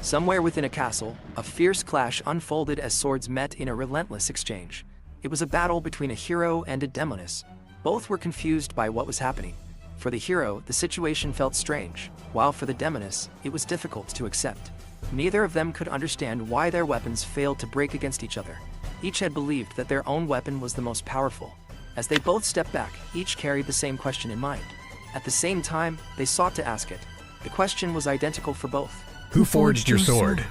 Somewhere within a castle, a fierce clash unfolded as swords met in a relentless exchange. It was a battle between a hero and a demoness. Both were confused by what was happening. For the hero, the situation felt strange, while for the demoness, it was difficult to accept. Neither of them could understand why their weapons failed to break against each other. Each had believed that their own weapon was the most powerful. As they both stepped back, each carried the same question in mind. At the same time, they sought to ask it. The question was identical for both. Who forged your sword?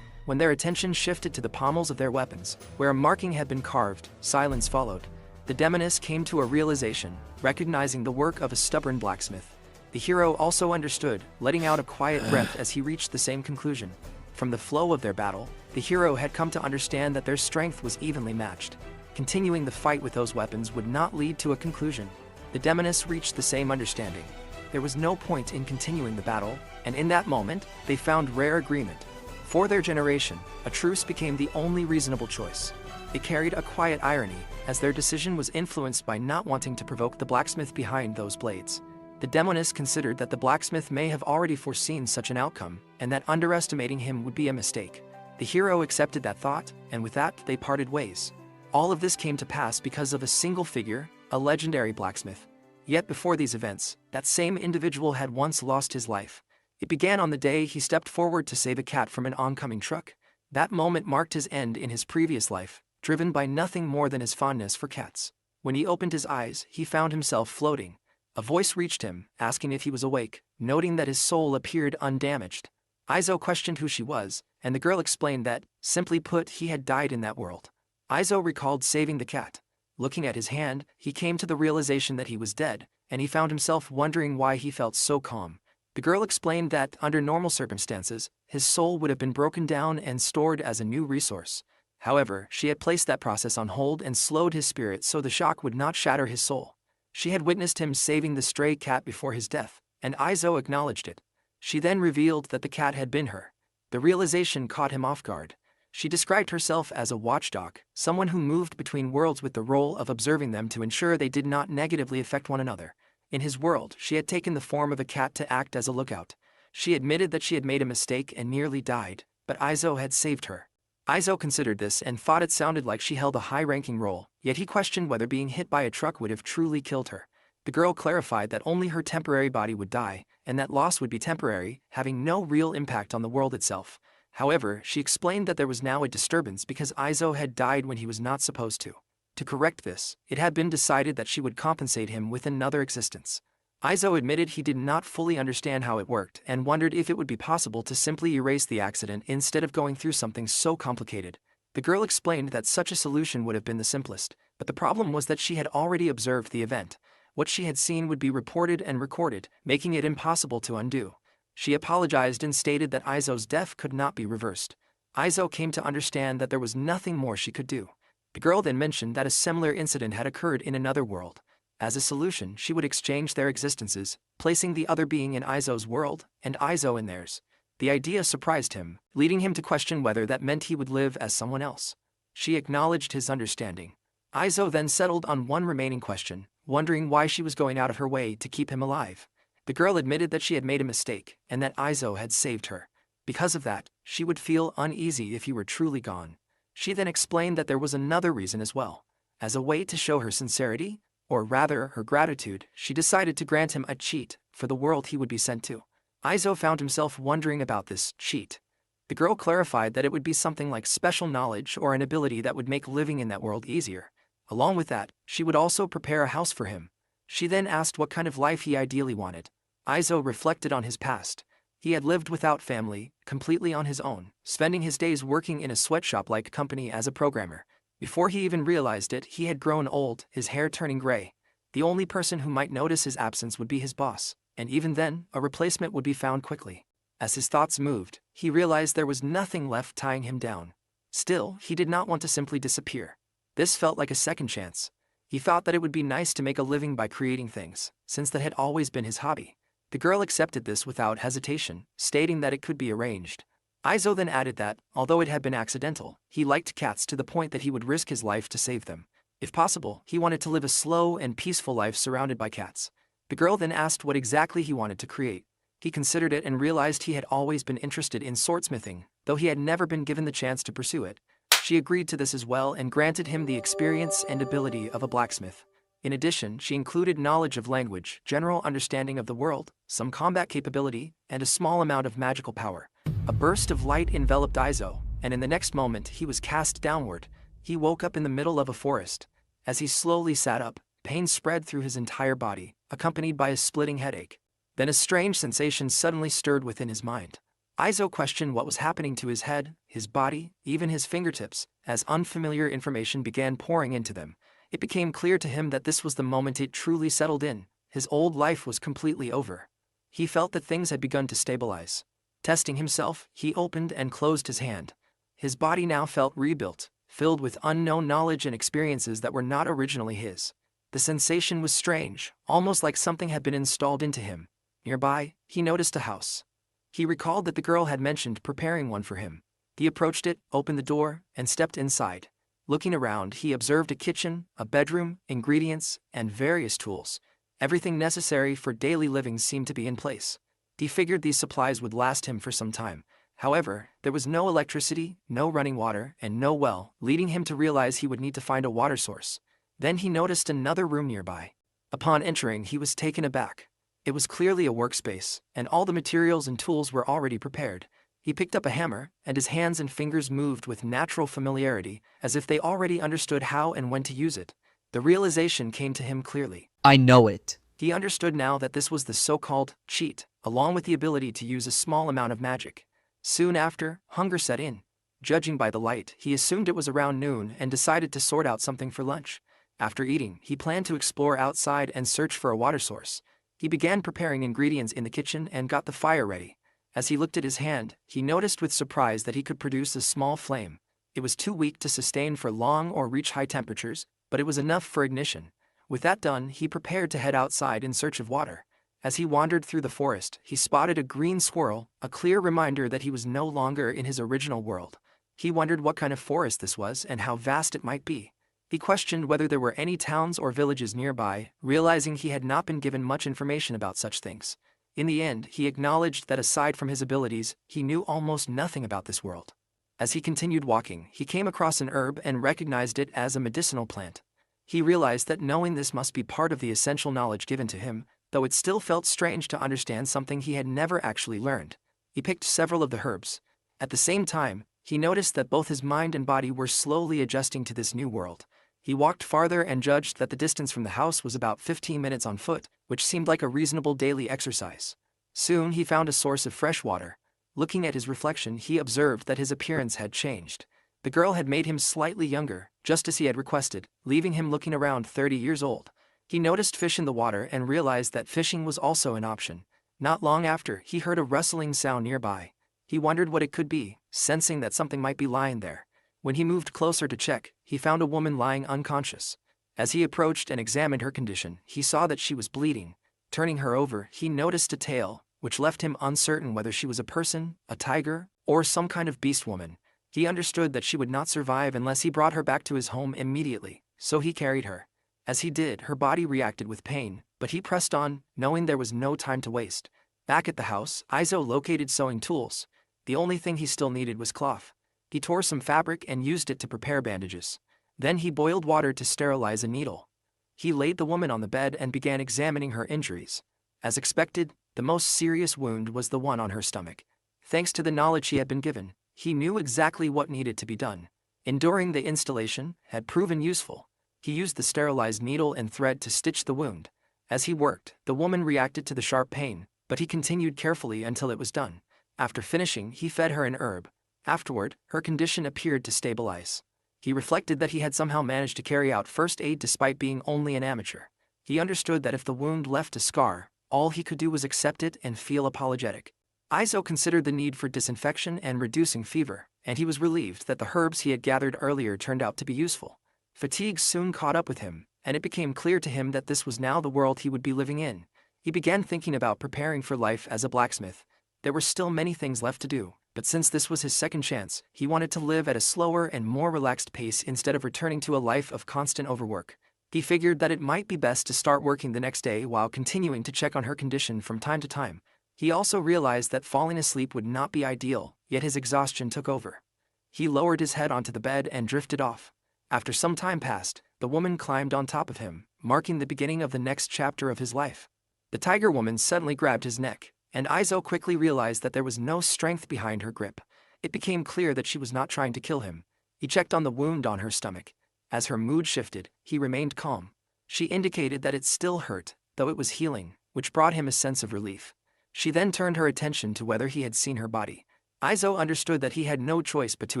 When their attention shifted to the pommels of their weapons, where a marking had been carved, silence followed. The demoness came to a realization, recognizing the work of a stubborn blacksmith. The hero also understood, letting out a quiet breath as he reached the same conclusion. From the flow of their battle, the hero had come to understand that their strength was evenly matched. Continuing the fight with those weapons would not lead to a conclusion. The demoness reached the same understanding. There was no point in continuing the battle, and in that moment, they found rare agreement. For their generation, a truce became the only reasonable choice. It carried a quiet irony, as their decision was influenced by not wanting to provoke the blacksmith behind those blades. The demoness considered that the blacksmith may have already foreseen such an outcome, and that underestimating him would be a mistake. The hero accepted that thought, and with that, they parted ways. All of this came to pass because of a single figure, a legendary blacksmith. Yet before these events, that same individual had once lost his life. It began on the day he stepped forward to save a cat from an oncoming truck. That moment marked his end in his previous life, driven by nothing more than his fondness for cats. When he opened his eyes, he found himself floating. A voice reached him, asking if he was awake, noting that his soul appeared undamaged. Izo questioned who she was, and the girl explained that, simply put, he had died in that world. Izo recalled saving the cat. Looking at his hand, he came to the realization that he was dead, and he found himself wondering why he felt so calm. The girl explained that, under normal circumstances, his soul would have been broken down and stored as a new resource. However, she had placed that process on hold and slowed his spirit so the shock would not shatter his soul. She had witnessed him saving the stray cat before his death, and Izo acknowledged it. She then revealed that the cat had been her. The realization caught him off guard. She described herself as a watchdog, someone who moved between worlds with the role of observing them to ensure they did not negatively affect one another. In his world, she had taken the form of a cat to act as a lookout. She admitted that she had made a mistake and nearly died, but Izo had saved her. Izo considered this and thought it sounded like she held a high-ranking role, yet he questioned whether being hit by a truck would have truly killed her. The girl clarified that only her temporary body would die, and that loss would be temporary, having no real impact on the world itself. However, she explained that there was now a disturbance because Izo had died when he was not supposed to. To correct this, it had been decided that she would compensate him with another existence. Izo admitted he did not fully understand how it worked and wondered if it would be possible to simply erase the accident instead of going through something so complicated. The girl explained that such a solution would have been the simplest, but the problem was that she had already observed the event. What she had seen would be reported and recorded, making it impossible to undo. She apologized and stated that Izo's death could not be reversed. Izo came to understand that there was nothing more she could do. The girl then mentioned that a similar incident had occurred in another world. As a solution, she would exchange their existences, placing the other being in Izo's world and Izo in theirs. The idea surprised him, leading him to question whether that meant he would live as someone else. She acknowledged his understanding. Izo then settled on one remaining question, wondering why she was going out of her way to keep him alive. The girl admitted that she had made a mistake and that Izo had saved her. Because of that, she would feel uneasy if he were truly gone. She then explained that there was another reason as well. As a way to show her sincerity, or rather her gratitude, she decided to grant him a cheat for the world he would be sent to. Izo found himself wondering about this cheat. The girl clarified that it would be something like special knowledge or an ability that would make living in that world easier. Along with that, she would also prepare a house for him. She then asked what kind of life he ideally wanted. Izo reflected on his past. He had lived without family, completely on his own, spending his days working in a sweatshop-like company as a programmer. Before he even realized it, he had grown old, his hair turning gray. The only person who might notice his absence would be his boss, and even then, a replacement would be found quickly. As his thoughts moved, he realized there was nothing left tying him down. Still, he did not want to simply disappear. This felt like a second chance. He thought that it would be nice to make a living by creating things, since that had always been his hobby. The girl accepted this without hesitation, stating that it could be arranged. Izo then added that, although it had been accidental, he liked cats to the point that he would risk his life to save them. If possible, he wanted to live a slow and peaceful life surrounded by cats. The girl then asked what exactly he wanted to create. He considered it and realized he had always been interested in swordsmithing, though he had never been given the chance to pursue it. She agreed to this as well and granted him the experience and ability of a blacksmith. In addition, she included knowledge of language, general understanding of the world, some combat capability, and a small amount of magical power. A burst of light enveloped Izo, and in the next moment he was cast downward. He woke up in the middle of a forest. As he slowly sat up, pain spread through his entire body, accompanied by a splitting headache. Then a strange sensation suddenly stirred within his mind. Izo questioned what was happening to his head, his body, even his fingertips, as unfamiliar information began pouring into them. It became clear to him that this was the moment it truly settled in. His old life was completely over. He felt that things had begun to stabilize. Testing himself, he opened and closed his hand. His body now felt rebuilt, filled with unknown knowledge and experiences that were not originally his. The sensation was strange, almost like something had been installed into him. Nearby, he noticed a house. He recalled that the girl had mentioned preparing one for him. He approached it, opened the door, and stepped inside. Looking around, he observed a kitchen, a bedroom, ingredients, and various tools. Everything necessary for daily living seemed to be in place. He figured these supplies would last him for some time. However, there was no electricity, no running water, and no well, leading him to realize he would need to find a water source. Then he noticed another room nearby. Upon entering, he was taken aback. It was clearly a workspace, and all the materials and tools were already prepared. He picked up a hammer, and his hands and fingers moved with natural familiarity, as if they already understood how and when to use it. The realization came to him clearly. I know it. He understood now that this was the so-called cheat, along with the ability to use a small amount of magic. Soon after, hunger set in. Judging by the light, he assumed it was around noon and decided to sort out something for lunch. After eating, he planned to explore outside and search for a water source. He began preparing ingredients in the kitchen and got the fire ready. As he looked at his hand, he noticed with surprise that he could produce a small flame. It was too weak to sustain for long or reach high temperatures, but it was enough for ignition. With that done, he prepared to head outside in search of water. As he wandered through the forest, he spotted a green squirrel, a clear reminder that he was no longer in his original world. He wondered what kind of forest this was and how vast it might be. He questioned whether there were any towns or villages nearby, realizing he had not been given much information about such things. In the end, he acknowledged that aside from his abilities, he knew almost nothing about this world. As he continued walking, he came across an herb and recognized it as a medicinal plant. He realized that knowing this must be part of the essential knowledge given to him, though it still felt strange to understand something he had never actually learned. He picked several of the herbs. At the same time, he noticed that both his mind and body were slowly adjusting to this new world. He walked farther and judged that the distance from the house was about 15 minutes on foot, which seemed like a reasonable daily exercise. Soon he found a source of fresh water. Looking at his reflection, he observed that his appearance had changed. The girl had made him slightly younger, just as he had requested, leaving him looking around 30 years old. He noticed fish in the water and realized that fishing was also an option. Not long after, he heard a rustling sound nearby. He wondered what it could be, sensing that something might be lying there. When he moved closer to check, he found a woman lying unconscious. As he approached and examined her condition, he saw that she was bleeding. Turning her over, he noticed a tail, which left him uncertain whether she was a person, a tiger, or some kind of beast woman. He understood that she would not survive unless he brought her back to his home immediately, so he carried her. As he did, her body reacted with pain, but he pressed on, knowing there was no time to waste. Back at the house, Izo located sewing tools. The only thing he still needed was cloth. He tore some fabric and used it to prepare bandages. Then he boiled water to sterilize a needle. He laid the woman on the bed and began examining her injuries. As expected, the most serious wound was the one on her stomach. Thanks to the knowledge he had been given, he knew exactly what needed to be done. Enduring the installation had proven useful. He used the sterilized needle and thread to stitch the wound. As he worked, the woman reacted to the sharp pain, but he continued carefully until it was done. After finishing, he fed her an herb. Afterward, her condition appeared to stabilize. He reflected that he had somehow managed to carry out first aid despite being only an amateur. He understood that if the wound left a scar, all he could do was accept it and feel apologetic. Izo considered the need for disinfection and reducing fever, and he was relieved that the herbs he had gathered earlier turned out to be useful. Fatigue soon caught up with him, and it became clear to him that this was now the world he would be living in. He began thinking about preparing for life as a blacksmith. There were still many things left to do, but since this was his second chance, he wanted to live at a slower and more relaxed pace instead of returning to a life of constant overwork. He figured that it might be best to start working the next day while continuing to check on her condition from time to time. He also realized that falling asleep would not be ideal, yet his exhaustion took over. He lowered his head onto the bed and drifted off. After some time passed, the woman climbed on top of him, marking the beginning of the next chapter of his life. The tiger woman suddenly grabbed his neck, and Izo quickly realized that there was no strength behind her grip. It became clear that she was not trying to kill him. He checked on the wound on her stomach. As her mood shifted, he remained calm. She indicated that it still hurt, though it was healing, which brought him a sense of relief. She then turned her attention to whether he had seen her body. Izo understood that he had no choice but to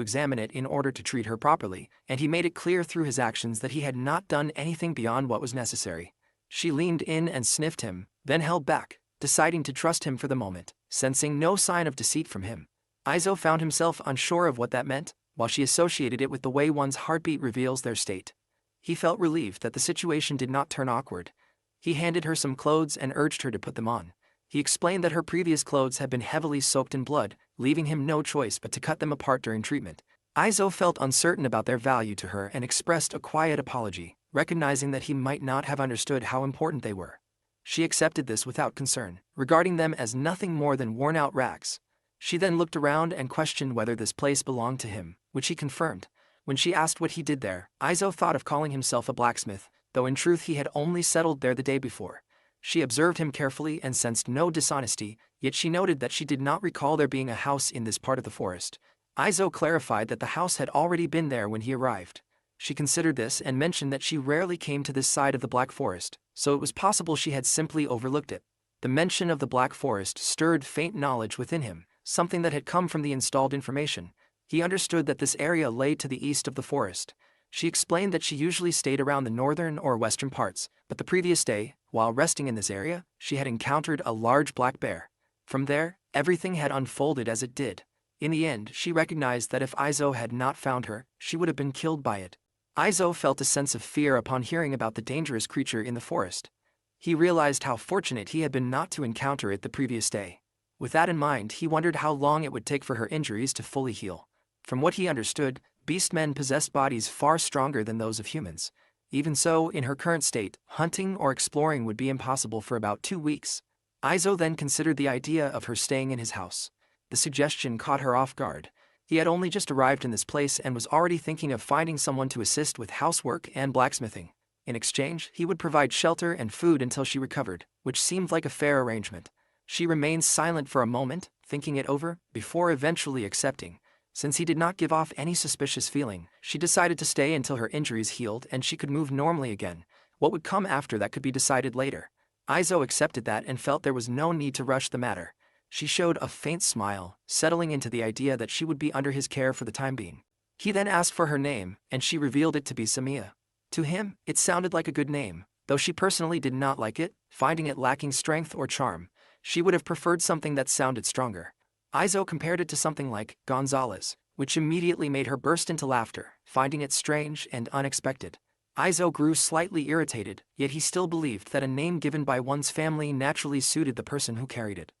examine it in order to treat her properly, and he made it clear through his actions that he had not done anything beyond what was necessary. She leaned in and sniffed him, then held back, deciding to trust him for the moment, sensing no sign of deceit from him. Izo found himself unsure of what that meant, while she associated it with the way one's heartbeat reveals their state. He felt relieved that the situation did not turn awkward. He handed her some clothes and urged her to put them on. He explained that her previous clothes had been heavily soaked in blood, leaving him no choice but to cut them apart during treatment. Izo felt uncertain about their value to her and expressed a quiet apology, recognizing that he might not have understood how important they were. She accepted this without concern, regarding them as nothing more than worn-out rags. She then looked around and questioned whether this place belonged to him, which he confirmed. When she asked what he did there, Izo thought of calling himself a blacksmith, though in truth he had only settled there the day before. She observed him carefully and sensed no dishonesty, yet she noted that she did not recall there being a house in this part of the forest. Izo clarified that the house had already been there when he arrived. She considered this and mentioned that she rarely came to this side of the Black Forest, so it was possible she had simply overlooked it. The mention of the Black Forest stirred faint knowledge within him, something that had come from the installed information. He understood that this area lay to the east of the forest. She explained that she usually stayed around the northern or western parts, but the previous day, while resting in this area, she had encountered a large black bear. From there, everything had unfolded as it did. In the end, she recognized that if Izo had not found her, she would have been killed by it. Izo felt a sense of fear upon hearing about the dangerous creature in the forest. He realized how fortunate he had been not to encounter it the previous day. With that in mind, he wondered how long it would take for her injuries to fully heal. From what he understood, beastmen possessed bodies far stronger than those of humans. Even so, in her current state, hunting or exploring would be impossible for about 2 weeks. Izo then considered the idea of her staying in his house. The suggestion caught her off guard. He had only just arrived in this place and was already thinking of finding someone to assist with housework and blacksmithing. In exchange, he would provide shelter and food until she recovered, which seemed like a fair arrangement. She remained silent for a moment, thinking it over, before eventually accepting. Since he did not give off any suspicious feeling, she decided to stay until her injuries healed and she could move normally again. What would come after that could be decided later. Izo accepted that and felt there was no need to rush the matter. She showed a faint smile, settling into the idea that she would be under his care for the time being. He then asked for her name, and she revealed it to be Samiya. To him, it sounded like a good name, though she personally did not like it, finding it lacking strength or charm. She would have preferred something that sounded stronger. Izo compared it to something like Gonzalez, which immediately made her burst into laughter, finding it strange and unexpected. Izo grew slightly irritated, yet he still believed that a name given by one's family naturally suited the person who carried it.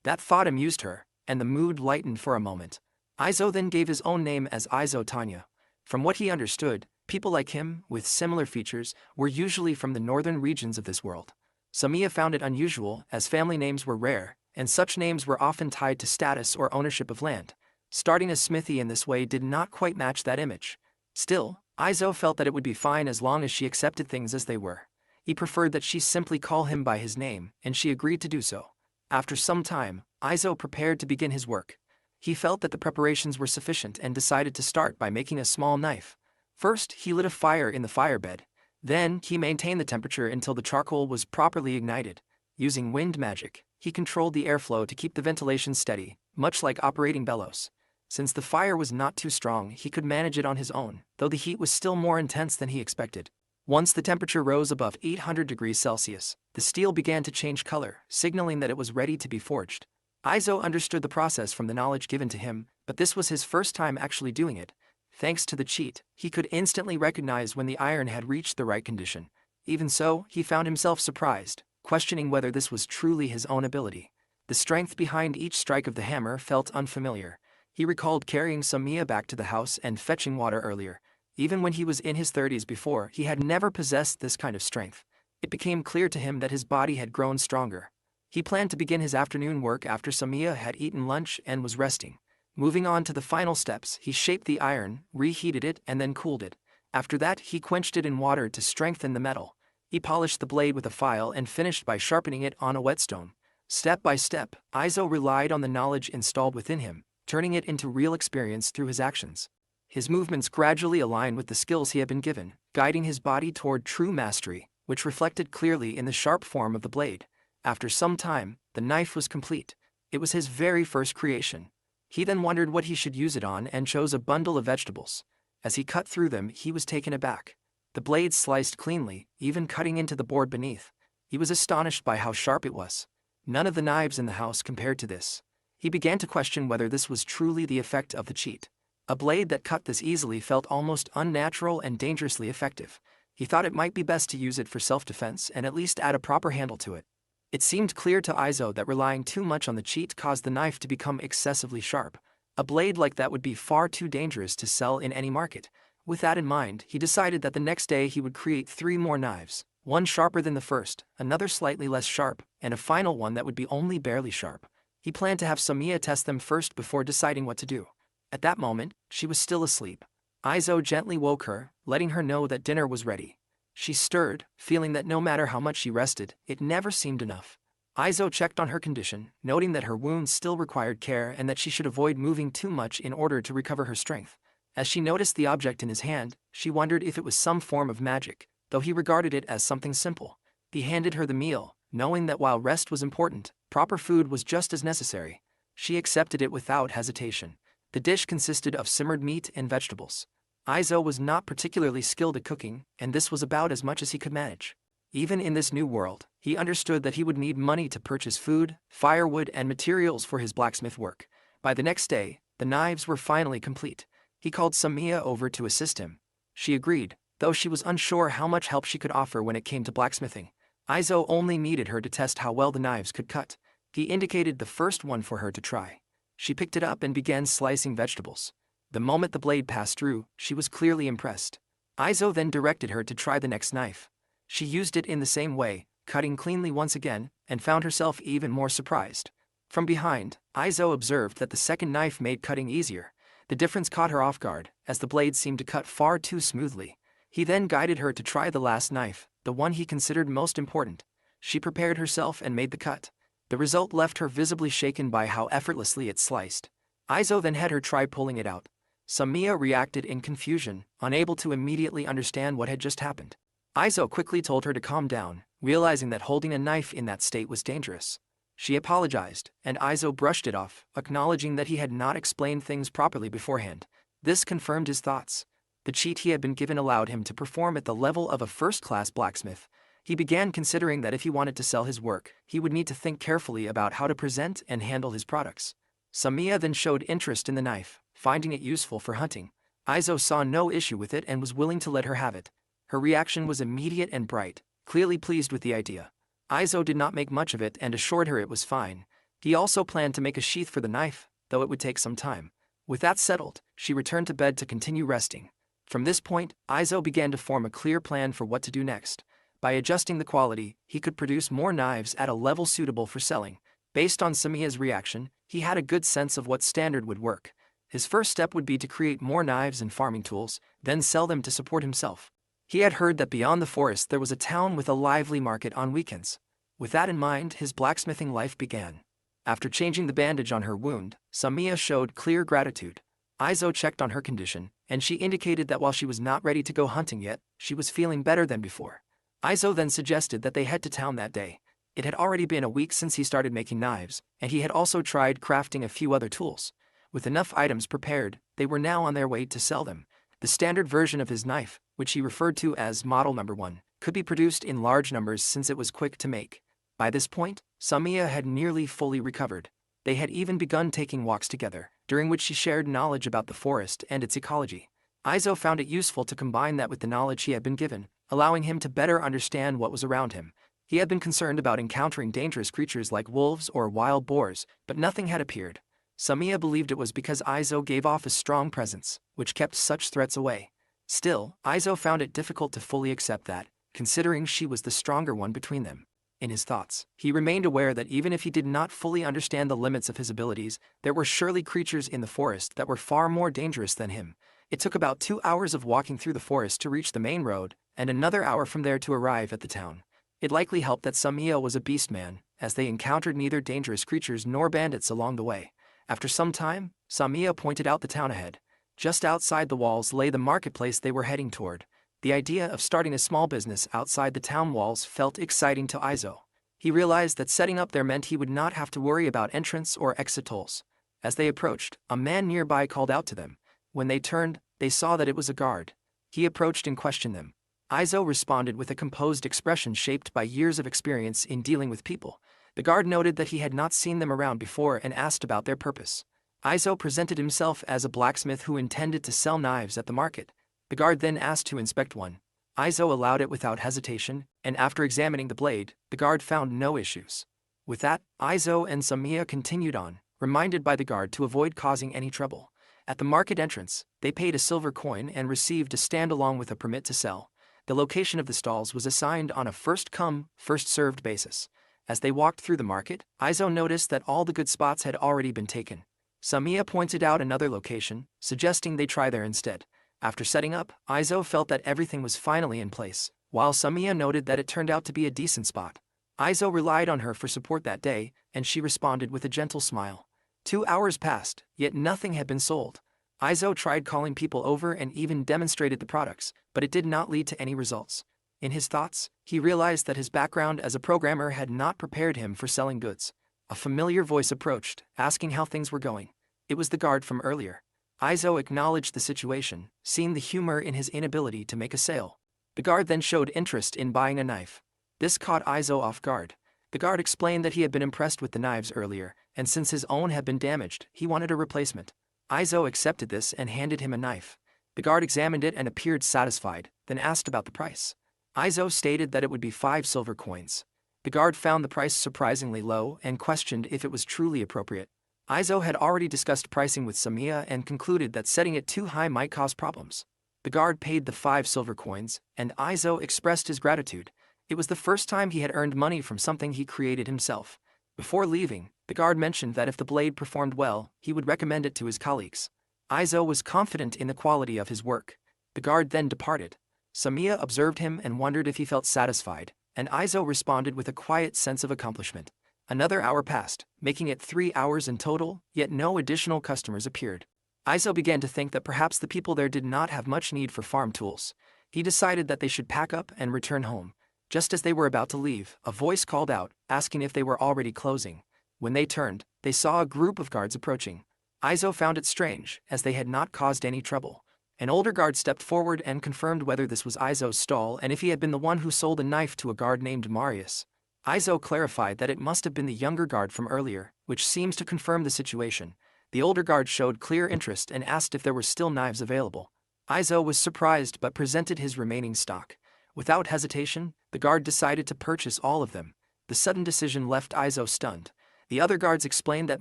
That thought amused her, and the mood lightened for a moment. Izo then gave his own name as Izo Tanya. From what he understood, people like him, with similar features, were usually from the northern regions of this world. Samiya found it unusual, as family names were rare, and such names were often tied to status or ownership of land. Starting a smithy in this way did not quite match that image. Still, Izo felt that it would be fine as long as she accepted things as they were. He preferred that she simply call him by his name, and she agreed to do so. After some time, Izo prepared to begin his work. He felt that the preparations were sufficient and decided to start by making a small knife. First, he lit a fire in the firebed. Then, he maintained the temperature until the charcoal was properly ignited. Using wind magic, he controlled the airflow to keep the ventilation steady, much like operating bellows. Since the fire was not too strong, he could manage it on his own, though the heat was still more intense than he expected. Once the temperature rose above 800 degrees Celsius, the steel began to change color, signaling that it was ready to be forged. Izo understood the process from the knowledge given to him, but this was his first time actually doing it. Thanks to the cheat, he could instantly recognize when the iron had reached the right condition. Even so, he found himself surprised, questioning whether this was truly his own ability. The strength behind each strike of the hammer felt unfamiliar. He recalled carrying Samiya back to the house and fetching water earlier. Even when he was in his 30s before, he had never possessed this kind of strength. It became clear to him that his body had grown stronger. He planned to begin his afternoon work after Samiya had eaten lunch and was resting. Moving on to the final steps, he shaped the iron, reheated it, and then cooled it. After that, he quenched it in water to strengthen the metal. He polished the blade with a file and finished by sharpening it on a whetstone. Step by step, Izo relied on the knowledge installed within him, turning it into real experience through his actions. His movements gradually aligned with the skills he had been given, guiding his body toward true mastery, which reflected clearly in the sharp form of the blade. After some time, the knife was complete. It was his very first creation. He then wondered what he should use it on and chose a bundle of vegetables. As he cut through them, he was taken aback. The blade sliced cleanly, even cutting into the board beneath. He was astonished by how sharp it was. None of the knives in the house compared to this. He began to question whether this was truly the effect of the cheat. A blade that cut this easily felt almost unnatural and dangerously effective. He thought it might be best to use it for self-defense and at least add a proper handle to it. It seemed clear to Izo that relying too much on the cheat caused the knife to become excessively sharp. A blade like that would be far too dangerous to sell in any market. With that in mind, he decided that the next day he would create 3 more knives, one sharper than the first, another slightly less sharp, and a final one that would be only barely sharp. He planned to have Samiya test them first before deciding what to do. At that moment, she was still asleep. Izo gently woke her, letting her know that dinner was ready. She stirred, feeling that no matter how much she rested, it never seemed enough. Izo checked on her condition, noting that her wounds still required care and that she should avoid moving too much in order to recover her strength. As she noticed the object in his hand, she wondered if it was some form of magic, though he regarded it as something simple. He handed her the meal, knowing that while rest was important, proper food was just as necessary. She accepted it without hesitation. The dish consisted of simmered meat and vegetables. Izo was not particularly skilled at cooking, and this was about as much as he could manage. Even in this new world, he understood that he would need money to purchase food, firewood, and materials for his blacksmith work. By the next day, the knives were finally complete. He called Samiya over to assist him. She agreed, though she was unsure how much help she could offer when it came to blacksmithing. Izo only needed her to test how well the knives could cut. He indicated the first one for her to try. She picked it up and began slicing vegetables. The moment the blade passed through, she was clearly impressed. Izo then directed her to try the next knife. She used it in the same way, cutting cleanly once again, and found herself even more surprised. From behind, Izo observed that the second knife made cutting easier. The difference caught her off guard, as the blade seemed to cut far too smoothly. He then guided her to try the last knife, the one he considered most important. She prepared herself and made the cut. The result left her visibly shaken by how effortlessly it sliced. Izo then had her try pulling it out. Samiya reacted in confusion, unable to immediately understand what had just happened. Izo quickly told her to calm down, realizing that holding a knife in that state was dangerous. She apologized, and Izo brushed it off, acknowledging that he had not explained things properly beforehand. This confirmed his thoughts. The cheat he had been given allowed him to perform at the level of a first-class blacksmith. He began considering that if he wanted to sell his work, he would need to think carefully about how to present and handle his products. Samiya then showed interest in the knife, finding it useful for hunting. Izo saw no issue with it and was willing to let her have it. Her reaction was immediate and bright, clearly pleased with the idea. Izo did not make much of it and assured her it was fine. He also planned to make a sheath for the knife, though it would take some time. With that settled, she returned to bed to continue resting. From this point, Izo began to form a clear plan for what to do next. By adjusting the quality, he could produce more knives at a level suitable for selling. Based on Samiya's reaction, he had a good sense of what standard would work. His first step would be to create more knives and farming tools, then sell them to support himself. He had heard that beyond the forest there was a town with a lively market on weekends. With that in mind, his blacksmithing life began. After changing the bandage on her wound, Samiya showed clear gratitude. Izo checked on her condition, and she indicated that while she was not ready to go hunting yet, she was feeling better than before. Izo then suggested that they head to town that day. It had already been a week since he started making knives, and he had also tried crafting a few other tools. With enough items prepared, they were now on their way to sell them. The standard version of his knife, which he referred to as Model Number 1, could be produced in large numbers since it was quick to make. By this point, Samiya had nearly fully recovered. They had even begun taking walks together, during which she shared knowledge about the forest and its ecology. Izo found it useful to combine that with the knowledge he had been given, allowing him to better understand what was around him. He had been concerned about encountering dangerous creatures like wolves or wild boars, but nothing had appeared. Samiya believed it was because Izo gave off a strong presence, which kept such threats away. Still, Izo found it difficult to fully accept that, considering she was the stronger one between them. In his thoughts, he remained aware that even if he did not fully understand the limits of his abilities, there were surely creatures in the forest that were far more dangerous than him. It took about 2 hours of walking through the forest to reach the main road, and another hour from there to arrive at the town. It likely helped that Samiya was a beast man, as they encountered neither dangerous creatures nor bandits along the way. After some time, Samiya pointed out the town ahead. Just outside the walls lay the marketplace they were heading toward. The idea of starting a small business outside the town walls felt exciting to Izo. He realized that setting up there meant he would not have to worry about entrance or exit tolls. As they approached, a man nearby called out to them. When they turned, they saw that it was a guard. He approached and questioned them. Izo responded with a composed expression shaped by years of experience in dealing with people. The guard noted that he had not seen them around before and asked about their purpose. Izo presented himself as a blacksmith who intended to sell knives at the market. The guard then asked to inspect one. Izo allowed it without hesitation, and after examining the blade, the guard found no issues. With that, Izo and Samiya continued on, reminded by the guard to avoid causing any trouble. At the market entrance, they paid a silver coin and received a stand along with a permit to sell. The location of the stalls was assigned on a first-come, first-served basis. As they walked through the market, Izo noticed that all the good spots had already been taken. Samiya pointed out another location, suggesting they try there instead. After setting up, Izo felt that everything was finally in place, while Samiya noted that it turned out to be a decent spot. Izo relied on her for support that day, and she responded with a gentle smile. 2 hours passed, yet nothing had been sold. Izo tried calling people over and even demonstrated the products, but it did not lead to any results. In his thoughts, he realized that his background as a programmer had not prepared him for selling goods. A familiar voice approached, asking how things were going. It was the guard from earlier. Izo acknowledged the situation, seeing the humor in his inability to make a sale. The guard then showed interest in buying a knife. This caught Izo off guard. The guard explained that he had been impressed with the knives earlier, and since his own had been damaged, he wanted a replacement. Izo accepted this and handed him a knife. The guard examined it and appeared satisfied, then asked about the price. Izo stated that it would be 5 silver coins. The guard found the price surprisingly low and questioned if it was truly appropriate. Izo had already discussed pricing with Samiya and concluded that setting it too high might cause problems. The guard paid the 5 silver coins, and Izo expressed his gratitude. It was the first time he had earned money from something he created himself. Before leaving, the guard mentioned that if the blade performed well, he would recommend it to his colleagues. Izo was confident in the quality of his work. The guard then departed. Samiya observed him and wondered if he felt satisfied, and Izo responded with a quiet sense of accomplishment. Another hour passed, making it 3 hours in total, yet no additional customers appeared. Izo began to think that perhaps the people there did not have much need for farm tools. He decided that they should pack up and return home. Just as they were about to leave, a voice called out, asking if they were already closing. When they turned, they saw a group of guards approaching. Izo found it strange, as they had not caused any trouble. An older guard stepped forward and confirmed whether this was Izo's stall and if he had been the one who sold a knife to a guard named Marius. Izo clarified that it must have been the younger guard from earlier, which seems to confirm the situation. The older guard showed clear interest and asked if there were still knives available. Izo was surprised but presented his remaining stock. Without hesitation, the guard decided to purchase all of them. The sudden decision left Izo stunned. The other guards explained that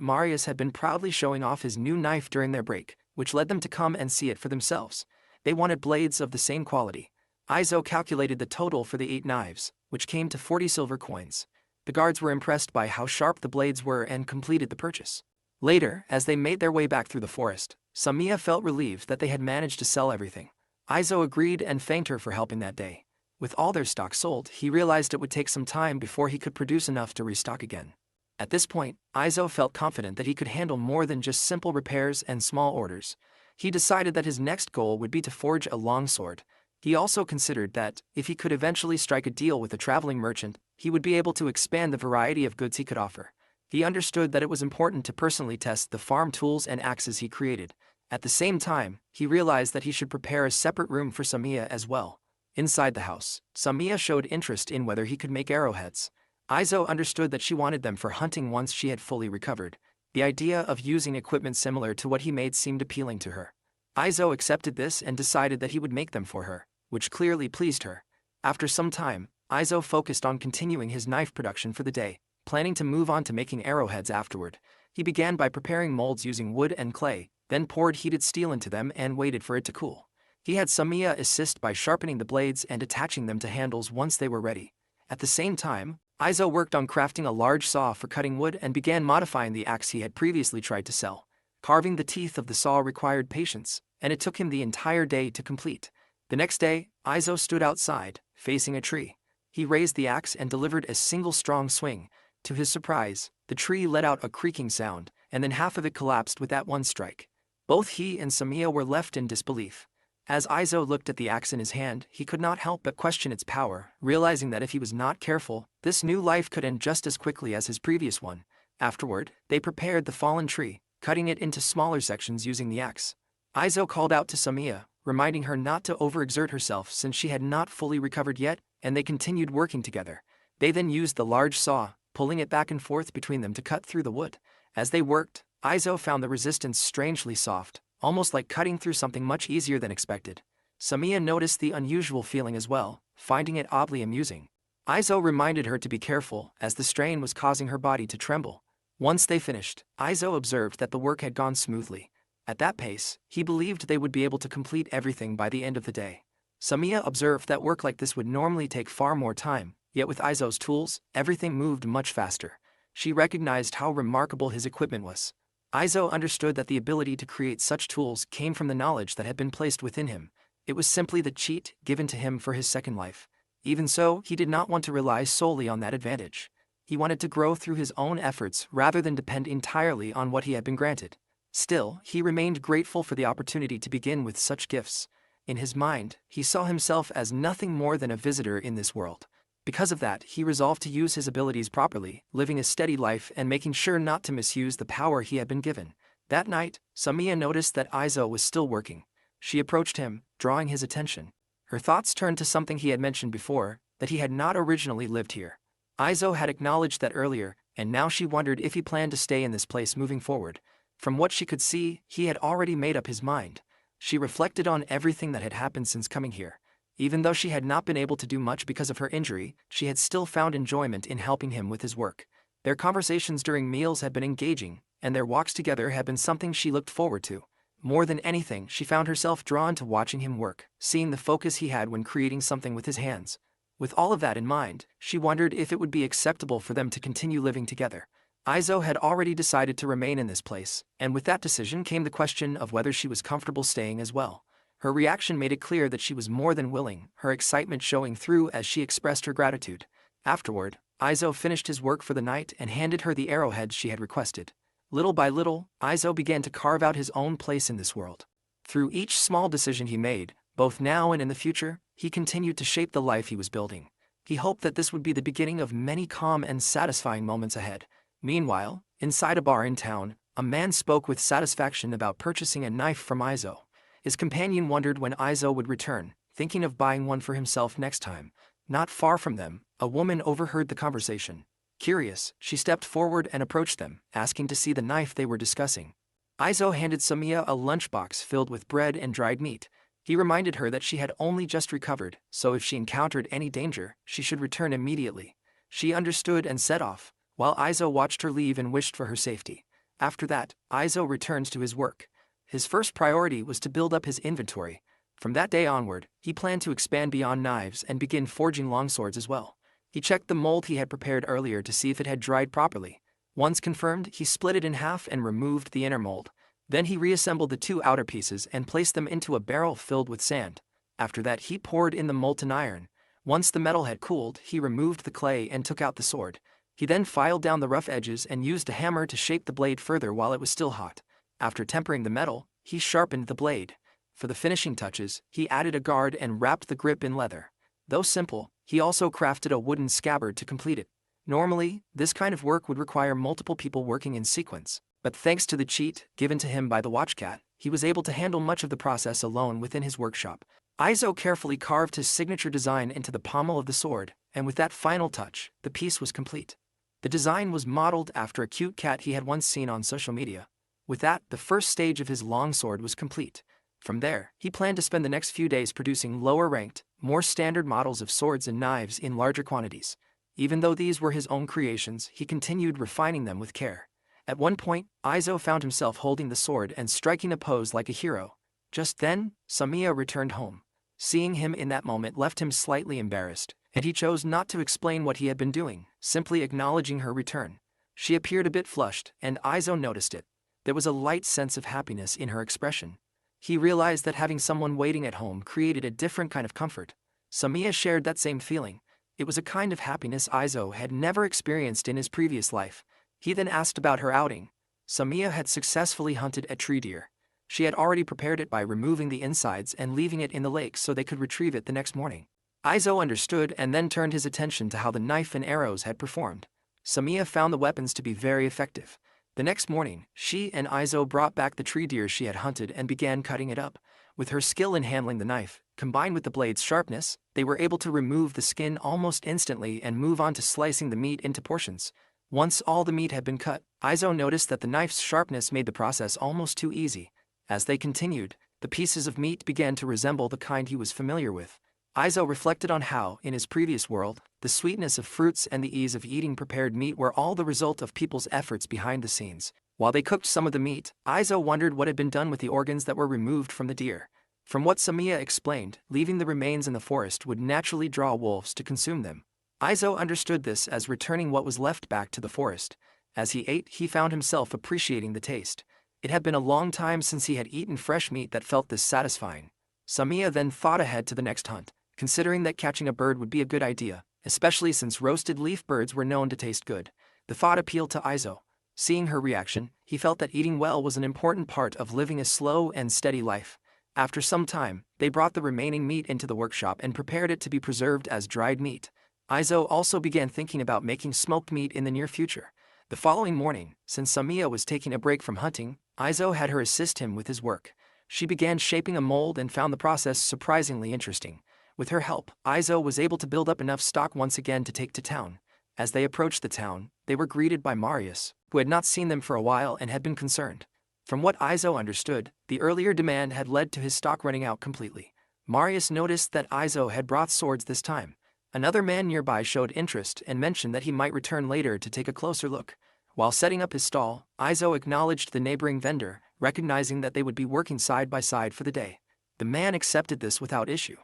Marius had been proudly showing off his new knife during their break, which led them to come and see it for themselves. They wanted blades of the same quality. Izo calculated the total for the 8 knives, which came to 40 silver coins. The guards were impressed by how sharp the blades were and completed the purchase. Later, as they made their way back through the forest, Samiya felt relieved that they had managed to sell everything. Izo agreed and thanked her for helping that day. With all their stock sold, he realized it would take some time before he could produce enough to restock again. At this point, Izo felt confident that he could handle more than just simple repairs and small orders. He decided that his next goal would be to forge a longsword. He also considered that, if he could eventually strike a deal with a traveling merchant, he would be able to expand the variety of goods he could offer. He understood that it was important to personally test the farm tools and axes he created. At the same time, he realized that he should prepare a separate room for Samiya as well. Inside the house, Samiya showed interest in whether he could make arrowheads. Izo understood that she wanted them for hunting once she had fully recovered. The idea of using equipment similar to what he made seemed appealing to her. Izo accepted this and decided that he would make them for her, which clearly pleased her. After some time, Izo focused on continuing his knife production for the day, planning to move on to making arrowheads afterward. He began by preparing molds using wood and clay, then poured heated steel into them and waited for it to cool. He had Samiya assist by sharpening the blades and attaching them to handles once they were ready. At the same time, Izo worked on crafting a large saw for cutting wood and began modifying the axe he had previously tried to sell. Carving the teeth of the saw required patience, and it took him the entire day to complete. The next day, Izo stood outside, facing a tree. He raised the axe and delivered a single strong swing. To his surprise, the tree let out a creaking sound, and then half of it collapsed with that one strike. Both he and Samiya were left in disbelief. As Izo looked at the axe in his hand, he could not help but question its power, realizing that if he was not careful, this new life could end just as quickly as his previous one. Afterward, they prepared the fallen tree, cutting it into smaller sections using the axe. Izo called out to Samiya, reminding her not to overexert herself since she had not fully recovered yet, and they continued working together. They then used the large saw, pulling it back and forth between them to cut through the wood. As they worked, Izo found the resistance strangely soft, almost like cutting through something much easier than expected. Samiya noticed the unusual feeling as well, finding it oddly amusing. Izo reminded her to be careful, as the strain was causing her body to tremble. Once they finished, Izo observed that the work had gone smoothly. At that pace, he believed they would be able to complete everything by the end of the day. Samiya observed that work like this would normally take far more time, yet with Izo's tools, everything moved much faster. She recognized how remarkable his equipment was. Izo understood that the ability to create such tools came from the knowledge that had been placed within him. It was simply the cheat given to him for his second life. Even so, he did not want to rely solely on that advantage. He wanted to grow through his own efforts rather than depend entirely on what he had been granted. Still, he remained grateful for the opportunity to begin with such gifts. In his mind, he saw himself as nothing more than a visitor in this world. Because of that, he resolved to use his abilities properly, living a steady life and making sure not to misuse the power he had been given. That night, Samiya noticed that Izo was still working. She approached him, drawing his attention. Her thoughts turned to something he had mentioned before, that he had not originally lived here. Izo had acknowledged that earlier, and now she wondered if he planned to stay in this place moving forward. From what she could see, he had already made up his mind. She reflected on everything that had happened since coming here. Even though she had not been able to do much because of her injury, she had still found enjoyment in helping him with his work. Their conversations during meals had been engaging, and their walks together had been something she looked forward to. More than anything, she found herself drawn to watching him work, seeing the focus he had when creating something with his hands. With all of that in mind, she wondered if it would be acceptable for them to continue living together. Izo had already decided to remain in this place, and with that decision came the question of whether she was comfortable staying as well. Her reaction made it clear that she was more than willing, her excitement showing through as she expressed her gratitude. Afterward, Izo finished his work for the night and handed her the arrowheads she had requested. Little by little, Izo began to carve out his own place in this world. Through each small decision he made, both now and in the future, he continued to shape the life he was building. He hoped that this would be the beginning of many calm and satisfying moments ahead. Meanwhile, inside a bar in town, a man spoke with satisfaction about purchasing a knife from Izo. His companion wondered when Izo would return, thinking of buying one for himself next time. Not far from them, a woman overheard the conversation. Curious, she stepped forward and approached them, asking to see the knife they were discussing. Izo handed Samiya a lunchbox filled with bread and dried meat. He reminded her that she had only just recovered, so if she encountered any danger, she should return immediately. She understood and set off, while Izo watched her leave and wished for her safety. After that, Izo returned to his work. His first priority was to build up his inventory. From that day onward, he planned to expand beyond knives and begin forging longswords as well. He checked the mold he had prepared earlier to see if it had dried properly. Once confirmed, he split it in half and removed the inner mold. Then he reassembled the two outer pieces and placed them into a barrel filled with sand. After that, he poured in the molten iron. Once the metal had cooled, he removed the clay and took out the sword. He then filed down the rough edges and used a hammer to shape the blade further while it was still hot. After tempering the metal, he sharpened the blade. For the finishing touches, he added a guard and wrapped the grip in leather. Though simple, he also crafted a wooden scabbard to complete it. Normally, this kind of work would require multiple people working in sequence, but thanks to the cheat given to him by the watchcat, he was able to handle much of the process alone within his workshop. Izo carefully carved his signature design into the pommel of the sword, and with that final touch, the piece was complete. The design was modeled after a cute cat he had once seen on social media. With that, the first stage of his longsword was complete. From there, he planned to spend the next few days producing lower-ranked, more standard models of swords and knives in larger quantities. Even though these were his own creations, he continued refining them with care. At one point, Izo found himself holding the sword and striking a pose like a hero. Just then, Samiya returned home. Seeing him in that moment left him slightly embarrassed, and he chose not to explain what he had been doing, simply acknowledging her return. She appeared a bit flushed, and Izo noticed it. There was a light sense of happiness in her expression. He realized that having someone waiting at home created a different kind of comfort. Samiya shared that same feeling. It was a kind of happiness Izo had never experienced in his previous life. He then asked about her outing. Samiya had successfully hunted a tree deer. She had already prepared it by removing the insides and leaving it in the lake so they could retrieve it the next morning. Izo understood and then turned his attention to how the knife and arrows had performed. Samiya found the weapons to be very effective. The next morning, she and Izo brought back the tree deer she had hunted and began cutting it up. With her skill in handling the knife, combined with the blade's sharpness, they were able to remove the skin almost instantly and move on to slicing the meat into portions. Once all the meat had been cut, Izo noticed that the knife's sharpness made the process almost too easy. As they continued, the pieces of meat began to resemble the kind he was familiar with. Izo reflected on how, in his previous world, the sweetness of fruits and the ease of eating prepared meat were all the result of people's efforts behind the scenes. While they cooked some of the meat, Izo wondered what had been done with the organs that were removed from the deer. From what Samiya explained, leaving the remains in the forest would naturally draw wolves to consume them. Izo understood this as returning what was left back to the forest. As he ate, he found himself appreciating the taste. It had been a long time since he had eaten fresh meat that felt this satisfying. Samiya then thought ahead to the next hunt, considering that catching a bird would be a good idea, especially since roasted leaf birds were known to taste good. The thought appealed to Izo. Seeing her reaction, he felt that eating well was an important part of living a slow and steady life. After some time, they brought the remaining meat into the workshop and prepared it to be preserved as dried meat. Izo also began thinking about making smoked meat in the near future. The following morning, since Samiya was taking a break from hunting, Izo had her assist him with his work. She began shaping a mold and found the process surprisingly interesting. With her help, Izo was able to build up enough stock once again to take to town. As they approached the town, they were greeted by Marius, who had not seen them for a while and had been concerned. From what Izo understood, the earlier demand had led to his stock running out completely. Marius noticed that Izo had brought swords this time. Another man nearby showed interest and mentioned that he might return later to take a closer look. While setting up his stall, Izo acknowledged the neighboring vendor, recognizing that they would be working side by side for the day. The man accepted this without issue.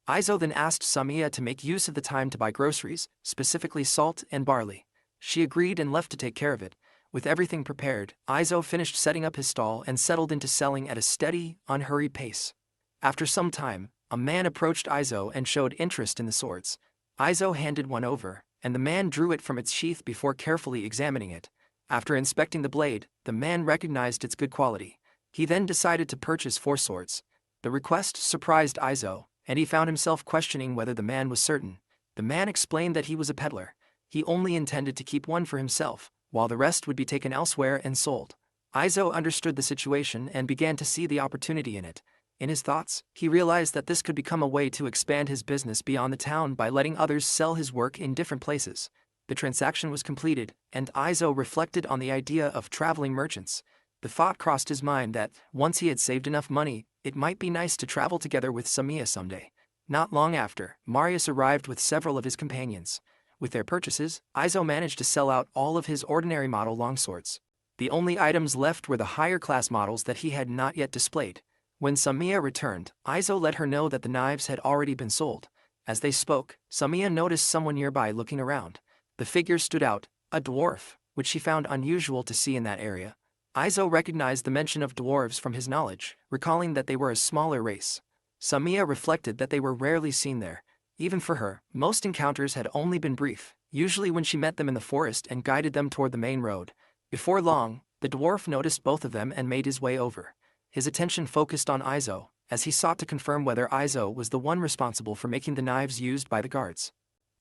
Izo then asked Samiya to make use of the time to buy groceries, specifically salt and barley. She agreed and left to take care of it. With everything prepared, Izo finished setting up his stall and settled into selling at a steady, unhurried pace. After some time, a man approached Izo and showed interest in the swords. Izo handed one over, and the man drew it from its sheath before carefully examining it. After inspecting the blade, the man recognized its good quality. He then decided to purchase 4 swords. The request surprised Izo, and he found himself questioning whether the man was certain. The man explained that he was a peddler. He only intended to keep one for himself, while the rest would be taken elsewhere and sold. Izo understood the situation and began to see the opportunity in it. In his thoughts, he realized that this could become a way to expand his business beyond the town by letting others sell his work in different places. The transaction was completed, and Izo reflected on the idea of traveling merchants. The thought crossed his mind that, once he had saved enough money, it might be nice to travel together with Samiya someday. Not long after, Marius arrived with several of his companions. With their purchases, Izo managed to sell out all of his ordinary model longswords. The only items left were the higher class models that he had not yet displayed. When Samiya returned, Izo let her know that the knives had already been sold. As they spoke, Samiya noticed someone nearby looking around. The figure stood out, a dwarf, which she found unusual to see in that area. Izo recognized the mention of dwarves from his knowledge, recalling that they were a smaller race. Samiya reflected that they were rarely seen there. Even for her, most encounters had only been brief, usually when she met them in the forest and guided them toward the main road. Before long, the dwarf noticed both of them and made his way over. His attention focused on Izo, as he sought to confirm whether Izo was the one responsible for making the knives used by the guards.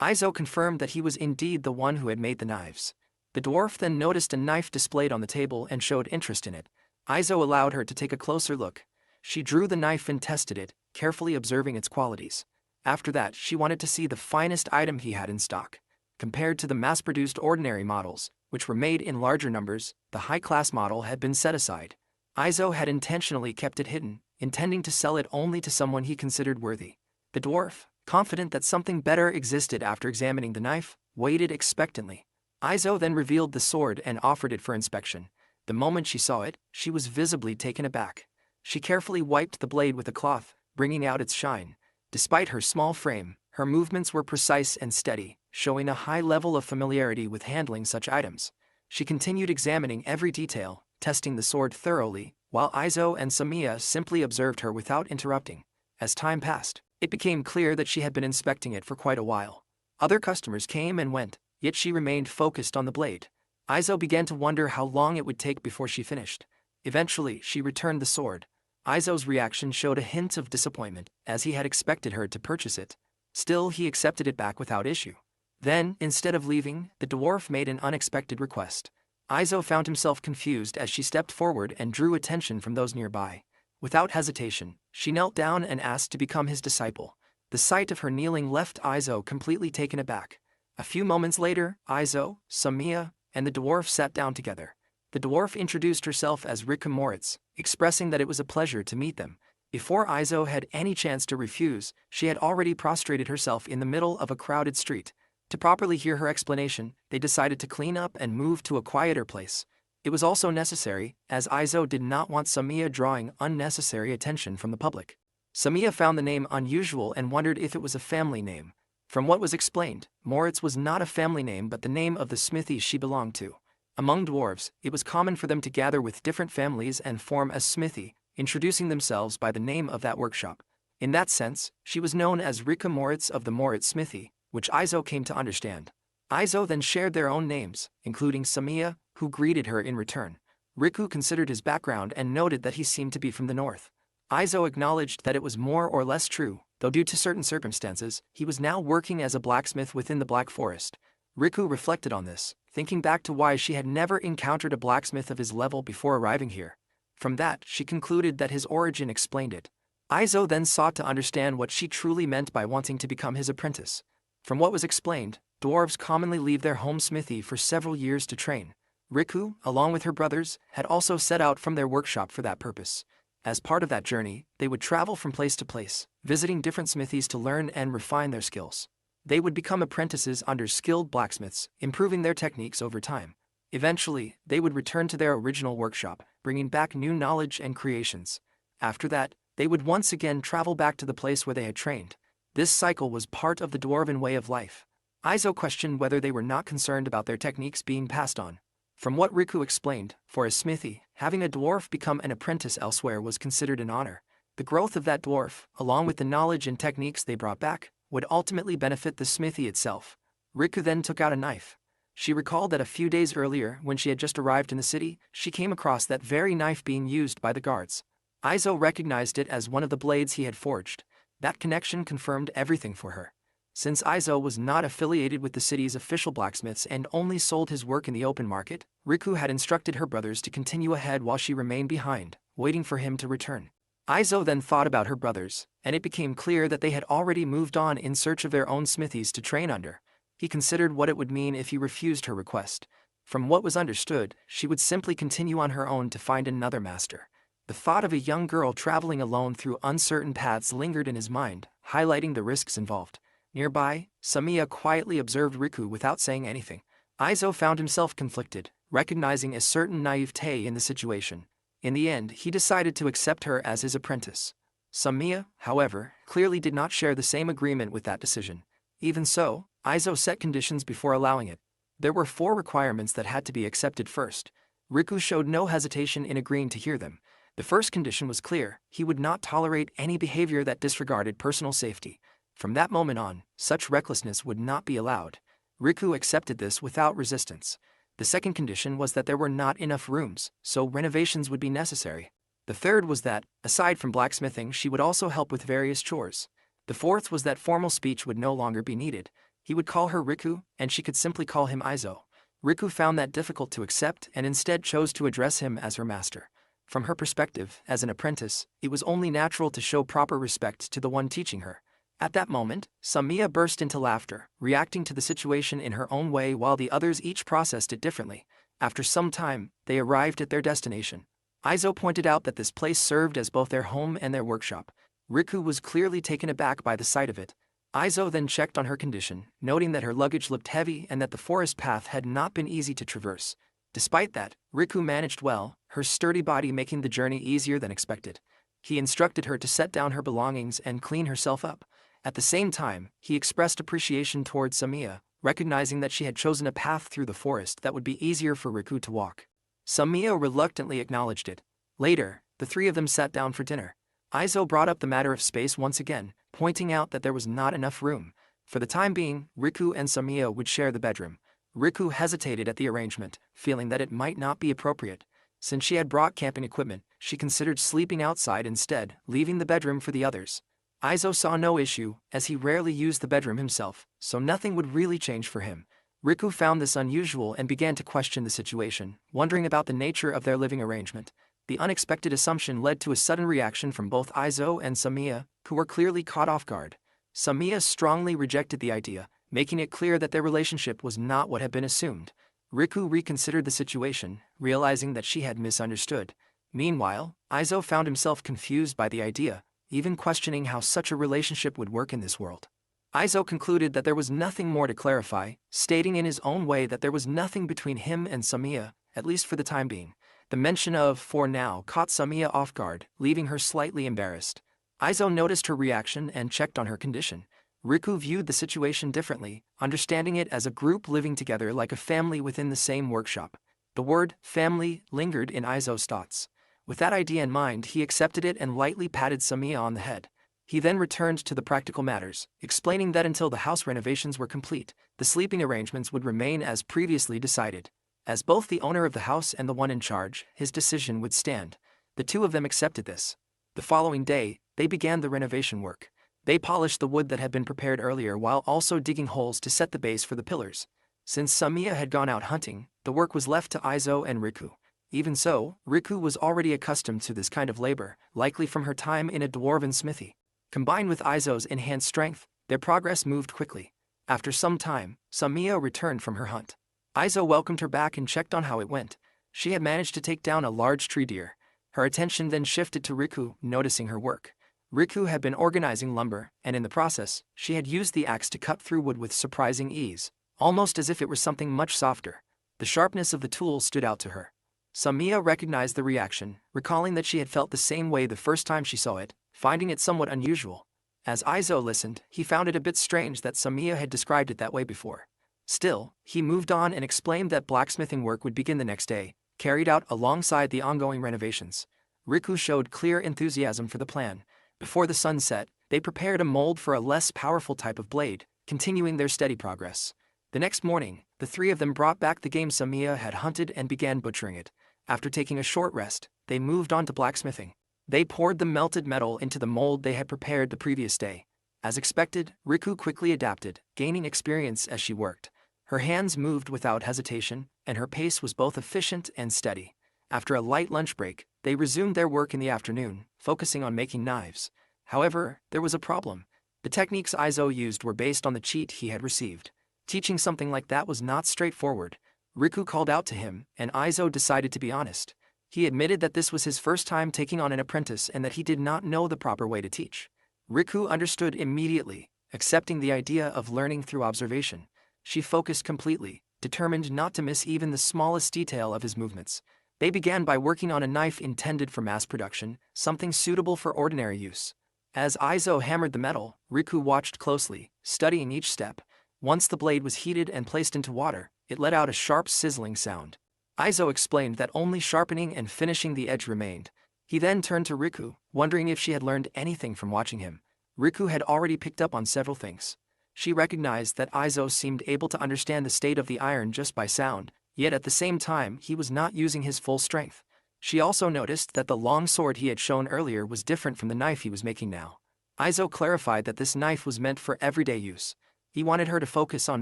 Izo confirmed that he was indeed the one who had made the knives. The dwarf then noticed a knife displayed on the table and showed interest in it. Izo allowed her to take a closer look. She drew the knife and tested it, carefully observing its qualities. After that, she wanted to see the finest item he had in stock. Compared to the mass-produced ordinary models, which were made in larger numbers, the high-class model had been set aside. Izo had intentionally kept it hidden, intending to sell it only to someone he considered worthy. The dwarf, confident that something better existed after examining the knife, waited expectantly. Izo then revealed the sword and offered it for inspection. The moment she saw it, she was visibly taken aback. She carefully wiped the blade with a cloth, bringing out its shine. Despite her small frame, her movements were precise and steady, showing a high level of familiarity with handling such items. She continued examining every detail, testing the sword thoroughly, while Izo and Samiya simply observed her without interrupting. As time passed, it became clear that she had been inspecting it for quite a while. Other customers came and went, yet she remained focused on the blade. Izo began to wonder how long it would take before she finished. Eventually, she returned the sword. Izo's reaction showed a hint of disappointment, as he had expected her to purchase it. Still, he accepted it back without issue. Then, instead of leaving, the dwarf made an unexpected request. Izo found himself confused as she stepped forward and drew attention from those nearby. Without hesitation, she knelt down and asked to become his disciple. The sight of her kneeling left Izo completely taken aback. A few moments later, Izo, Samiya, and the dwarf sat down together. The dwarf introduced herself as Riku Moritz, expressing that it was a pleasure to meet them. Before Izo had any chance to refuse, she had already prostrated herself in the middle of a crowded street. To properly hear her explanation, they decided to clean up and move to a quieter place. It was also necessary, as Izo did not want Samiya drawing unnecessary attention from the public. Samiya found the name unusual and wondered if it was a family name. From what was explained, Moritz was not a family name but the name of the smithy she belonged to. Among dwarves, it was common for them to gather with different families and form a smithy, introducing themselves by the name of that workshop. In that sense, she was known as Riku Moritz of the Moritz Smithy, which Izo came to understand. Izo then shared their own names, including Samiya, who greeted her in return. Riku considered his background and noted that he seemed to be from the north. Izo acknowledged that it was more or less true, though due to certain circumstances, he was now working as a blacksmith within the Black Forest. Riku reflected on this, thinking back to why she had never encountered a blacksmith of his level before arriving here. From that, she concluded that his origin explained it. Izo then sought to understand what she truly meant by wanting to become his apprentice. From what was explained, dwarves commonly leave their home smithy for several years to train. Riku, along with her brothers, had also set out from their workshop for that purpose. As part of that journey, they would travel from place to place, visiting different smithies to learn and refine their skills. They would become apprentices under skilled blacksmiths, improving their techniques over time. Eventually, they would return to their original workshop, bringing back new knowledge and creations. After that, they would once again travel back to the place where they had trained. This cycle was part of the dwarven way of life. Izo questioned whether they were not concerned about their techniques being passed on. From what Riku explained, for a smithy, having a dwarf become an apprentice elsewhere was considered an honor. The growth of that dwarf, along with the knowledge and techniques they brought back, would ultimately benefit the smithy itself. Riku then took out a knife. She recalled that a few days earlier, when she had just arrived in the city, she came across that very knife being used by the guards. Izo recognized it as one of the blades he had forged. That connection confirmed everything for her. Since Izo was not affiliated with the city's official blacksmiths and only sold his work in the open market, Riku had instructed her brothers to continue ahead while she remained behind, waiting for him to return. Izo then thought about her brothers, and it became clear that they had already moved on in search of their own smithies to train under. He considered what it would mean if he refused her request. From what was understood, she would simply continue on her own to find another master. The thought of a young girl traveling alone through uncertain paths lingered in his mind, highlighting the risks involved. Nearby, Samiya quietly observed Riku without saying anything. Izo found himself conflicted, recognizing a certain naivete in the situation. In the end, he decided to accept her as his apprentice. Samiya, however, clearly did not share the same agreement with that decision. Even so, Izo set conditions before allowing it. There were 4 requirements that had to be accepted first. Riku showed no hesitation in agreeing to hear them. The first condition was clear: he would not tolerate any behavior that disregarded personal safety. From that moment on, such recklessness would not be allowed. Riku accepted this without resistance. The second condition was that there were not enough rooms, so renovations would be necessary. The third was that, aside from blacksmithing, she would also help with various chores. The fourth was that formal speech would no longer be needed. He would call her Riku, and she could simply call him Izo. Riku found that difficult to accept and instead chose to address him as her master. From her perspective, as an apprentice, it was only natural to show proper respect to the one teaching her. At that moment, Samiya burst into laughter, reacting to the situation in her own way while the others each processed it differently. After some time, they arrived at their destination. Izo pointed out that this place served as both their home and their workshop. Riku was clearly taken aback by the sight of it. Izo then checked on her condition, noting that her luggage looked heavy and that the forest path had not been easy to traverse. Despite that, Riku managed well, her sturdy body making the journey easier than expected. He instructed her to set down her belongings and clean herself up. At the same time, he expressed appreciation towards Samiya, recognizing that she had chosen a path through the forest that would be easier for Riku to walk. Samiya reluctantly acknowledged it. Later, the three of them sat down for dinner. Izo brought up the matter of space once again, pointing out that there was not enough room. For the time being, Riku and Samiya would share the bedroom. Riku hesitated at the arrangement, feeling that it might not be appropriate. Since she had brought camping equipment, she considered sleeping outside instead, leaving the bedroom for the others. Izo saw no issue, as he rarely used the bedroom himself, so nothing would really change for him. Riku found this unusual and began to question the situation, wondering about the nature of their living arrangement. The unexpected assumption led to a sudden reaction from both Izo and Samiya, who were clearly caught off guard. Samiya strongly rejected the idea, making it clear that their relationship was not what had been assumed. Riku reconsidered the situation, realizing that she had misunderstood. Meanwhile, Izo found himself confused by the idea, even questioning how such a relationship would work in this world. Izo concluded that there was nothing more to clarify, stating in his own way that there was nothing between him and Samiya, at least for the time being. The mention of "for now" caught Samiya off guard, leaving her slightly embarrassed. Izo noticed her reaction and checked on her condition. Riku viewed the situation differently, understanding it as a group living together like a family within the same workshop. The word "family" lingered in Izo's thoughts. With that idea in mind, he accepted it and lightly patted Samiya on the head. He then returned to the practical matters, explaining that until the house renovations were complete, the sleeping arrangements would remain as previously decided. As both the owner of the house and the one in charge, his decision would stand. The two of them accepted this. The following day, they began the renovation work. They polished the wood that had been prepared earlier while also digging holes to set the base for the pillars. Since Samiya had gone out hunting, the work was left to Izo and Riku. Even so, Riku was already accustomed to this kind of labor, likely from her time in a dwarven smithy. Combined with Izo's enhanced strength, their progress moved quickly. After some time, Samiya returned from her hunt. Izo welcomed her back and checked on how it went. She had managed to take down a large tree deer. Her attention then shifted to Riku, noticing her work. Riku had been organizing lumber, and in the process, she had used the axe to cut through wood with surprising ease, almost as if it were something much softer. The sharpness of the tool stood out to her. Samiya recognized the reaction, recalling that she had felt the same way the first time she saw it, finding it somewhat unusual. As Izo listened, he found it a bit strange that Samiya had described it that way before. Still, he moved on and explained that blacksmithing work would begin the next day, carried out alongside the ongoing renovations. Riku showed clear enthusiasm for the plan. Before the sun set, they prepared a mold for a less powerful type of blade, continuing their steady progress. The next morning, the three of them brought back the game Samiya had hunted and began butchering it. After taking a short rest, they moved on to blacksmithing. They poured the melted metal into the mold they had prepared the previous day. As expected, Riku quickly adapted, gaining experience as she worked. Her hands moved without hesitation, and her pace was both efficient and steady. After a light lunch break, they resumed their work in the afternoon, focusing on making knives. However, there was a problem. The techniques Izo used were based on the cheat he had received. Teaching something like that was not straightforward. Riku called out to him, and Izo decided to be honest. He admitted that this was his first time taking on an apprentice and that he did not know the proper way to teach. Riku understood immediately, accepting the idea of learning through observation. She focused completely, determined not to miss even the smallest detail of his movements. They began by working on a knife intended for mass production, something suitable for ordinary use. As Izo hammered the metal, Riku watched closely, studying each step. Once the blade was heated and placed into water, it let out a sharp sizzling sound. Izo explained that only sharpening and finishing the edge remained. He then turned to Riku, wondering if she had learned anything from watching him. Riku had already picked up on several things. She recognized that Izo seemed able to understand the state of the iron just by sound, yet at the same time he was not using his full strength. She also noticed that the long sword he had shown earlier was different from the knife he was making now. Izo clarified that this knife was meant for everyday use. He wanted her to focus on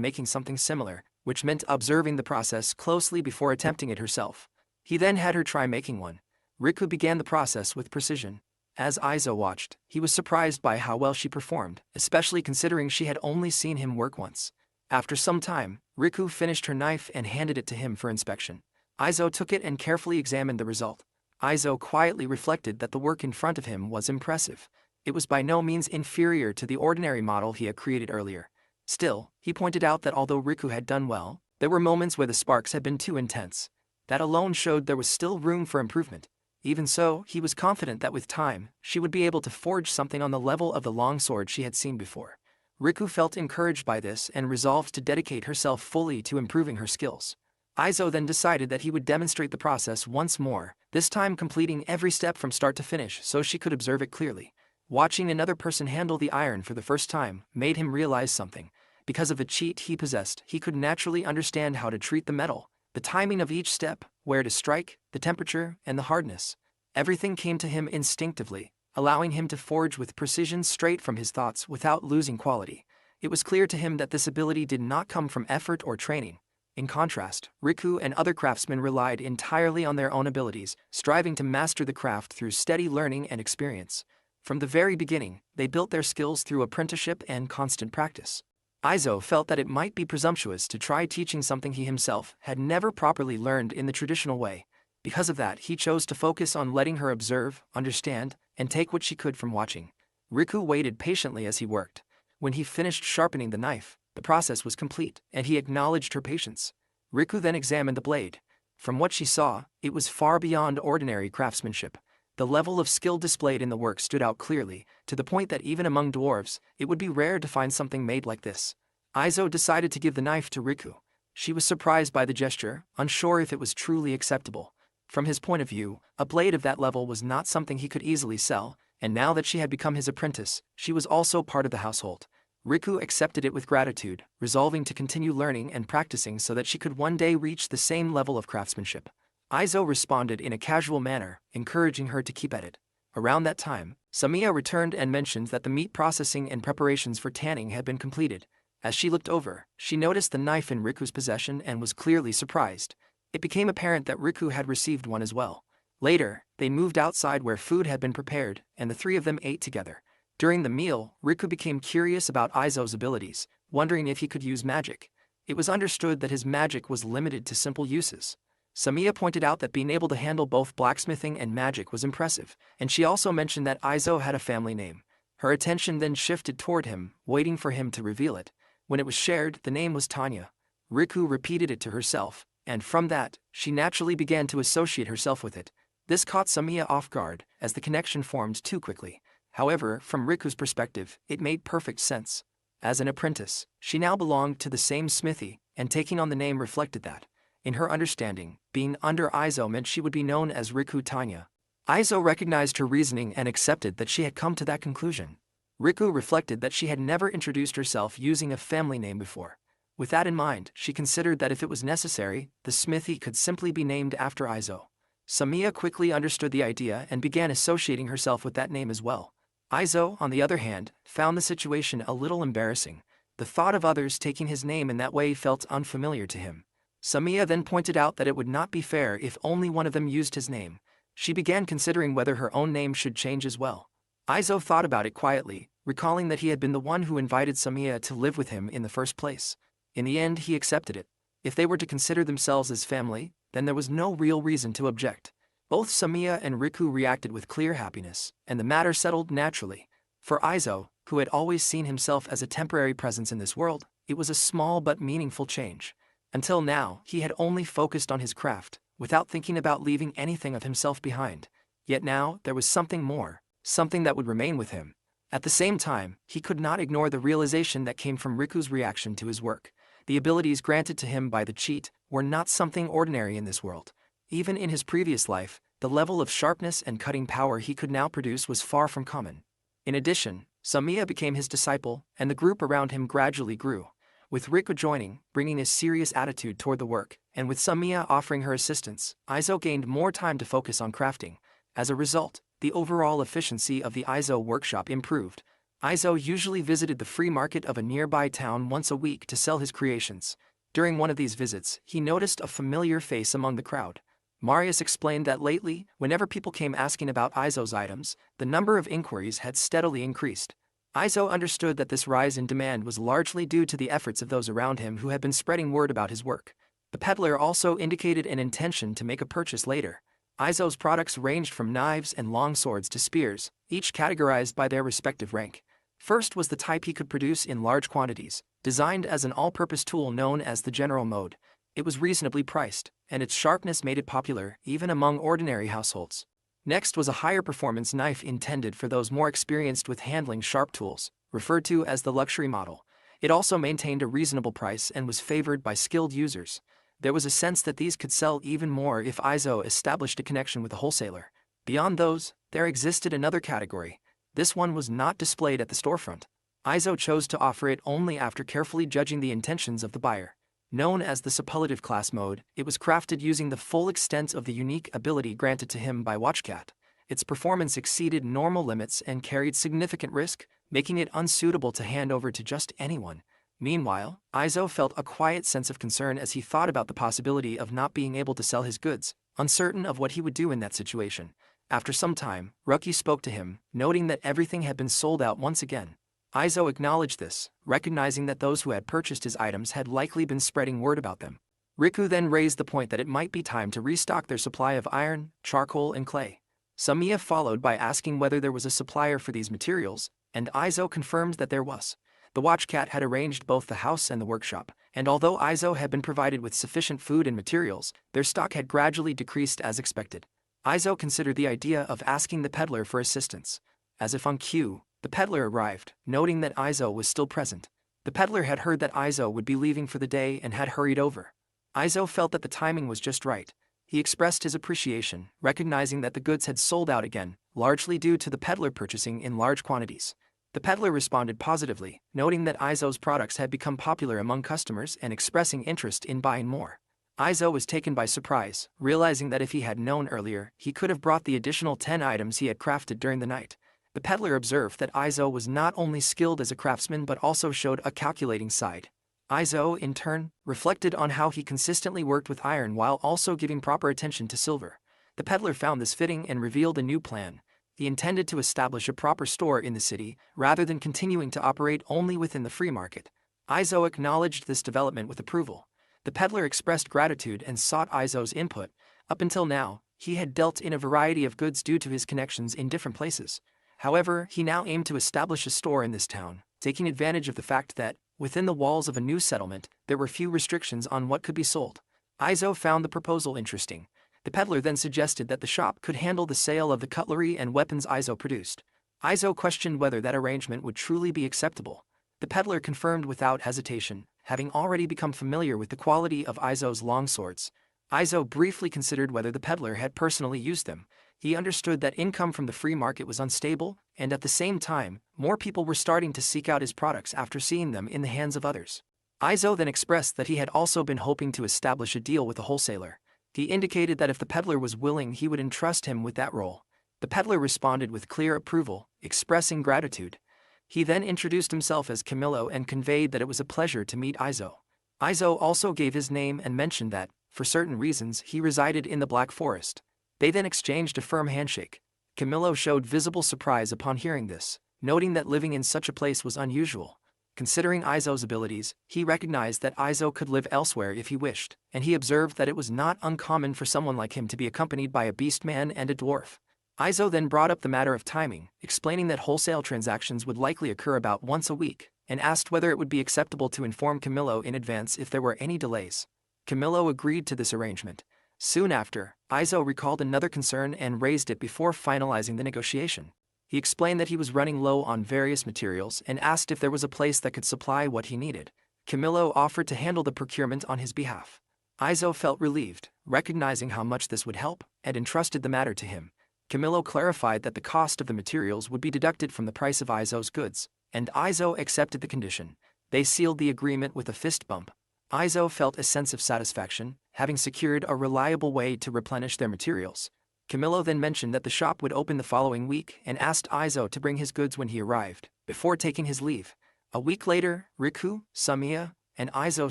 making something similar, which meant observing the process closely before attempting it herself. He then had her try making one. Riku began the process with precision. As Izo watched, he was surprised by how well she performed, especially considering she had only seen him work once. After some time, Riku finished her knife and handed it to him for inspection. Izo took it and carefully examined the result. Izo quietly reflected that the work in front of him was impressive. It was by no means inferior to the ordinary model he had created earlier. Still, he pointed out that although Riku had done well, there were moments where the sparks had been too intense. That alone showed there was still room for improvement. Even so, he was confident that with time, she would be able to forge something on the level of the longsword she had seen before. Riku felt encouraged by this and resolved to dedicate herself fully to improving her skills. Izo then decided that he would demonstrate the process once more, this time completing every step from start to finish so she could observe it clearly. Watching another person handle the iron for the first time made him realize something. Because of the cheat he possessed, he could naturally understand how to treat the metal, the timing of each step, where to strike, the temperature, and the hardness. Everything came to him instinctively, allowing him to forge with precision straight from his thoughts without losing quality. It was clear to him that this ability did not come from effort or training. In contrast, Riku and other craftsmen relied entirely on their own abilities, striving to master the craft through steady learning and experience. From the very beginning, they built their skills through apprenticeship and constant practice. Izo felt that it might be presumptuous to try teaching something he himself had never properly learned in the traditional way. Because of that, he chose to focus on letting her observe, understand, and take what she could from watching. Riku waited patiently as he worked. When he finished sharpening the knife, the process was complete, and he acknowledged her patience. Riku then examined the blade. From what she saw, it was far beyond ordinary craftsmanship. The level of skill displayed in the work stood out clearly, to the point that even among dwarves, it would be rare to find something made like this. Izo decided to give the knife to Riku. She was surprised by the gesture, unsure if it was truly acceptable. From his point of view, a blade of that level was not something he could easily sell, and now that she had become his apprentice, she was also part of the household. Riku accepted it with gratitude, resolving to continue learning and practicing so that she could one day reach the same level of craftsmanship. Izo responded in a casual manner, encouraging her to keep at it. Around that time, Samiya returned and mentioned that the meat processing and preparations for tanning had been completed. As she looked over, she noticed the knife in Riku's possession and was clearly surprised. It became apparent that Riku had received one as well. Later, they moved outside where food had been prepared, and the three of them ate together. During the meal, Riku became curious about Izo's abilities, wondering if he could use magic. It was understood that his magic was limited to simple uses. Samiya pointed out that being able to handle both blacksmithing and magic was impressive, and she also mentioned that Izo had a family name. Her attention then shifted toward him, waiting for him to reveal it. When it was shared, the name was Tanya. Riku repeated it to herself, and from that, she naturally began to associate herself with it. This caught Samiya off guard, as the connection formed too quickly. However, from Riku's perspective, it made perfect sense. As an apprentice, she now belonged to the same smithy, and taking on the name reflected that. In her understanding, being under Izo meant she would be known as Riku Tanya. Izo recognized her reasoning and accepted that she had come to that conclusion. Riku reflected that she had never introduced herself using a family name before. With that in mind, she considered that if it was necessary, the smithy could simply be named after Izo. Samiya quickly understood the idea and began associating herself with that name as well. Izo, on the other hand, found the situation a little embarrassing. The thought of others taking his name in that way felt unfamiliar to him. Samiya then pointed out that it would not be fair if only one of them used his name. She began considering whether her own name should change as well. Izo thought about it quietly, recalling that he had been the one who invited Samiya to live with him in the first place. In the end, he accepted it. If they were to consider themselves as family, then there was no real reason to object. Both Samiya and Riku reacted with clear happiness, and the matter settled naturally. For Izo, who had always seen himself as a temporary presence in this world, it was a small but meaningful change. Until now, he had only focused on his craft, without thinking about leaving anything of himself behind. Yet now, there was something more, something that would remain with him. At the same time, he could not ignore the realization that came from Riku's reaction to his work. The abilities granted to him by the cheat were not something ordinary in this world. Even in his previous life, the level of sharpness and cutting power he could now produce was far from common. In addition, Samiya became his disciple, and the group around him gradually grew. With Riku joining, bringing a serious attitude toward the work, and with Samiya offering her assistance, Izo gained more time to focus on crafting. As a result, the overall efficiency of the Izo workshop improved. Izo usually visited the free market of a nearby town once a week to sell his creations. During one of these visits, he noticed a familiar face among the crowd. Marius explained that lately, whenever people came asking about Izo's items, the number of inquiries had steadily increased. Izo understood that this rise in demand was largely due to the efforts of those around him who had been spreading word about his work. The peddler also indicated an intention to make a purchase later. Izo's products ranged from knives and long swords to spears, each categorized by their respective rank. First was the type he could produce in large quantities, designed as an all-purpose tool known as the general mode. It was reasonably priced, and its sharpness made it popular even among ordinary households. Next was a higher performance knife intended for those more experienced with handling sharp tools. referred to as the luxury model. It also maintained a reasonable price and was favored by skilled users. There was a sense that these could sell even more if Izo established a connection with a wholesaler. Beyond those, there existed another category. This one was not displayed at the storefront. Izo chose to offer it only after carefully judging the intentions of the buyer. Known as the superlative class mode, it was crafted using the full extent of the unique ability granted to him by Watchcat. Its performance exceeded normal limits and carried significant risk, making it unsuitable to hand over to just anyone. Meanwhile, Izo felt a quiet sense of concern as he thought about the possibility of not being able to sell his goods, uncertain of what he would do in that situation. After some time, Ruki spoke to him, noting that everything had been sold out once again. Izo acknowledged this, recognizing that those who had purchased his items had likely been spreading word about them. Riku then raised the point that it might be time to restock their supply of iron, charcoal, and clay. Samiya followed by asking whether there was a supplier for these materials, and Izo confirmed that there was. The Watchcat had arranged both the house and the workshop, and although Izo had been provided with sufficient food and materials, their stock had gradually decreased as expected. Izo considered the idea of asking the peddler for assistance. As if on cue, the peddler arrived, noting that Izo was still present. The peddler had heard that Izo would be leaving for the day and had hurried over. Izo felt that the timing was just right. He expressed his appreciation, recognizing that the goods had sold out again, largely due to the peddler purchasing in large quantities. The peddler responded positively, noting that Izo's products had become popular among customers and expressing interest in buying more. Izo was taken by surprise, realizing that if he had known earlier, he could have brought the additional 10 items he had crafted during the night. The peddler observed that Izo was not only skilled as a craftsman but also showed a calculating side. Izo, in turn, reflected on how he consistently worked with iron while also giving proper attention to silver. The peddler found this fitting and revealed a new plan. He intended to establish a proper store in the city, rather than continuing to operate only within the free market. Izo acknowledged this development with approval. The peddler expressed gratitude and sought Izo's input. Up until now, he had dealt in a variety of goods due to his connections in different places. However, he now aimed to establish a store in this town, taking advantage of the fact that, within the walls of a new settlement, there were few restrictions on what could be sold. Izo found the proposal interesting. The peddler then suggested that the shop could handle the sale of the cutlery and weapons Izo produced. Izo questioned whether that arrangement would truly be acceptable. The peddler confirmed without hesitation, having already become familiar with the quality of Izo's longswords. Izo briefly considered whether the peddler had personally used them. He understood that income from the free market was unstable, and at the same time, more people were starting to seek out his products after seeing them in the hands of others. Izo then expressed that he had also been hoping to establish a deal with a wholesaler. He indicated that if the peddler was willing, he would entrust him with that role. The peddler responded with clear approval, expressing gratitude. He then introduced himself as Camillo and conveyed that it was a pleasure to meet Izo. Izo also gave his name and mentioned that, for certain reasons, he resided in the Black Forest. They then exchanged a firm handshake. Camillo showed visible surprise upon hearing this, noting that living in such a place was unusual. Considering Izo's abilities, he recognized that Izo could live elsewhere if he wished, and he observed that it was not uncommon for someone like him to be accompanied by a beastman and a dwarf. Izo then brought up the matter of timing, explaining that wholesale transactions would likely occur about once a week, and asked whether it would be acceptable to inform Camillo in advance if there were any delays. Camillo agreed to this arrangement. Soon after, Izo recalled another concern and raised it before finalizing the negotiation. He explained that he was running low on various materials and asked if there was a place that could supply what he needed. Camillo offered to handle the procurement on his behalf. Izo felt relieved, recognizing how much this would help, and entrusted the matter to him. Camillo clarified that the cost of the materials would be deducted from the price of Izo's goods, and Izo accepted the condition. They sealed the agreement with a fist bump. Izo felt a sense of satisfaction, having secured a reliable way to replenish their materials. Camillo then mentioned that the shop would open the following week and asked Izo to bring his goods when he arrived, before taking his leave. A week later, Riku, Samiya, and Izo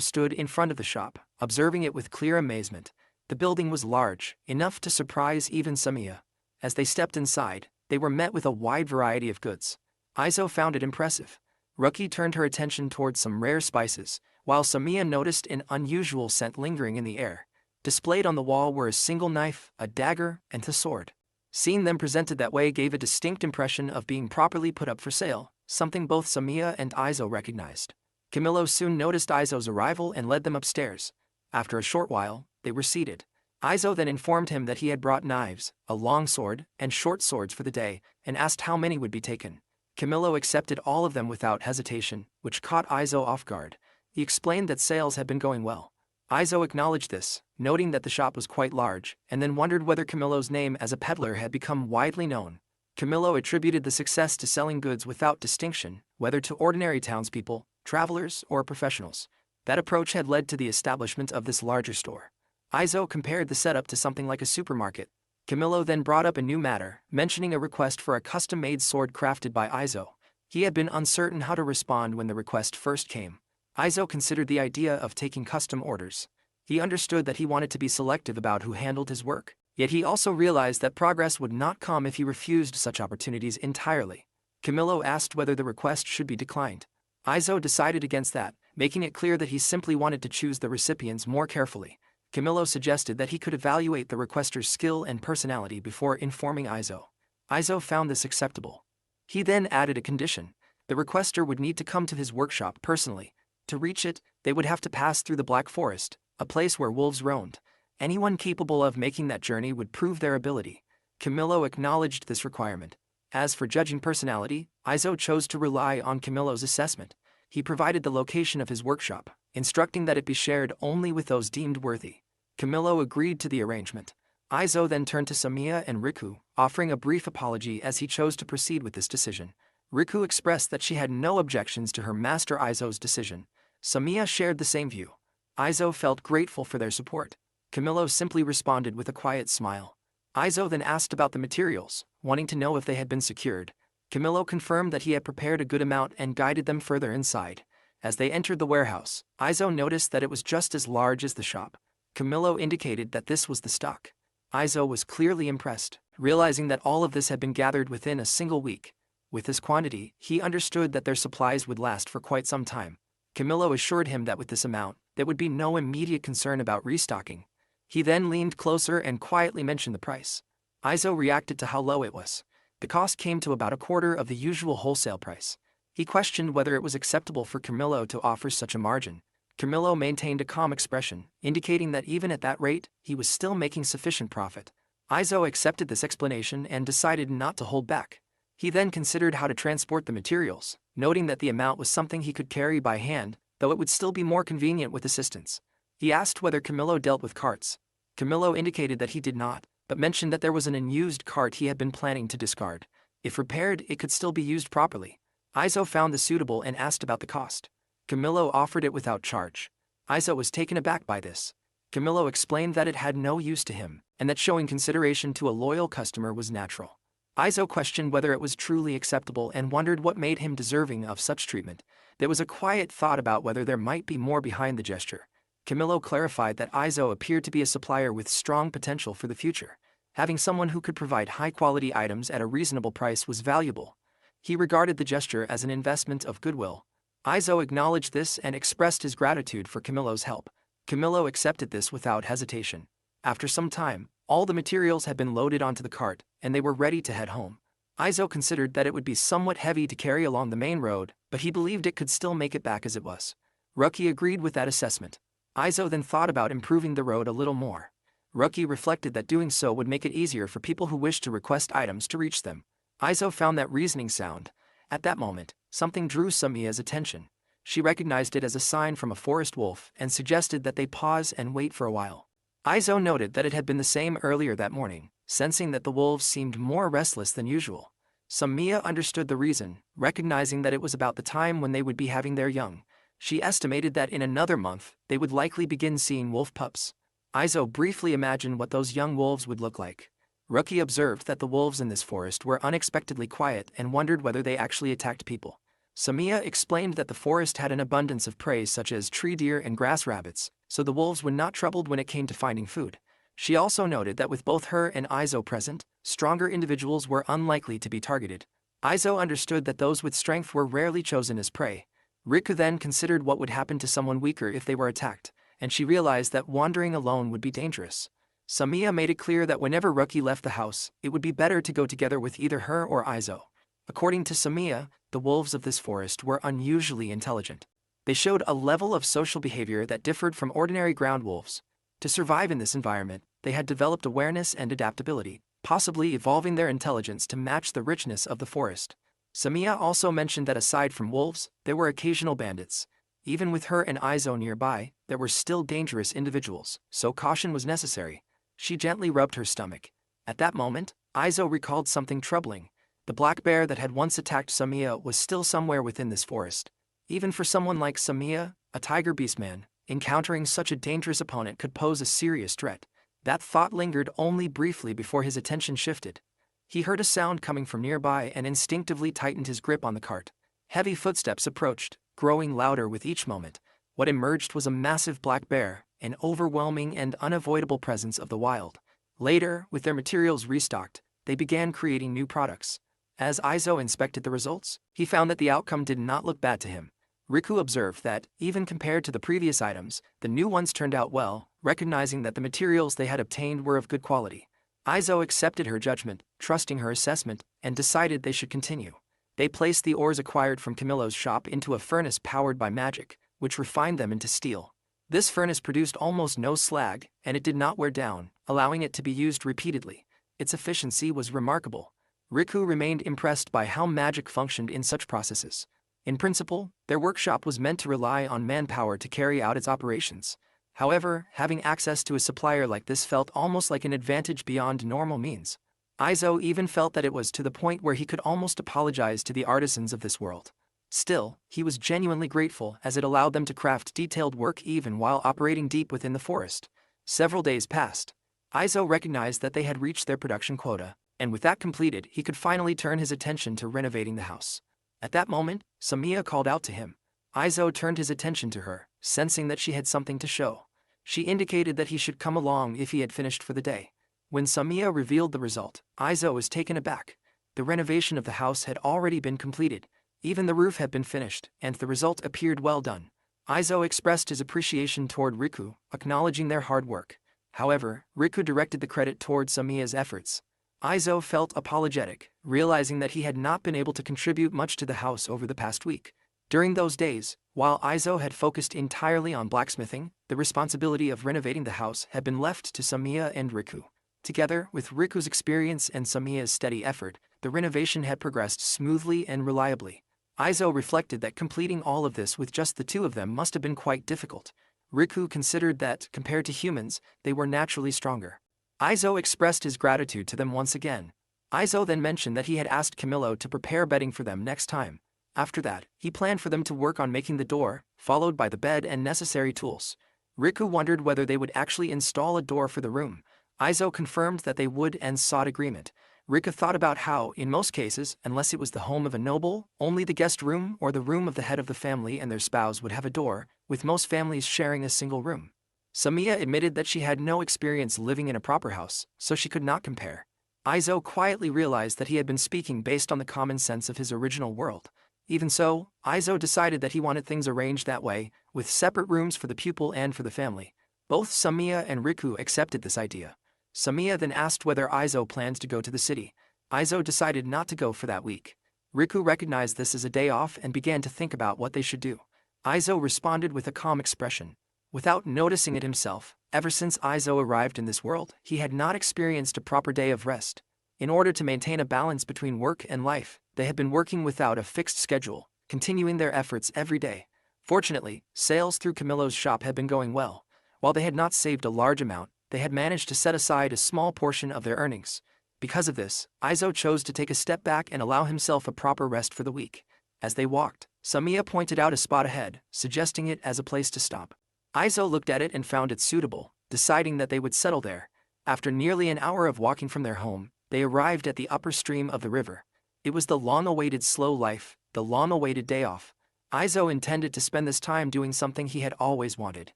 stood in front of the shop, observing it with clear amazement. The building was large, enough to surprise even Samiya. As they stepped inside, they were met with a wide variety of goods. Izo found it impressive. Ruki turned her attention towards some rare spices, while Samiya noticed an unusual scent lingering in the air. Displayed on the wall were a single knife, a dagger, and a sword. Seeing them presented that way gave a distinct impression of being properly put up for sale, something both Samiya and Izo recognized. Camillo soon noticed Izo's arrival and led them upstairs. After a short while, they were seated. Izo then informed him that he had brought knives, a long sword, and short swords for the day, and asked how many would be taken. Camillo accepted all of them without hesitation, which caught Izo off guard. He explained that sales had been going well. Izo acknowledged this, noting that the shop was quite large, and then wondered whether Camillo's name as a peddler had become widely known. Camillo attributed the success to selling goods without distinction, whether to ordinary townspeople, travelers, or professionals. That approach had led to the establishment of this larger store. Izo compared the setup to something like a supermarket. Camillo then brought up a new matter, mentioning a request for a custom-made sword crafted by Izo. He had been uncertain how to respond when the request first came. Izo considered the idea of taking custom orders. He understood that he wanted to be selective about who handled his work, yet he also realized that progress would not come if he refused such opportunities entirely. Camillo asked whether the request should be declined. Izo decided against that, making it clear that he simply wanted to choose the recipients more carefully. Camillo suggested that he could evaluate the requester's skill and personality before informing Izo. Izo found this acceptable. He then added a condition. The requester would need to come to his workshop personally. To reach it, they would have to pass through the Black Forest, a place where wolves roamed. Anyone capable of making that journey would prove their ability. Camillo acknowledged this requirement. As for judging personality, Izo chose to rely on Camillo's assessment. He provided the location of his workshop, instructing that it be shared only with those deemed worthy. Camillo agreed to the arrangement. Izo then turned to Samiya and Riku, offering a brief apology as he chose to proceed with this decision. Riku expressed that she had no objections to her master Izo's decision. Samiya shared the same view. Izo felt grateful for their support. Camillo simply responded with a quiet smile. Izo then asked about the materials, wanting to know if they had been secured. Camillo confirmed that he had prepared a good amount and guided them further inside. As they entered the warehouse, Izo noticed that it was just as large as the shop. Camillo indicated that this was the stock. Izo was clearly impressed, realizing that all of this had been gathered within a single week. With this quantity, he understood that their supplies would last for quite some time. Camillo assured him that with this amount, there would be no immediate concern about restocking. He then leaned closer and quietly mentioned the price. Izo reacted to how low it was. The cost came to about a quarter of the usual wholesale price. He questioned whether it was acceptable for Camillo to offer such a margin. Camillo maintained a calm expression, indicating that even at that rate, he was still making sufficient profit. Izo accepted this explanation and decided not to hold back. He then considered how to transport the materials, noting that the amount was something he could carry by hand, though it would still be more convenient with assistance. He asked whether Camillo dealt with carts. Camillo indicated that he did not, but mentioned that there was an unused cart he had been planning to discard. If repaired, it could still be used properly. Izo found this suitable and asked about the cost. Camillo offered it without charge. Izo was taken aback by this. Camillo explained that it had no use to him, and that showing consideration to a loyal customer was natural. Izo questioned whether it was truly acceptable and wondered what made him deserving of such treatment. There was a quiet thought about whether there might be more behind the gesture. Camillo clarified that Izo appeared to be a supplier with strong potential for the future. Having someone who could provide high-quality items at a reasonable price was valuable. He regarded the gesture as an investment of goodwill. Izo acknowledged this and expressed his gratitude for Camillo's help. Camillo accepted this without hesitation. After some time, all the materials had been loaded onto the cart, and they were ready to head home. Izo considered that it would be somewhat heavy to carry along the main road, but he believed it could still make it back as it was. Ruki agreed with that assessment. Izo then thought about improving the road a little more. Ruki reflected that doing so would make it easier for people who wished to request items to reach them. Izo found that reasoning sound. At that moment, something drew Samiya's attention. She recognized it as a sign from a forest wolf and suggested that they pause and wait for a while. Izo noted that it had been the same earlier that morning, sensing that the wolves seemed more restless than usual. Samiya understood the reason, recognizing that it was about the time when they would be having their young. She estimated that in another month, they would likely begin seeing wolf pups. Izo briefly imagined what those young wolves would look like. Ruki observed that the wolves in this forest were unexpectedly quiet and wondered whether they actually attacked people. Samiya explained that the forest had an abundance of prey such as tree deer and grass rabbits, so the wolves were not troubled when it came to finding food. She also noted that with both her and Izo present, stronger individuals were unlikely to be targeted. Izo understood that those with strength were rarely chosen as prey. Riku then considered what would happen to someone weaker if they were attacked, and she realized that wandering alone would be dangerous. Samiya made it clear that whenever Ruki left the house, it would be better to go together with either her or Izo. According to Samiya, the wolves of this forest were unusually intelligent. They showed a level of social behavior that differed from ordinary ground wolves. To survive in this environment, they had developed awareness and adaptability, possibly evolving their intelligence to match the richness of the forest. Samiya also mentioned that aside from wolves, there were occasional bandits. Even with her and Izo nearby, there were still dangerous individuals, so caution was necessary. She gently rubbed her stomach. At that moment, Izo recalled something troubling. The black bear that had once attacked Samiya was still somewhere within this forest. Even for someone like Samiya, a tiger beastman, encountering such a dangerous opponent could pose a serious threat. That thought lingered only briefly before his attention shifted. He heard a sound coming from nearby and instinctively tightened his grip on the cart. Heavy footsteps approached, growing louder with each moment. What emerged was a massive black bear, an overwhelming and unavoidable presence of the wild. Later, with their materials restocked, they began creating new products. As Izo inspected the results, he found that the outcome did not look bad to him. Riku observed that, even compared to the previous items, the new ones turned out well, recognizing that the materials they had obtained were of good quality. Izo accepted her judgment, trusting her assessment, and decided they should continue. They placed the ores acquired from Camillo's shop into a furnace powered by magic, which refined them into steel. This furnace produced almost no slag, and it did not wear down, allowing it to be used repeatedly. Its efficiency was remarkable. Riku remained impressed by how magic functioned in such processes. In principle, their workshop was meant to rely on manpower to carry out its operations. However, having access to a supplier like this felt almost like an advantage beyond normal means. Izo even felt that it was to the point where he could almost apologize to the artisans of this world. Still, he was genuinely grateful as it allowed them to craft detailed work even while operating deep within the forest. Several days passed. Izo recognized that they had reached their production quota, and with that completed, he could finally turn his attention to renovating the house. At that moment, Samiya called out to him. Izo turned his attention to her, sensing that she had something to show. She indicated that he should come along if he had finished for the day. When Samiya revealed the result, Izo was taken aback. The renovation of the house had already been completed. Even the roof had been finished, and the result appeared well done. Izo expressed his appreciation toward Riku, acknowledging their hard work. However, Riku directed the credit toward Samiya's efforts. Izo felt apologetic, realizing that he had not been able to contribute much to the house over the past week. During those days, while Izo had focused entirely on blacksmithing, the responsibility of renovating the house had been left to Samiya and Riku. Together, with Riku's experience and Samiya's steady effort, the renovation had progressed smoothly and reliably. Izo reflected that completing all of this with just the two of them must have been quite difficult. Riku considered that, compared to humans, they were naturally stronger. Izo expressed his gratitude to them once again. Izo then mentioned that he had asked Camillo to prepare bedding for them next time. After that, he planned for them to work on making the door, followed by the bed and necessary tools. Riku wondered whether they would actually install a door for the room. Izo confirmed that they would and sought agreement. Riku thought about how, in most cases, unless it was the home of a noble, only the guest room or the room of the head of the family and their spouse would have a door, with most families sharing a single room. Samiya admitted that she had no experience living in a proper house, so she could not compare. Izo quietly realized that he had been speaking based on the common sense of his original world. Even so, Izo decided that he wanted things arranged that way, with separate rooms for the pupil and for the family. Both Samiya and Riku accepted this idea. Samiya then asked whether Izo planned to go to the city. Izo decided not to go for that week. Riku recognized this as a day off and began to think about what they should do. Izo responded with a calm expression. Without noticing it himself, ever since Izo arrived in this world, he had not experienced a proper day of rest. In order to maintain a balance between work and life, they had been working without a fixed schedule, continuing their efforts every day. Fortunately, sales through Camillo's shop had been going well. While they had not saved a large amount, they had managed to set aside a small portion of their earnings. Because of this, Izo chose to take a step back and allow himself a proper rest for the week. As they walked, Samiya pointed out a spot ahead, suggesting it as a place to stop. Izo looked at it and found it suitable, deciding that they would settle there. After nearly an hour of walking from their home, they arrived at the upper stream of the river. It was the long-awaited slow life, the long-awaited day off. Izo intended to spend this time doing something he had always wanted.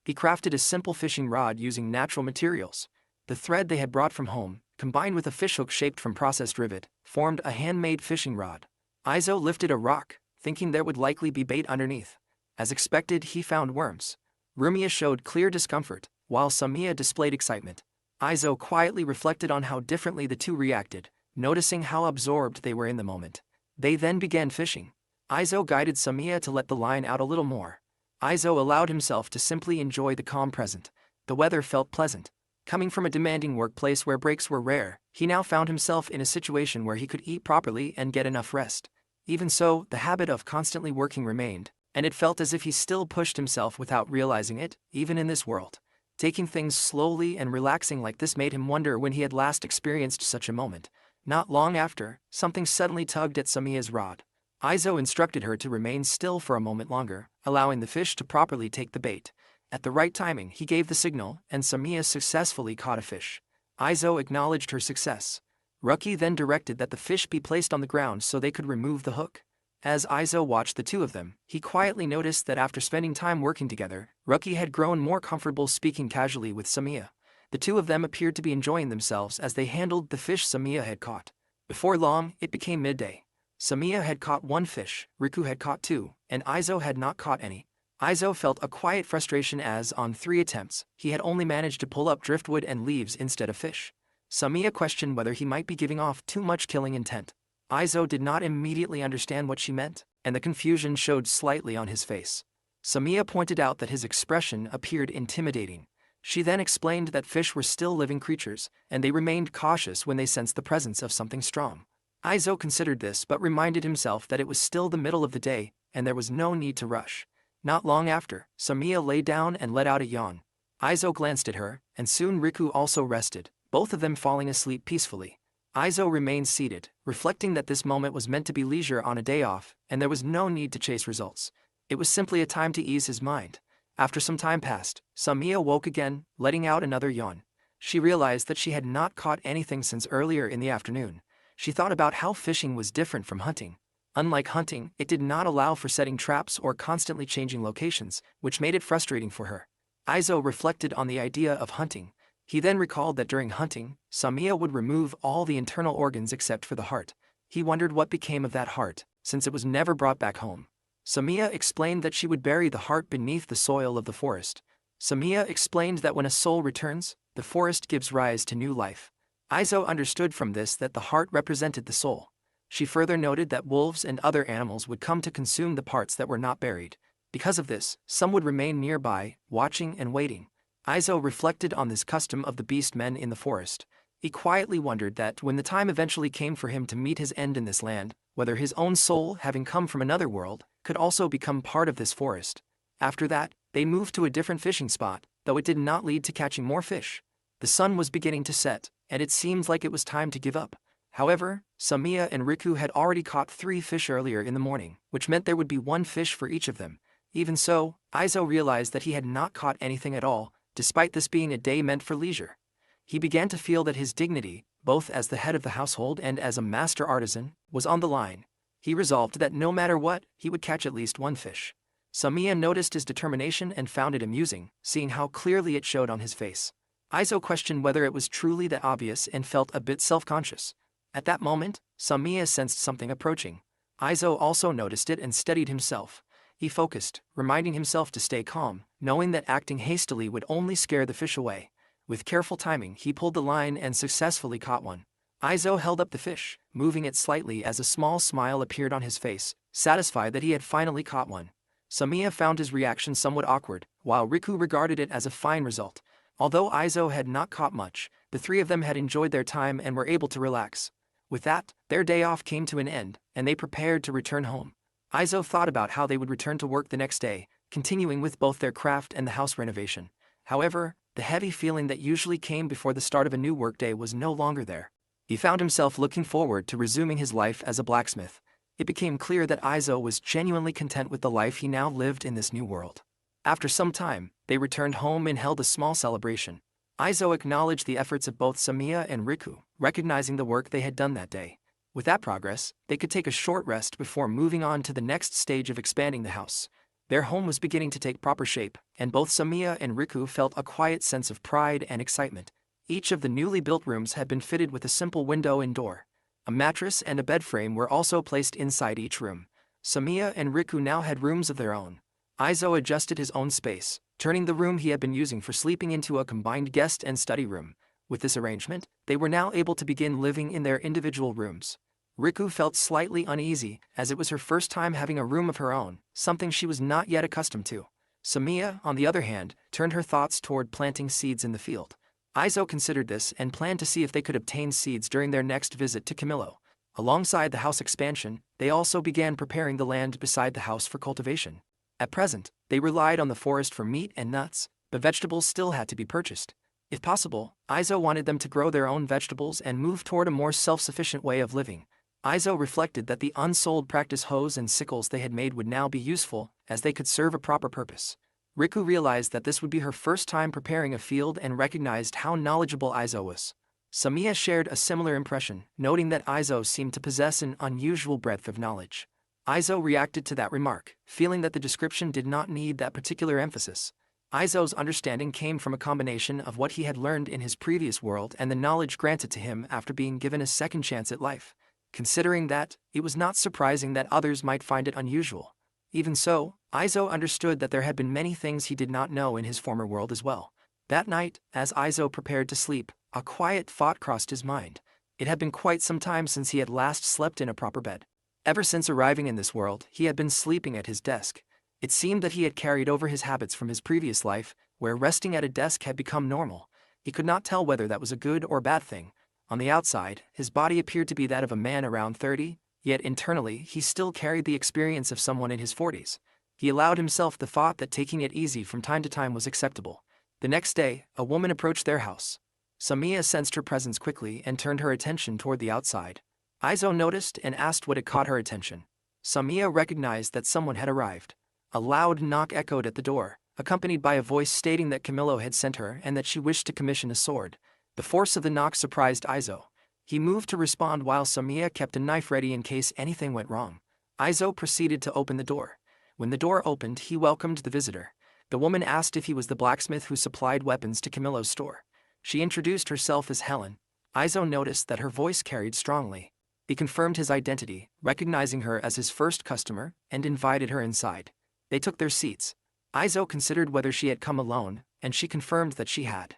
He crafted a simple fishing rod using natural materials. The thread they had brought from home, combined with a fishhook shaped from processed rivet, formed a handmade fishing rod. Izo lifted a rock, thinking there would likely be bait underneath. As expected, he found worms. Rumia showed clear discomfort, while Samiya displayed excitement. Izo quietly reflected on how differently the two reacted, noticing how absorbed they were in the moment. They then began fishing. Izo guided Samiya to let the line out a little more. Izo allowed himself to simply enjoy the calm present. The weather felt pleasant. Coming from a demanding workplace where breaks were rare, he now found himself in a situation where he could eat properly and get enough rest. Even so, the habit of constantly working remained, and it felt as if he still pushed himself without realizing it, even in this world. Taking things slowly and relaxing like this made him wonder when he had last experienced such a moment. Not long after, something suddenly tugged at Samiya's rod. Izo instructed her to remain still for a moment longer, allowing the fish to properly take the bait. At the right timing, he gave the signal, and Samiya successfully caught a fish. Izo acknowledged her success. Ruki then directed that the fish be placed on the ground so they could remove the hook. As Izo watched the two of them, he quietly noticed that after spending time working together, Ruki had grown more comfortable speaking casually with Samiya. The two of them appeared to be enjoying themselves as they handled the fish Samiya had caught. Before long, it became midday. Samiya had caught one fish, Riku had caught two, and Izo had not caught any. Izo felt a quiet frustration as, on 3 attempts, he had only managed to pull up driftwood and leaves instead of fish. Samiya questioned whether he might be giving off too much killing intent. Izo did not immediately understand what she meant, and the confusion showed slightly on his face. Samiya pointed out that his expression appeared intimidating. She then explained that fish were still living creatures, and they remained cautious when they sensed the presence of something strong. Izo considered this but reminded himself that it was still the middle of the day, and there was no need to rush. Not long after, Samiya lay down and let out a yawn. Izo glanced at her, and soon Riku also rested, both of them falling asleep peacefully. Izo remained seated, reflecting that this moment was meant to be leisure on a day off, and there was no need to chase results. It was simply a time to ease his mind. After some time passed, Samiya woke again, letting out another yawn. She realized that she had not caught anything since earlier in the afternoon. She thought about how fishing was different from hunting. Unlike hunting, it did not allow for setting traps or constantly changing locations, which made it frustrating for her. Izo reflected on the idea of hunting. He then recalled that during hunting, Samiya would remove all the internal organs except for the heart. He wondered what became of that heart, since it was never brought back home. Samiya explained that she would bury the heart beneath the soil of the forest. Samiya explained that when a soul returns, the forest gives rise to new life. Izo understood from this that the heart represented the soul. She further noted that wolves and other animals would come to consume the parts that were not buried. Because of this, some would remain nearby, watching and waiting. Izo reflected on this custom of the beast men in the forest. He quietly wondered that when the time eventually came for him to meet his end in this land, whether his own soul, having come from another world, could also become part of this forest. After that, they moved to a different fishing spot, though it did not lead to catching more fish. The sun was beginning to set, and it seemed like it was time to give up. However, Samiya and Riku had already caught 3 fish earlier in the morning, which meant there would be 1 fish for each of them. Even so, Izo realized that he had not caught anything at all, despite this being a day meant for leisure. He began to feel that his dignity, both as the head of the household and as a master artisan, was on the line. He resolved that no matter what, he would catch at least 1 fish. Samiya noticed his determination and found it amusing, seeing how clearly it showed on his face. Izo questioned whether it was truly that obvious and felt a bit self-conscious. At that moment, Samiya sensed something approaching. Izo also noticed it and steadied himself. He focused, reminding himself to stay calm, knowing that acting hastily would only scare the fish away. With careful timing, he pulled the line and successfully caught one. Izo held up the fish, moving it slightly as a small smile appeared on his face, satisfied that he had finally caught one. Samiya found his reaction somewhat awkward, while Riku regarded it as a fine result. Although Izo had not caught much, the 3 of them had enjoyed their time and were able to relax. With that, their day off came to an end, and they prepared to return home. Izo thought about how they would return to work the next day, continuing with both their craft and the house renovation. However, the heavy feeling that usually came before the start of a new workday was no longer there. He found himself looking forward to resuming his life as a blacksmith. It became clear that Izo was genuinely content with the life he now lived in this new world. After some time, they returned home and held a small celebration. Izo acknowledged the efforts of both Samiya and Riku, recognizing the work they had done that day. With that progress, they could take a short rest before moving on to the next stage of expanding the house. Their home was beginning to take proper shape, and both Samiya and Riku felt a quiet sense of pride and excitement. Each of the newly built rooms had been fitted with a simple window and door. A mattress and a bed frame were also placed inside each room. Samiya and Riku now had rooms of their own. Izo adjusted his own space, turning the room he had been using for sleeping into a combined guest and study room. With this arrangement, they were now able to begin living in their individual rooms. Riku felt slightly uneasy, as it was her first time having a room of her own, something she was not yet accustomed to. Samiya, on the other hand, turned her thoughts toward planting seeds in the field. Izo considered this and planned to see if they could obtain seeds during their next visit to Camillo. Alongside the house expansion, they also began preparing the land beside the house for cultivation. At present, they relied on the forest for meat and nuts, but vegetables still had to be purchased. If possible, Izo wanted them to grow their own vegetables and move toward a more self-sufficient way of living. Izo reflected that the unsold practice hoes and sickles they had made would now be useful, as they could serve a proper purpose. Riku realized that this would be her first time preparing a field and recognized how knowledgeable Izo was. Samiya shared a similar impression, noting that Izo seemed to possess an unusual breadth of knowledge. Izo reacted to that remark, feeling that the description did not need that particular emphasis. Izo's understanding came from a combination of what he had learned in his previous world and the knowledge granted to him after being given a second chance at life. Considering that, it was not surprising that others might find it unusual. Even so, Izo understood that there had been many things he did not know in his former world as well. That night, as Izo prepared to sleep, a quiet thought crossed his mind. It had been quite some time since he had last slept in a proper bed. Ever since arriving in this world, he had been sleeping at his desk. It seemed that he had carried over his habits from his previous life, where resting at a desk had become normal. He could not tell whether that was a good or bad thing. On the outside, his body appeared to be that of a man around 30, yet internally he still carried the experience of someone in his 40s. He allowed himself the thought that taking it easy from time to time was acceptable. The next day, a woman approached their house. Samiya sensed her presence quickly and turned her attention toward the outside. Izo noticed and asked what had caught her attention. Samiya recognized that someone had arrived. A loud knock echoed at the door, accompanied by a voice stating that Camillo had sent her and that she wished to commission a sword. The force of the knock surprised Izo. He moved to respond while Samiya kept a knife ready in case anything went wrong. Izo proceeded to open the door. When the door opened, he welcomed the visitor. The woman asked if he was the blacksmith who supplied weapons to Camillo's store. She introduced herself as Helen. Izo noticed that her voice carried strongly. He confirmed his identity, recognizing her as his first customer, and invited her inside. They took their seats. Izo considered whether she had come alone, and she confirmed that she had.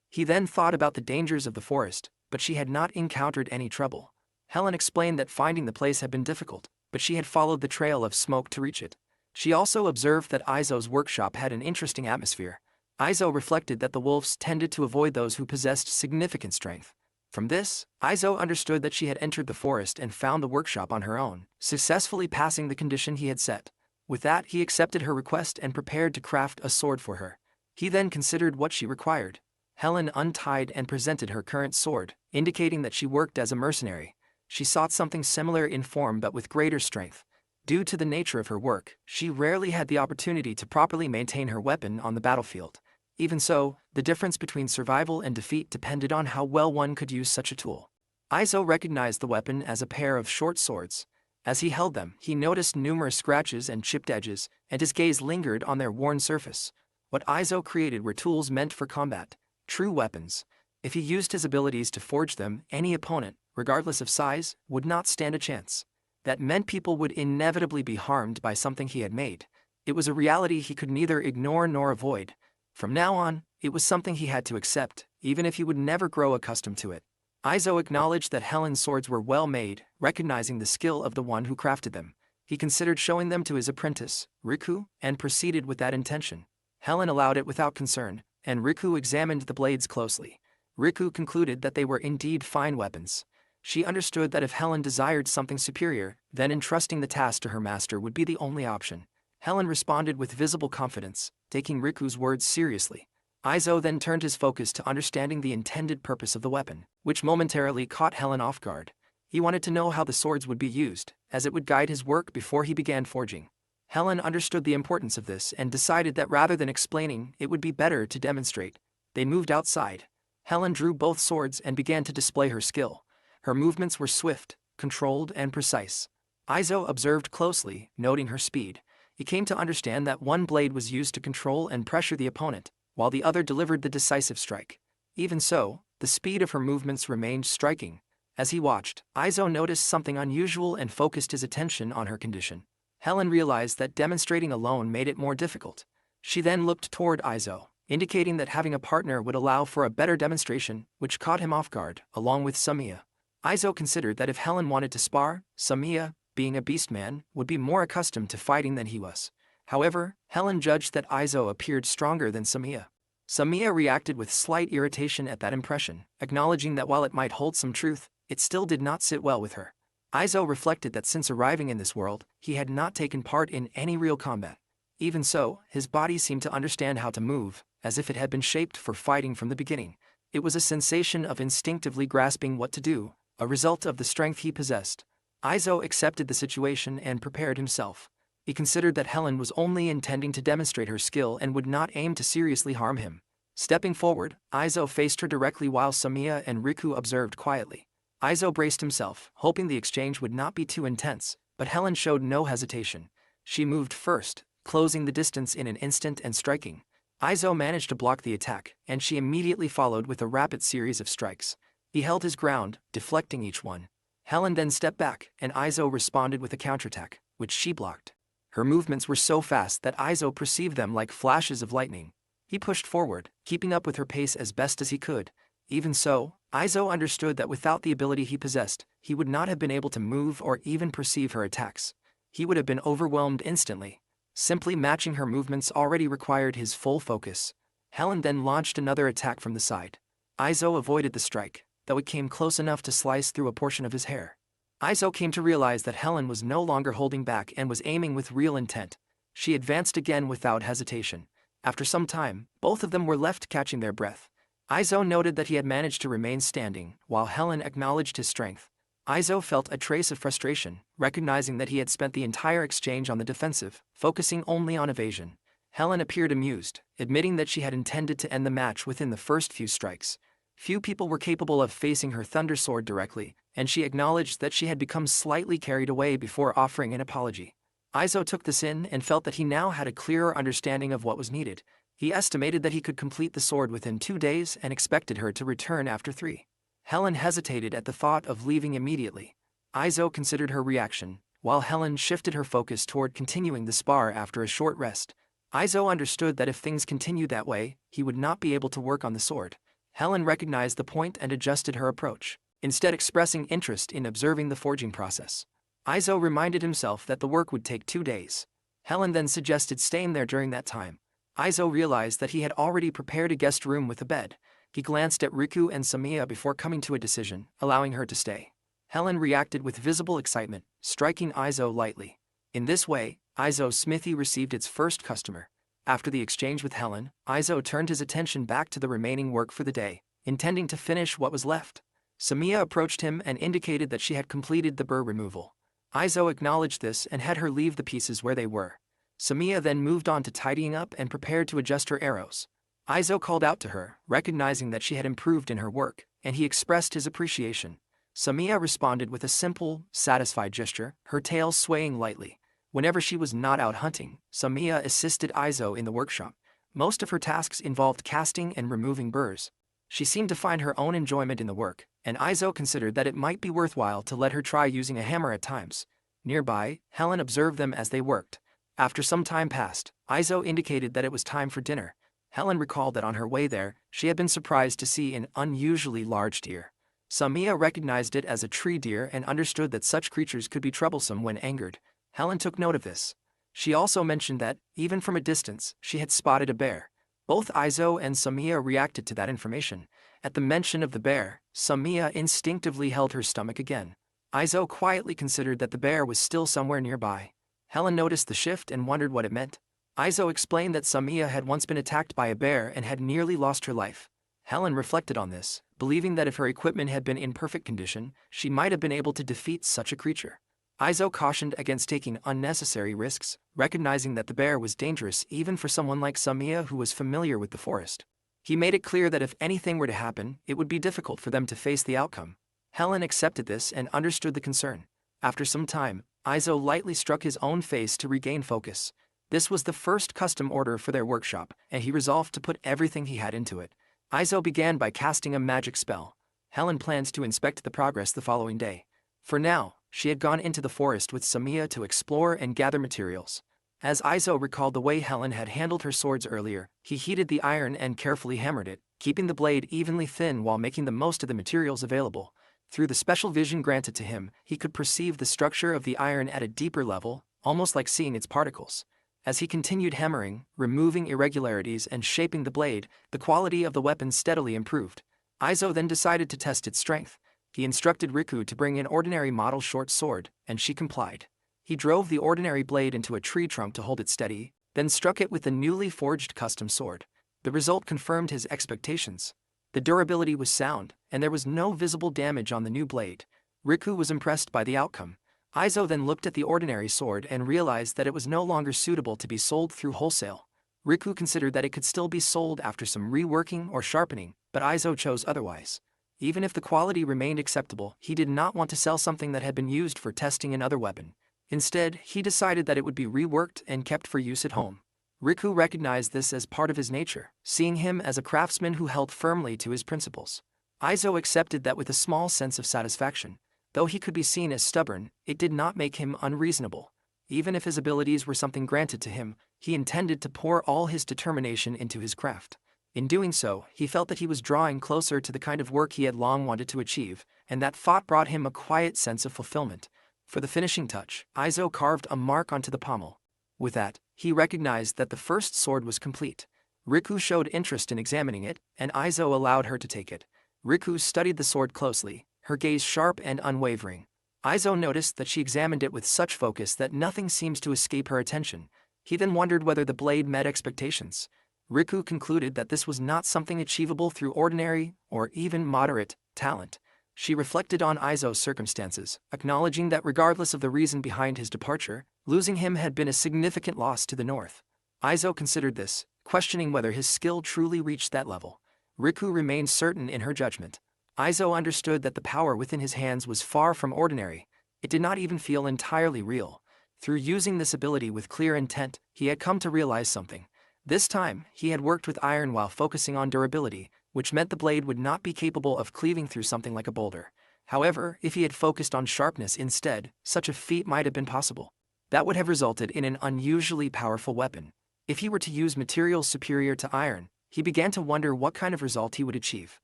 He then thought about the dangers of the forest, but she had not encountered any trouble. Helen explained that finding the place had been difficult, but she had followed the trail of smoke to reach it. She also observed that Izo's workshop had an interesting atmosphere. Izo reflected that the wolves tended to avoid those who possessed significant strength. From this, Izo understood that she had entered the forest and found the workshop on her own, successfully passing the condition he had set. With that, he accepted her request and prepared to craft a sword for her. He then considered what she required. Helen untied and presented her current sword, indicating that she worked as a mercenary. She sought something similar in form but with greater strength. Due to the nature of her work, she rarely had the opportunity to properly maintain her weapon on the battlefield. Even so, the difference between survival and defeat depended on how well one could use such a tool. Izo recognized the weapon as a pair of short swords. As he held them, he noticed numerous scratches and chipped edges, and his gaze lingered on their worn surface. What Izo created were tools meant for combat, true weapons. If he used his abilities to forge them, any opponent, regardless of size, would not stand a chance. That meant people would inevitably be harmed by something he had made. It was a reality he could neither ignore nor avoid. From now on, it was something he had to accept, even if he would never grow accustomed to it. Izo acknowledged that Helen's swords were well made, recognizing the skill of the one who crafted them. He considered showing them to his apprentice, Riku, and proceeded with that intention. Helen allowed it without concern, and Riku examined the blades closely. Riku concluded that they were indeed fine weapons. She understood that if Helen desired something superior, then entrusting the task to her master would be the only option. Helen responded with visible confidence, taking Riku's words seriously. Izo then turned his focus to understanding the intended purpose of the weapon, which momentarily caught Helen off guard. He wanted to know how the swords would be used, as it would guide his work before he began forging. Helen understood the importance of this and decided that rather than explaining, it would be better to demonstrate. They moved outside. Helen drew both swords and began to display her skill. Her movements were swift, controlled, and precise. Izo observed closely, noting her speed. He came to understand that one blade was used to control and pressure the opponent, while the other delivered the decisive strike. Even so, the speed of her movements remained striking. As he watched, Izo noticed something unusual and focused his attention on her condition. Helen realized that demonstrating alone made it more difficult. She then looked toward Izo, indicating that having a partner would allow for a better demonstration, which caught him off guard, along with Samiya. Izo considered that if Helen wanted to spar, Samiya, being a beastman, would be more accustomed to fighting than he was. However, Helen judged that Izo appeared stronger than Samiya. Samiya reacted with slight irritation at that impression, acknowledging that while it might hold some truth, it still did not sit well with her. Izo reflected that since arriving in this world, he had not taken part in any real combat. Even so, his body seemed to understand how to move, as if it had been shaped for fighting from the beginning. It was a sensation of instinctively grasping what to do, a result of the strength he possessed. Izo accepted the situation and prepared himself. He considered that Helen was only intending to demonstrate her skill and would not aim to seriously harm him. Stepping forward, Izo faced her directly while Samiya and Riku observed quietly. Izo braced himself, hoping the exchange would not be too intense, but Helen showed no hesitation. She moved first, closing the distance in an instant and striking. Izo managed to block the attack, and she immediately followed with a rapid series of strikes. He held his ground, deflecting each one. Helen then stepped back, and Izo responded with a counterattack, which she blocked. Her movements were so fast that Izo perceived them like flashes of lightning. He pushed forward, keeping up with her pace as best as he could. Even so, Izo understood that without the ability he possessed, he would not have been able to move or even perceive her attacks. He would have been overwhelmed instantly. Simply matching her movements already required his full focus. Helen then launched another attack from the side. Izo avoided the strike, though it came close enough to slice through a portion of his hair. Izo came to realize that Helen was no longer holding back and was aiming with real intent. She advanced again without hesitation. After some time, both of them were left catching their breath. Izo noted that he had managed to remain standing, while Helen acknowledged his strength. Izo felt a trace of frustration, recognizing that he had spent the entire exchange on the defensive, focusing only on evasion. Helen appeared amused, admitting that she had intended to end the match within the first few strikes. Few people were capable of facing her thunder sword directly, and she acknowledged that she had become slightly carried away before offering an apology. Izo took this in and felt that he now had a clearer understanding of what was needed. He estimated that he could complete the sword within 2 days and expected her to return after 3. Helen hesitated at the thought of leaving immediately. Izo considered her reaction, while Helen shifted her focus toward continuing the spar after a short rest. Izo understood that if things continued that way, he would not be able to work on the sword. Helen recognized the point and adjusted her approach, instead expressing interest in observing the forging process. Izo reminded himself that the work would take 2 days. Helen then suggested staying there during that time. Izo realized that he had already prepared a guest room with a bed. He glanced at Riku and Samiya before coming to a decision, allowing her to stay. Helen reacted with visible excitement, striking Izo lightly. In this way, Izo's smithy received its first customer. After the exchange with Helen, Izo turned his attention back to the remaining work for the day, intending to finish what was left. Samiya approached him and indicated that she had completed the burr removal. Izo acknowledged this and had her leave the pieces where they were. Samiya then moved on to tidying up and prepared to adjust her arrows. Izo called out to her, recognizing that she had improved in her work, and he expressed his appreciation. Samiya responded with a simple, satisfied gesture, her tail swaying lightly. Whenever she was not out hunting, Samiya assisted Izo in the workshop. Most of her tasks involved casting and removing burrs. She seemed to find her own enjoyment in the work, and Izo considered that it might be worthwhile to let her try using a hammer at times. Nearby, Helen observed them as they worked. After some time passed, Izo indicated that it was time for dinner. Helen recalled that on her way there, she had been surprised to see an unusually large deer. Samiya recognized it as a tree deer and understood that such creatures could be troublesome when angered. Helen took note of this. She also mentioned that, even from a distance, she had spotted a bear. Both Izo and Samiya reacted to that information. At the mention of the bear, Samiya instinctively held her stomach again. Izo quietly considered that the bear was still somewhere nearby. Helen noticed the shift and wondered what it meant. Izo explained that Samiya had once been attacked by a bear and had nearly lost her life. Helen reflected on this, believing that if her equipment had been in perfect condition, she might have been able to defeat such a creature. Izo cautioned against taking unnecessary risks, recognizing that the bear was dangerous even for someone like Samiya who was familiar with the forest. He made it clear that if anything were to happen, it would be difficult for them to face the outcome. Helen accepted this and understood the concern. After some time, Izo lightly struck his own face to regain focus. This was the first custom order for their workshop, and he resolved to put everything he had into it. Izo began by casting a magic spell. Helen plans to inspect the progress the following day. For now, she had gone into the forest with Samiya to explore and gather materials. As Izo recalled the way Helen had handled her swords earlier, he heated the iron and carefully hammered it, keeping the blade evenly thin while making the most of the materials available. Through the special vision granted to him, he could perceive the structure of the iron at a deeper level, almost like seeing its particles. As he continued hammering, removing irregularities and shaping the blade, the quality of the weapon steadily improved. Izo then decided to test its strength. He instructed Riku to bring an ordinary model short sword, and she complied. He drove the ordinary blade into a tree trunk to hold it steady, then struck it with the newly forged custom sword. The result confirmed his expectations. The durability was sound, and there was no visible damage on the new blade. Riku was impressed by the outcome. Izo then looked at the ordinary sword and realized that it was no longer suitable to be sold through wholesale. Riku considered that it could still be sold after some reworking or sharpening, but Izo chose otherwise. Even if the quality remained acceptable, he did not want to sell something that had been used for testing another weapon. Instead, he decided that it would be reworked and kept for use at home. Riku recognized this as part of his nature, seeing him as a craftsman who held firmly to his principles. Izo accepted that with a small sense of satisfaction. Though he could be seen as stubborn, it did not make him unreasonable. Even if his abilities were something granted to him, he intended to pour all his determination into his craft. In doing so, he felt that he was drawing closer to the kind of work he had long wanted to achieve, and that thought brought him a quiet sense of fulfillment. For the finishing touch, Izo carved a mark onto the pommel. With that, he recognized that the first sword was complete. Riku showed interest in examining it, and Izo allowed her to take it. Riku studied the sword closely, her gaze sharp and unwavering. Izo noticed that she examined it with such focus that nothing seems to escape her attention. He then wondered whether the blade met expectations. Riku concluded that this was not something achievable through ordinary, or even moderate, talent. She reflected on Izo's circumstances, acknowledging that regardless of the reason behind his departure, losing him had been a significant loss to the North. Izo considered this, questioning whether his skill truly reached that level. Riku remained certain in her judgment. Izo understood that the power within his hands was far from ordinary. It did not even feel entirely real. Through using this ability with clear intent, he had come to realize something. This time, he had worked with iron while focusing on durability, which meant the blade would not be capable of cleaving through something like a boulder. However, if he had focused on sharpness instead, such a feat might have been possible. That would have resulted in an unusually powerful weapon. If he were to use materials superior to iron, he began to wonder what kind of result he would achieve.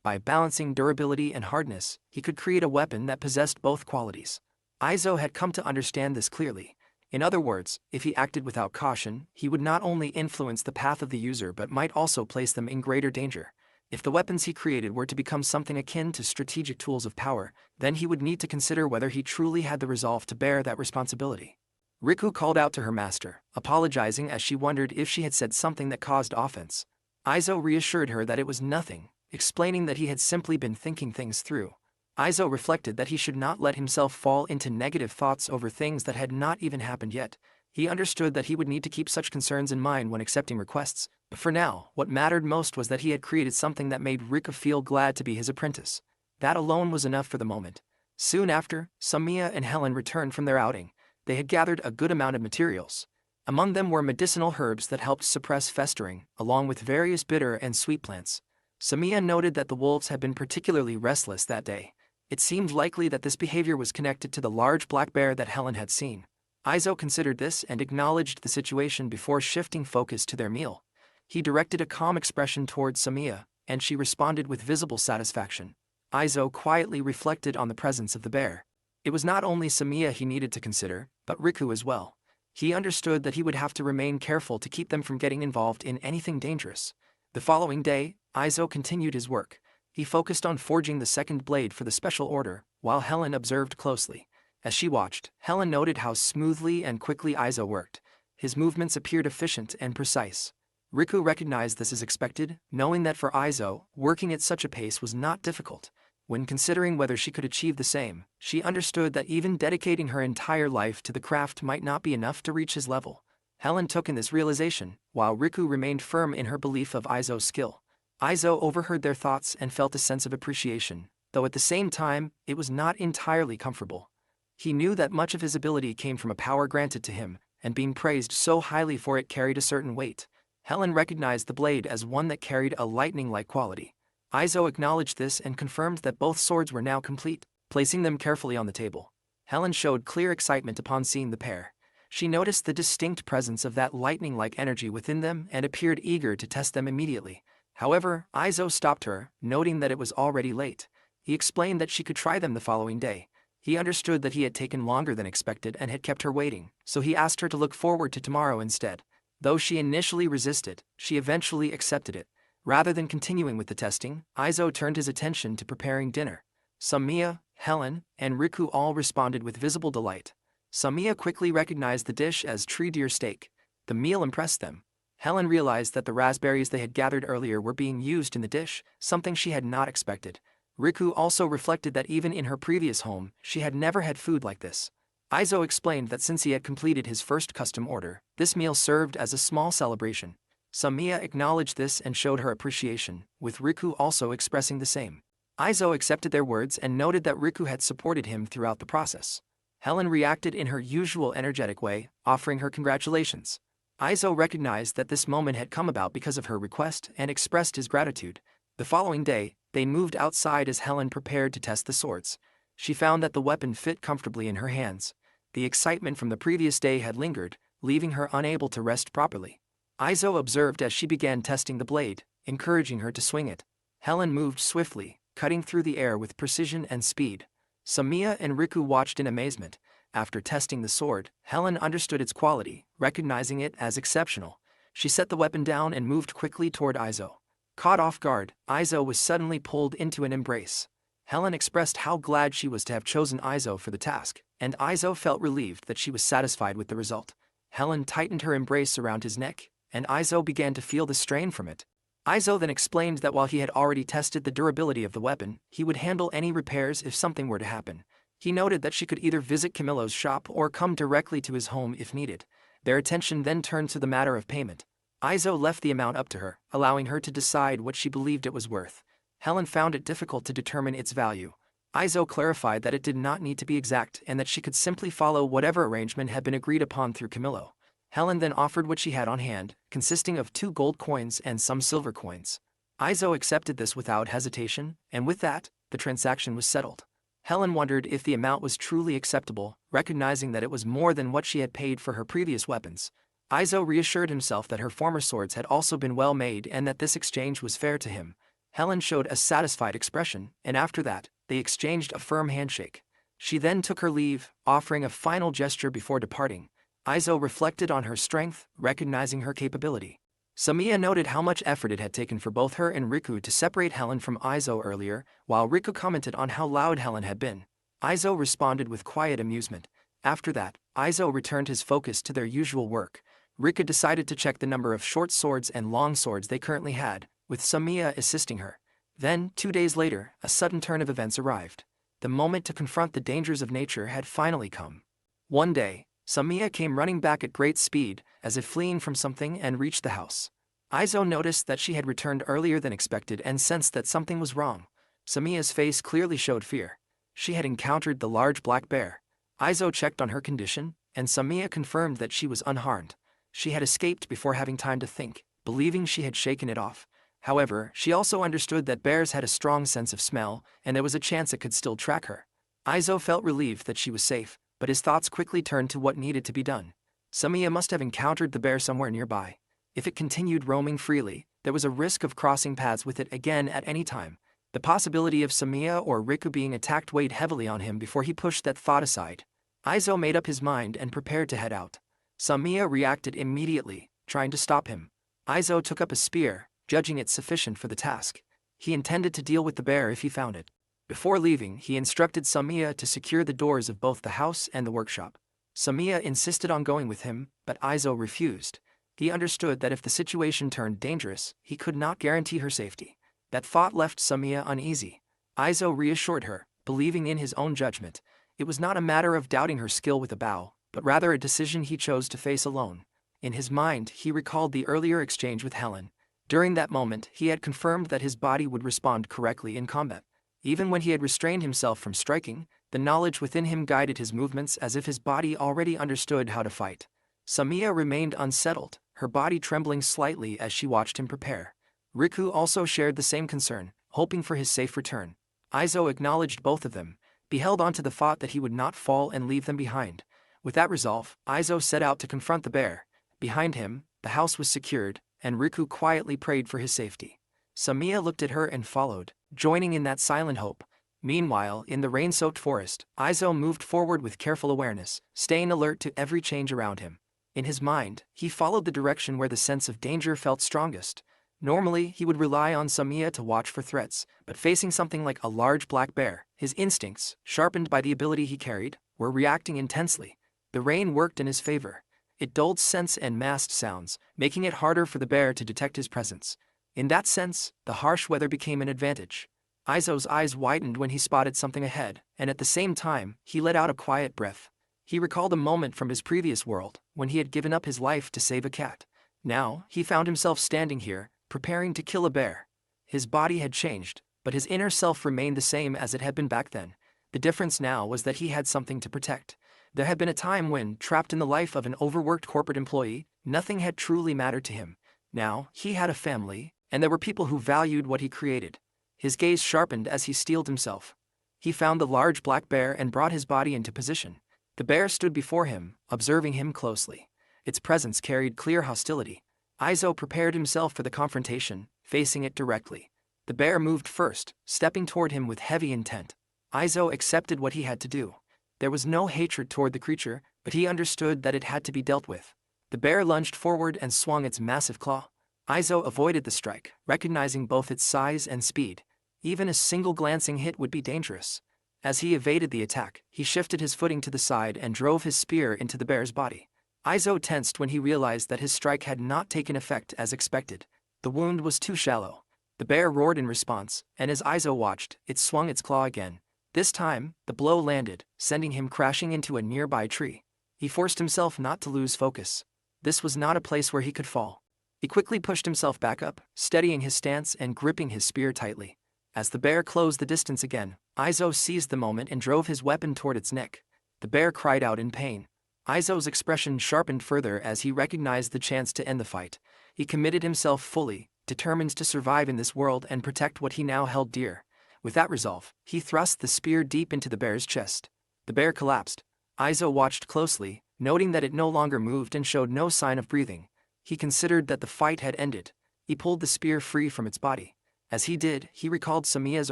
By balancing durability and hardness, he could create a weapon that possessed both qualities. Izo had come to understand this clearly. In other words, if he acted without caution, he would not only influence the path of the user but might also place them in greater danger. If the weapons he created were to become something akin to strategic tools of power, then he would need to consider whether he truly had the resolve to bear that responsibility. Riku called out to her master, apologizing as she wondered if she had said something that caused offense. Izo reassured her that it was nothing, explaining that he had simply been thinking things through. Izo reflected that he should not let himself fall into negative thoughts over things that had not even happened yet. He understood that he would need to keep such concerns in mind when accepting requests, but for now, what mattered most was that he had created something that made Riku feel glad to be his apprentice. That alone was enough for the moment. Soon after, Samiya and Helen returned from their outing. They had gathered a good amount of materials. Among them were medicinal herbs that helped suppress festering, along with various bitter and sweet plants. Samiya noted that the wolves had been particularly restless that day. It seemed likely that this behavior was connected to the large black bear that Helen had seen. Izo considered this and acknowledged the situation before shifting focus to their meal. He directed a calm expression towards Samiya, and she responded with visible satisfaction. Izo quietly reflected on the presence of the bear. It was not only Samiya he needed to consider, but Riku as well. He understood that he would have to remain careful to keep them from getting involved in anything dangerous. The following day, Izo continued his work. He focused on forging the second blade for the special order, while Helen observed closely. As she watched, Helen noted how smoothly and quickly Izo worked. His movements appeared efficient and precise. Riku recognized this as expected, knowing that for Izo, working at such a pace was not difficult. When considering whether she could achieve the same, she understood that even dedicating her entire life to the craft might not be enough to reach his level. Helen took in this realization, while Riku remained firm in her belief of Izo's skill. Izo overheard their thoughts and felt a sense of appreciation, though at the same time, it was not entirely comfortable. He knew that much of his ability came from a power granted to him, and being praised so highly for it carried a certain weight. Helen recognized the blade as one that carried a lightning-like quality. Izo acknowledged this and confirmed that both swords were now complete, placing them carefully on the table. Helen showed clear excitement upon seeing the pair. She noticed the distinct presence of that lightning-like energy within them and appeared eager to test them immediately. However, Izo stopped her, noting that it was already late. He explained that she could try them the following day. He understood that he had taken longer than expected and had kept her waiting, so he asked her to look forward to tomorrow instead. Though she initially resisted, she eventually accepted it. Rather than continuing with the testing, Izo turned his attention to preparing dinner. Samiya, Helen, and Riku all responded with visible delight. Samiya quickly recognized the dish as tree deer steak. The meal impressed them. Helen realized that the raspberries they had gathered earlier were being used in the dish, something she had not expected. Riku also reflected that even in her previous home, she had never had food like this. Izo explained that since he had completed his first custom order, this meal served as a small celebration. Samiya acknowledged this and showed her appreciation, with Riku also expressing the same. Izo accepted their words and noted that Riku had supported him throughout the process. Helen reacted in her usual energetic way, offering her congratulations. Izo recognized that this moment had come about because of her request and expressed his gratitude. The following day, they moved outside as Helen prepared to test the swords. She found that the weapon fit comfortably in her hands. The excitement from the previous day had lingered, leaving her unable to rest properly. Izo observed as she began testing the blade, encouraging her to swing it. Helen moved swiftly, cutting through the air with precision and speed. Samiya and Riku watched in amazement. After testing the sword, Helen understood its quality, recognizing it as exceptional. She set the weapon down and moved quickly toward Izo. Caught off guard, Izo was suddenly pulled into an embrace. Helen expressed how glad she was to have chosen Izo for the task, and Izo felt relieved that she was satisfied with the result. Helen tightened her embrace around his neck, and Izo began to feel the strain from it. Izo then explained that while he had already tested the durability of the weapon, he would handle any repairs if something were to happen. He noted that she could either visit Camillo's shop or come directly to his home if needed. Their attention then turned to the matter of payment. Izo left the amount up to her, allowing her to decide what she believed it was worth. Helen found it difficult to determine its value. Izo clarified that it did not need to be exact and that she could simply follow whatever arrangement had been agreed upon through Camillo. Helen then offered what she had on hand, consisting of 2 gold coins and some silver coins. Izo accepted this without hesitation, and with that, the transaction was settled. Helen wondered if the amount was truly acceptable, recognizing that it was more than what she had paid for her previous weapons. Izo reassured himself that her former swords had also been well made and that this exchange was fair to him. Helen showed a satisfied expression, and after that, they exchanged a firm handshake. She then took her leave, offering a final gesture before departing. Izo reflected on her strength, recognizing her capability. Samiya noted how much effort it had taken for both her and Riku to separate Helen from Izo earlier, while Riku commented on how loud Helen had been. Izo responded with quiet amusement. After that, Izo returned his focus to their usual work. Riku decided to check the number of short swords and long swords they currently had, with Samiya assisting her. Then, 2 days later, a sudden turn of events arrived. The moment to confront the dangers of nature had finally come. One day, Samiya came running back at great speed, as if fleeing from something, and reached the house. Izo noticed that she had returned earlier than expected and sensed that something was wrong. Samiya's face clearly showed fear. She had encountered the large black bear. Izo checked on her condition, and Samiya confirmed that she was unharmed. She had escaped before having time to think, believing she had shaken it off. However, she also understood that bears had a strong sense of smell, and there was a chance it could still track her. Izo felt relieved that she was safe, but his thoughts quickly turned to what needed to be done. Samiya must have encountered the bear somewhere nearby. If it continued roaming freely, there was a risk of crossing paths with it again at any time. The possibility of Samiya or Riku being attacked weighed heavily on him before he pushed that thought aside. Izo made up his mind and prepared to head out. Samiya reacted immediately, trying to stop him. Izo took up a spear, judging it sufficient for the task. He intended to deal with the bear if he found it. Before leaving, he instructed Samiya to secure the doors of both the house and the workshop. Samiya insisted on going with him, but Izo refused. He understood that if the situation turned dangerous, he could not guarantee her safety. That thought left Samiya uneasy. Izo reassured her, believing in his own judgment. It was not a matter of doubting her skill with a bow, but rather a decision he chose to face alone. In his mind, he recalled the earlier exchange with Helen. During that moment, he had confirmed that his body would respond correctly in combat. Even when he had restrained himself from striking, the knowledge within him guided his movements as if his body already understood how to fight. Samiya remained unsettled, her body trembling slightly as she watched him prepare. Riku also shared the same concern, hoping for his safe return. Izo acknowledged both of them, but held on to the thought that he would not fall and leave them behind. With that resolve, Izo set out to confront the bear. Behind him, the house was secured, and Riku quietly prayed for his safety. Samiya looked at her and followed, joining in that silent hope. Meanwhile, in the rain-soaked forest, Izo moved forward with careful awareness, staying alert to every change around him. In his mind, he followed the direction where the sense of danger felt strongest. Normally, he would rely on Samiya to watch for threats, but facing something like a large black bear, his instincts, sharpened by the ability he carried, were reacting intensely. The rain worked in his favor. It dulled scents and masked sounds, making it harder for the bear to detect his presence. In that sense, the harsh weather became an advantage. Izo's eyes widened when he spotted something ahead, and at the same time, he let out a quiet breath. He recalled a moment from his previous world, when he had given up his life to save a cat. Now, he found himself standing here, preparing to kill a bear. His body had changed, but his inner self remained the same as it had been back then. The difference now was that he had something to protect. There had been a time when, trapped in the life of an overworked corporate employee, nothing had truly mattered to him. Now, he had a family, and there were people who valued what he created. His gaze sharpened as he steeled himself. He found the large black bear and brought his body into position. The bear stood before him, observing him closely. Its presence carried clear hostility. Izo prepared himself for the confrontation, facing it directly. The bear moved first, stepping toward him with heavy intent. Izo accepted what he had to do. There was no hatred toward the creature, but he understood that it had to be dealt with. The bear lunged forward and swung its massive claw. Izo avoided the strike, recognizing both its size and speed. Even a single glancing hit would be dangerous. As he evaded the attack, he shifted his footing to the side and drove his spear into the bear's body. Izo tensed when he realized that his strike had not taken effect as expected. The wound was too shallow. The bear roared in response, and as Izo watched, it swung its claw again. This time, the blow landed, sending him crashing into a nearby tree. He forced himself not to lose focus. This was not a place where he could fall. He quickly pushed himself back up, steadying his stance and gripping his spear tightly. As the bear closed the distance again, Izo seized the moment and drove his weapon toward its neck. The bear cried out in pain. Izo's expression sharpened further as he recognized the chance to end the fight. He committed himself fully, determined to survive in this world and protect what he now held dear. With that resolve, he thrust the spear deep into the bear's chest. The bear collapsed. Izo watched closely, noting that it no longer moved and showed no sign of breathing. He considered that the fight had ended. He pulled the spear free from its body. As he did, he recalled Samiya's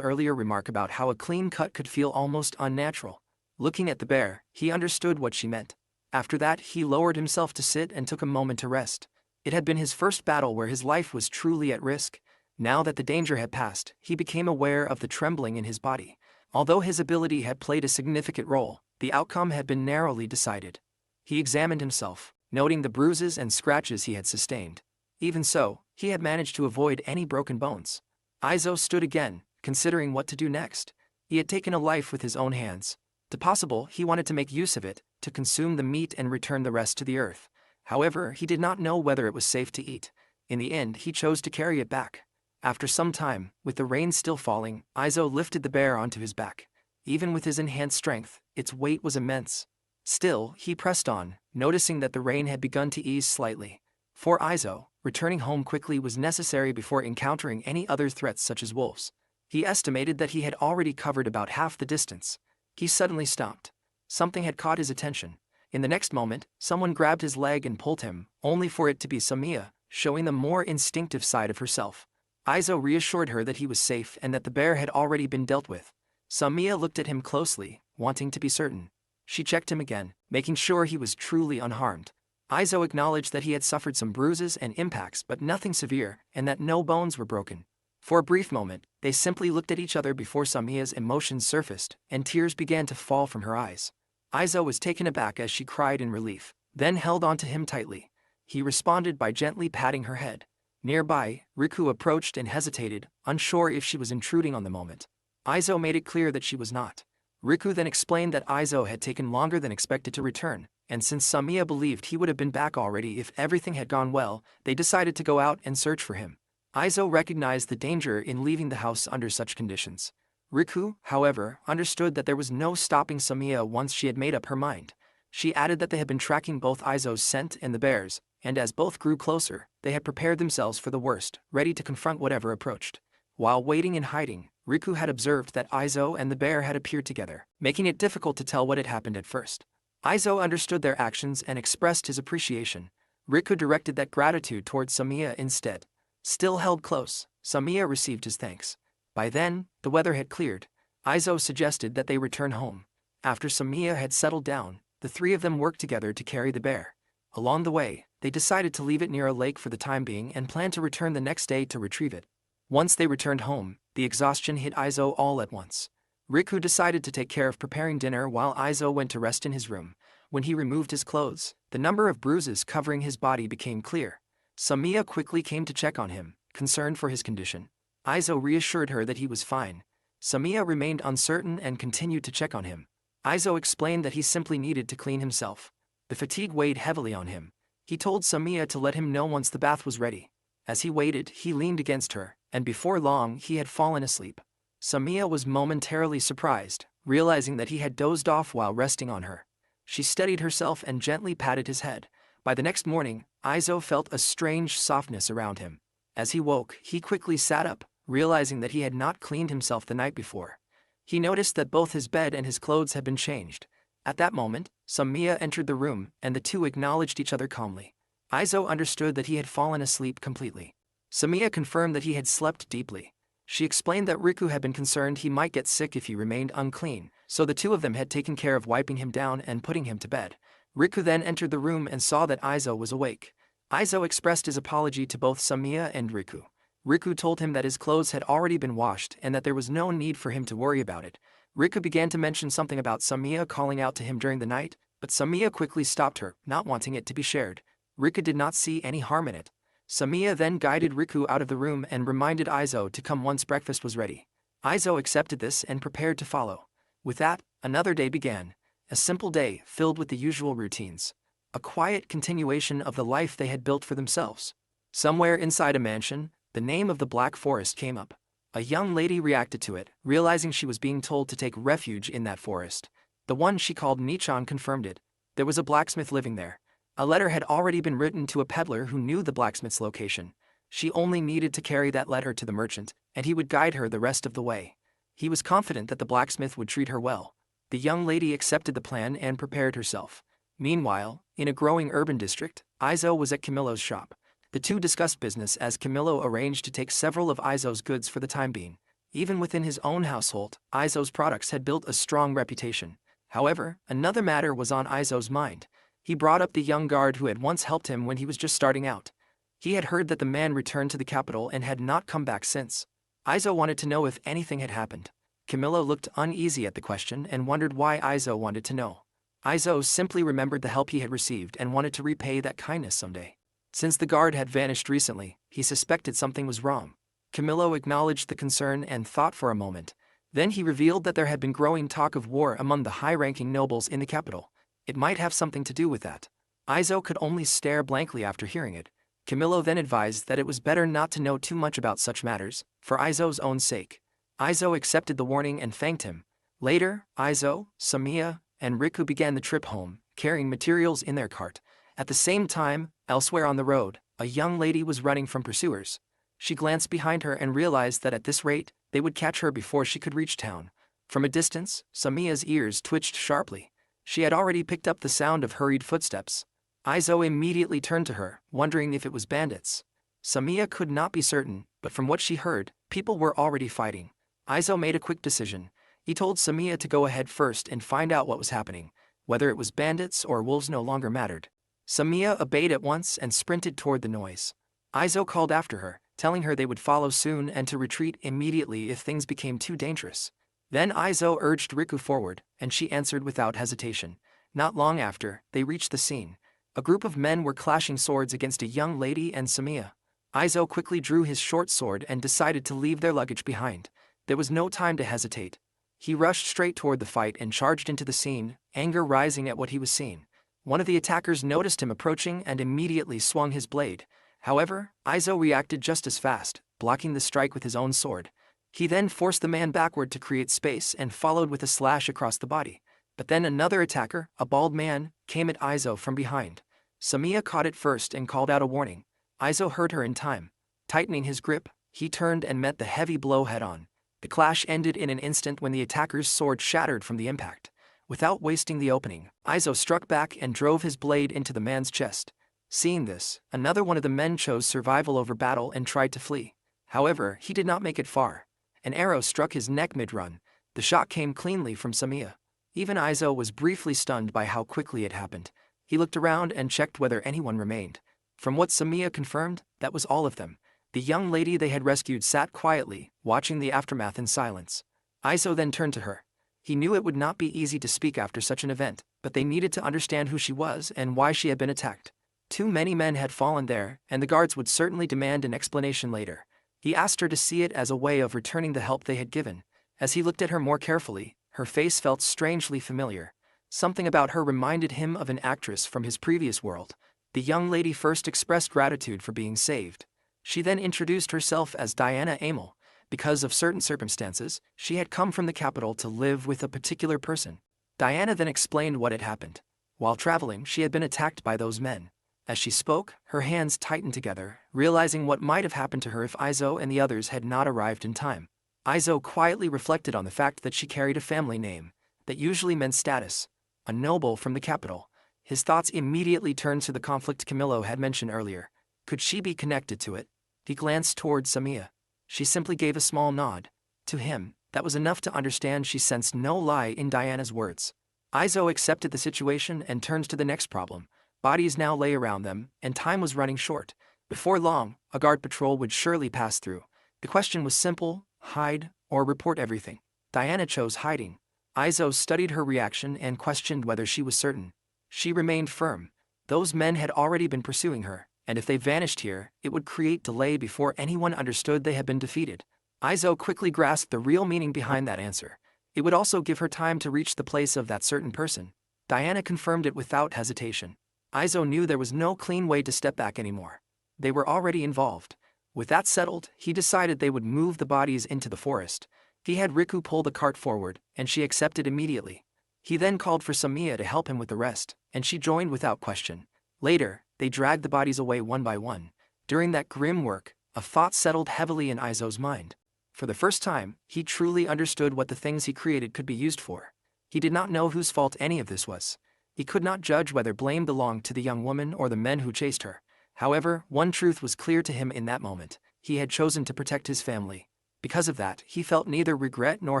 earlier remark about how a clean cut could feel almost unnatural. Looking at the bear, he understood what she meant. After that, he lowered himself to sit and took a moment to rest. It had been his first battle where his life was truly at risk. Now that the danger had passed, he became aware of the trembling in his body. Although his ability had played a significant role, the outcome had been narrowly decided. He examined himself, noting the bruises and scratches he had sustained. Even so, he had managed to avoid any broken bones. Izo stood again, considering what to do next. He had taken a life with his own hands. If possible, he wanted to make use of it, to consume the meat and return the rest to the earth. However, he did not know whether it was safe to eat. In the end, he chose to carry it back. After some time, with the rain still falling, Izo lifted the bear onto his back. Even with his enhanced strength, its weight was immense. Still, he pressed on, noticing that the rain had begun to ease slightly. For Izo, returning home quickly was necessary before encountering any other threats such as wolves. He estimated that he had already covered about half the distance. He suddenly stopped. Something had caught his attention. In the next moment, someone grabbed his leg and pulled him, only for it to be Samiya, showing the more instinctive side of herself. Izo reassured her that he was safe and that the bear had already been dealt with. Samiya looked at him closely, wanting to be certain. She checked him again, making sure he was truly unharmed. Izo acknowledged that he had suffered some bruises and impacts but nothing severe, and that no bones were broken. For a brief moment, they simply looked at each other before Samiya's emotions surfaced, and tears began to fall from her eyes. Izo was taken aback as she cried in relief, then held onto him tightly. He responded by gently patting her head. Nearby, Riku approached and hesitated, unsure if she was intruding on the moment. Izo made it clear that she was not. Riku then explained that Izo had taken longer than expected to return, and since Samiya believed he would have been back already if everything had gone well, they decided to go out and search for him. Izo recognized the danger in leaving the house under such conditions. Riku, however, understood that there was no stopping Samiya once she had made up her mind. She added that they had been tracking both Izo's scent and the bear's, and as both grew closer, they had prepared themselves for the worst, ready to confront whatever approached. While waiting and hiding, Riku had observed that Izo and the bear had appeared together, making it difficult to tell what had happened at first. Izo understood their actions and expressed his appreciation. Riku directed that gratitude towards Samiya instead. Still held close, Samiya received his thanks. By then, the weather had cleared. Izo suggested that they return home. After Samiya had settled down, the three of them worked together to carry the bear. Along the way, They decided to leave it near a lake for the time being and planned to return the next day to retrieve it. Once they returned home, the exhaustion hit Izo all at once. Riku decided to take care of preparing dinner while Izo went to rest in his room. When he removed his clothes, the number of bruises covering his body became clear. Samiya quickly came to check on him, concerned for his condition. Izo reassured her that he was fine. Samiya remained uncertain and continued to check on him. Izo explained that he simply needed to clean himself. The fatigue weighed heavily on him. He told Samiya to let him know once the bath was ready. As he waited, he leaned against her, and before long he had fallen asleep. Samiya was momentarily surprised, realizing that he had dozed off while resting on her. She steadied herself and gently patted his head. By the next morning, Izo felt a strange softness around him. As he woke, he quickly sat up, realizing that he had not cleaned himself the night before. He noticed that both his bed and his clothes had been changed. At that moment, Samiya entered the room, and the two acknowledged each other calmly. Izo understood that he had fallen asleep completely. Samiya confirmed that he had slept deeply. She explained that Riku had been concerned he might get sick if he remained unclean, so the two of them had taken care of wiping him down and putting him to bed. Riku then entered the room and saw that Izo was awake. Izo expressed his apology to both Samiya and Riku. Riku told him that his clothes had already been washed and that there was no need for him to worry about it. Riku began to mention something about Samiya calling out to him during the night, but Samiya quickly stopped her, not wanting it to be shared. Riku did not see any harm in it. Samiya then guided Riku out of the room and reminded Izo to come once breakfast was ready. Izo accepted this and prepared to follow. With that, another day began. A simple day filled with the usual routines. A quiet continuation of the life they had built for themselves. Somewhere inside a mansion, the name of the Black Forest came up. A young lady reacted to it, realizing she was being told to take refuge in that forest. The one she called Nichan confirmed it. There was a blacksmith living there. A letter had already been written to a peddler who knew the blacksmith's location. She only needed to carry that letter to the merchant, and he would guide her the rest of the way. He was confident that the blacksmith would treat her well. The young lady accepted the plan and prepared herself. Meanwhile, in a growing urban district, Izo was at Camilo's shop. The two discussed business as Camilo arranged to take several of Izo's goods for the time being. Even within his own household, Izo's products had built a strong reputation. However, another matter was on Izo's mind. He brought up the young guard who had once helped him when he was just starting out. He had heard that the man returned to the capital and had not come back since. Izo wanted to know if anything had happened. Camilo looked uneasy at the question and wondered why Izo wanted to know. Izo simply remembered the help he had received and wanted to repay that kindness someday. Since the guard had vanished recently, he suspected something was wrong. Camilo acknowledged the concern and thought for a moment. Then he revealed that there had been growing talk of war among the high-ranking nobles in the capital. It might have something to do with that. Izo could only stare blankly after hearing it. Camilo then advised that it was better not to know too much about such matters, for Izo's own sake. Izo accepted the warning and thanked him. Later, Izo, Samiya, and Riku began the trip home, carrying materials in their cart. At the same time, elsewhere on the road, a young lady was running from pursuers. She glanced behind her and realized that at this rate, they would catch her before she could reach town. From a distance, Samiya's ears twitched sharply. She had already picked up the sound of hurried footsteps. Izo immediately turned to her, wondering if it was bandits. Samiya could not be certain, but from what she heard, people were already fighting. Izo made a quick decision. He told Samiya to go ahead first and find out what was happening. Whether it was bandits or wolves no longer mattered. Samiya obeyed at once and sprinted toward the noise. Izo called after her, telling her they would follow soon and to retreat immediately if things became too dangerous. Then Izo urged Riku forward, and she answered without hesitation. Not long after, they reached the scene. A group of men were clashing swords against a young lady and Samiya. Izo quickly drew his short sword and decided to leave their luggage behind. There was no time to hesitate. He rushed straight toward the fight and charged into the scene, anger rising at what he was seeing. One of the attackers noticed him approaching and immediately swung his blade. However, Izo reacted just as fast, blocking the strike with his own sword. He then forced the man backward to create space and followed with a slash across the body. But then another attacker, a bald man, came at Izo from behind. Samiya caught it first and called out a warning. Izo heard her in time. Tightening his grip, he turned and met the heavy blow head-on. The clash ended in an instant when the attacker's sword shattered from the impact. Without wasting the opening, Izo struck back and drove his blade into the man's chest. Seeing this, another one of the men chose survival over battle and tried to flee. However, he did not make it far. An arrow struck his neck mid-run. The shot came cleanly from Samiya. Even Izo was briefly stunned by how quickly it happened. He looked around and checked whether anyone remained. From what Samiya confirmed, that was all of them. The young lady they had rescued sat quietly, watching the aftermath in silence. Izo then turned to her. He knew it would not be easy to speak after such an event, but they needed to understand who she was and why she had been attacked. Too many men had fallen there, and the guards would certainly demand an explanation later. He asked her to see it as a way of returning the help they had given. As he looked at her more carefully, her face felt strangely familiar. Something about her reminded him of an actress from his previous world. The young lady first expressed gratitude for being saved. She then introduced herself as Diana Amel. Because of certain circumstances, she had come from the capital to live with a particular person. Diana then explained what had happened. While traveling, she had been attacked by those men. As she spoke, her hands tightened together, realizing what might have happened to her if Izo and the others had not arrived in time. Izo quietly reflected on the fact that she carried a family name that usually meant status, a noble from the capital. His thoughts immediately turned to the conflict Camillo had mentioned earlier. Could she be connected to it? He glanced toward Samiya. She simply gave a small nod. To him, that was enough to understand she sensed no lie in Diana's words. Izo accepted the situation and turned to the next problem. Bodies now lay around them, and time was running short. Before long, a guard patrol would surely pass through. The question was simple: hide or report everything. Diana chose hiding. Izo studied her reaction and questioned whether she was certain. She remained firm. Those men had already been pursuing her, and if they vanished here, it would create delay before anyone understood they had been defeated. Izo quickly grasped the real meaning behind that answer. It would also give her time to reach the place of that certain person. Diana confirmed it without hesitation. Izo knew there was no clean way to step back anymore. They were already involved. With that settled, he decided they would move the bodies into the forest. He had Riku pull the cart forward, and she accepted immediately. He then called for Samiya to help him with the rest, and she joined without question. Later, they dragged the bodies away one by one. During that grim work, a thought settled heavily in Izo's mind. For the first time, he truly understood what the things he created could be used for. He did not know whose fault any of this was. He could not judge whether blame belonged to the young woman or the men who chased her. However, one truth was clear to him in that moment: he had chosen to protect his family. Because of that, he felt neither regret nor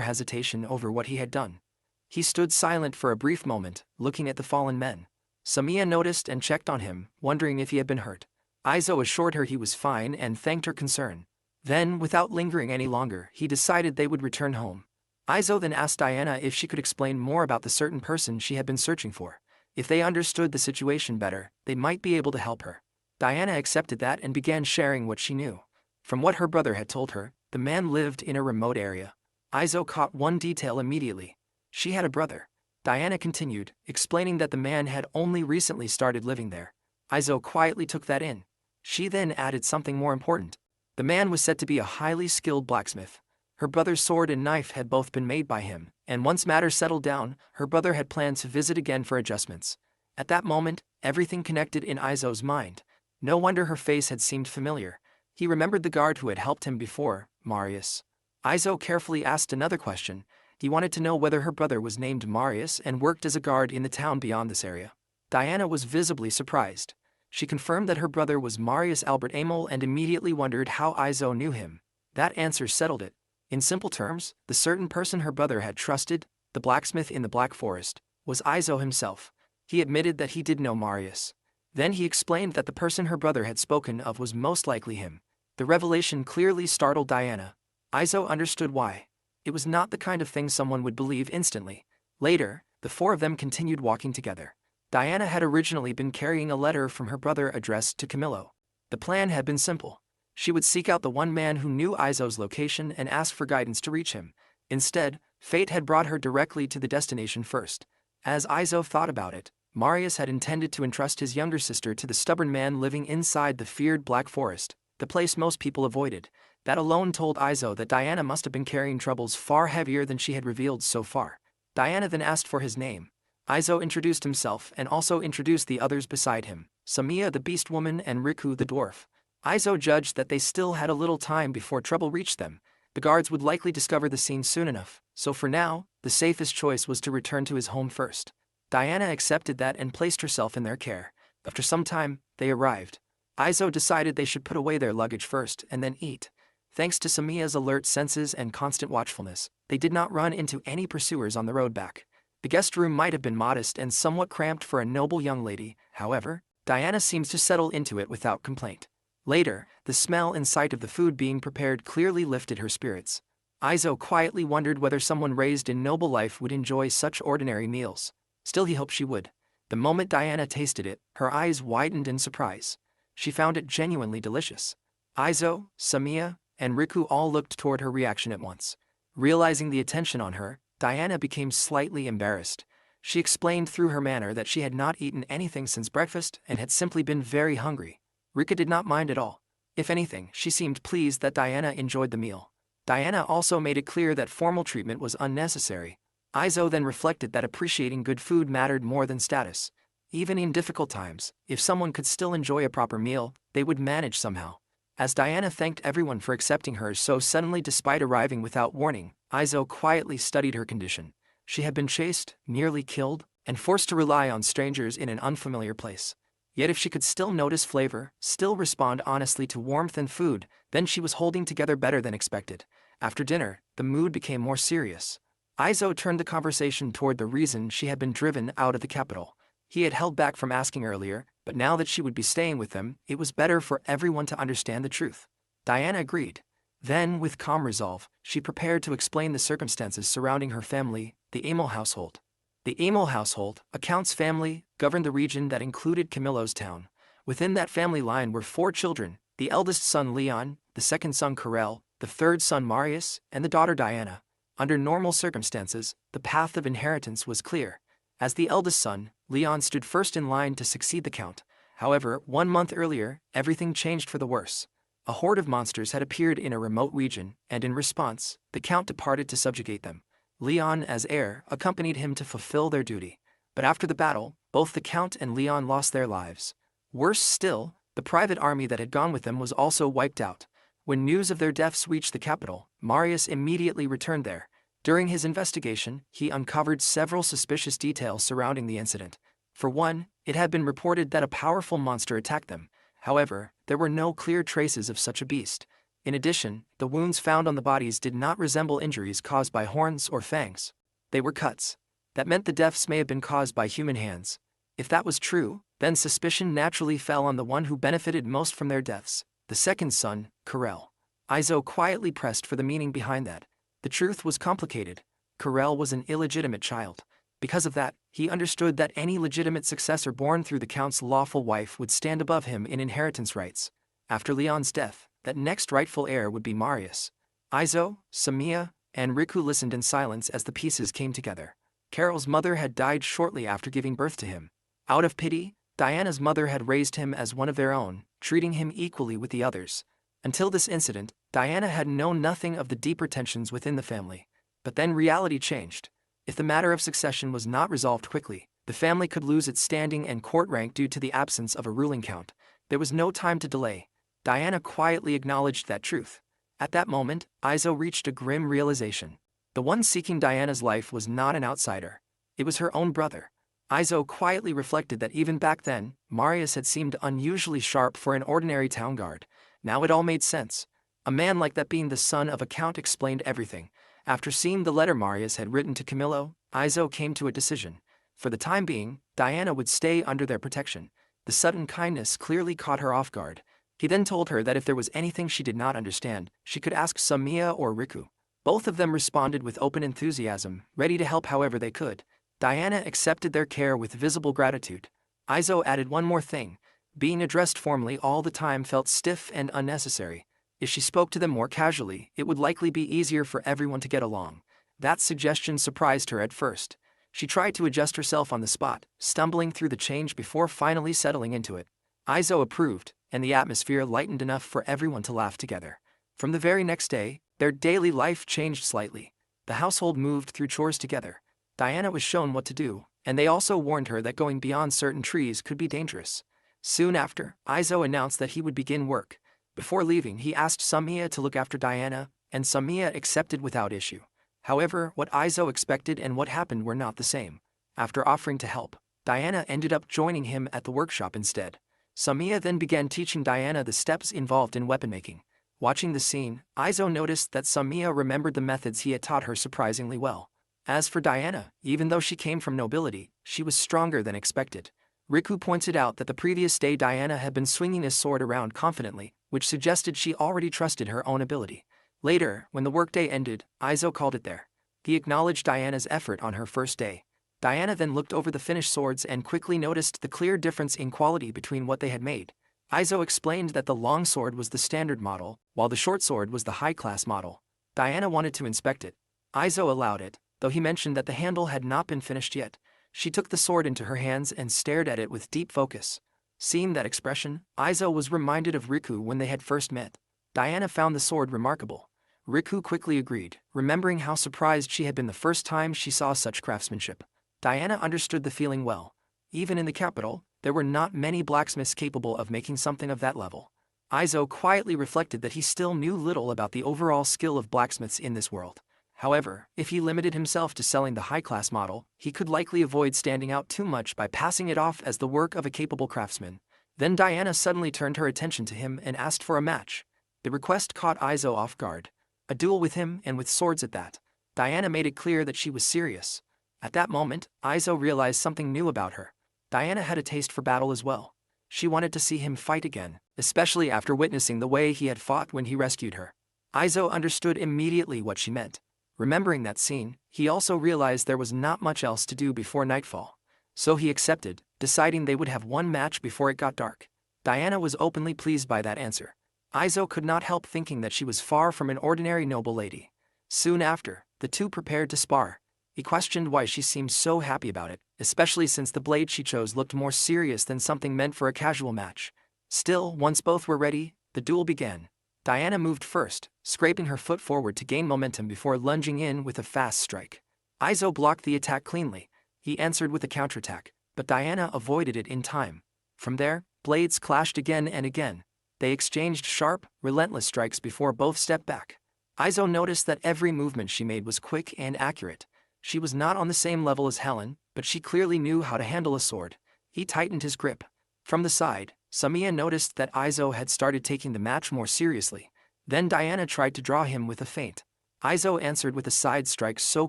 hesitation over what he had done. He stood silent for a brief moment, looking at the fallen men. Samiya noticed and checked on him, wondering if he had been hurt. Izo assured her he was fine and thanked her concern. Then, without lingering any longer, he decided they would return home. Izo then asked Diana if she could explain more about the certain person she had been searching for. If they understood the situation better, they might be able to help her. Diana accepted that and began sharing what she knew. From what her brother had told her, the man lived in a remote area. Izo caught one detail immediately. She had a brother. Diana continued, explaining that the man had only recently started living there. Izo quietly took that in. She then added something more important. The man was said to be a highly skilled blacksmith. Her brother's sword and knife had both been made by him, and once matters settled down, her brother had planned to visit again for adjustments. At that moment, everything connected in Izo's mind. No wonder her face had seemed familiar. He remembered the guard who had helped him before, Marius. Izo carefully asked another question. He wanted to know whether her brother was named Marius and worked as a guard in the town beyond this area. Diana was visibly surprised. She confirmed that her brother was Marius Albert Amel and immediately wondered how Izo knew him. That answer settled it. In simple terms, the certain person her brother had trusted, the blacksmith in the Black Forest, was Izo himself. He admitted that he did know Marius. Then he explained that the person her brother had spoken of was most likely him. The revelation clearly startled Diana. Izo understood why. It was not the kind of thing someone would believe instantly. Later, the four of them continued walking together. Diana had originally been carrying a letter from her brother addressed to Camillo. The plan had been simple. She would seek out the one man who knew Izo's location and ask for guidance to reach him. Instead, fate had brought her directly to the destination first. As Izo thought about it, Marius had intended to entrust his younger sister to the stubborn man living inside the feared Black Forest, the place most people avoided. That alone told Izo that Diana must have been carrying troubles far heavier than she had revealed so far. Diana then asked for his name. Izo introduced himself and also introduced the others beside him, Samiya the Beast Woman and Riku the Dwarf. Izo judged that they still had a little time before trouble reached them. The guards would likely discover the scene soon enough, so for now, the safest choice was to return to his home first. Diana accepted that and placed herself in their care. After some time, they arrived. Izo decided they should put away their luggage first and then eat. Thanks to Samiya's alert senses and constant watchfulness, they did not run into any pursuers on the road back. The guest room might have been modest and somewhat cramped for a noble young lady, however. Diana seems to settle into it without complaint. Later, the smell and sight of the food being prepared clearly lifted her spirits. Izo quietly wondered whether someone raised in noble life would enjoy such ordinary meals. Still, he hoped she would. The moment Diana tasted it, her eyes widened in surprise. She found it genuinely delicious. Izo, Samiya, and Riku all looked toward her reaction at once. Realizing the attention on her, Diana became slightly embarrassed. She explained through her manner that she had not eaten anything since breakfast and had simply been very hungry. Rika did not mind at all. If anything, she seemed pleased that Diana enjoyed the meal. Diana also made it clear that formal treatment was unnecessary. Izo then reflected that appreciating good food mattered more than status. Even in difficult times, if someone could still enjoy a proper meal, they would manage somehow. As Diana thanked everyone for accepting her so suddenly despite arriving without warning, Izo quietly studied her condition. She had been chased, nearly killed, and forced to rely on strangers in an unfamiliar place. Yet if she could still notice flavor, still respond honestly to warmth and food, then she was holding together better than expected. After dinner, the mood became more serious. Izo turned the conversation toward the reason she had been driven out of the capital. He had held back from asking earlier, but now that she would be staying with them, it was better for everyone to understand the truth. Diana agreed. Then, with calm resolve, she prepared to explain the circumstances surrounding her family, the Amel household. The Amel household, a count's family, governed the region that included Camillo's town. Within that family line were 4 children, the eldest son Leon, the second son Karel, the third son Marius, and the daughter Diana. Under normal circumstances, the path of inheritance was clear. As the eldest son, Leon stood first in line to succeed the count. However, 1 month earlier, everything changed for the worse. A horde of monsters had appeared in a remote region, and in response, the count departed to subjugate them. Leon, as heir, accompanied him to fulfill their duty. But after the battle, both the count and Leon lost their lives. Worse still, the private army that had gone with them was also wiped out. When news of their deaths reached the capital, Marius immediately returned there. During his investigation, he uncovered several suspicious details surrounding the incident. For one, it had been reported that a powerful monster attacked them. However, there were no clear traces of such a beast. In addition, the wounds found on the bodies did not resemble injuries caused by horns or fangs. They were cuts. That meant the deaths may have been caused by human hands. If that was true, then suspicion naturally fell on the one who benefited most from their deaths, the second son, Karel. Izo quietly pressed for the meaning behind that. The truth was complicated. Karel was an illegitimate child. Because of that, he understood that any legitimate successor born through the count's lawful wife would stand above him in inheritance rights. After Leon's death, that next rightful heir would be Marius. Izo, Samiya, and Riku listened in silence as the pieces came together. Karel's mother had died shortly after giving birth to him. Out of pity, Diana's mother had raised him as one of their own, treating him equally with the others. Until this incident, Diana had known nothing of the deeper tensions within the family. But then reality changed. If the matter of succession was not resolved quickly, the family could lose its standing and court rank due to the absence of a ruling count. There was no time to delay. Diana quietly acknowledged that truth. At that moment, Izo reached a grim realization. The one seeking Diana's life was not an outsider. It was her own brother. Izo quietly reflected that even back then, Marius had seemed unusually sharp for an ordinary town guard. Now it all made sense. A man like that being the son of a count explained everything. After seeing the letter Marius had written to Camillo, Izo came to a decision. For the time being, Diana would stay under their protection. The sudden kindness clearly caught her off guard. He then told her that if there was anything she did not understand, she could ask Samiya or Riku. Both of them responded with open enthusiasm, ready to help however they could. Diana accepted their care with visible gratitude. Izo added one more thing. Being addressed formally all the time felt stiff and unnecessary. If she spoke to them more casually, it would likely be easier for everyone to get along. That suggestion surprised her at first. She tried to adjust herself on the spot, stumbling through the change before finally settling into it. Izo approved, and the atmosphere lightened enough for everyone to laugh together. From the very next day, their daily life changed slightly. The household moved through chores together. Diana was shown what to do, and they also warned her that going beyond certain trees could be dangerous. Soon after, Izo announced that he would begin work. Before leaving, he asked Samiya to look after Diana, and Samiya accepted without issue. However, what Izo expected and what happened were not the same. After offering to help, Diana ended up joining him at the workshop instead. Samiya then began teaching Diana the steps involved in weapon making. Watching the scene, Izo noticed that Samiya remembered the methods he had taught her surprisingly well. As for Diana, even though she came from nobility, she was stronger than expected. Riku pointed out that the previous day Diana had been swinging his sword around confidently, which suggested she already trusted her own ability. Later, when the workday ended, Izo called it there. He acknowledged Diana's effort on her first day. Diana then looked over the finished swords and quickly noticed the clear difference in quality between what they had made. Izo explained that the long sword was the standard model, while the short sword was the high-class model. Diana wanted to inspect it. Izo allowed it, though he mentioned that the handle had not been finished yet. She took the sword into her hands and stared at it with deep focus. Seeing that expression, Izo was reminded of Riku when they had first met. Diana found the sword remarkable. Riku quickly agreed, remembering how surprised she had been the first time she saw such craftsmanship. Diana understood the feeling well. Even in the capital, there were not many blacksmiths capable of making something of that level. Izo quietly reflected that he still knew little about the overall skill of blacksmiths in this world. However, if he limited himself to selling the high-class model, he could likely avoid standing out too much by passing it off as the work of a capable craftsman. Then Diana suddenly turned her attention to him and asked for a match. The request caught Izo off guard. A duel with him, and with swords at that. Diana made it clear that she was serious. At that moment, Izo realized something new about her. Diana had a taste for battle as well. She wanted to see him fight again, especially after witnessing the way he had fought when he rescued her. Izo understood immediately what she meant. Remembering that scene, he also realized there was not much else to do before nightfall. So he accepted, deciding they would have one match before it got dark. Diana was openly pleased by that answer. Izo could not help thinking that she was far from an ordinary noble lady. Soon after, the two prepared to spar. He questioned why she seemed so happy about it, especially since the blade she chose looked more serious than something meant for a casual match. Still, once both were ready, the duel began. Diana moved first, scraping her foot forward to gain momentum before lunging in with a fast strike. Izo blocked the attack cleanly. He answered with a counterattack, but Diana avoided it in time. From there, blades clashed again and again. They exchanged sharp, relentless strikes before both stepped back. Izo noticed that every movement she made was quick and accurate. She was not on the same level as Helen, but she clearly knew how to handle a sword. He tightened his grip. From the side, Samiya noticed that Izo had started taking the match more seriously. Then Diana tried to draw him with a feint. Izo answered with a side strike so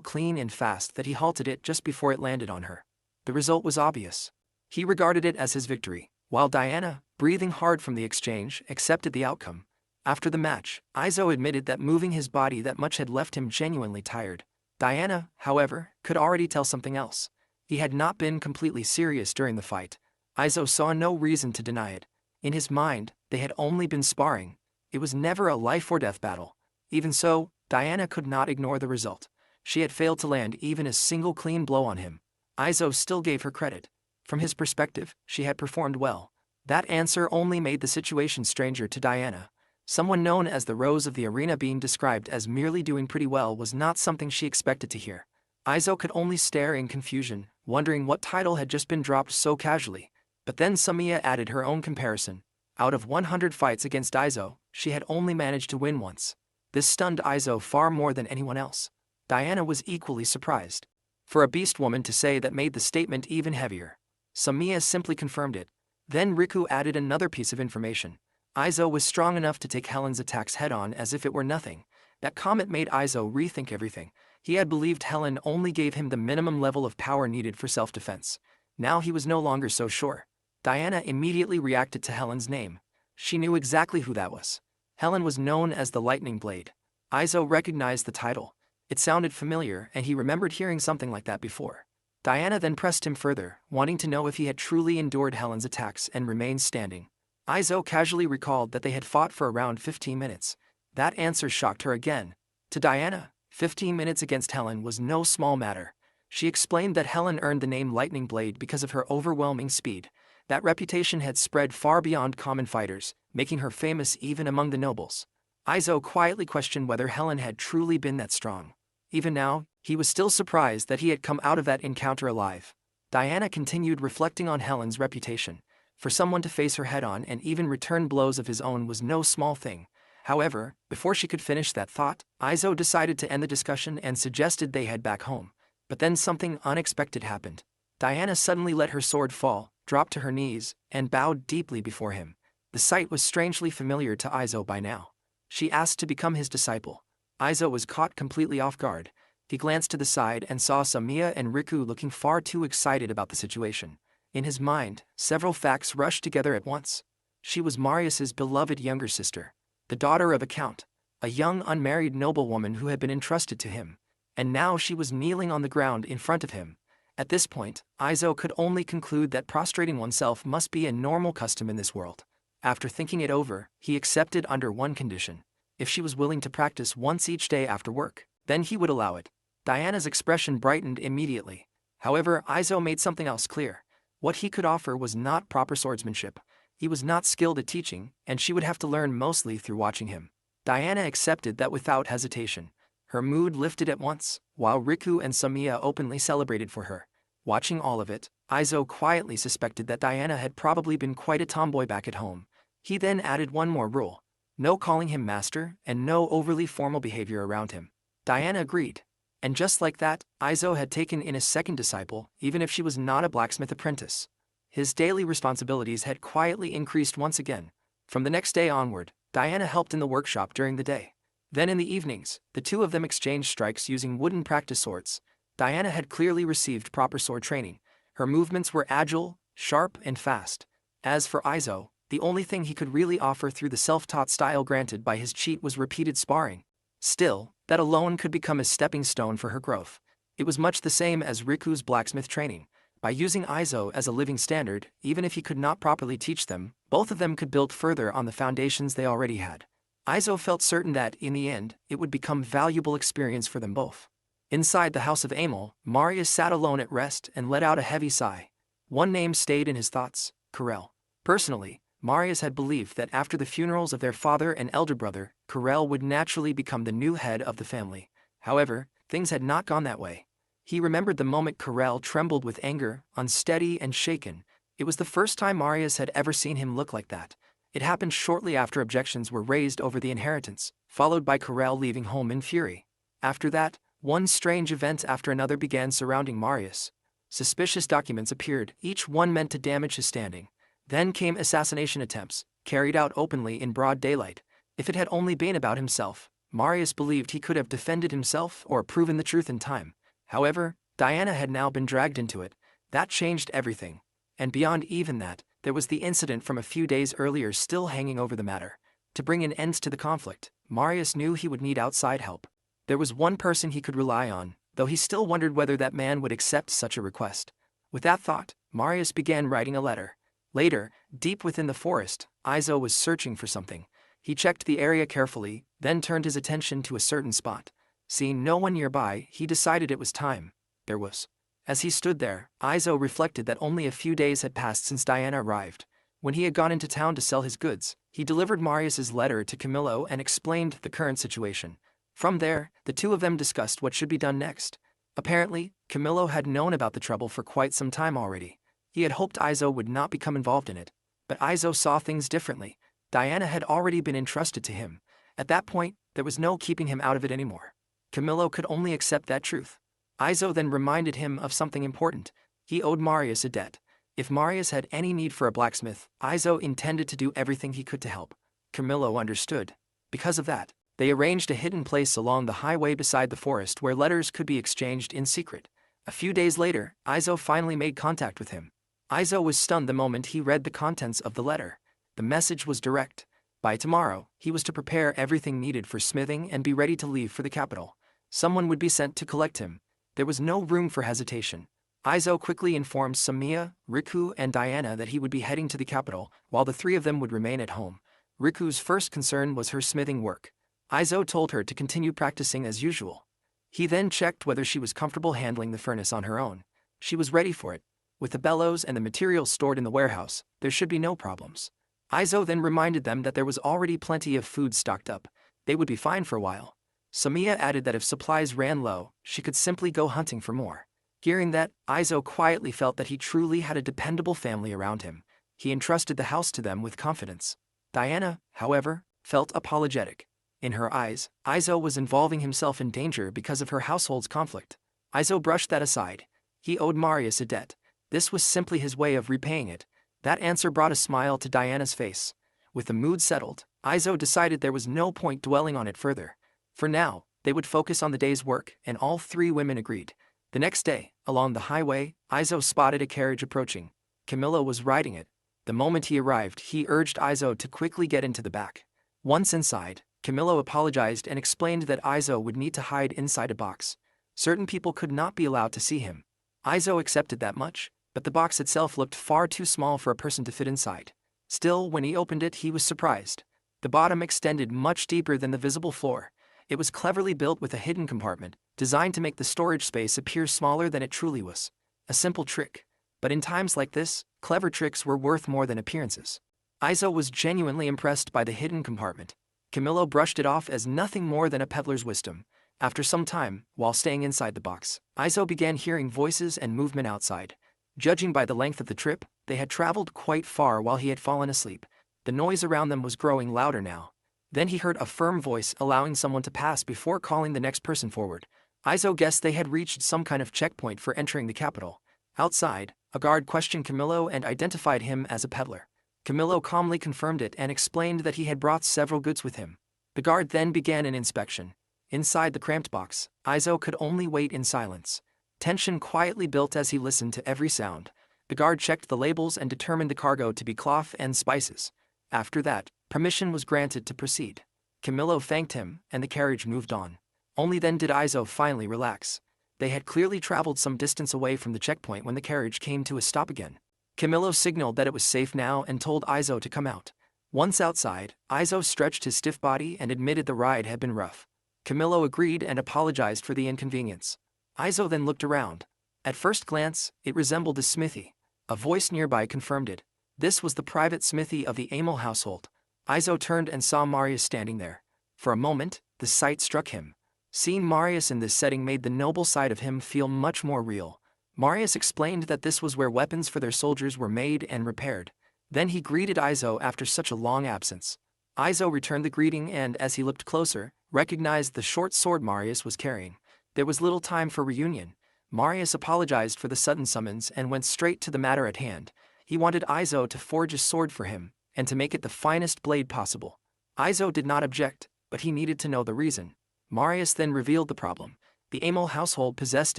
clean and fast that he halted it just before it landed on her. The result was obvious. He regarded it as his victory, while Diana, breathing hard from the exchange, accepted the outcome. After the match, Izo admitted that moving his body that much had left him genuinely tired. Diana, however, could already tell something else. He had not been completely serious during the fight. Izo saw no reason to deny it. In his mind, they had only been sparring. It was never a life-or-death battle. Even so, Diana could not ignore the result. She had failed to land even a single clean blow on him. Izo still gave her credit. From his perspective, she had performed well. That answer only made the situation stranger to Diana. Someone known as the Rose of the Arena being described as merely doing pretty well was not something she expected to hear. Izo could only stare in confusion, wondering what title had just been dropped so casually. But then Samiya added her own comparison. Out of 100 fights against Izo, she had only managed to win once. This stunned Izo far more than anyone else. Diana was equally surprised. For a beast woman to say that made the statement even heavier. Samiya simply confirmed it. Then Riku added another piece of information. Izo was strong enough to take Helen's attacks head-on as if it were nothing. That comment made Izo rethink everything. He had believed Helen only gave him the minimum level of power needed for self-defense. Now he was no longer so sure. Diana immediately reacted to Helen's name. She knew exactly who that was. Helen was known as the Lightning Blade. Izo recognized the title. It sounded familiar, and he remembered hearing something like that before. Diana then pressed him further, wanting to know if he had truly endured Helen's attacks and remained standing. Izo casually recalled that they had fought for around 15 minutes. That answer shocked her again. To Diana, 15 minutes against Helen was no small matter. She explained that Helen earned the name Lightning Blade because of her overwhelming speed. That reputation had spread far beyond common fighters, making her famous even among the nobles. Izo quietly questioned whether Helen had truly been that strong. Even now, he was still surprised that he had come out of that encounter alive. Diana continued reflecting on Helen's reputation. For someone to face her head-on and even return blows of his own was no small thing. However, before she could finish that thought, Izo decided to end the discussion and suggested they head back home. But then something unexpected happened. Diana suddenly let her sword fall, dropped to her knees, and bowed deeply before him. The sight was strangely familiar to Izo by now. She asked to become his disciple. Izo was caught completely off guard. He glanced to the side and saw Samiya and Riku looking far too excited about the situation. In his mind, several facts rushed together at once. She was Marius's beloved younger sister, the daughter of a count, a young unmarried noblewoman who had been entrusted to him, and now she was kneeling on the ground in front of him. At this point, Izo could only conclude that prostrating oneself must be a normal custom in this world. After thinking it over, he accepted under one condition. If she was willing to practice once each day after work, then he would allow it. Diana's expression brightened immediately. However, Izo made something else clear. What he could offer was not proper swordsmanship. He was not skilled at teaching, and she would have to learn mostly through watching him. Diana accepted that without hesitation. Her mood lifted at once, while Riku and Samiya openly celebrated for her. Watching all of it, Izo quietly suspected that Diana had probably been quite a tomboy back at home. He then added one more rule: no calling him master, and no overly formal behavior around him. Diana agreed. And just like that, Izo had taken in a second disciple, even if she was not a blacksmith apprentice. His daily responsibilities had quietly increased once again. From the next day onward, Diana helped in the workshop during the day. Then in the evenings, the two of them exchanged strikes using wooden practice swords. Diana had clearly received proper sword training. Her movements were agile, sharp, and fast. As for Izo, the only thing he could really offer through the self-taught style granted by his cheat was repeated sparring. Still, that alone could become a stepping stone for her growth. It was much the same as Riku's blacksmith training. By using Izo as a living standard, even if he could not properly teach them, both of them could build further on the foundations they already had. Izo felt certain that, in the end, it would become valuable experience for them both. Inside the house of Amel, Marius sat alone at rest and let out a heavy sigh. One name stayed in his thoughts: Karel. Personally, Marius had believed that after the funerals of their father and elder brother, Karel would naturally become the new head of the family. However, things had not gone that way. He remembered the moment Karel trembled with anger, unsteady and shaken. It was the first time Marius had ever seen him look like that. It happened shortly after objections were raised over the inheritance, followed by Karel leaving home in fury. After that, one strange event after another began surrounding Marius. Suspicious documents appeared, each one meant to damage his standing. Then came assassination attempts, carried out openly in broad daylight. If it had only been about himself, Marius believed he could have defended himself or proven the truth in time. However, Diana had now been dragged into it. That changed everything. And beyond even that, there was the incident from a few days earlier still hanging over the matter. To bring an end to the conflict, Marius knew he would need outside help. There was one person he could rely on, though he still wondered whether that man would accept such a request. With that thought, Marius began writing a letter. Later, deep within the forest, Izo was searching for something. He checked the area carefully, then turned his attention to a certain spot. Seeing no one nearby, he decided it was time. There was. As he stood there, Izo reflected that only a few days had passed since Diana arrived. When he had gone into town to sell his goods, he delivered Marius's letter to Camillo and explained the current situation. From there, the two of them discussed what should be done next. Apparently, Camillo had known about the trouble for quite some time already. He had hoped Izo would not become involved in it. But Izo saw things differently. Diana had already been entrusted to him. At that point, there was no keeping him out of it anymore. Camillo could only accept that truth. Izo then reminded him of something important. He owed Marius a debt. If Marius had any need for a blacksmith, Izo intended to do everything he could to help. Camillo understood. Because of that, they arranged a hidden place along the highway beside the forest where letters could be exchanged in secret. A few days later, Izo finally made contact with him. Izo was stunned the moment he read the contents of the letter. The message was direct. By tomorrow, he was to prepare everything needed for smithing and be ready to leave for the capital. Someone would be sent to collect him. There was no room for hesitation. Izo quickly informed Samiya, Riku, and Diana that he would be heading to the capital, while the three of them would remain at home. Riku's first concern was her smithing work. Izo told her to continue practicing as usual. He then checked whether she was comfortable handling the furnace on her own. She was ready for it. With the bellows and the materials stored in the warehouse, there should be no problems. Izo then reminded them that there was already plenty of food stocked up. They would be fine for a while. Samiya added that if supplies ran low, she could simply go hunting for more. Hearing that, Izo quietly felt that he truly had a dependable family around him. He entrusted the house to them with confidence. Diana, however, felt apologetic. In her eyes, Izo was involving himself in danger because of her household's conflict. Izo brushed that aside. He owed Marius a debt. This was simply his way of repaying it. That answer brought a smile to Diana's face. With the mood settled, Izo decided there was no point dwelling on it further. For now, they would focus on the day's work, and all three women agreed. The next day, along the highway, Izo spotted a carriage approaching. Camillo was riding it. The moment he arrived, he urged Izo to quickly get into the back. Once inside, Camillo apologized and explained that Izo would need to hide inside a box. Certain people could not be allowed to see him. Izo accepted that much, but the box itself looked far too small for a person to fit inside. Still, when he opened it, he was surprised. The bottom extended much deeper than the visible floor. It was cleverly built with a hidden compartment, designed to make the storage space appear smaller than it truly was. A simple trick. But in times like this, clever tricks were worth more than appearances. Izo was genuinely impressed by the hidden compartment. Camillo brushed it off as nothing more than a peddler's wisdom. After some time, while staying inside the box, Izo began hearing voices and movement outside. Judging by the length of the trip, they had traveled quite far while he had fallen asleep. The noise around them was growing louder now. Then he heard a firm voice allowing someone to pass before calling the next person forward. Izo guessed they had reached some kind of checkpoint for entering the capital. Outside, a guard questioned Camillo and identified him as a peddler. Camillo calmly confirmed it and explained that he had brought several goods with him. The guard then began an inspection. Inside the cramped box, Izo could only wait in silence. Tension quietly built as he listened to every sound. The guard checked the labels and determined the cargo to be cloth and spices. After that, permission was granted to proceed. Camillo thanked him, and the carriage moved on. Only then did Izo finally relax. They had clearly traveled some distance away from the checkpoint when the carriage came to a stop again. Camillo signaled that it was safe now and told Izo to come out. Once outside, Izo stretched his stiff body and admitted the ride had been rough. Camillo agreed and apologized for the inconvenience. Izo then looked around. At first glance, it resembled a smithy. A voice nearby confirmed it. This was the private smithy of the Amel household. Izo turned and saw Marius standing there. For a moment, the sight struck him. Seeing Marius in this setting made the noble side of him feel much more real. Marius explained that this was where weapons for their soldiers were made and repaired. Then he greeted Izo after such a long absence. Izo returned the greeting and, as he looked closer, recognized the short sword Marius was carrying. There was little time for reunion. Marius apologized for the sudden summons and went straight to the matter at hand. He wanted Izo to forge a sword for him, and to make it the finest blade possible. Izo did not object, but he needed to know the reason. Marius then revealed the problem. The Amel household possessed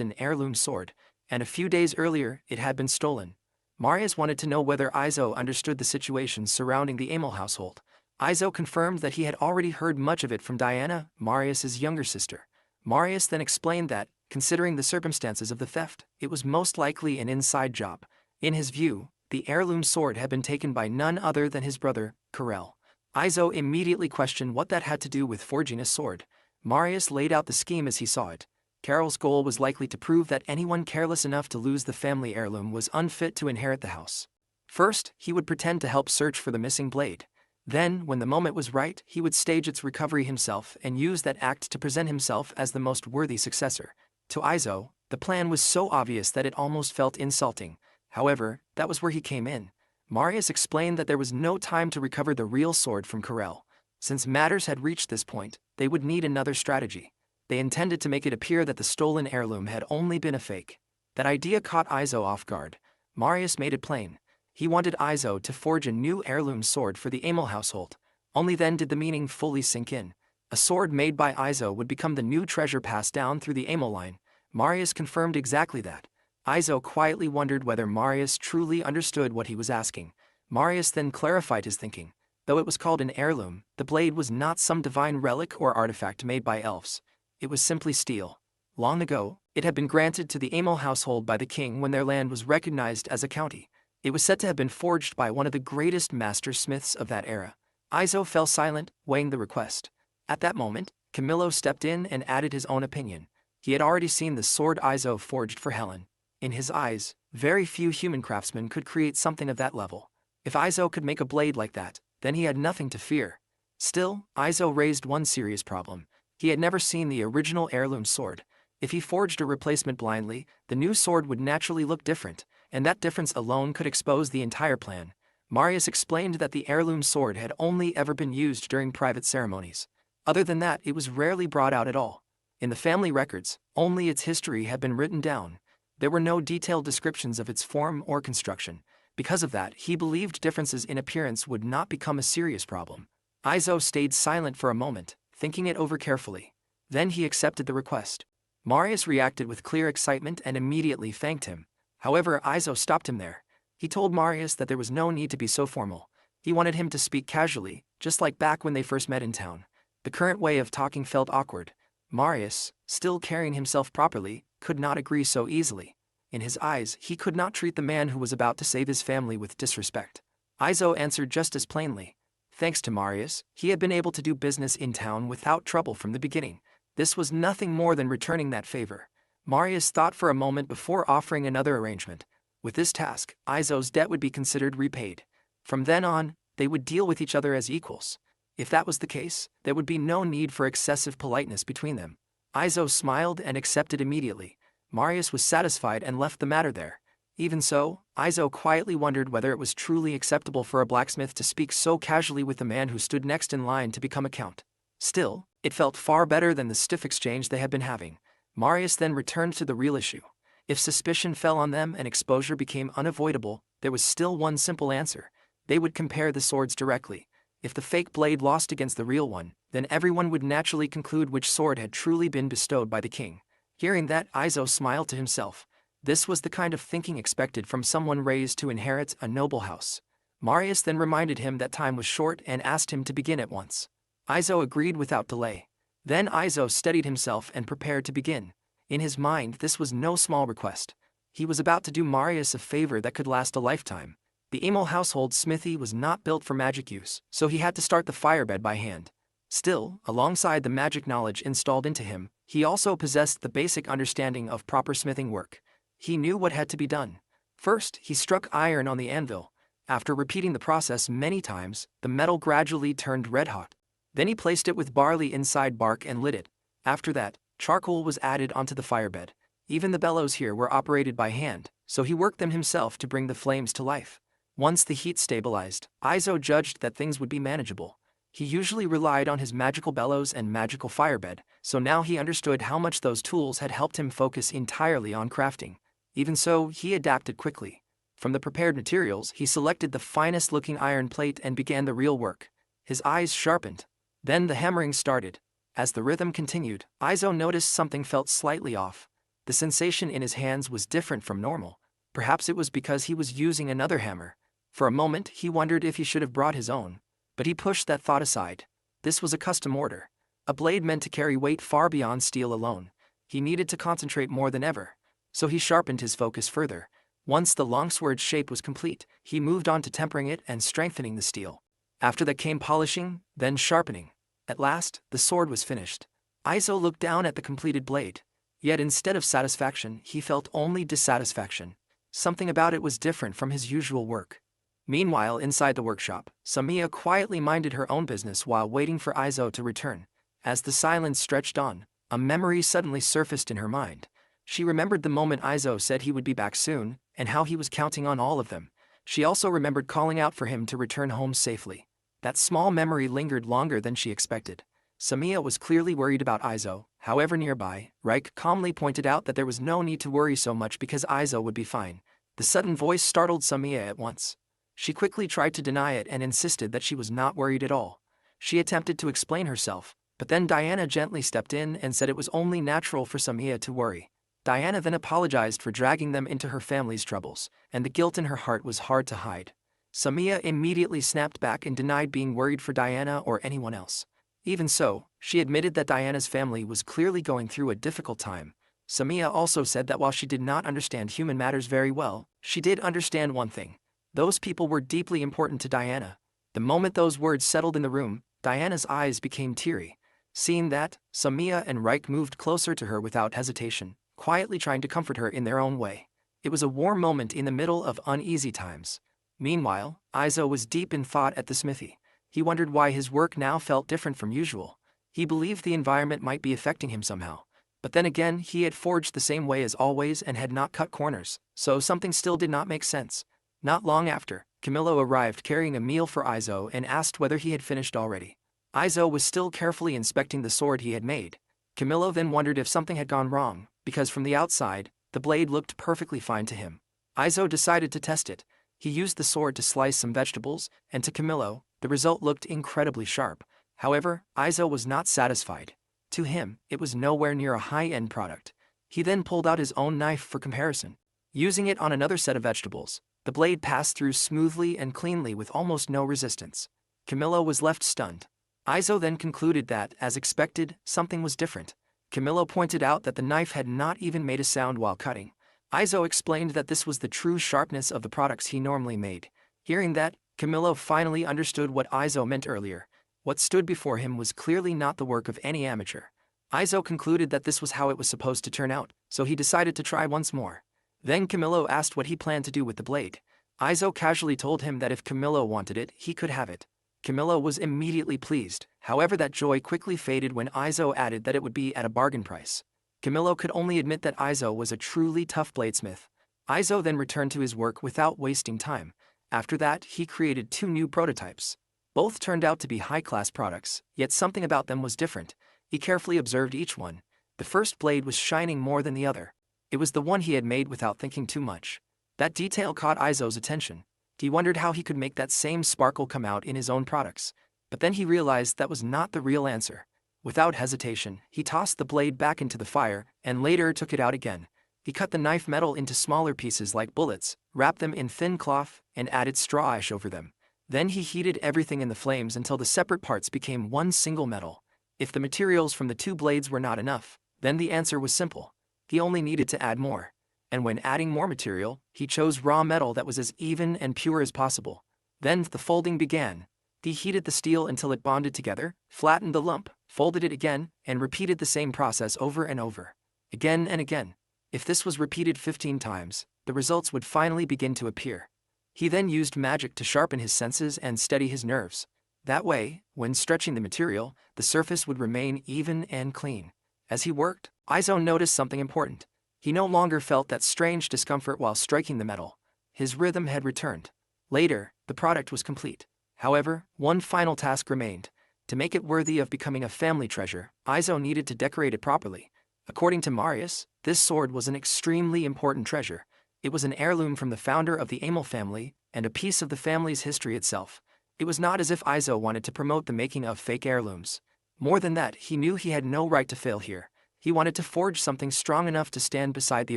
an heirloom sword, and a few days earlier it had been stolen. Marius wanted to know whether Izo understood the situation surrounding the Amel household. Izo confirmed that he had already heard much of it from Diana, Marius's younger sister. Marius then explained that, considering the circumstances of the theft, it was most likely an inside job. In his view, the heirloom sword had been taken by none other than his brother, Karel. Izo immediately questioned what that had to do with forging a sword. Marius laid out the scheme as he saw it. Karel's goal was likely to prove that anyone careless enough to lose the family heirloom was unfit to inherit the house. First, he would pretend to help search for the missing blade. Then, when the moment was right, he would stage its recovery himself and use that act to present himself as the most worthy successor. To Izo, the plan was so obvious that it almost felt insulting. However, that was where he came in. Marius explained that there was no time to recover the real sword from Karel. Since matters had reached this point, they would need another strategy. They intended to make it appear that the stolen heirloom had only been a fake. That idea caught Izo off guard. Marius made it plain. He wanted Izo to forge a new heirloom sword for the Amel household. Only then did the meaning fully sink in. A sword made by Izo would become the new treasure passed down through the Amel line. Marius confirmed exactly that. Izo quietly wondered whether Marius truly understood what he was asking. Marius then clarified his thinking. Though it was called an heirloom, the blade was not some divine relic or artifact made by elves. It was simply steel. Long ago, it had been granted to the Amel household by the king when their land was recognized as a county. It was said to have been forged by one of the greatest master smiths of that era. Izo fell silent, weighing the request. At that moment, Camillo stepped in and added his own opinion. He had already seen the sword Izo forged for Helen. In his eyes, very few human craftsmen could create something of that level. If Izo could make a blade like that, then he had nothing to fear. Still, Izo raised one serious problem. He had never seen the original heirloom sword. If he forged a replacement blindly, the new sword would naturally look different, and that difference alone could expose the entire plan. Marius explained that the heirloom sword had only ever been used during private ceremonies. Other than that, it was rarely brought out at all. In the family records, only its history had been written down. There were no detailed descriptions of its form or construction. Because of that, he believed differences in appearance would not become a serious problem. Izo stayed silent for a moment, thinking it over carefully. Then he accepted the request. Marius reacted with clear excitement and immediately thanked him. However, Izo stopped him there. He told Marius that there was no need to be so formal. He wanted him to speak casually, just like back when they first met in town. The current way of talking felt awkward. Marius, still carrying himself properly, could not agree so easily. In his eyes, he could not treat the man who was about to save his family with disrespect. Izo answered just as plainly. Thanks to Marius, he had been able to do business in town without trouble from the beginning. This was nothing more than returning that favor. Marius thought for a moment before offering another arrangement. With this task, Izo's debt would be considered repaid. From then on, they would deal with each other as equals. If that was the case, there would be no need for excessive politeness between them. Izo smiled and accepted immediately. Marius was satisfied and left the matter there. Even so, Izo quietly wondered whether it was truly acceptable for a blacksmith to speak so casually with the man who stood next in line to become a count. Still, it felt far better than the stiff exchange they had been having. Marius then returned to the real issue. If suspicion fell on them and exposure became unavoidable, there was still one simple answer. They would compare the swords directly. If the fake blade lost against the real one, then everyone would naturally conclude which sword had truly been bestowed by the king. Hearing that, Izo smiled to himself. This was the kind of thinking expected from someone raised to inherit a noble house. Marius then reminded him that time was short and asked him to begin at once. Izo agreed without delay. Then Izo steadied himself and prepared to begin. In his mind, this was no small request. He was about to do Marius a favor that could last a lifetime. The Emil household smithy was not built for magic use, so he had to start the firebed by hand. Still, alongside the magic knowledge installed into him, he also possessed the basic understanding of proper smithing work. He knew what had to be done. First, he struck iron on the anvil. After repeating the process many times, the metal gradually turned red-hot. Then he placed it with barley inside bark and lit it. After that, charcoal was added onto the firebed. Even the bellows here were operated by hand, so he worked them himself to bring the flames to life. Once the heat stabilized, Izo judged that things would be manageable. He usually relied on his magical bellows and magical firebed, so now he understood how much those tools had helped him focus entirely on crafting. Even so, he adapted quickly. From the prepared materials, he selected the finest-looking iron plate and began the real work. His eyes sharpened. Then the hammering started. As the rhythm continued, Izo noticed something felt slightly off. The sensation in his hands was different from normal. Perhaps it was because he was using another hammer. For a moment, he wondered if he should have brought his own. But he pushed that thought aside. This was a custom order. A blade meant to carry weight far beyond steel alone. He needed to concentrate more than ever. So he sharpened his focus further. Once the longsword's shape was complete, he moved on to tempering it and strengthening the steel. After that came polishing, then sharpening. At last, the sword was finished. Izo looked down at the completed blade. Yet instead of satisfaction, he felt only dissatisfaction. Something about it was different from his usual work. Meanwhile, inside the workshop, Samiya quietly minded her own business while waiting for Izo to return. As the silence stretched on, a memory suddenly surfaced in her mind. She remembered the moment Izo said he would be back soon, and how he was counting on all of them. She also remembered calling out for him to return home safely. That small memory lingered longer than she expected. Samiya was clearly worried about Izo. However, nearby, Reik calmly pointed out that there was no need to worry so much because Izo would be fine. The sudden voice startled Samiya at once. She quickly tried to deny it and insisted that she was not worried at all. She attempted to explain herself, but then Diana gently stepped in and said it was only natural for Samiya to worry. Diana then apologized for dragging them into her family's troubles, and the guilt in her heart was hard to hide. Samiya immediately snapped back and denied being worried for Diana or anyone else. Even so, she admitted that Diana's family was clearly going through a difficult time. Samiya also said that while she did not understand human matters very well, she did understand one thing. Those people were deeply important to Diana. The moment those words settled in the room, Diana's eyes became teary. Seeing that, Samiya and Reik moved closer to her without hesitation, quietly trying to comfort her in their own way. It was a warm moment in the middle of uneasy times. Meanwhile, Izo was deep in thought at the smithy. He wondered why his work now felt different from usual. He believed the environment might be affecting him somehow. But then again, he had forged the same way as always and had not cut corners, so something still did not make sense. Not long after, Camillo arrived carrying a meal for Izo and asked whether he had finished already. Izo was still carefully inspecting the sword he had made. Camillo then wondered if something had gone wrong, because from the outside, the blade looked perfectly fine to him. Izo decided to test it. He used the sword to slice some vegetables, and to Camillo, the result looked incredibly sharp. However, Izo was not satisfied. To him, it was nowhere near a high-end product. He then pulled out his own knife for comparison. Using it on another set of vegetables, The blade passed through smoothly and cleanly with almost no resistance. Camillo was left stunned. Izo then concluded that, as expected, something was different. Camillo pointed out that the knife had not even made a sound while cutting. Izo explained that this was the true sharpness of the products he normally made. Hearing that, Camillo finally understood what Izo meant earlier. What stood before him was clearly not the work of any amateur. Izo concluded that this was how it was supposed to turn out, so he decided to try once more. Then Camillo asked what he planned to do with the blade. Izo casually told him that if Camillo wanted it, he could have it. Camillo was immediately pleased, however that joy quickly faded when Izo added that it would be at a bargain price. Camillo could only admit that Izo was a truly tough bladesmith. Izo then returned to his work without wasting time. After that, he created 2 new prototypes. Both turned out to be high-class products, yet something about them was different. He carefully observed each one. The first blade was shining more than the other. It was the one he had made without thinking too much. That detail caught Izo's attention. He wondered how he could make that same sparkle come out in his own products. But then he realized that was not the real answer. Without hesitation, he tossed the blade back into the fire, and later took it out again. He cut the knife metal into smaller pieces like bullets, wrapped them in thin cloth, and added straw ash over them. Then he heated everything in the flames until the separate parts became one single metal. If the materials from the 2 blades were not enough, then the answer was simple. He only needed to add more. And when adding more material, he chose raw metal that was as even and pure as possible. Then the folding began. He heated the steel until it bonded together, flattened the lump, folded it again, and repeated the same process over and over. Again and again. If this was repeated 15 times, the results would finally begin to appear. He then used magic to sharpen his senses and steady his nerves. That way, when stretching the material, the surface would remain even and clean. As he worked, Izo noticed something important. He no longer felt that strange discomfort while striking the metal. His rhythm had returned. Later, the product was complete. However, one final task remained. To make it worthy of becoming a family treasure, Izo needed to decorate it properly. According to Marius, this sword was an extremely important treasure. It was an heirloom from the founder of the Amel family, and a piece of the family's history itself. It was not as if Izo wanted to promote the making of fake heirlooms. More than that, he knew he had no right to fail here. He wanted to forge something strong enough to stand beside the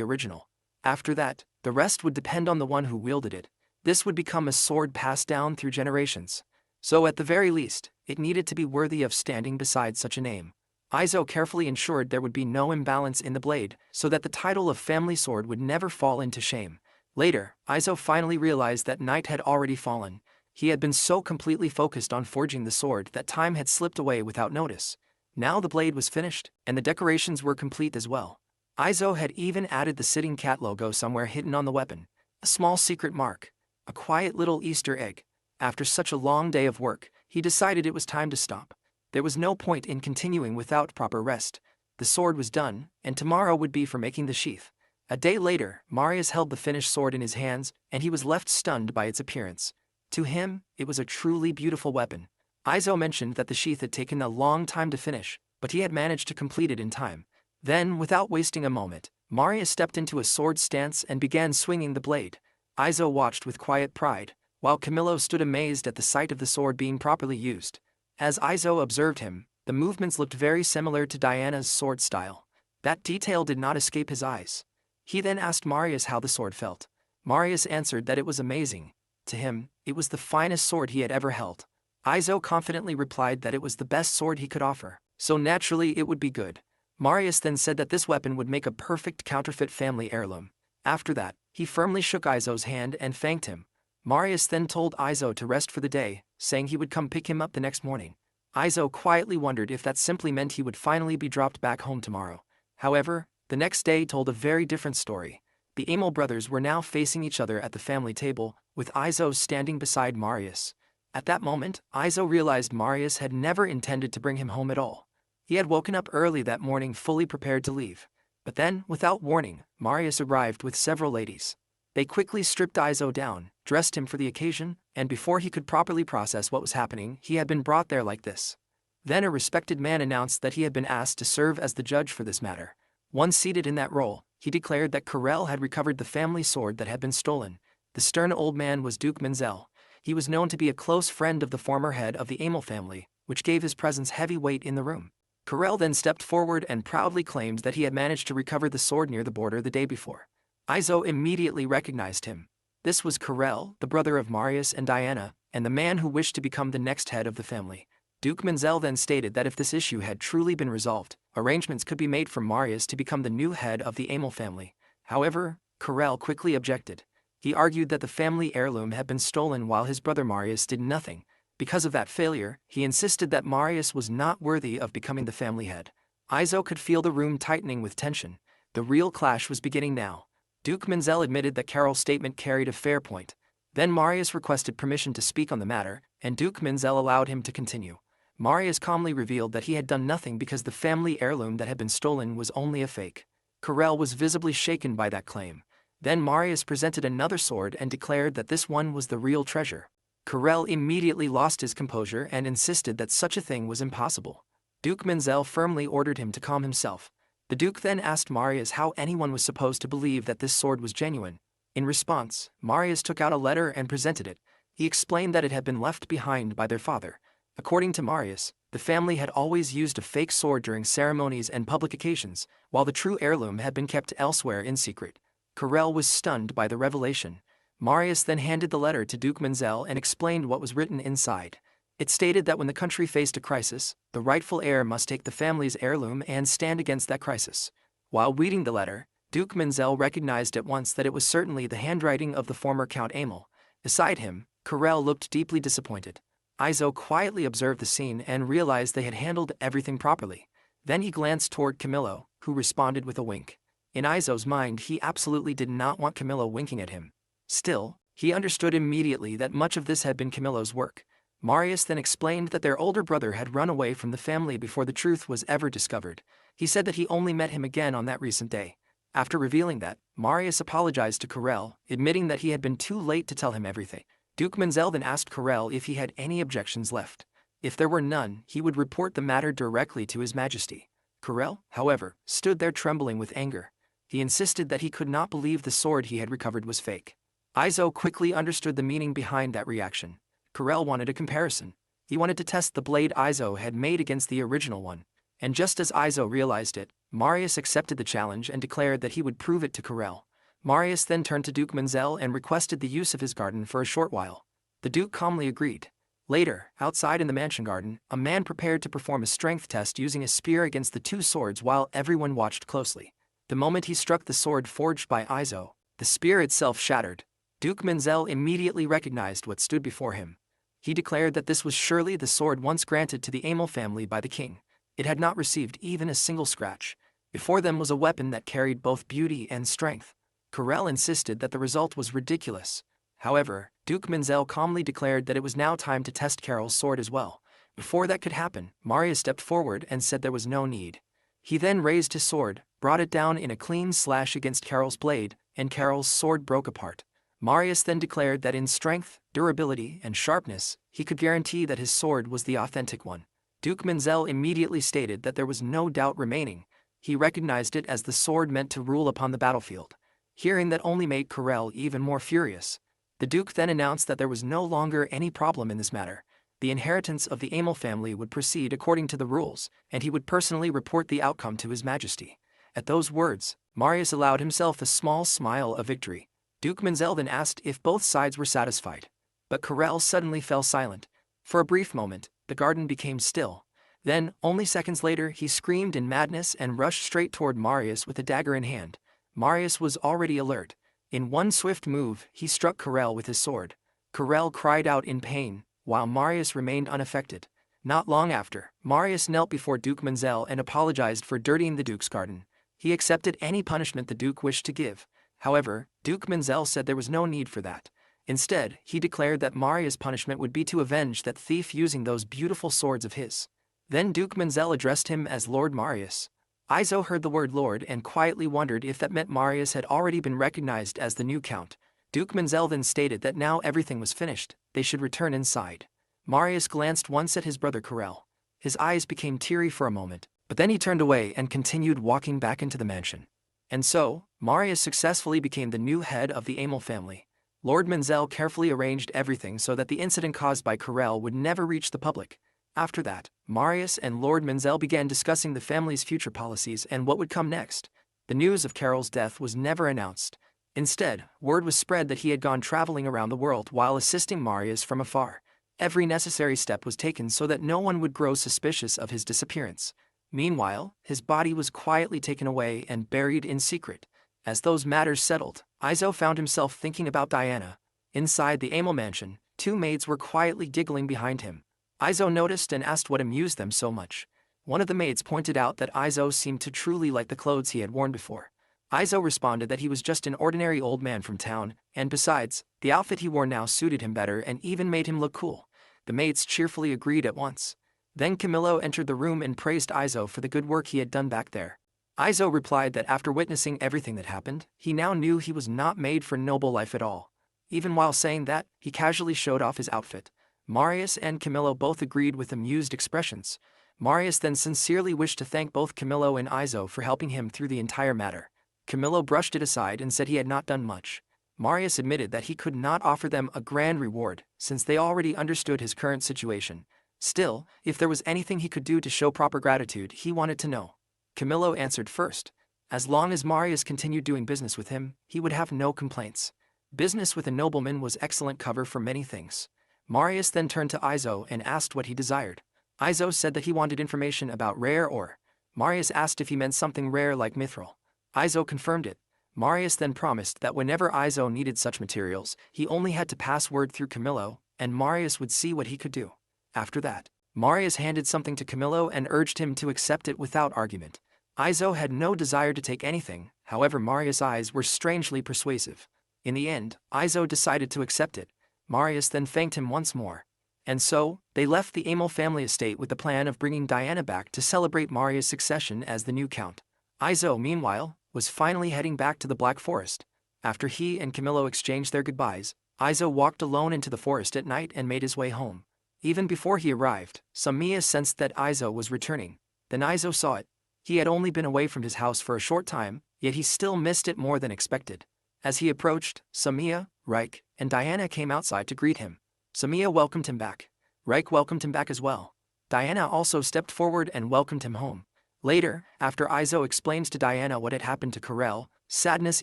original. After that, the rest would depend on the one who wielded it. This would become a sword passed down through generations. So at the very least, it needed to be worthy of standing beside such a name. Izo carefully ensured there would be no imbalance in the blade, so that the title of family sword would never fall into shame. Later, Izo finally realized that night had already fallen. He had been so completely focused on forging the sword that time had slipped away without notice. Now the blade was finished, and the decorations were complete as well. Izo had even added the sitting cat logo somewhere hidden on the weapon. A small secret mark. A quiet little Easter egg. After such a long day of work, he decided it was time to stop. There was no point in continuing without proper rest. The sword was done, and tomorrow would be for making the sheath. A day later, Marius held the finished sword in his hands, and he was left stunned by its appearance. To him, it was a truly beautiful weapon. Izo mentioned that the sheath had taken a long time to finish, but he had managed to complete it in time. Then, without wasting a moment, Marius stepped into a sword stance and began swinging the blade. Izo watched with quiet pride, while Camillo stood amazed at the sight of the sword being properly used. As Izo observed him, the movements looked very similar to Diana's sword style. That detail did not escape his eyes. He then asked Marius how the sword felt. Marius answered that it was amazing. To him, it was the finest sword he had ever held. Izo confidently replied that it was the best sword he could offer, so naturally it would be good. Marius then said that this weapon would make a perfect counterfeit family heirloom. After that, he firmly shook Izo's hand and thanked him. Marius then told Izo to rest for the day, saying he would come pick him up the next morning. Izo quietly wondered if that simply meant he would finally be dropped back home tomorrow. However, the next day told a very different story. The Amel brothers were now facing each other at the family table, with Izo standing beside Marius. At that moment, Izo realized Marius had never intended to bring him home at all. He had woken up early that morning fully prepared to leave. But then, without warning, Marius arrived with several ladies. They quickly stripped Izo down, dressed him for the occasion, and before he could properly process what was happening, he had been brought there like this. Then a respected man announced that he had been asked to serve as the judge for this matter. Once seated in that role, he declared that Corel had recovered the family sword that had been stolen. The stern old man was Duke Menzel. He was known to be a close friend of the former head of the Amel family, which gave his presence heavy weight in the room. Corel then stepped forward and proudly claimed that he had managed to recover the sword near the border the day before. Izo immediately recognized him. This was Carell, the brother of Marius and Diana, and the man who wished to become the next head of the family. Duke Menzel then stated that if this issue had truly been resolved, arrangements could be made for Marius to become the new head of the Amel family. However, Carell quickly objected. He argued that the family heirloom had been stolen while his brother Marius did nothing. Because of that failure, he insisted that Marius was not worthy of becoming the family head. Izo could feel the room tightening with tension. The real clash was beginning now. Duke Menzel admitted that Carell's statement carried a fair point. Then Marius requested permission to speak on the matter, and Duke Menzel allowed him to continue. Marius calmly revealed that he had done nothing because the family heirloom that had been stolen was only a fake. Carell was visibly shaken by that claim. Then Marius presented another sword and declared that this one was the real treasure. Carell immediately lost his composure and insisted that such a thing was impossible. Duke Menzel firmly ordered him to calm himself. The Duke then asked Marius how anyone was supposed to believe that this sword was genuine. In response, Marius took out a letter and presented it. He explained that it had been left behind by their father. According to Marius, the family had always used a fake sword during ceremonies and public occasions, while the true heirloom had been kept elsewhere in secret. Carell was stunned by the revelation. Marius then handed the letter to Duke Menzel and explained what was written inside. It stated that when the country faced a crisis, the rightful heir must take the family's heirloom and stand against that crisis. While reading the letter, Duke Menzel recognized at once that it was certainly the handwriting of the former Count Amel. Beside him, Carell looked deeply disappointed. Izo quietly observed the scene and realized they had handled everything properly. Then he glanced toward Camillo, who responded with a wink. In Izo's mind, he absolutely did not want Camillo winking at him. Still, he understood immediately that much of this had been Camillo's work. Marius then explained that their older brother had run away from the family before the truth was ever discovered. He said that he only met him again on that recent day. After revealing that, Marius apologized to Carell, admitting that he had been too late to tell him everything. Duke Menzel then asked Carell if he had any objections left. If there were none, he would report the matter directly to His Majesty. Carell, however, stood there trembling with anger. He insisted that he could not believe the sword he had recovered was fake. Izo quickly understood the meaning behind that reaction. Carell wanted a comparison. He wanted to test the blade Izo had made against the original one. And just as Izo realized it, Marius accepted the challenge and declared that he would prove it to Carell. Marius then turned to Duke Menzel and requested the use of his garden for a short while. The Duke calmly agreed. Later, outside in the mansion garden, a man prepared to perform a strength test using a spear against the two swords while everyone watched closely. The moment he struck the sword forged by Izo, the spear itself shattered. Duke Menzel immediately recognized what stood before him. He declared that this was surely the sword once granted to the Amel family by the king. It had not received even a single scratch. Before them was a weapon that carried both beauty and strength. Carell insisted that the result was ridiculous. However, Duke Menzel calmly declared that it was now time to test Carell's sword as well. Before that could happen, Marius stepped forward and said there was no need. He then raised his sword, brought it down in a clean slash against Carell's blade, and Carell's sword broke apart. Marius then declared that in strength, durability, and sharpness, he could guarantee that his sword was the authentic one. Duke Menzel immediately stated that there was no doubt remaining. He recognized it as the sword meant to rule upon the battlefield. Hearing that only made Carell even more furious. The Duke then announced that there was no longer any problem in this matter. The inheritance of the Amel family would proceed according to the rules, and he would personally report the outcome to His Majesty. At those words, Marius allowed himself a small smile of victory. Duke Menzel then asked if both sides were satisfied. But Carell suddenly fell silent. For a brief moment, the garden became still. Then, only seconds later, he screamed in madness and rushed straight toward Marius with a dagger in hand. Marius was already alert. In one swift move, he struck Carell with his sword. Carell cried out in pain, while Marius remained unaffected. Not long after, Marius knelt before Duke Menzel and apologized for dirtying the Duke's garden. He accepted any punishment the Duke wished to give. However, Duke Menzel said there was no need for that. Instead, he declared that Marius' punishment would be to avenge that thief using those beautiful swords of his. Then Duke Menzel addressed him as Lord Marius. Izo heard the word Lord and quietly wondered if that meant Marius had already been recognized as the new count. Duke Menzel then stated that now everything was finished, they should return inside. Marius glanced once at his brother Carell. His eyes became teary for a moment, but then he turned away and continued walking back into the mansion. And so, Marius successfully became the new head of the Amel family. Lord Menzel carefully arranged everything so that the incident caused by Carell would never reach the public. After that, Marius and Lord Menzel began discussing the family's future policies and what would come next. The news of Carell's death was never announced. Instead, word was spread that he had gone traveling around the world while assisting Marius from afar. Every necessary step was taken so that no one would grow suspicious of his disappearance. Meanwhile, his body was quietly taken away and buried in secret. As those matters settled, Izo found himself thinking about Diana. Inside the Amel mansion, two maids were quietly giggling behind him. Izo noticed and asked what amused them so much. One of the maids pointed out that Izo seemed to truly like the clothes he had worn before. Izo responded that he was just an ordinary old man from town, and besides, the outfit he wore now suited him better and even made him look cool. The maids cheerfully agreed at once. Then Camillo entered the room and praised Izo for the good work he had done back there. Izo replied that after witnessing everything that happened, he now knew he was not made for noble life at all. Even while saying that, he casually showed off his outfit. Marius and Camillo both agreed with amused expressions. Marius then sincerely wished to thank both Camillo and Izo for helping him through the entire matter. Camillo brushed it aside and said he had not done much. Marius admitted that he could not offer them a grand reward, since they already understood his current situation. Still, if there was anything he could do to show proper gratitude, he wanted to know. Camillo answered first. As long as Marius continued doing business with him, he would have no complaints. Business with a nobleman was excellent cover for many things. Marius then turned to Izo and asked what he desired. Izo said that he wanted information about rare ore. Marius asked if he meant something rare like mithril. Izo confirmed it. Marius then promised that whenever Izo needed such materials, he only had to pass word through Camillo, and Marius would see what he could do. After that, Marius handed something to Camillo and urged him to accept it without argument. Izo had no desire to take anything, however Marius' eyes were strangely persuasive. In the end, Izo decided to accept it. Marius then thanked him once more. And so, they left the Amel family estate with the plan of bringing Diana back to celebrate Marius' succession as the new count. Izo, meanwhile, was finally heading back to the Black Forest. After he and Camillo exchanged their goodbyes, Izo walked alone into the forest at night and made his way home. Even before he arrived, Samiya sensed that Izo was returning. Then Izo saw it. He had only been away from his house for a short time, yet he still missed it more than expected. As he approached, Samiya, Reich, and Diana came outside to greet him. Samiya welcomed him back. Reich welcomed him back as well. Diana also stepped forward and welcomed him home. Later, after Izo explained to Diana what had happened to Karel, sadness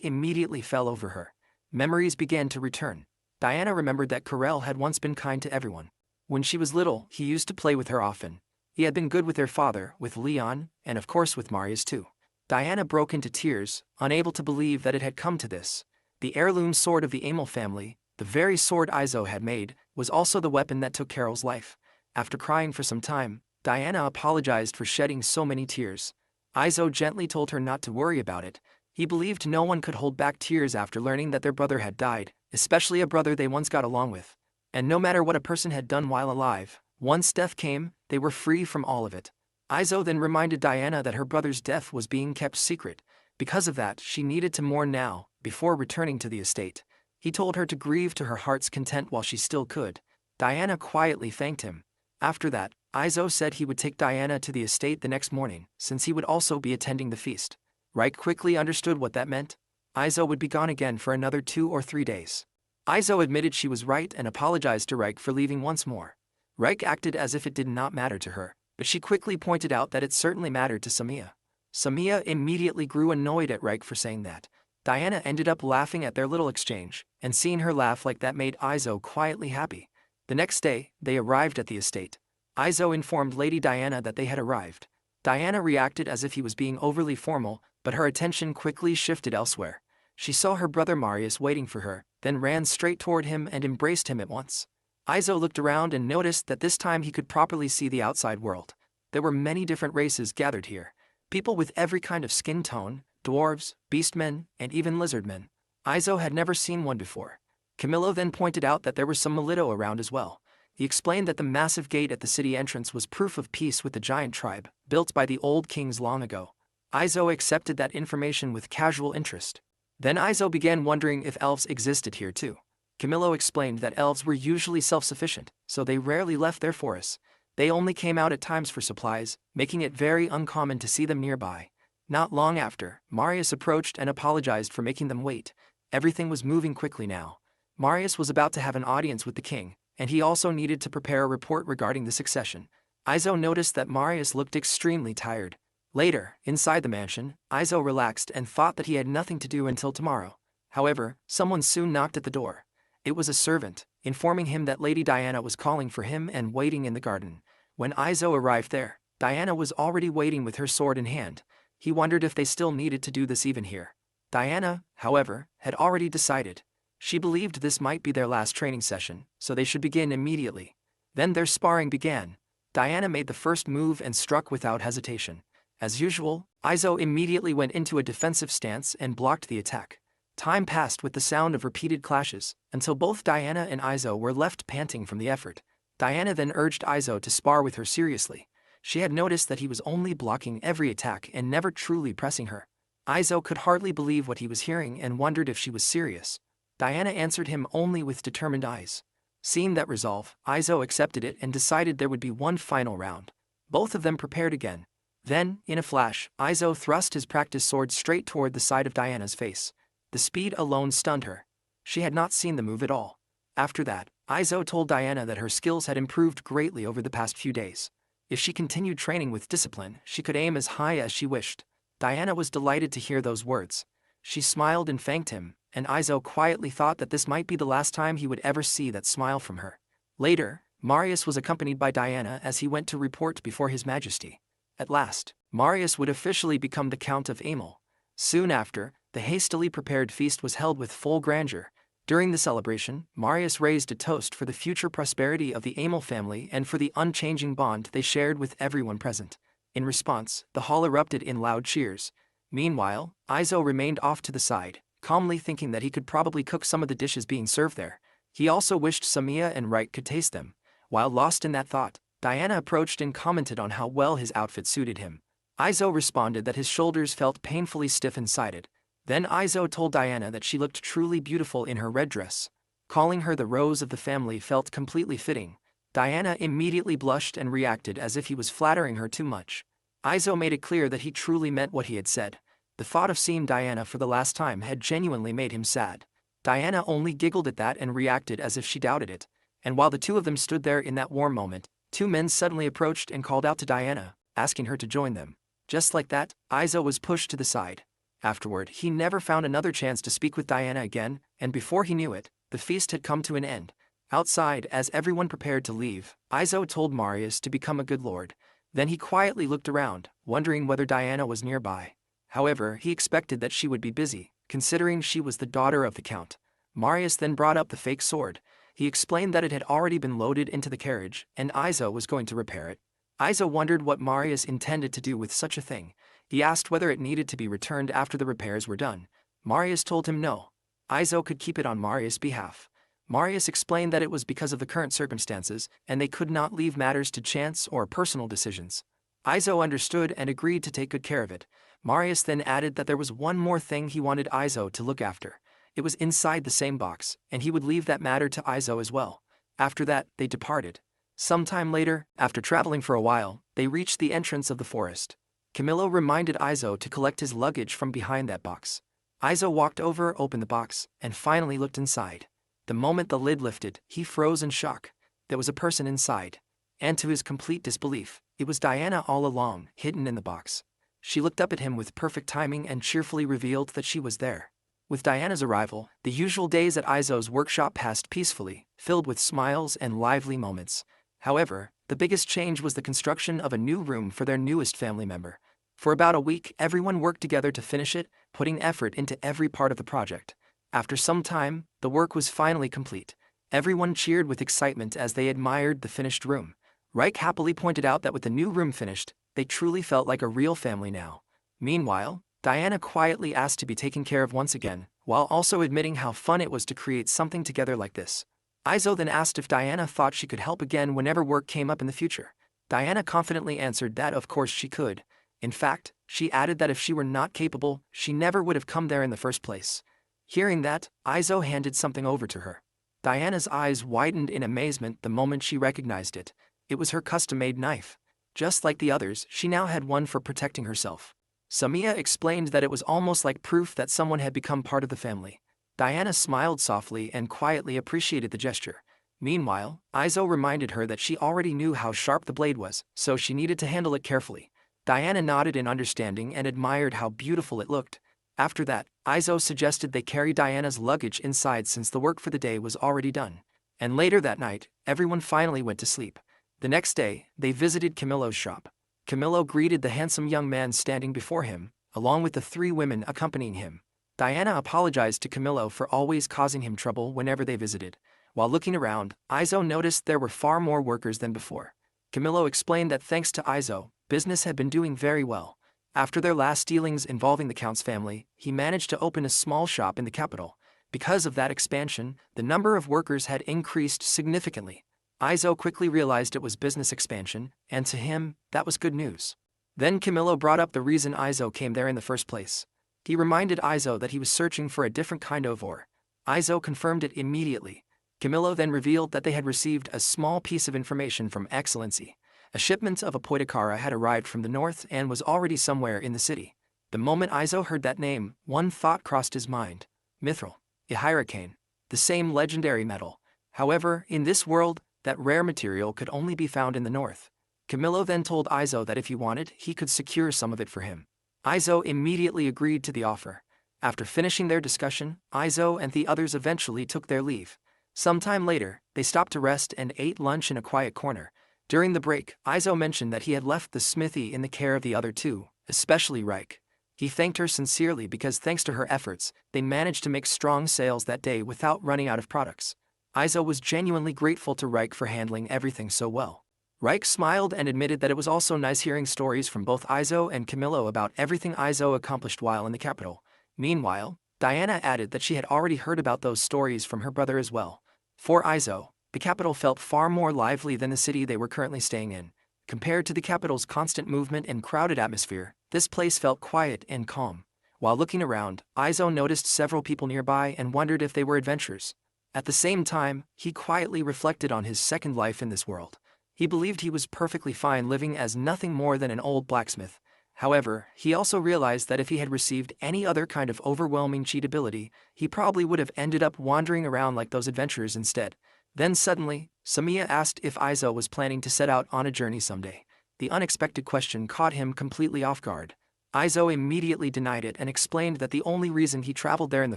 immediately fell over her. Memories began to return. Diana remembered that Karel had once been kind to everyone. When she was little, he used to play with her often. He had been good with their father, with Leon, and of course with Marius too. Diana broke into tears, unable to believe that it had come to this. The heirloom sword of the Amel family, the very sword Izo had made, was also the weapon that took Karel's life. After crying for some time, Diana apologized for shedding so many tears. Izo gently told her not to worry about it. He believed no one could hold back tears after learning that their brother had died, especially a brother they once got along with. And no matter what a person had done while alive, once death came, they were free from all of it. Izo then reminded Diana that her brother's death was being kept secret. Because of that, she needed to mourn now, before returning to the estate. He told her to grieve to her heart's content while she still could. Diana quietly thanked him. After that, Izo said he would take Diana to the estate the next morning, since he would also be attending the feast. Reich quickly understood what that meant. Izo would be gone again for another 2 or 3 days. Izo admitted she was right and apologized to Reich for leaving once more. Reich acted as if it did not matter to her, but she quickly pointed out that it certainly mattered to Samiya. Samiya immediately grew annoyed at Reich for saying that. Diana ended up laughing at their little exchange, and seeing her laugh like that made Izo quietly happy. The next day, they arrived at the estate. Izo informed Lady Diana that they had arrived. Diana reacted as if he was being overly formal, but her attention quickly shifted elsewhere. She saw her brother Marius waiting for her, then ran straight toward him and embraced him at once. Izo looked around and noticed that this time he could properly see the outside world. There were many different races gathered here. People with every kind of skin tone, dwarves, beastmen, and even lizardmen. Izo had never seen one before. Camillo then pointed out that there were some Melito around as well. He explained that the massive gate at the city entrance was proof of peace with the giant tribe, built by the old kings long ago. Izo accepted that information with casual interest. Then Izo began wondering if elves existed here too. Camillo explained that elves were usually self-sufficient, so they rarely left their forests. They only came out at times for supplies, making it very uncommon to see them nearby. Not long after, Marius approached and apologized for making them wait. Everything was moving quickly now. Marius was about to have an audience with the king, and he also needed to prepare a report regarding the succession. Izo noticed that Marius looked extremely tired. Later, inside the mansion, Izo relaxed and thought that he had nothing to do until tomorrow. However, someone soon knocked at the door. It was a servant, informing him that Lady Diana was calling for him and waiting in the garden. When Izo arrived there, Diana was already waiting with her sword in hand. He wondered if they still needed to do this even here. Diana, however, had already decided. She believed this might be their last training session, so they should begin immediately. Then their sparring began. Diana made the first move and struck without hesitation. As usual, Izo immediately went into a defensive stance and blocked the attack. Time passed with the sound of repeated clashes, until both Diana and Izo were left panting from the effort. Diana then urged Izo to spar with her seriously. She had noticed that he was only blocking every attack and never truly pressing her. Izo could hardly believe what he was hearing and wondered if she was serious. Diana answered him only with determined eyes. Seeing that resolve, Izo accepted it and decided there would be one final round. Both of them prepared again. Then, in a flash, Izo thrust his practice sword straight toward the side of Diana's face. The speed alone stunned her. She had not seen the move at all. After that, Izo told Diana that her skills had improved greatly over the past few days. If she continued training with discipline, she could aim as high as she wished. Diana was delighted to hear those words. She smiled and thanked him, and Izo quietly thought that this might be the last time he would ever see that smile from her. Later, Marius was accompanied by Diana as he went to report before His Majesty. At last, Marius would officially become the Count of Amel. Soon after, the hastily prepared feast was held with full grandeur. During the celebration, Marius raised a toast for the future prosperity of the Amel family and for the unchanging bond they shared with everyone present. In response, the hall erupted in loud cheers. Meanwhile, Izo remained off to the side, calmly thinking that he could probably cook some of the dishes being served there. He also wished Samiya and Wright could taste them. While lost in that thought, Diana approached and commented on how well his outfit suited him. Izo responded that his shoulders felt painfully stiff inside it. Then Izo told Diana that she looked truly beautiful in her red dress. Calling her the rose of the family felt completely fitting. Diana immediately blushed and reacted as if he was flattering her too much. Izo made it clear that he truly meant what he had said. The thought of seeing Diana for the last time had genuinely made him sad. Diana only giggled at that and reacted as if she doubted it. And while the two of them stood there in that warm moment, two men suddenly approached and called out to Diana, asking her to join them. Just like that, Izo was pushed to the side. Afterward, he never found another chance to speak with Diana again, and before he knew it, the feast had come to an end. Outside, as everyone prepared to leave, Izo told Marius to become a good lord. Then he quietly looked around, wondering whether Diana was nearby. However, he expected that she would be busy, considering she was the daughter of the count. Marius then brought up the fake sword. He explained that it had already been loaded into the carriage, and Izo was going to repair it. Izo wondered what Marius intended to do with such a thing. He asked whether it needed to be returned after the repairs were done. Marius told him no. Izo could keep it on Marius' behalf. Marius explained that it was because of the current circumstances, and they could not leave matters to chance or personal decisions. Izo understood and agreed to take good care of it. Marius then added that there was one more thing he wanted Izo to look after. It was inside the same box, and he would leave that matter to Izo as well. After that, they departed. Sometime later, after traveling for a while, they reached the entrance of the forest. Camillo reminded Izo to collect his luggage from behind that box. Izo walked over, opened the box, and finally looked inside. The moment the lid lifted, he froze in shock. There was a person inside. And to his complete disbelief, it was Diana all along, hidden in the box. She looked up at him with perfect timing and cheerfully revealed that she was there. With Diana's arrival, the usual days at Izo's workshop passed peacefully, filled with smiles and lively moments. However, the biggest change was the construction of a new room for their newest family member. For about a week, everyone worked together to finish it, putting effort into every part of the project. After some time, the work was finally complete. Everyone cheered with excitement as they admired the finished room. Reich happily pointed out that with the new room finished, they truly felt like a real family now. Meanwhile, Diana quietly asked to be taken care of once again, while also admitting how fun it was to create something together like this. Izo then asked if Diana thought she could help again whenever work came up in the future. Diana confidently answered that of course she could. In fact, she added that if she were not capable, she never would have come there in the first place. Hearing that, Izo handed something over to her. Diana's eyes widened in amazement the moment she recognized it. It was her custom-made knife. Just like the others, she now had one for protecting herself. Samiya explained that it was almost like proof that someone had become part of the family. Diana smiled softly and quietly appreciated the gesture. Meanwhile, Izo reminded her that she already knew how sharp the blade was, so she needed to handle it carefully. Diana nodded in understanding and admired how beautiful it looked. After that, Izo suggested they carry Diana's luggage inside since the work for the day was already done. And later that night, everyone finally went to sleep. The next day, they visited Camilo's shop. Camilo greeted the handsome young man standing before him, along with the 3 women accompanying him. Diana apologized to Camilo for always causing him trouble whenever they visited. While looking around, Izo noticed there were far more workers than before. Camilo explained that thanks to Izo, business had been doing very well. After their last dealings involving the Count's family, he managed to open a small shop in the capital. Because of that expansion, the number of workers had increased significantly. Izo quickly realized it was business expansion, and to him, that was good news. Then Camilo brought up the reason Izo came there in the first place. He reminded Izo that he was searching for a different kind of ore. Izo confirmed it immediately. Camilo then revealed that they had received a small piece of information from Excellency. A shipment of Apoidakara had arrived from the north and was already somewhere in the city. The moment Izo heard that name, one thought crossed his mind. Mithril. Ihiricane. The same legendary metal. However, in this world, that rare material could only be found in the north. Camilo then told Izo that if he wanted, he could secure some of it for him. Izo immediately agreed to the offer. After finishing their discussion, Izo and the others eventually took their leave. Sometime later, they stopped to rest and ate lunch in a quiet corner. During the break, Izo mentioned that he had left the smithy in the care of the other 2, especially Reich. He thanked her sincerely because thanks to her efforts, they managed to make strong sales that day without running out of products. Izo was genuinely grateful to Reich for handling everything so well. Reich smiled and admitted that it was also nice hearing stories from both Izo and Camilo about everything Izo accomplished while in the capital. Meanwhile, Diana added that she had already heard about those stories from her brother as well. For Izo, the capital felt far more lively than the city they were currently staying in. Compared to the capital's constant movement and crowded atmosphere, this place felt quiet and calm. While looking around, Izo noticed several people nearby and wondered if they were adventurers. At the same time, he quietly reflected on his second life in this world. He believed he was perfectly fine living as nothing more than an old blacksmith. However, he also realized that if he had received any other kind of overwhelming cheat ability, he probably would have ended up wandering around like those adventurers instead. Then suddenly, Samiya asked if Izo was planning to set out on a journey someday. The unexpected question caught him completely off guard. Izo immediately denied it and explained that the only reason he traveled there in the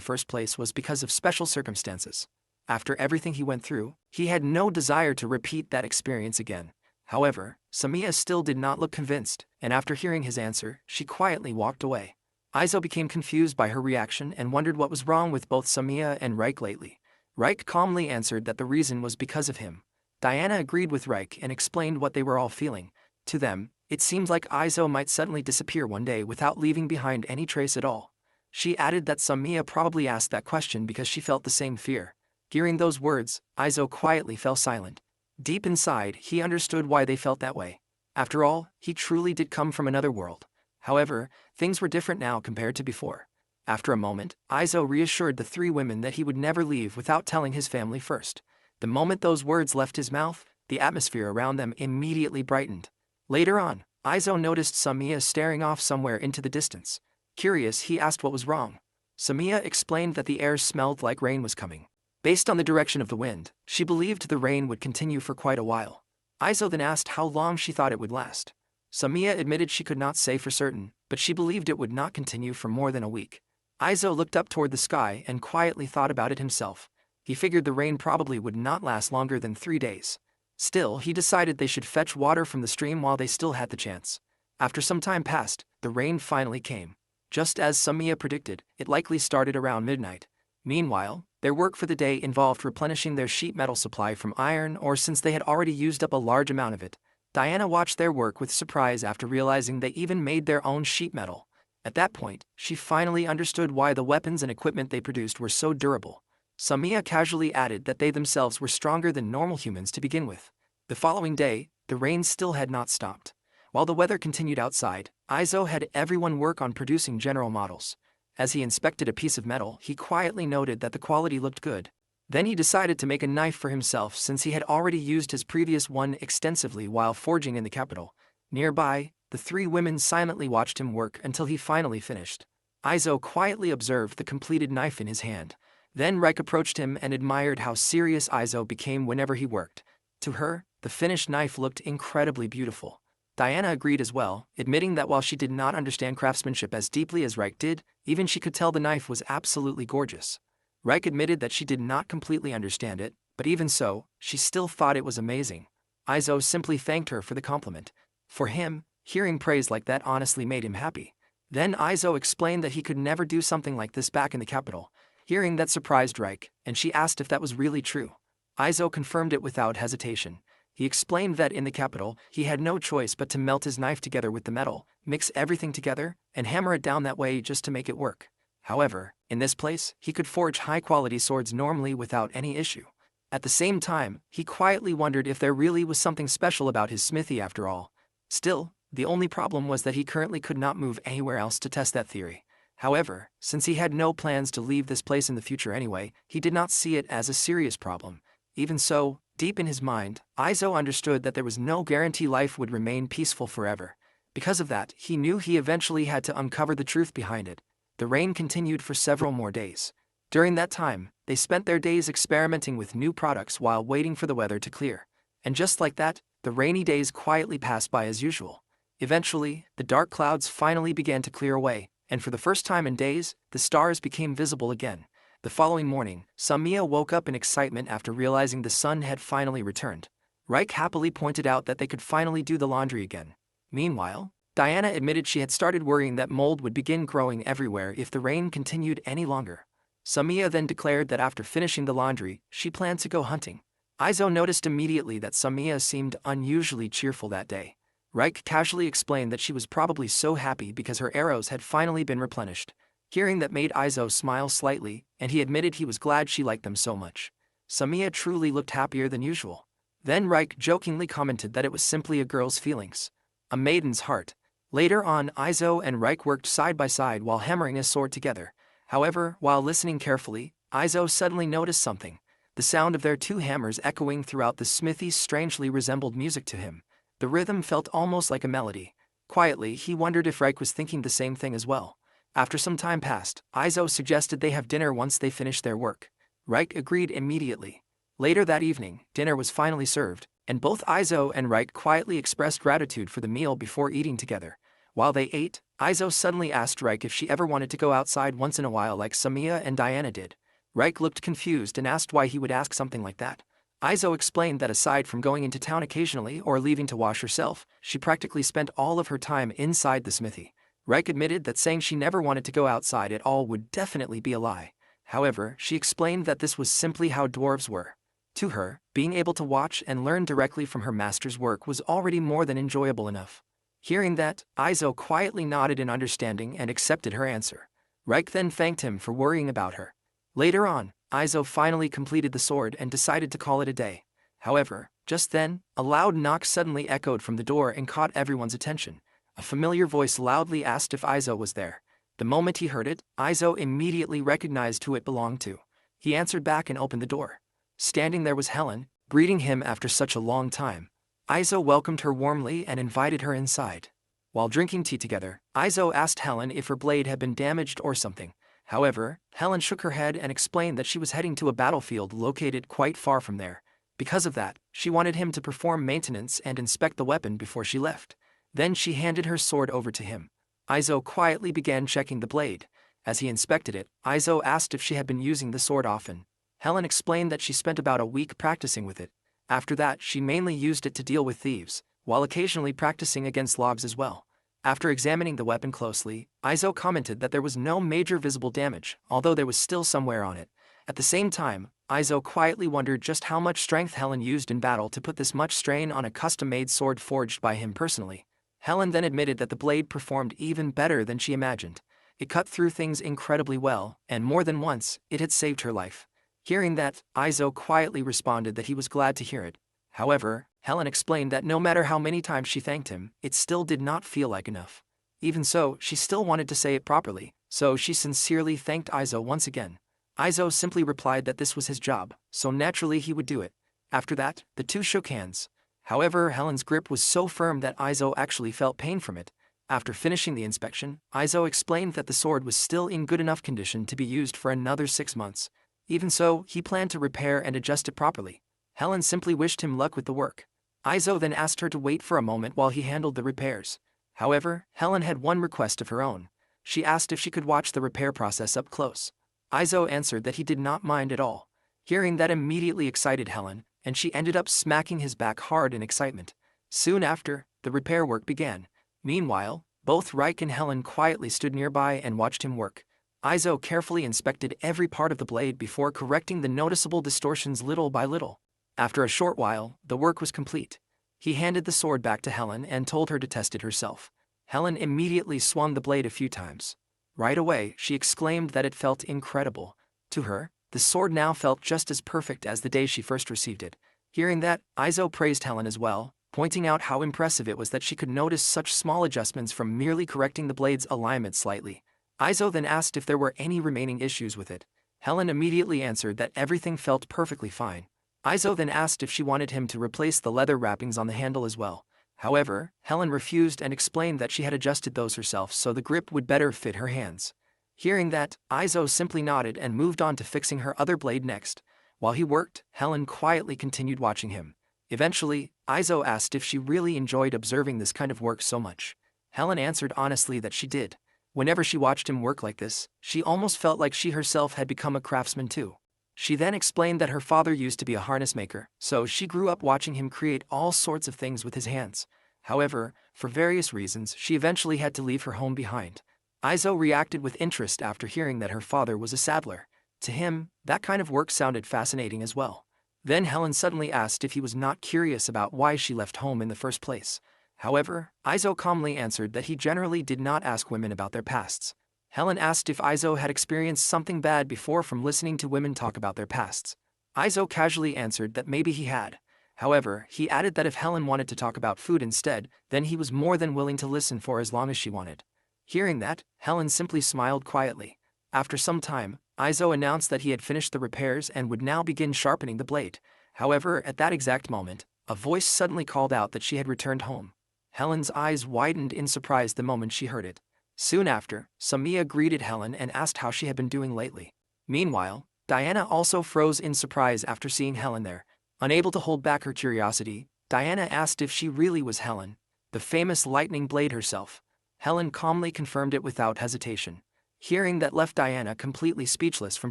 first place was because of special circumstances. After everything he went through, he had no desire to repeat that experience again. However, Samiya still did not look convinced, and after hearing his answer, she quietly walked away. Izo became confused by her reaction and wondered what was wrong with both Samiya and Reich lately. Reich calmly answered that the reason was because of him. Diana agreed with Reich and explained what they were all feeling. To them, it seemed like Izo might suddenly disappear one day without leaving behind any trace at all. She added that Samiya probably asked that question because she felt the same fear. Hearing those words, Izo quietly fell silent. Deep inside, he understood why they felt that way. After all, he truly did come from another world. However, things were different now compared to before. After a moment, Izo reassured the 3 women that he would never leave without telling his family first. The moment those words left his mouth, the atmosphere around them immediately brightened. Later on, Izo noticed Samiya staring off somewhere into the distance. Curious, he asked what was wrong. Samiya explained that the air smelled like rain was coming. Based on the direction of the wind, she believed the rain would continue for quite a while. Izo then asked how long she thought it would last. Samiya admitted she could not say for certain, but she believed it would not continue for more than a week. Izo looked up toward the sky and quietly thought about it himself. He figured the rain probably would not last longer than 3 days. Still, he decided they should fetch water from the stream while they still had the chance. After some time passed, the rain finally came. Just as Samiya predicted, it likely started around midnight. Meanwhile, their work for the day involved replenishing their sheet metal supply from iron ore since they had already used up a large amount of it. Diana watched their work with surprise after realizing they even made their own sheet metal. At that point, she finally understood why the weapons and equipment they produced were so durable. Samiya casually added that they themselves were stronger than normal humans to begin with. The following day, the rain still had not stopped. While the weather continued outside, Izo had everyone work on producing general models. As he inspected a piece of metal, he quietly noted that the quality looked good. Then he decided to make a knife for himself since he had already used his previous one extensively while forging in the capital. Nearby, the 3 women silently watched him work until he finally finished. Izo quietly observed the completed knife in his hand. Then Reich approached him and admired how serious Izo became whenever he worked. To her, the finished knife looked incredibly beautiful. Diana agreed as well, admitting that while she did not understand craftsmanship as deeply as Reich did, even she could tell the knife was absolutely gorgeous. Reich admitted that she did not completely understand it, but even so, she still thought it was amazing. Izo simply thanked her for the compliment. For him, hearing praise like that honestly made him happy. Then Izo explained that he could never do something like this back in the capital. Hearing that surprised Reich, and she asked if that was really true. Izo confirmed it without hesitation. He explained that in the capital, he had no choice but to melt his knife together with the metal, mix everything together, and hammer it down that way just to make it work. However, in this place, he could forge high-quality swords normally without any issue. At the same time, he quietly wondered if there really was something special about his smithy after all. Still, the only problem was that he currently could not move anywhere else to test that theory. However, since he had no plans to leave this place in the future anyway, he did not see it as a serious problem. Even so, deep in his mind, Izo understood that there was no guarantee life would remain peaceful forever. Because of that, he knew he eventually had to uncover the truth behind it. The rain continued for several more days. During that time, they spent their days experimenting with new products while waiting for the weather to clear. And just like that, the rainy days quietly passed by as usual. Eventually, the dark clouds finally began to clear away, and for the first time in days, the stars became visible again. The following morning, Samiya woke up in excitement after realizing the sun had finally returned. Reich happily pointed out that they could finally do the laundry again. Meanwhile, Diana admitted she had started worrying that mold would begin growing everywhere if the rain continued any longer. Samiya then declared that after finishing the laundry, she planned to go hunting. Izo noticed immediately that Samiya seemed unusually cheerful that day. Reich casually explained that she was probably so happy because her arrows had finally been replenished. Hearing that made Izo smile slightly, and he admitted he was glad she liked them so much. Samiya truly looked happier than usual. Then Reich jokingly commented that it was simply a girl's feelings. A maiden's heart. Later on, Izo and Reich worked side by side while hammering a sword together. However, while listening carefully, Izo suddenly noticed something. The sound of their two hammers echoing throughout the smithy strangely resembled music to him. The rhythm felt almost like a melody. Quietly, he wondered if Reich was thinking the same thing as well. After some time passed, Izo suggested they have dinner once they finished their work. Reich agreed immediately. Later that evening, dinner was finally served, and both Izo and Reich quietly expressed gratitude for the meal before eating together. While they ate, Izo suddenly asked Reich if she ever wanted to go outside once in a while like Samiya and Diana did. Reich looked confused and asked why he would ask something like that. Izo explained that aside from going into town occasionally or leaving to wash herself, she practically spent all of her time inside the smithy. Reich admitted that saying she never wanted to go outside at all would definitely be a lie. However, she explained that this was simply how dwarves were. To her, being able to watch and learn directly from her master's work was already more than enjoyable enough. Hearing that, Izo quietly nodded in understanding and accepted her answer. Reich then thanked him for worrying about her. Later on, Izo finally completed the sword and decided to call it a day. However, just then, a loud knock suddenly echoed from the door and caught everyone's attention. A familiar voice loudly asked if Izo was there. The moment he heard it, Izo immediately recognized who it belonged to. He answered back and opened the door. Standing there was Helen, greeting him after such a long time. Izo welcomed her warmly and invited her inside. While drinking tea together, Izo asked Helen if her blade had been damaged or something. However, Helen shook her head and explained that she was heading to a battlefield located quite far from there. Because of that, she wanted him to perform maintenance and inspect the weapon before she left. Then she handed her sword over to him. Izo quietly began checking the blade. As he inspected it, Izo asked if she had been using the sword often. Helen explained that she spent about a week practicing with it. After that, she mainly used it to deal with thieves, while occasionally practicing against logs as well. After examining the weapon closely, Izo commented that there was no major visible damage, although there was still some wear on it. At the same time, Izo quietly wondered just how much strength Helen used in battle to put this much strain on a custom-made sword forged by him personally. Helen then admitted that the blade performed even better than she imagined. It cut through things incredibly well, and more than once, it had saved her life. Hearing that, Izo quietly responded that he was glad to hear it. However, Helen explained that no matter how many times she thanked him, it still did not feel like enough. Even so, she still wanted to say it properly, so she sincerely thanked Izo once again. Izo simply replied that this was his job, so naturally he would do it. After that, the two shook hands. However, Helen's grip was so firm that Izo actually felt pain from it. After finishing the inspection, Izo explained that the sword was still in good enough condition to be used for another 6 months. Even so, he planned to repair and adjust it properly. Helen simply wished him luck with the work. Izo then asked her to wait for a moment while he handled the repairs. However, Helen had one request of her own. She asked if she could watch the repair process up close. Izo answered that he did not mind at all. Hearing that immediately excited Helen, and she ended up smacking his back hard in excitement. Soon after, the repair work began. Meanwhile, both Reich and Helen quietly stood nearby and watched him work. Izo carefully inspected every part of the blade before correcting the noticeable distortions little by little. After a short while, the work was complete. He handed the sword back to Helen and told her to test it herself. Helen immediately swung the blade a few times. Right away, she exclaimed that it felt incredible. To her, the sword now felt just as perfect as the day she first received it. Hearing that, Izo praised Helen as well, pointing out how impressive it was that she could notice such small adjustments from merely correcting the blade's alignment slightly. Izo then asked if there were any remaining issues with it. Helen immediately answered that everything felt perfectly fine. Izo then asked if she wanted him to replace the leather wrappings on the handle as well. However, Helen refused and explained that she had adjusted those herself so the grip would better fit her hands. Hearing that, Izo simply nodded and moved on to fixing her other blade next. While he worked, Helen quietly continued watching him. Eventually, Izo asked if she really enjoyed observing this kind of work so much. Helen answered honestly that she did. Whenever she watched him work like this, she almost felt like she herself had become a craftsman too. She then explained that her father used to be a harness maker, so she grew up watching him create all sorts of things with his hands. However, for various reasons, she eventually had to leave her home behind. Izo reacted with interest after hearing that her father was a saddler. To him, that kind of work sounded fascinating as well. Then Helen suddenly asked if he was not curious about why she left home in the first place. However, Izo calmly answered that he generally did not ask women about their pasts. Helen asked if Izo had experienced something bad before from listening to women talk about their pasts. Izo casually answered that maybe he had. However, he added that if Helen wanted to talk about food instead, then he was more than willing to listen for as long as she wanted. Hearing that, Helen simply smiled quietly. After some time, Izo announced that he had finished the repairs and would now begin sharpening the blade. However, at that exact moment, a voice suddenly called out that she had returned home. Helen's eyes widened in surprise the moment she heard it. Soon after, Samiya greeted Helen and asked how she had been doing lately. Meanwhile, Diana also froze in surprise after seeing Helen there. Unable to hold back her curiosity, Diana asked if she really was Helen, the famous lightning blade herself. Helen calmly confirmed it without hesitation. Hearing that left Diana completely speechless from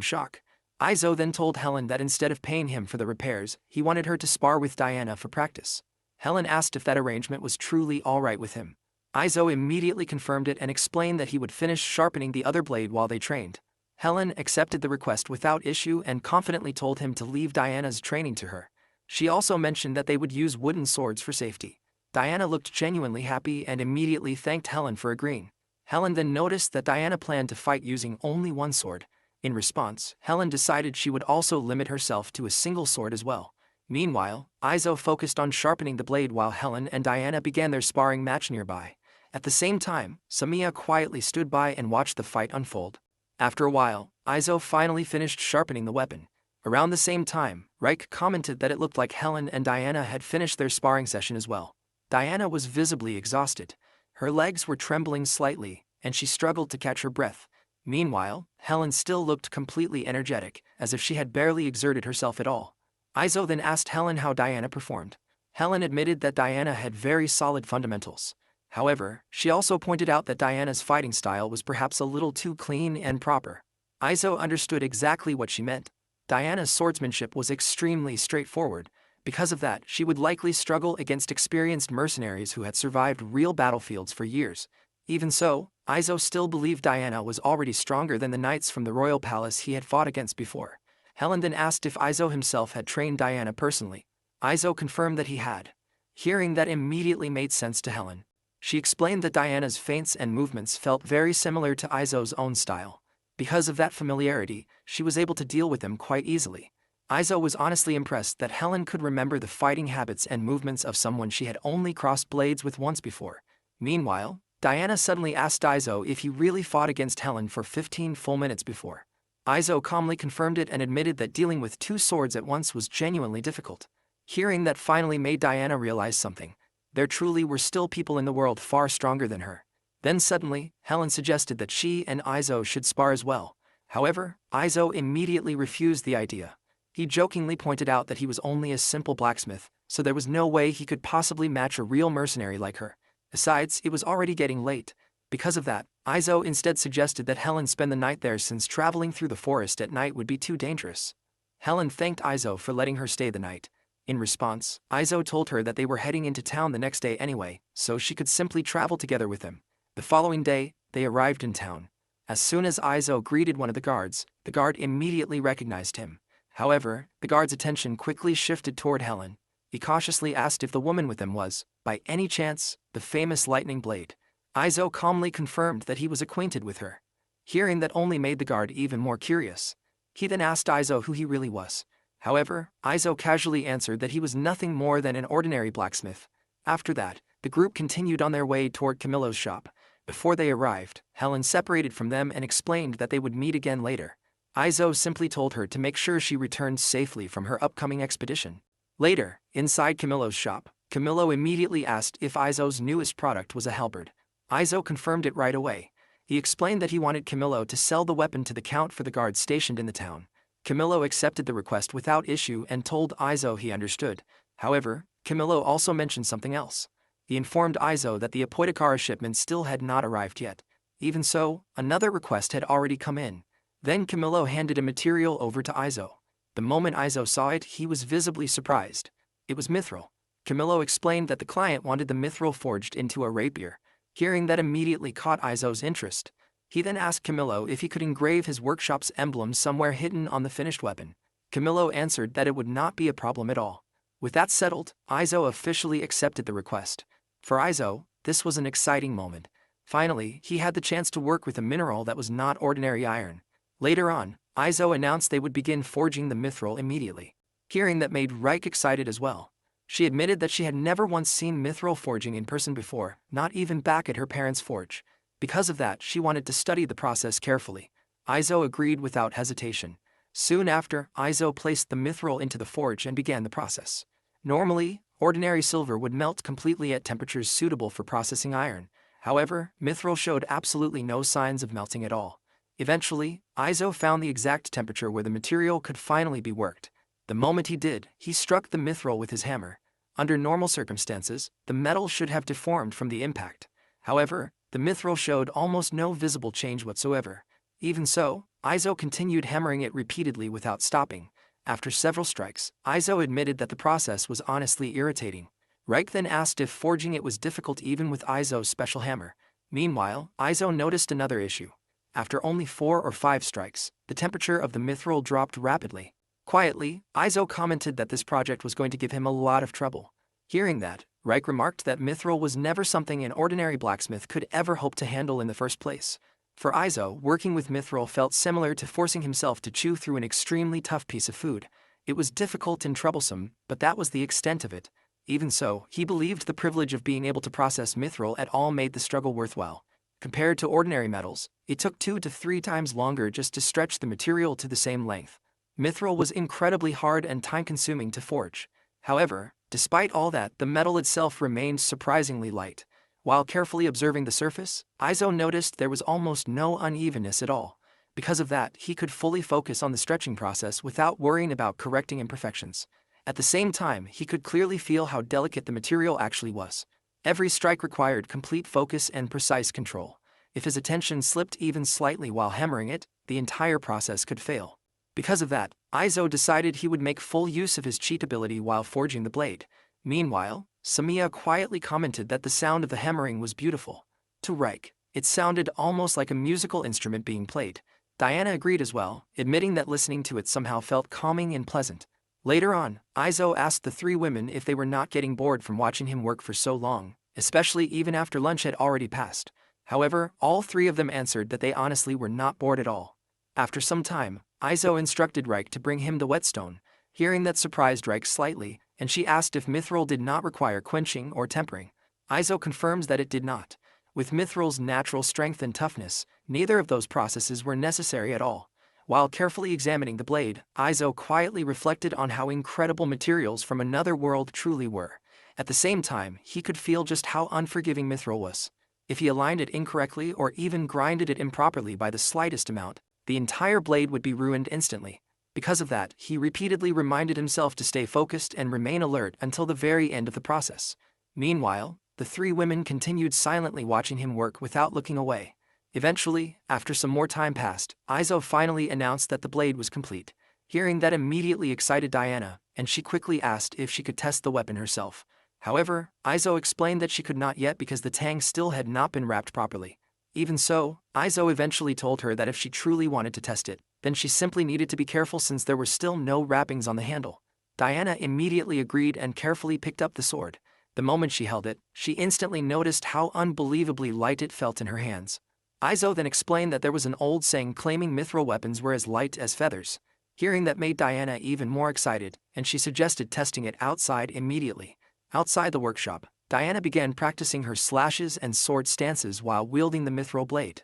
shock. Izo then told Helen that instead of paying him for the repairs, he wanted her to spar with Diana for practice. Helen asked if that arrangement was truly alright with him. Izo immediately confirmed it and explained that he would finish sharpening the other blade while they trained. Helen accepted the request without issue and confidently told him to leave Diana's training to her. She also mentioned that they would use wooden swords for safety. Diana looked genuinely happy and immediately thanked Helen for agreeing. Helen then noticed that Diana planned to fight using only one sword. In response, Helen decided she would also limit herself to a single sword as well. Meanwhile, Izo focused on sharpening the blade while Helen and Diana began their sparring match nearby. At the same time, Samiya quietly stood by and watched the fight unfold. After a while, Izo finally finished sharpening the weapon. Around the same time, Reich commented that it looked like Helen and Diana had finished their sparring session as well. Diana was visibly exhausted. Her legs were trembling slightly, and she struggled to catch her breath. Meanwhile, Helen still looked completely energetic, as if she had barely exerted herself at all. Izo then asked Helen how Diana performed. Helen admitted that Diana had very solid fundamentals. However, she also pointed out that Diana's fighting style was perhaps a little too clean and proper. Izo understood exactly what she meant. Diana's swordsmanship was extremely straightforward. Because of that, she would likely struggle against experienced mercenaries who had survived real battlefields for years. Even so, Izo still believed Diana was already stronger than the knights from the royal palace he had fought against before. Helen then asked if Izo himself had trained Diana personally. Izo confirmed that he had. Hearing that immediately made sense to Helen. She explained that Diana's feints and movements felt very similar to Izo's own style. Because of that familiarity, she was able to deal with them quite easily. Izo was honestly impressed that Helen could remember the fighting habits and movements of someone she had only crossed blades with once before. Meanwhile, Diana suddenly asked Izo if he really fought against Helen for 15 full minutes before. Izo calmly confirmed it and admitted that dealing with two swords at once was genuinely difficult. Hearing that finally made Diana realize something. There truly were still people in the world far stronger than her. Then suddenly, Helen suggested that she and Izo should spar as well. However, Izo immediately refused the idea. He jokingly pointed out that he was only a simple blacksmith, so there was no way he could possibly match a real mercenary like her. Besides, it was already getting late. Because of that, Izo instead suggested that Helen spend the night there since traveling through the forest at night would be too dangerous. Helen thanked Izo for letting her stay the night. In response, Izo told her that they were heading into town the next day anyway, so she could simply travel together with him. The following day, they arrived in town. As soon as Izo greeted one of the guards, the guard immediately recognized him. However, the guard's attention quickly shifted toward Helen. He cautiously asked if the woman with him was, by any chance, the famous Lightning Blade. Izo calmly confirmed that he was acquainted with her. Hearing that only made the guard even more curious. He then asked Izo who he really was. However, Izo casually answered that he was nothing more than an ordinary blacksmith. After that, the group continued on their way toward Camillo's shop. Before they arrived, Helen separated from them and explained that they would meet again later. Izo simply told her to make sure she returned safely from her upcoming expedition. Later, inside Camillo's shop, Camillo immediately asked if Izo's newest product was a halberd. Izo confirmed it right away. He explained that he wanted Camillo to sell the weapon to the count for the guards stationed in the town. Camillo accepted the request without issue and told Izo he understood. However, Camillo also mentioned something else. He informed Izo that the Apothecary shipment still had not arrived yet. Even so, another request had already come in. Then Camillo handed a material over to Izo. The moment Izo saw it, he was visibly surprised. It was mithril. Camillo explained that the client wanted the mithril forged into a rapier. Hearing that immediately caught Izo's interest. He then asked Camillo if he could engrave his workshop's emblem somewhere hidden on the finished weapon. Camillo answered that it would not be a problem at all. With that settled, Izo officially accepted the request. For Izo, this was an exciting moment. Finally, he had the chance to work with a mineral that was not ordinary iron. Later on, Izo announced they would begin forging the mithril immediately. Hearing that made Reik excited as well. She admitted that she had never once seen mithril forging in person before, not even back at her parents' forge. Because of that, she wanted to study the process carefully. Izo agreed without hesitation. Soon after, Izo placed the mithril into the forge and began the process. Normally, ordinary silver would melt completely at temperatures suitable for processing iron. However, mithril showed absolutely no signs of melting at all. Eventually, Izo found the exact temperature where the material could finally be worked. The moment he did, he struck the mithril with his hammer. Under normal circumstances, the metal should have deformed from the impact. However, the mithril showed almost no visible change whatsoever. Even so, Izo continued hammering it repeatedly without stopping. After several strikes, Izo admitted that the process was honestly irritating. Reik then asked if forging it was difficult even with Izo's special hammer. Meanwhile, Izo noticed another issue. After only 4 or 5 strikes, the temperature of the mithril dropped rapidly. Quietly, Izo commented that this project was going to give him a lot of trouble. Hearing that, Reik remarked that mithril was never something an ordinary blacksmith could ever hope to handle in the first place. For Izo, working with mithril felt similar to forcing himself to chew through an extremely tough piece of food. It was difficult and troublesome, but that was the extent of it. Even so, he believed the privilege of being able to process mithril at all made the struggle worthwhile. Compared to ordinary metals, it took 2 to 3 times longer just to stretch the material to the same length. Mithril was incredibly hard and time-consuming to forge. However, despite all that, the metal itself remained surprisingly light. While carefully observing the surface, Izo noticed there was almost no unevenness at all. Because of that, he could fully focus on the stretching process without worrying about correcting imperfections. At the same time, he could clearly feel how delicate the material actually was. Every strike required complete focus and precise control. If his attention slipped even slightly while hammering it, the entire process could fail. Because of that, Izo decided he would make full use of his cheat ability while forging the blade. Meanwhile, Samiya quietly commented that the sound of the hammering was beautiful. To Reik, it sounded almost like a musical instrument being played. Diana agreed as well, admitting that listening to it somehow felt calming and pleasant. Later on, Izo asked the 3 women if they were not getting bored from watching him work for so long, especially even after lunch had already passed. However, all 3 of them answered that they honestly were not bored at all. After some time, Izo instructed Reik to bring him the whetstone. Hearing that surprised Reik slightly, and she asked if mithril did not require quenching or tempering. Izo confirms that it did not. With mithril's natural strength and toughness, neither of those processes were necessary at all. While carefully examining the blade, Izo quietly reflected on how incredible materials from another world truly were. At the same time, he could feel just how unforgiving mithril was. If he aligned it incorrectly or even grinded it improperly by the slightest amount, the entire blade would be ruined instantly. Because of that, he repeatedly reminded himself to stay focused and remain alert until the very end of the process. Meanwhile, the three women continued silently watching him work without looking away. Eventually, after some more time passed, Izo finally announced that the blade was complete. Hearing that immediately excited Diana, and she quickly asked if she could test the weapon herself. However, Izo explained that she could not yet because the tang still had not been wrapped properly. Even so, Izo eventually told her that if she truly wanted to test it, then she simply needed to be careful since there were still no wrappings on the handle. Diana immediately agreed and carefully picked up the sword. The moment she held it, she instantly noticed how unbelievably light it felt in her hands. Izo then explained that there was an old saying claiming mithril weapons were as light as feathers. Hearing that made Diana even more excited, and she suggested testing it outside immediately. Outside the workshop, Diana began practicing her slashes and sword stances while wielding the mithril blade.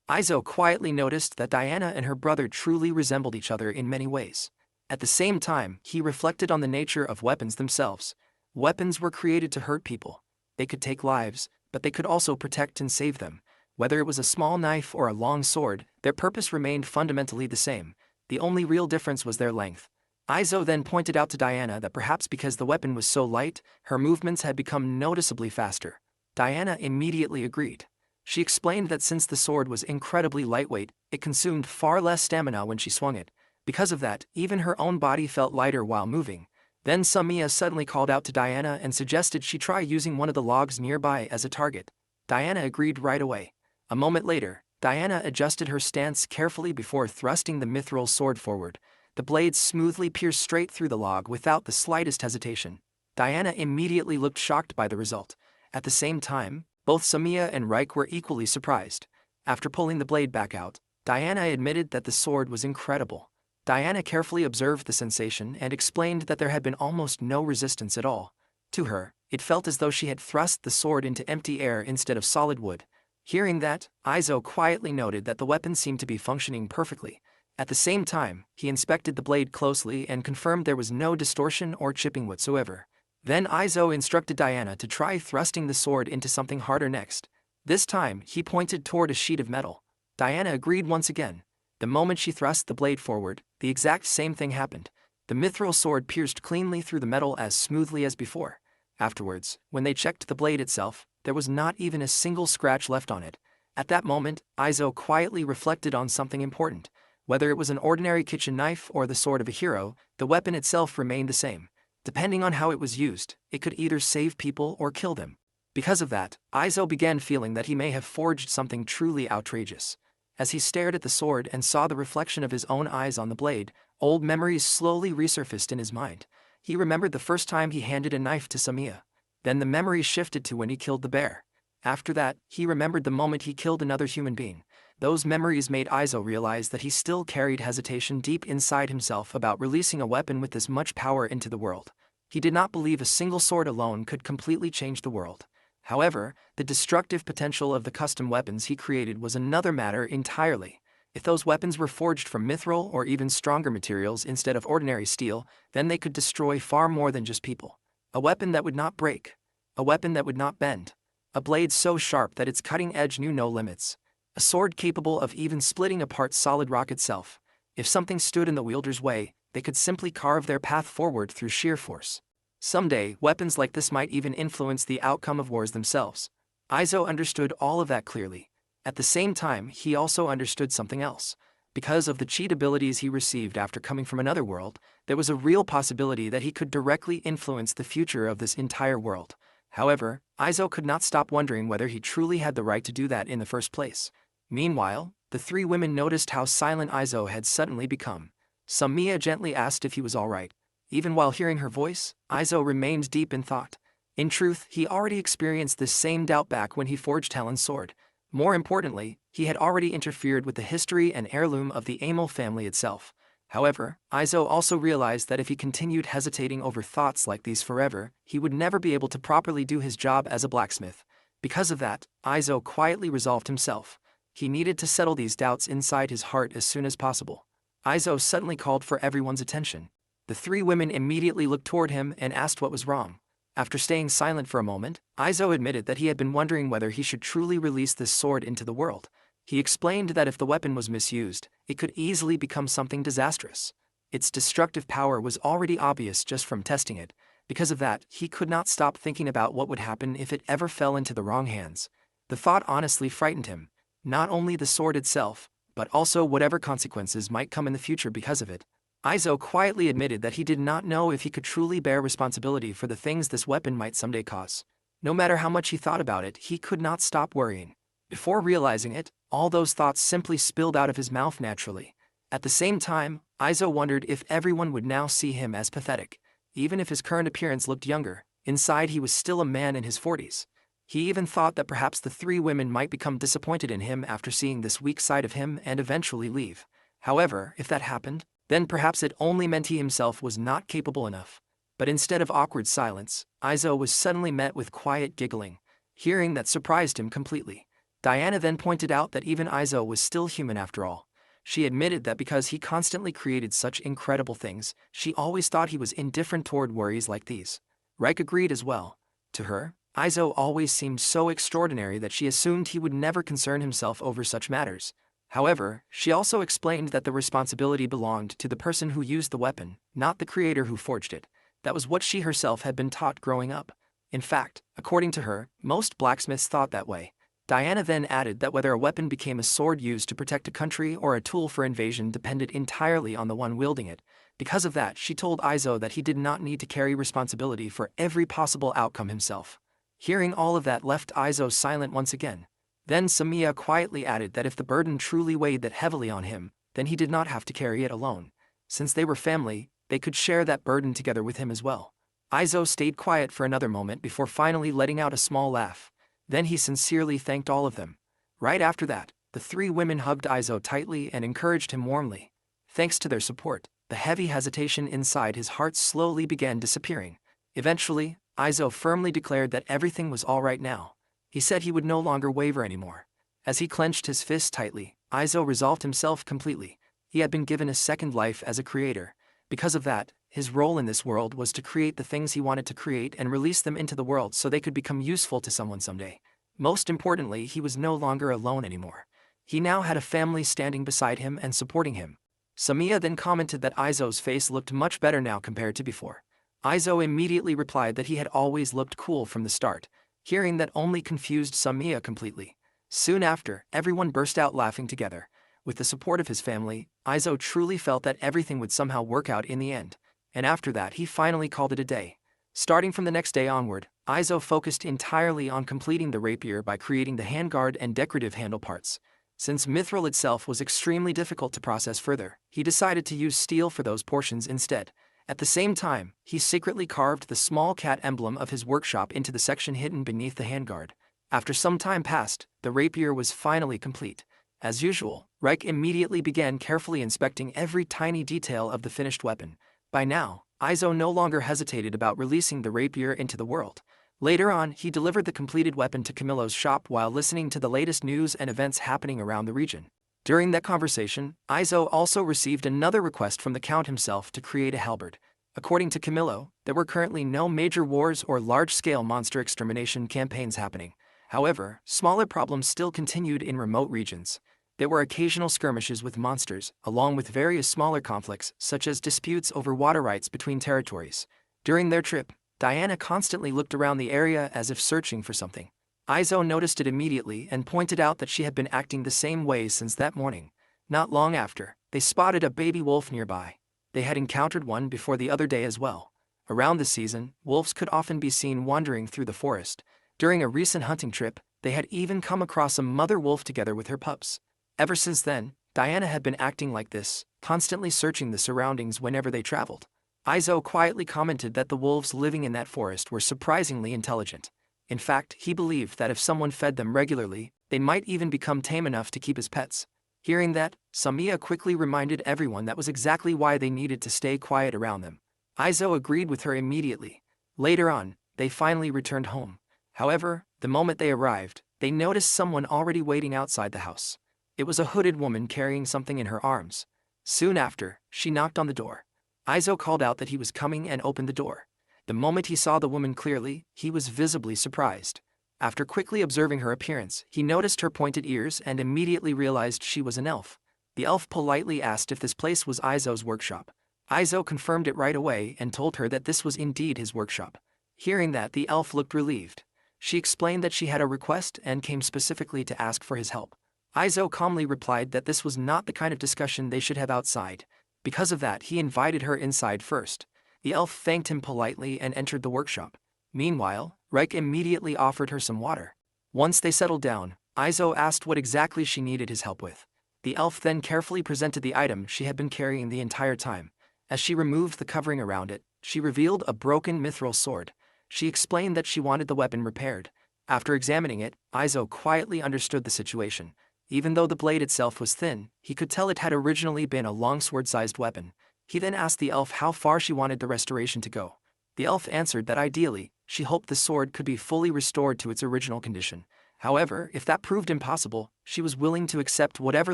Izo quietly noticed that Diana and her brother truly resembled each other in many ways. At the same time, he reflected on the nature of weapons themselves. Weapons were created to hurt people. They could take lives, but they could also protect and save them. Whether it was a small knife or a long sword, their purpose remained fundamentally the same. The only real difference was their length. Izo then pointed out to Diana that perhaps because the weapon was so light, her movements had become noticeably faster. Diana immediately agreed. She explained that since the sword was incredibly lightweight, it consumed far less stamina when she swung it. Because of that, even her own body felt lighter while moving. Then Samiya suddenly called out to Diana and suggested she try using one of the logs nearby as a target. Diana agreed right away. A moment later, Diana adjusted her stance carefully before thrusting the mithril sword forward. The blade smoothly pierced straight through the log without the slightest hesitation. Diana immediately looked shocked by the result. At the same time, both Samiya and Reik were equally surprised. After pulling the blade back out, Diana admitted that the sword was incredible. Diana carefully observed the sensation and explained that there had been almost no resistance at all. To her, it felt as though she had thrust the sword into empty air instead of solid wood. Hearing that, Izo quietly noted that the weapon seemed to be functioning perfectly. At the same time, he inspected the blade closely and confirmed there was no distortion or chipping whatsoever. Then Izo instructed Diana to try thrusting the sword into something harder next. This time, he pointed toward a sheet of metal. Diana agreed once again. The moment she thrust the blade forward, the exact same thing happened. The mithril sword pierced cleanly through the metal as smoothly as before. Afterwards, when they checked the blade itself, there was not even a single scratch left on it. At that moment, Izo quietly reflected on something important. Whether it was an ordinary kitchen knife or the sword of a hero, the weapon itself remained the same. Depending on how it was used, it could either save people or kill them. Because of that, Izo began feeling that he may have forged something truly outrageous. As he stared at the sword and saw the reflection of his own eyes on the blade, old memories slowly resurfaced in his mind. He remembered the first time he handed a knife to Samiya. Then the memory shifted to when he killed the bear. After that, he remembered the moment he killed another human being. Those memories made Izo realize that he still carried hesitation deep inside himself about releasing a weapon with this much power into the world. He did not believe a single sword alone could completely change the world. However, the destructive potential of the custom weapons he created was another matter entirely. If those weapons were forged from mithril or even stronger materials instead of ordinary steel, then they could destroy far more than just people. A weapon that would not break. A weapon that would not bend. A blade so sharp that its cutting edge knew no limits. A sword capable of even splitting apart solid rock itself. If something stood in the wielder's way, they could simply carve their path forward through sheer force. Someday, weapons like this might even influence the outcome of wars themselves. Izo understood all of that clearly. At the same time, he also understood something else. Because of the cheat abilities he received after coming from another world, there was a real possibility that he could directly influence the future of this entire world. However, Izo could not stop wondering whether he truly had the right to do that in the first place. Meanwhile, the three women noticed how silent Izo had suddenly become. Samiya gently asked if he was all right. Even while hearing her voice, Izo remained deep in thought. In truth, he already experienced this same doubt back when he forged Helen's sword. More importantly, he had already interfered with the history and heirloom of the Amel family itself. However, Izo also realized that if he continued hesitating over thoughts like these forever, he would never be able to properly do his job as a blacksmith. Because of that, Izo quietly resolved himself. He needed to settle these doubts inside his heart as soon as possible. Izo suddenly called for everyone's attention. The three women immediately looked toward him and asked what was wrong. After staying silent for a moment, Izo admitted that he had been wondering whether he should truly release this sword into the world. He explained that if the weapon was misused, it could easily become something disastrous. Its destructive power was already obvious just from testing it. Because of that, he could not stop thinking about what would happen if it ever fell into the wrong hands. The thought honestly frightened him. Not only the sword itself, but also whatever consequences might come in the future because of it. Izo quietly admitted that he did not know if he could truly bear responsibility for the things this weapon might someday cause. No matter how much he thought about it, he could not stop worrying. Before realizing it, all those thoughts simply spilled out of his mouth naturally. At the same time, Izo wondered if everyone would now see him as pathetic. Even if his current appearance looked younger, inside he was still a man in his 40s. He even thought that perhaps the three women might become disappointed in him after seeing this weak side of him and eventually leave. However, if that happened, then perhaps it only meant he himself was not capable enough. But instead of awkward silence, Izo was suddenly met with quiet giggling. Hearing that surprised him completely. Diana then pointed out that even Izo was still human after all. She admitted that because he constantly created such incredible things, she always thought he was indifferent toward worries like these. Reik agreed as well. To her, Izo always seemed so extraordinary that she assumed he would never concern himself over such matters. However, she also explained that the responsibility belonged to the person who used the weapon, not the creator who forged it. That was what she herself had been taught growing up. In fact, according to her, most blacksmiths thought that way. Diana then added that whether a weapon became a sword used to protect a country or a tool for invasion depended entirely on the one wielding it. Because of that, she told Izo that he did not need to carry responsibility for every possible outcome himself. Hearing all of that left Izo silent once again. Then Samiya quietly added that if the burden truly weighed that heavily on him, then he did not have to carry it alone. Since they were family, they could share that burden together with him as well. Izo stayed quiet for another moment before finally letting out a small laugh. Then he sincerely thanked all of them. Right after that, the three women hugged Izo tightly and encouraged him warmly. Thanks to their support, the heavy hesitation inside his heart slowly began disappearing. Eventually, Izo firmly declared that everything was all right now. He said he would no longer waver anymore. As he clenched his fists tightly, Izo resolved himself completely. He had been given a second life as a creator. Because of that, his role in this world was to create the things he wanted to create and release them into the world so they could become useful to someone someday. Most importantly, he was no longer alone anymore. He now had a family standing beside him and supporting him. Samiya then commented that Izo's face looked much better now compared to before. Izo immediately replied that he had always looked cool from the start. Hearing that only confused Samiya completely. Soon after, everyone burst out laughing together. With the support of his family, Izo truly felt that everything would somehow work out in the end. And after that he finally called it a day. Starting from the next day onward, Izo focused entirely on completing the rapier by creating the handguard and decorative handle parts. Since mithril itself was extremely difficult to process further, he decided to use steel for those portions instead. At the same time, he secretly carved the small cat emblem of his workshop into the section hidden beneath the handguard. After some time passed, the rapier was finally complete. As usual, Reik immediately began carefully inspecting every tiny detail of the finished weapon. By now, Izo no longer hesitated about releasing the rapier into the world. Later on, he delivered the completed weapon to Camillo's shop while listening to the latest news and events happening around the region. During that conversation, Izo also received another request from the Count himself to create a halberd. According to Camillo, there were currently no major wars or large-scale monster extermination campaigns happening. However, smaller problems still continued in remote regions. There were occasional skirmishes with monsters, along with various smaller conflicts, such as disputes over water rights between territories. During their trip, Diana constantly looked around the area as if searching for something. Izo noticed it immediately and pointed out that she had been acting the same way since that morning. Not long after, they spotted a baby wolf nearby. They had encountered one before the other day as well. Around the season, wolves could often be seen wandering through the forest. During a recent hunting trip, they had even come across a mother wolf together with her pups. Ever since then, Diana had been acting like this, constantly searching the surroundings whenever they traveled. Izo quietly commented that the wolves living in that forest were surprisingly intelligent. In fact, he believed that if someone fed them regularly, they might even become tame enough to keep as pets. Hearing that, Samiya quickly reminded everyone that was exactly why they needed to stay quiet around them. Izo agreed with her immediately. Later on, they finally returned home. However, the moment they arrived, they noticed someone already waiting outside the house. It was a hooded woman carrying something in her arms. Soon after, she knocked on the door. Izo called out that he was coming and opened the door. The moment he saw the woman clearly, he was visibly surprised. After quickly observing her appearance, he noticed her pointed ears and immediately realized she was an elf. The elf politely asked if this place was Izo's workshop. Izo confirmed it right away and told her that this was indeed his workshop. Hearing that, the elf looked relieved. She explained that she had a request and came specifically to ask for his help. Izo calmly replied that this was not the kind of discussion they should have outside. Because of that, he invited her inside first. The elf thanked him politely and entered the workshop. Meanwhile, Reich immediately offered her some water. Once they settled down, Izo asked what exactly she needed his help with. The elf then carefully presented the item she had been carrying the entire time. As she removed the covering around it, she revealed a broken mithril sword. She explained that she wanted the weapon repaired. After examining it, Izo quietly understood the situation. Even though the blade itself was thin, he could tell it had originally been a longsword-sized weapon. He then asked the elf how far she wanted the restoration to go. The elf answered that ideally, she hoped the sword could be fully restored to its original condition. However, if that proved impossible, she was willing to accept whatever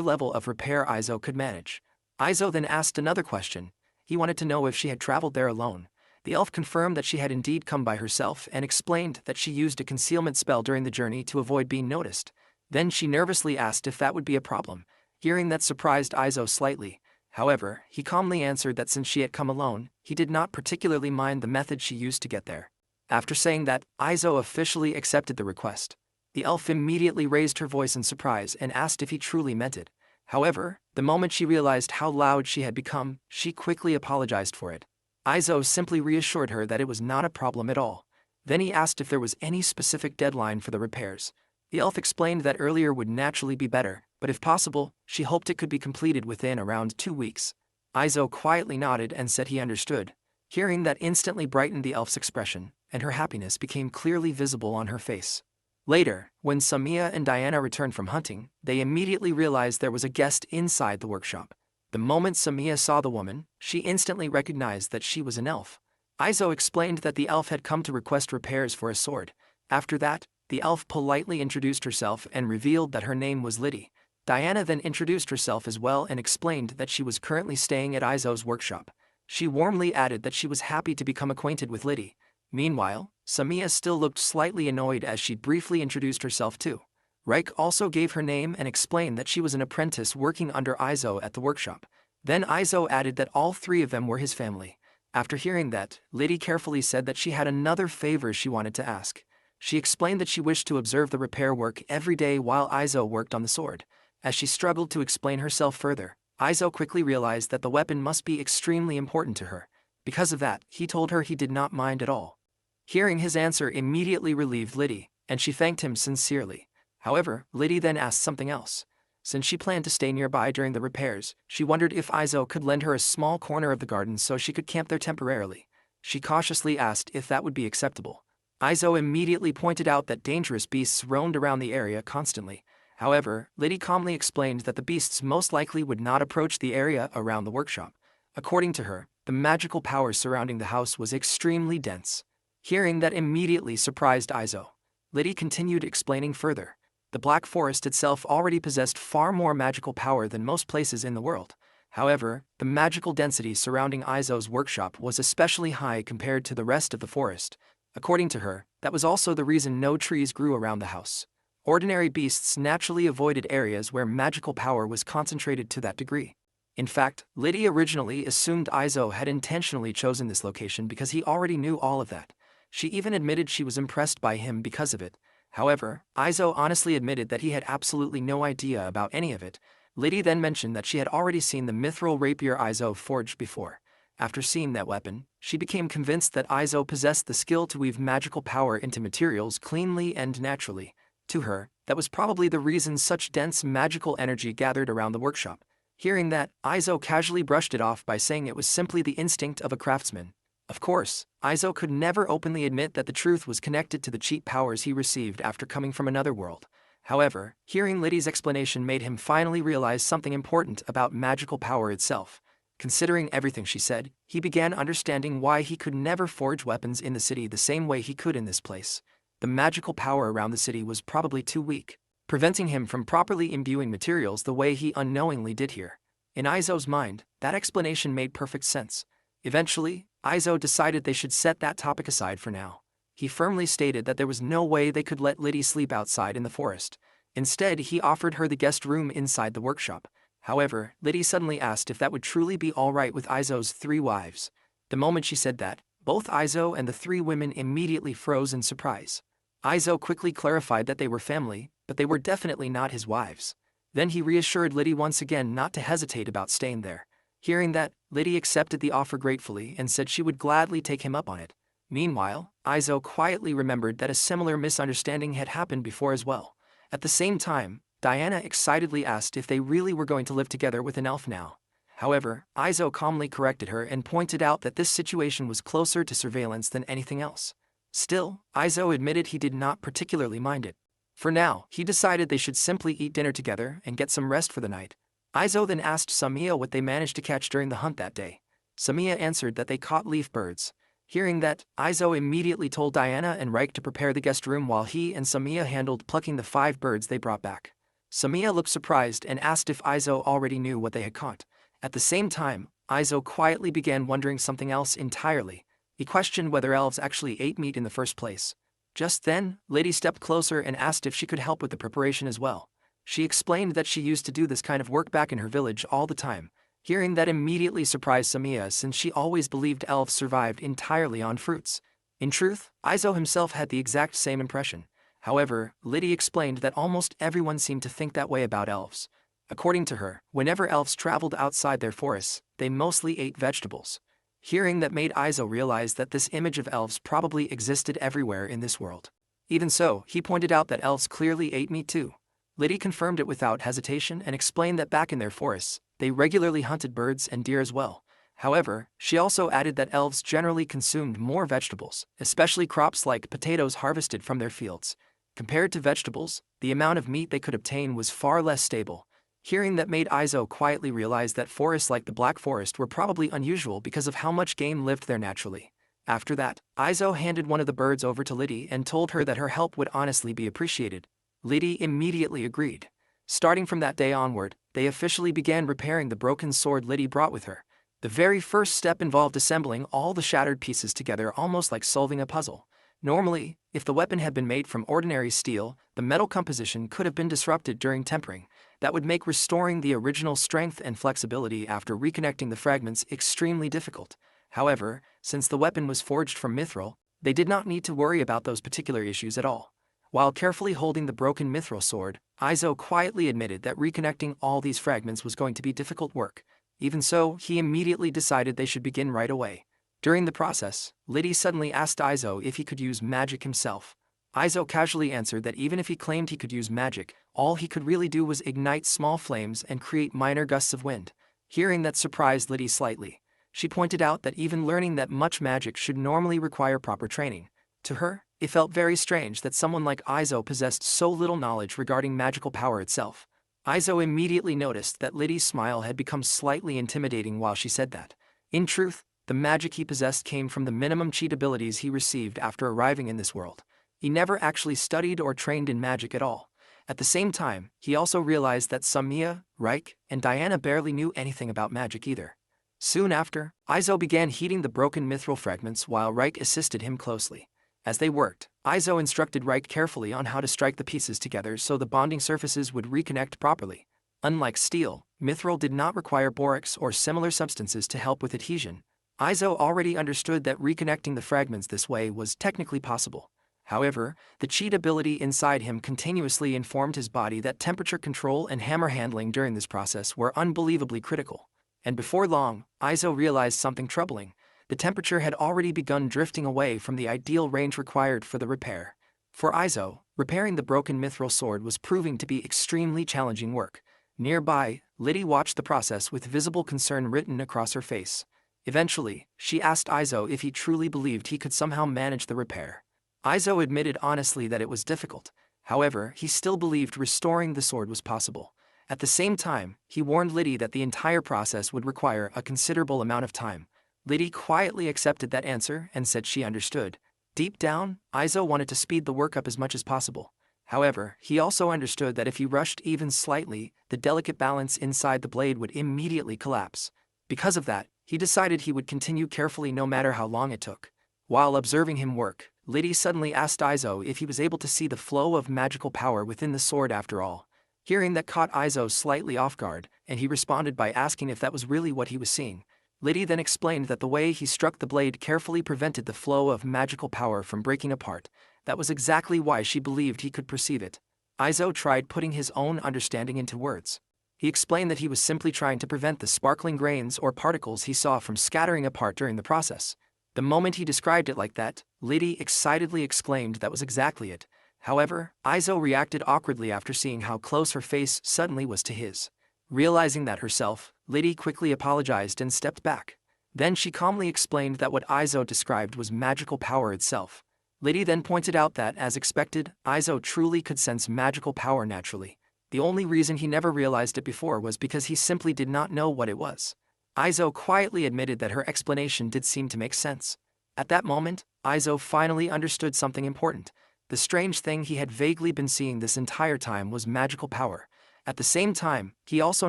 level of repair Izo could manage. Izo then asked another question. He wanted to know if she had traveled there alone. The elf confirmed that she had indeed come by herself and explained that she used a concealment spell during the journey to avoid being noticed. Then she nervously asked if that would be a problem. Hearing that surprised Izo slightly. However, he calmly answered that since she had come alone, he did not particularly mind the method she used to get there. After saying that, Izo officially accepted the request. The elf immediately raised her voice in surprise and asked if he truly meant it. However, the moment she realized how loud she had become, she quickly apologized for it. Izo simply reassured her that it was not a problem at all. Then he asked if there was any specific deadline for the repairs. The elf explained that earlier would naturally be better, but if possible, she hoped it could be completed within around 2 weeks. Izo quietly nodded and said he understood. Hearing that instantly brightened the elf's expression, and her happiness became clearly visible on her face. Later, when Samiya and Diana returned from hunting, they immediately realized there was a guest inside the workshop. The moment Samiya saw the woman, she instantly recognized that she was an elf. Izo explained that the elf had come to request repairs for a sword. After that, the elf politely introduced herself and revealed that her name was Liddy. Diana then introduced herself as well and explained that she was currently staying at Izo's workshop. She warmly added that she was happy to become acquainted with Liddy. Meanwhile, Samiya still looked slightly annoyed as she briefly introduced herself too. Reich also gave her name and explained that she was an apprentice working under Izo at the workshop. Then Izo added that all three of them were his family. After hearing that, Liddy carefully said that she had another favor she wanted to ask. She explained that she wished to observe the repair work every day while Izo worked on the sword. As she struggled to explain herself further, Izo quickly realized that the weapon must be extremely important to her. Because of that, he told her he did not mind at all. Hearing his answer immediately relieved Liddy, and she thanked him sincerely. However, Liddy then asked something else. Since she planned to stay nearby during the repairs, she wondered if Izo could lend her a small corner of the garden so she could camp there temporarily. She cautiously asked if that would be acceptable. Izo immediately pointed out that dangerous beasts roamed around the area constantly. However, Liddy calmly explained that the beasts most likely would not approach the area around the workshop. According to her, the magical power surrounding the house was extremely dense. Hearing that immediately surprised Izo. Liddy continued explaining further. The Black Forest itself already possessed far more magical power than most places in the world. However, the magical density surrounding Izo's workshop was especially high compared to the rest of the forest. According to her, that was also the reason no trees grew around the house. Ordinary beasts naturally avoided areas where magical power was concentrated to that degree. In fact, Liddy originally assumed Izo had intentionally chosen this location because he already knew all of that. She even admitted she was impressed by him because of it. However, Izo honestly admitted that he had absolutely no idea about any of it. Liddy then mentioned that she had already seen the mithril rapier Izo forged before. After seeing that weapon, she became convinced that Izo possessed the skill to weave magical power into materials cleanly and naturally. To her, that was probably the reason such dense magical energy gathered around the workshop. Hearing that, Izo casually brushed it off by saying it was simply the instinct of a craftsman. Of course, Izo could never openly admit that the truth was connected to the cheat powers he received after coming from another world. However, hearing Liddy's explanation made him finally realize something important about magical power itself. Considering everything she said, he began understanding why he could never forge weapons in the city the same way he could in this place. The magical power around the city was probably too weak, preventing him from properly imbuing materials the way he unknowingly did here. In Izo's mind, that explanation made perfect sense. Eventually, Izo decided they should set that topic aside for now. He firmly stated that there was no way they could let Liddy sleep outside in the forest. Instead, he offered her the guest room inside the workshop. However, Liddy suddenly asked if that would truly be alright with Izo's 3 wives. The moment she said that, both Izo and the 3 women immediately froze in surprise. Izo quickly clarified that they were family, but they were definitely not his wives. Then he reassured Liddy once again not to hesitate about staying there. Hearing that, Liddy accepted the offer gratefully and said she would gladly take him up on it. Meanwhile, Izo quietly remembered that a similar misunderstanding had happened before as well. At the same time, Diana excitedly asked if they really were going to live together with an elf now. However, Izo calmly corrected her and pointed out that this situation was closer to surveillance than anything else. Still, Izo admitted he did not particularly mind it. For now, he decided they should simply eat dinner together and get some rest for the night. Izo then asked Samiya what they managed to catch during the hunt that day. Samiya answered that they caught leaf birds. Hearing that, Izo immediately told Diana and Reik to prepare the guest room while he and Samiya handled plucking the 5 birds they brought back. Samiya looked surprised and asked if Izo already knew what they had caught. At the same time, Izo quietly began wondering something else entirely. He questioned whether elves actually ate meat in the first place. Just then, Liddy stepped closer and asked if she could help with the preparation as well. She explained that she used to do this kind of work back in her village all the time. Hearing that immediately surprised Samiya since she always believed elves survived entirely on fruits. In truth, Izo himself had the exact same impression. However, Liddy explained that almost everyone seemed to think that way about elves. According to her, whenever elves traveled outside their forests, they mostly ate vegetables. Hearing that made Izo realize that this image of elves probably existed everywhere in this world. Even so, he pointed out that elves clearly ate meat too. Liddy confirmed it without hesitation and explained that back in their forests, they regularly hunted birds and deer as well. However, she also added that elves generally consumed more vegetables, especially crops like potatoes harvested from their fields. Compared to vegetables, the amount of meat they could obtain was far less stable. Hearing that made Izo quietly realize that forests like the Black Forest were probably unusual because of how much game lived there naturally. After that, Izo handed one of the birds over to Liddy and told her that her help would honestly be appreciated. Liddy immediately agreed. Starting from that day onward, they officially began repairing the broken sword Liddy brought with her. The very first step involved assembling all the shattered pieces together almost like solving a puzzle. Normally, if the weapon had been made from ordinary steel, the metal composition could have been disrupted during tempering. That would make restoring the original strength and flexibility after reconnecting the fragments extremely difficult. However, since the weapon was forged from mithril, they did not need to worry about those particular issues at all. While carefully holding the broken mithril sword, Izo quietly admitted that reconnecting all these fragments was going to be difficult work. Even so, he immediately decided they should begin right away. During the process, Liddy suddenly asked Izo if he could use magic himself. Izo casually answered that even if he claimed he could use magic, all he could really do was ignite small flames and create minor gusts of wind. Hearing that surprised Liddy slightly. She pointed out that even learning that much magic should normally require proper training. To her, it felt very strange that someone like Izo possessed so little knowledge regarding magical power itself. Izo immediately noticed that Liddy's smile had become slightly intimidating while she said that. In truth, the magic he possessed came from the minimum cheat abilities he received after arriving in this world. He never actually studied or trained in magic at all. At the same time, he also realized that Samiya, Reik, and Diana barely knew anything about magic either. Soon after, Izo began heating the broken mithril fragments while Reik assisted him closely. As they worked, Izo instructed Reik carefully on how to strike the pieces together so the bonding surfaces would reconnect properly. Unlike steel, mithril did not require borax or similar substances to help with adhesion. Izo already understood that reconnecting the fragments this way was technically possible. However, the cheat ability inside him continuously informed his body that temperature control and hammer handling during this process were unbelievably critical. And before long, Izo realized something troubling. The temperature had already begun drifting away from the ideal range required for the repair. For Izo, repairing the broken mithril sword was proving to be extremely challenging work. Nearby, Liddy watched the process with visible concern written across her face. Eventually, she asked Izo if he truly believed he could somehow manage the repair. Izo admitted honestly that it was difficult. However, he still believed restoring the sword was possible. At the same time, he warned Liddy that the entire process would require a considerable amount of time. Liddy quietly accepted that answer and said she understood. Deep down, Izo wanted to speed the work up as much as possible. However, he also understood that if he rushed even slightly, the delicate balance inside the blade would immediately collapse. Because of that, he decided he would continue carefully no matter how long it took. While observing him work, Liddy suddenly asked Izo if he was able to see the flow of magical power within the sword after all. Hearing that caught Izo slightly off guard, and he responded by asking if that was really what he was seeing. Liddy then explained that the way he struck the blade carefully prevented the flow of magical power from breaking apart. That was exactly why she believed he could perceive it. Izo tried putting his own understanding into words. He explained that he was simply trying to prevent the sparkling grains or particles he saw from scattering apart during the process. The moment he described it like that, Liddy excitedly exclaimed that was exactly it. However, Izo reacted awkwardly after seeing how close her face suddenly was to his. Realizing that herself, Liddy quickly apologized and stepped back. Then she calmly explained that what Izo described was magical power itself. Liddy then pointed out that, as expected, Izo truly could sense magical power naturally. The only reason he never realized it before was because he simply did not know what it was. Izo quietly admitted that her explanation did seem to make sense. At that moment, Izo finally understood something important. The strange thing he had vaguely been seeing this entire time was magical power. At the same time, he also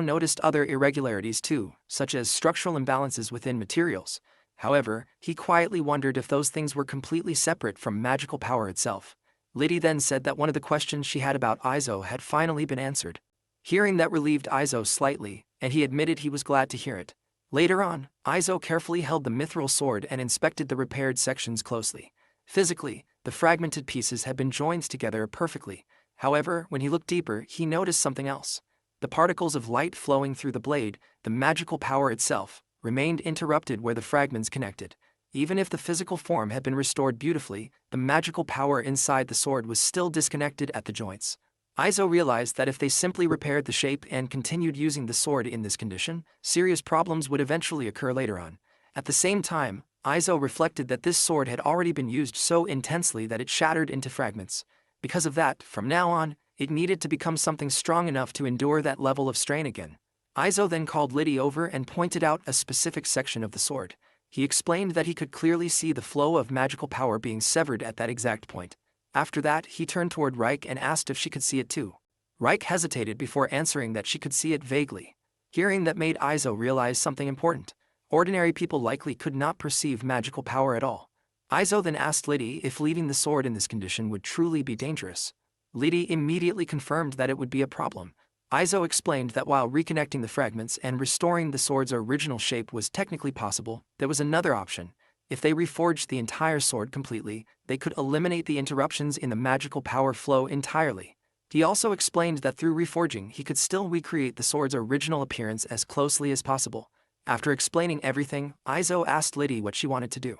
noticed other irregularities too, such as structural imbalances within materials. However, he quietly wondered if those things were completely separate from magical power itself. Liddy then said that one of the questions she had about Izo had finally been answered. Hearing that relieved Izo slightly, and he admitted he was glad to hear it. Later on, Izo carefully held the mithril sword and inspected the repaired sections closely. Physically, the fragmented pieces had been joined together perfectly. However, when he looked deeper, he noticed something else. The particles of light flowing through the blade, the magical power itself, remained interrupted where the fragments connected. Even if the physical form had been restored beautifully, the magical power inside the sword was still disconnected at the joints. Izo realized that if they simply repaired the shape and continued using the sword in this condition, serious problems would eventually occur later on. At the same time, Izo reflected that this sword had already been used so intensely that it shattered into fragments. Because of that, from now on, it needed to become something strong enough to endure that level of strain again. Izo then called Liddy over and pointed out a specific section of the sword. He explained that he could clearly see the flow of magical power being severed at that exact point. After that, he turned toward Reich and asked if she could see it too. Reich hesitated before answering that she could see it vaguely. Hearing that made Izo realize something important. Ordinary people likely could not perceive magical power at all. Izo then asked Liddy if leaving the sword in this condition would truly be dangerous. Liddy immediately confirmed that it would be a problem. Izo explained that while reconnecting the fragments and restoring the sword's original shape was technically possible, there was another option. If they reforged the entire sword completely, they could eliminate the interruptions in the magical power flow entirely. He also explained that through reforging he could still recreate the sword's original appearance as closely as possible. After explaining everything, Izo asked Liddy what she wanted to do.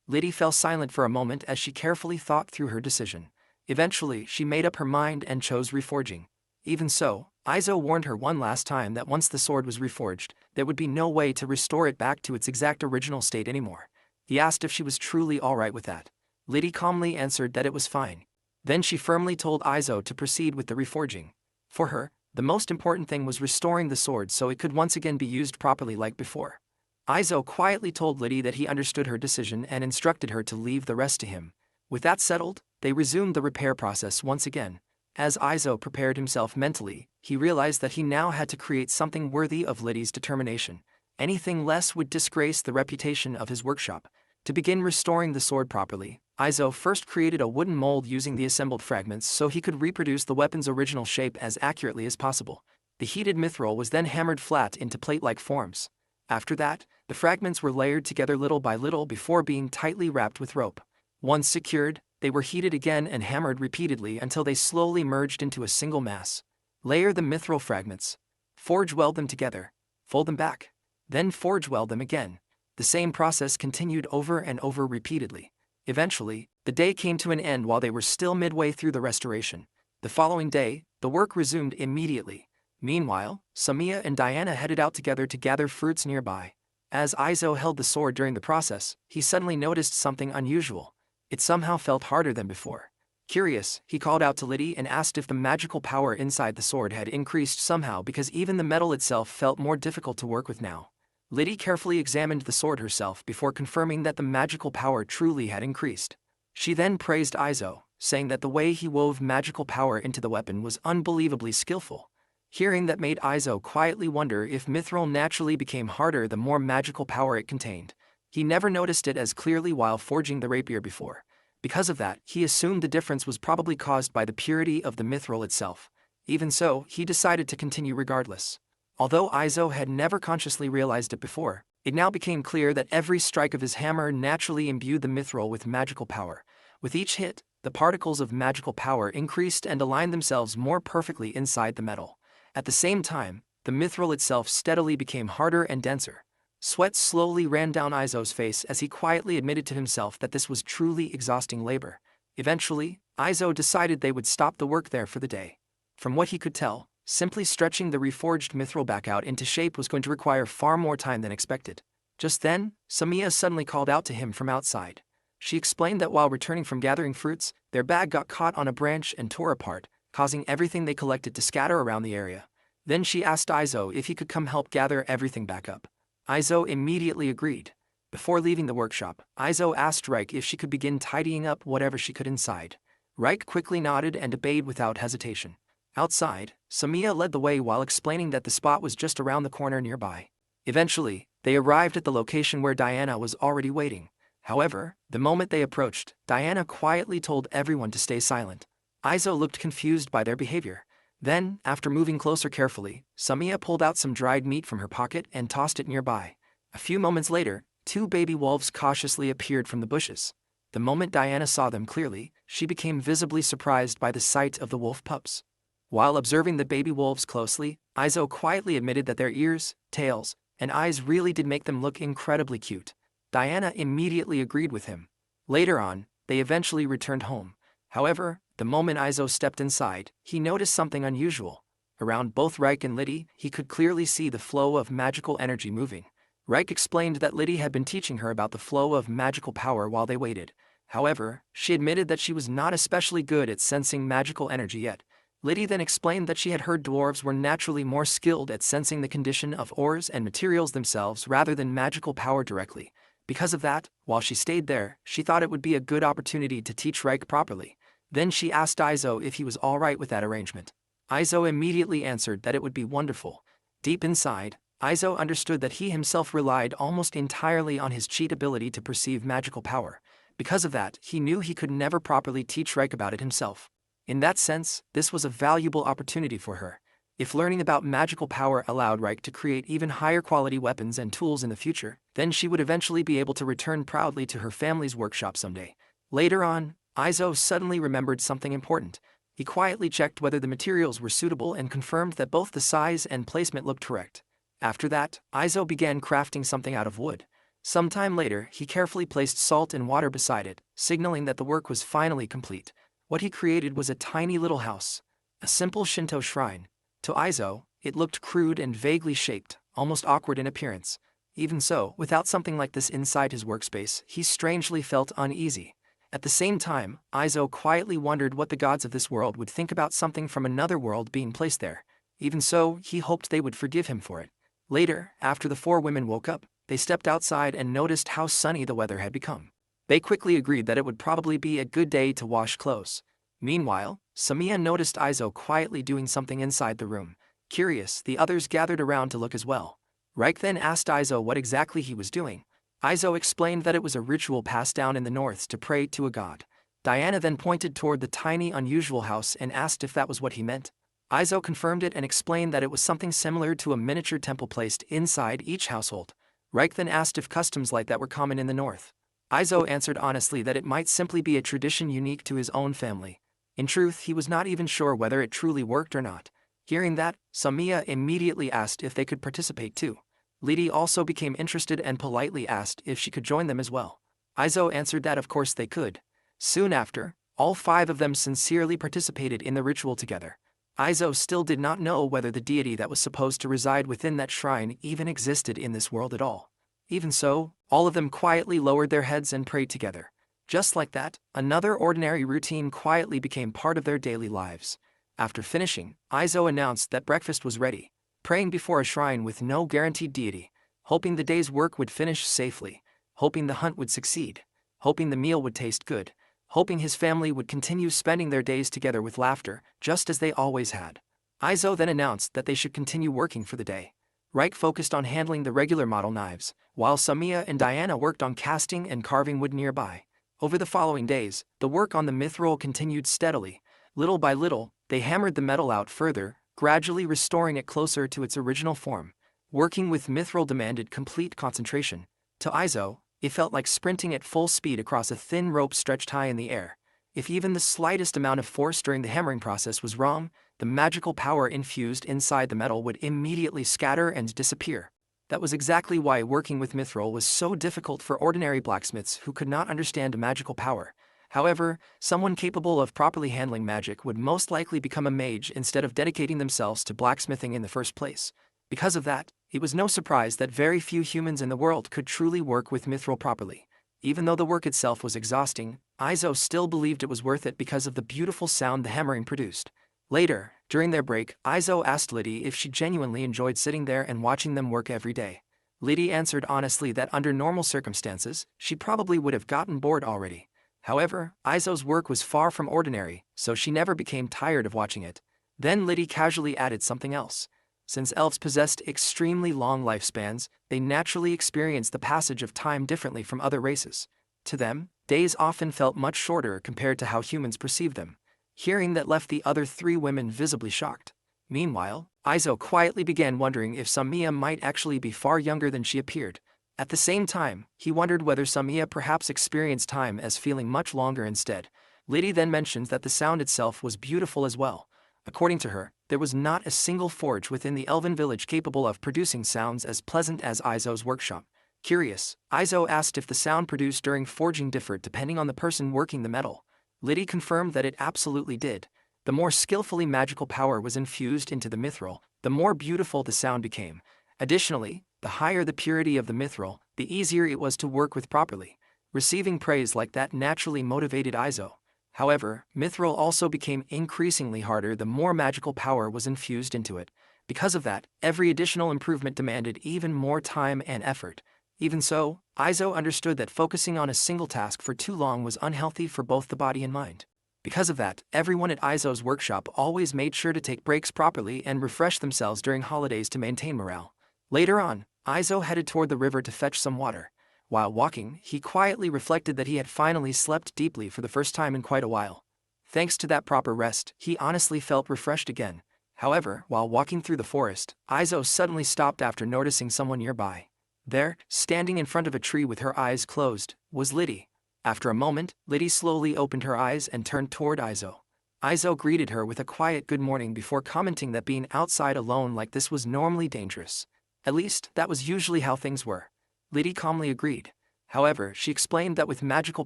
Liddy fell silent for a moment as she carefully thought through her decision. Eventually, she made up her mind and chose reforging. Even so, Izo warned her one last time that once the sword was reforged, there would be no way to restore it back to its exact original state anymore. He asked if she was truly alright with that. Liddy calmly answered that it was fine. Then she firmly told Izo to proceed with the reforging. For her, the most important thing was restoring the sword so it could once again be used properly like before. Izo quietly told Liddy that he understood her decision and instructed her to leave the rest to him. With that settled, they resumed the repair process once again. As Izo prepared himself mentally, he realized that he now had to create something worthy of Liddy's determination. Anything less would disgrace the reputation of his workshop. To begin restoring the sword properly, Izo first created a wooden mold using the assembled fragments so he could reproduce the weapon's original shape as accurately as possible. The heated mithril was then hammered flat into plate-like forms. After that, the fragments were layered together little by little before being tightly wrapped with rope. Once secured, they were heated again and hammered repeatedly until they slowly merged into a single mass. Layer the mithril fragments. Forge weld them together. Fold them back. Then forge weld them again. The same process continued over and over repeatedly. Eventually, the day came to an end while they were still midway through the restoration. The following day, the work resumed immediately. Meanwhile, Samiya and Diana headed out together to gather fruits nearby. As Izo held the sword during the process, he suddenly noticed something unusual. It somehow felt harder than before. Curious, he called out to Liddy and asked if the magical power inside the sword had increased somehow because even the metal itself felt more difficult to work with now. Liddy carefully examined the sword herself before confirming that the magical power truly had increased. She then praised Izo, saying that the way he wove magical power into the weapon was unbelievably skillful. Hearing that made Izo quietly wonder if mithril naturally became harder the more magical power it contained. He never noticed it as clearly while forging the rapier before. Because of that, he assumed the difference was probably caused by the purity of the mithril itself. Even so, he decided to continue regardless. Although Izo had never consciously realized it before, it now became clear that every strike of his hammer naturally imbued the mithril with magical power. With each hit, the particles of magical power increased and aligned themselves more perfectly inside the metal. At the same time, the mithril itself steadily became harder and denser. Sweat slowly ran down Izo's face as he quietly admitted to himself that this was truly exhausting labor. Eventually, Izo decided they would stop the work there for the day. From what he could tell, simply stretching the reforged mithril back out into shape was going to require far more time than expected. Just then, Samiya suddenly called out to him from outside. She explained that while returning from gathering fruits, their bag got caught on a branch and tore apart, causing everything they collected to scatter around the area. Then she asked Izo if he could come help gather everything back up. Izo immediately agreed. Before leaving the workshop, Izo asked Reik if she could begin tidying up whatever she could inside. Reik quickly nodded and obeyed without hesitation. Outside, Samiya led the way while explaining that the spot was just around the corner nearby. Eventually, they arrived at the location where Diana was already waiting. However, the moment they approached, Diana quietly told everyone to stay silent. Izo looked confused by their behavior. Then, after moving closer carefully, Samiya pulled out some dried meat from her pocket and tossed it nearby. A few moments later, 2 baby wolves cautiously appeared from the bushes. The moment Diana saw them clearly, she became visibly surprised by the sight of the wolf pups. While observing the baby wolves closely, Izo quietly admitted that their ears, tails, and eyes really did make them look incredibly cute. Diana immediately agreed with him. Later on, they eventually returned home. However, the moment Izo stepped inside, he noticed something unusual. Around both Reik and Liddy, he could clearly see the flow of magical energy moving. Reik explained that Liddy had been teaching her about the flow of magical power while they waited. However, she admitted that she was not especially good at sensing magical energy yet. Liddy then explained that she had heard dwarves were naturally more skilled at sensing the condition of ores and materials themselves rather than magical power directly. Because of that, while she stayed there, she thought it would be a good opportunity to teach Reik properly. Then she asked Izo if he was alright with that arrangement. Izo immediately answered that it would be wonderful. Deep inside, Izo understood that he himself relied almost entirely on his cheat ability to perceive magical power. Because of that, he knew he could never properly teach Reik about it himself. In that sense, this was a valuable opportunity for her. If learning about magical power allowed Reik to create even higher quality weapons and tools in the future, then she would eventually be able to return proudly to her family's workshop someday. Later on, Izo suddenly remembered something important. He quietly checked whether the materials were suitable and confirmed that both the size and placement looked correct. After that, Izo began crafting something out of wood. Sometime later, he carefully placed salt and water beside it, signaling that the work was finally complete. What he created was a tiny little house, a simple Shinto shrine. To Izo, it looked crude and vaguely shaped, almost awkward in appearance. Even so, without something like this inside his workspace, he strangely felt uneasy. At the same time, Izo quietly wondered what the gods of this world would think about something from another world being placed there. Even so, he hoped they would forgive him for it. Later, after the 4 women woke up, they stepped outside and noticed how sunny the weather had become. They quickly agreed that it would probably be a good day to wash clothes. Meanwhile, Samiya noticed Izo quietly doing something inside the room. Curious, the others gathered around to look as well. Reik then asked Izo what exactly he was doing. Izo explained that it was a ritual passed down in the north to pray to a god. Diana then pointed toward the tiny, unusual house and asked if that was what he meant. Izo confirmed it and explained that it was something similar to a miniature temple placed inside each household. Reik then asked if customs like that were common in the north. Izo answered honestly that it might simply be a tradition unique to his own family. In truth, he was not even sure whether it truly worked or not. Hearing that, Samiya immediately asked if they could participate too. Liddy also became interested and politely asked if she could join them as well. Izo answered that of course they could. Soon after, all 5 of them sincerely participated in the ritual together. Izo still did not know whether the deity that was supposed to reside within that shrine even existed in this world at all. Even so, all of them quietly lowered their heads and prayed together. Just like that, another ordinary routine quietly became part of their daily lives. After finishing, Izo announced that breakfast was ready. Praying before a shrine with no guaranteed deity, hoping the day's work would finish safely, hoping the hunt would succeed, hoping the meal would taste good, hoping his family would continue spending their days together with laughter, just as they always had. Izo then announced that they should continue working for the day. Reik focused on handling the regular model knives, while Samiya and Diana worked on casting and carving wood nearby. Over the following days, the work on the mithril continued steadily. Little by little, They hammered the metal out further, gradually restoring it closer to its original form. Working with mithril demanded complete concentration. To Izo, it felt like sprinting at full speed across a thin rope stretched high in the air. If even the slightest amount of force during the hammering process was wrong, the magical power infused inside the metal would immediately scatter and disappear. That was exactly why working with mithril was so difficult for ordinary blacksmiths who could not understand magical power. However, someone capable of properly handling magic would most likely become a mage instead of dedicating themselves to blacksmithing in the first place. Because of that, it was no surprise that very few humans in the world could truly work with mithril properly. Even though the work itself was exhausting, Izo still believed it was worth it because of the beautiful sound the hammering produced. Later, during their break, Izo asked Liddy if she genuinely enjoyed sitting there and watching them work every day. Liddy answered honestly that under normal circumstances, she probably would have gotten bored already. However, Izo's work was far from ordinary, so she never became tired of watching it. Then Liddy casually added something else. Since elves possessed extremely long lifespans, they naturally experienced the passage of time differently from other races. To them, days often felt much shorter compared to how humans perceived them. Hearing that left the other three women visibly shocked. Meanwhile, Izo quietly began wondering if Samiya might actually be far younger than she appeared. At the same time, he wondered whether Samiya perhaps experienced time as feeling much longer instead. Liddy then mentions that the sound itself was beautiful as well. According to her, there was not a single forge within the elven village capable of producing sounds as pleasant as Izo's workshop. Curious, Izo asked if the sound produced during forging differed depending on the person working the metal. Liddy confirmed that it absolutely did. The more skillfully magical power was infused into the mithril, the more beautiful the sound became. Additionally, the higher the purity of the mithril, the easier it was to work with properly. Receiving praise like that naturally motivated Izo. However, mithril also became increasingly harder the more magical power was infused into it. Because of that, every additional improvement demanded even more time and effort. Even so, Izo understood that focusing on a single task for too long was unhealthy for both the body and mind. Because of that, everyone at Izo's workshop always made sure to take breaks properly and refresh themselves during holidays to maintain morale. Later on, Izo headed toward the river to fetch some water. While walking, he quietly reflected that he had finally slept deeply for the first time in quite a while. Thanks to that proper rest, he honestly felt refreshed again. However, while walking through the forest, Izo suddenly stopped after noticing someone nearby. There, standing in front of a tree with her eyes closed, was Liddy. After a moment, Liddy slowly opened her eyes and turned toward Izo. Izo greeted her with a quiet good morning before commenting that being outside alone like this was normally dangerous. At least, that was usually how things were. Liddy calmly agreed. However, she explained that with magical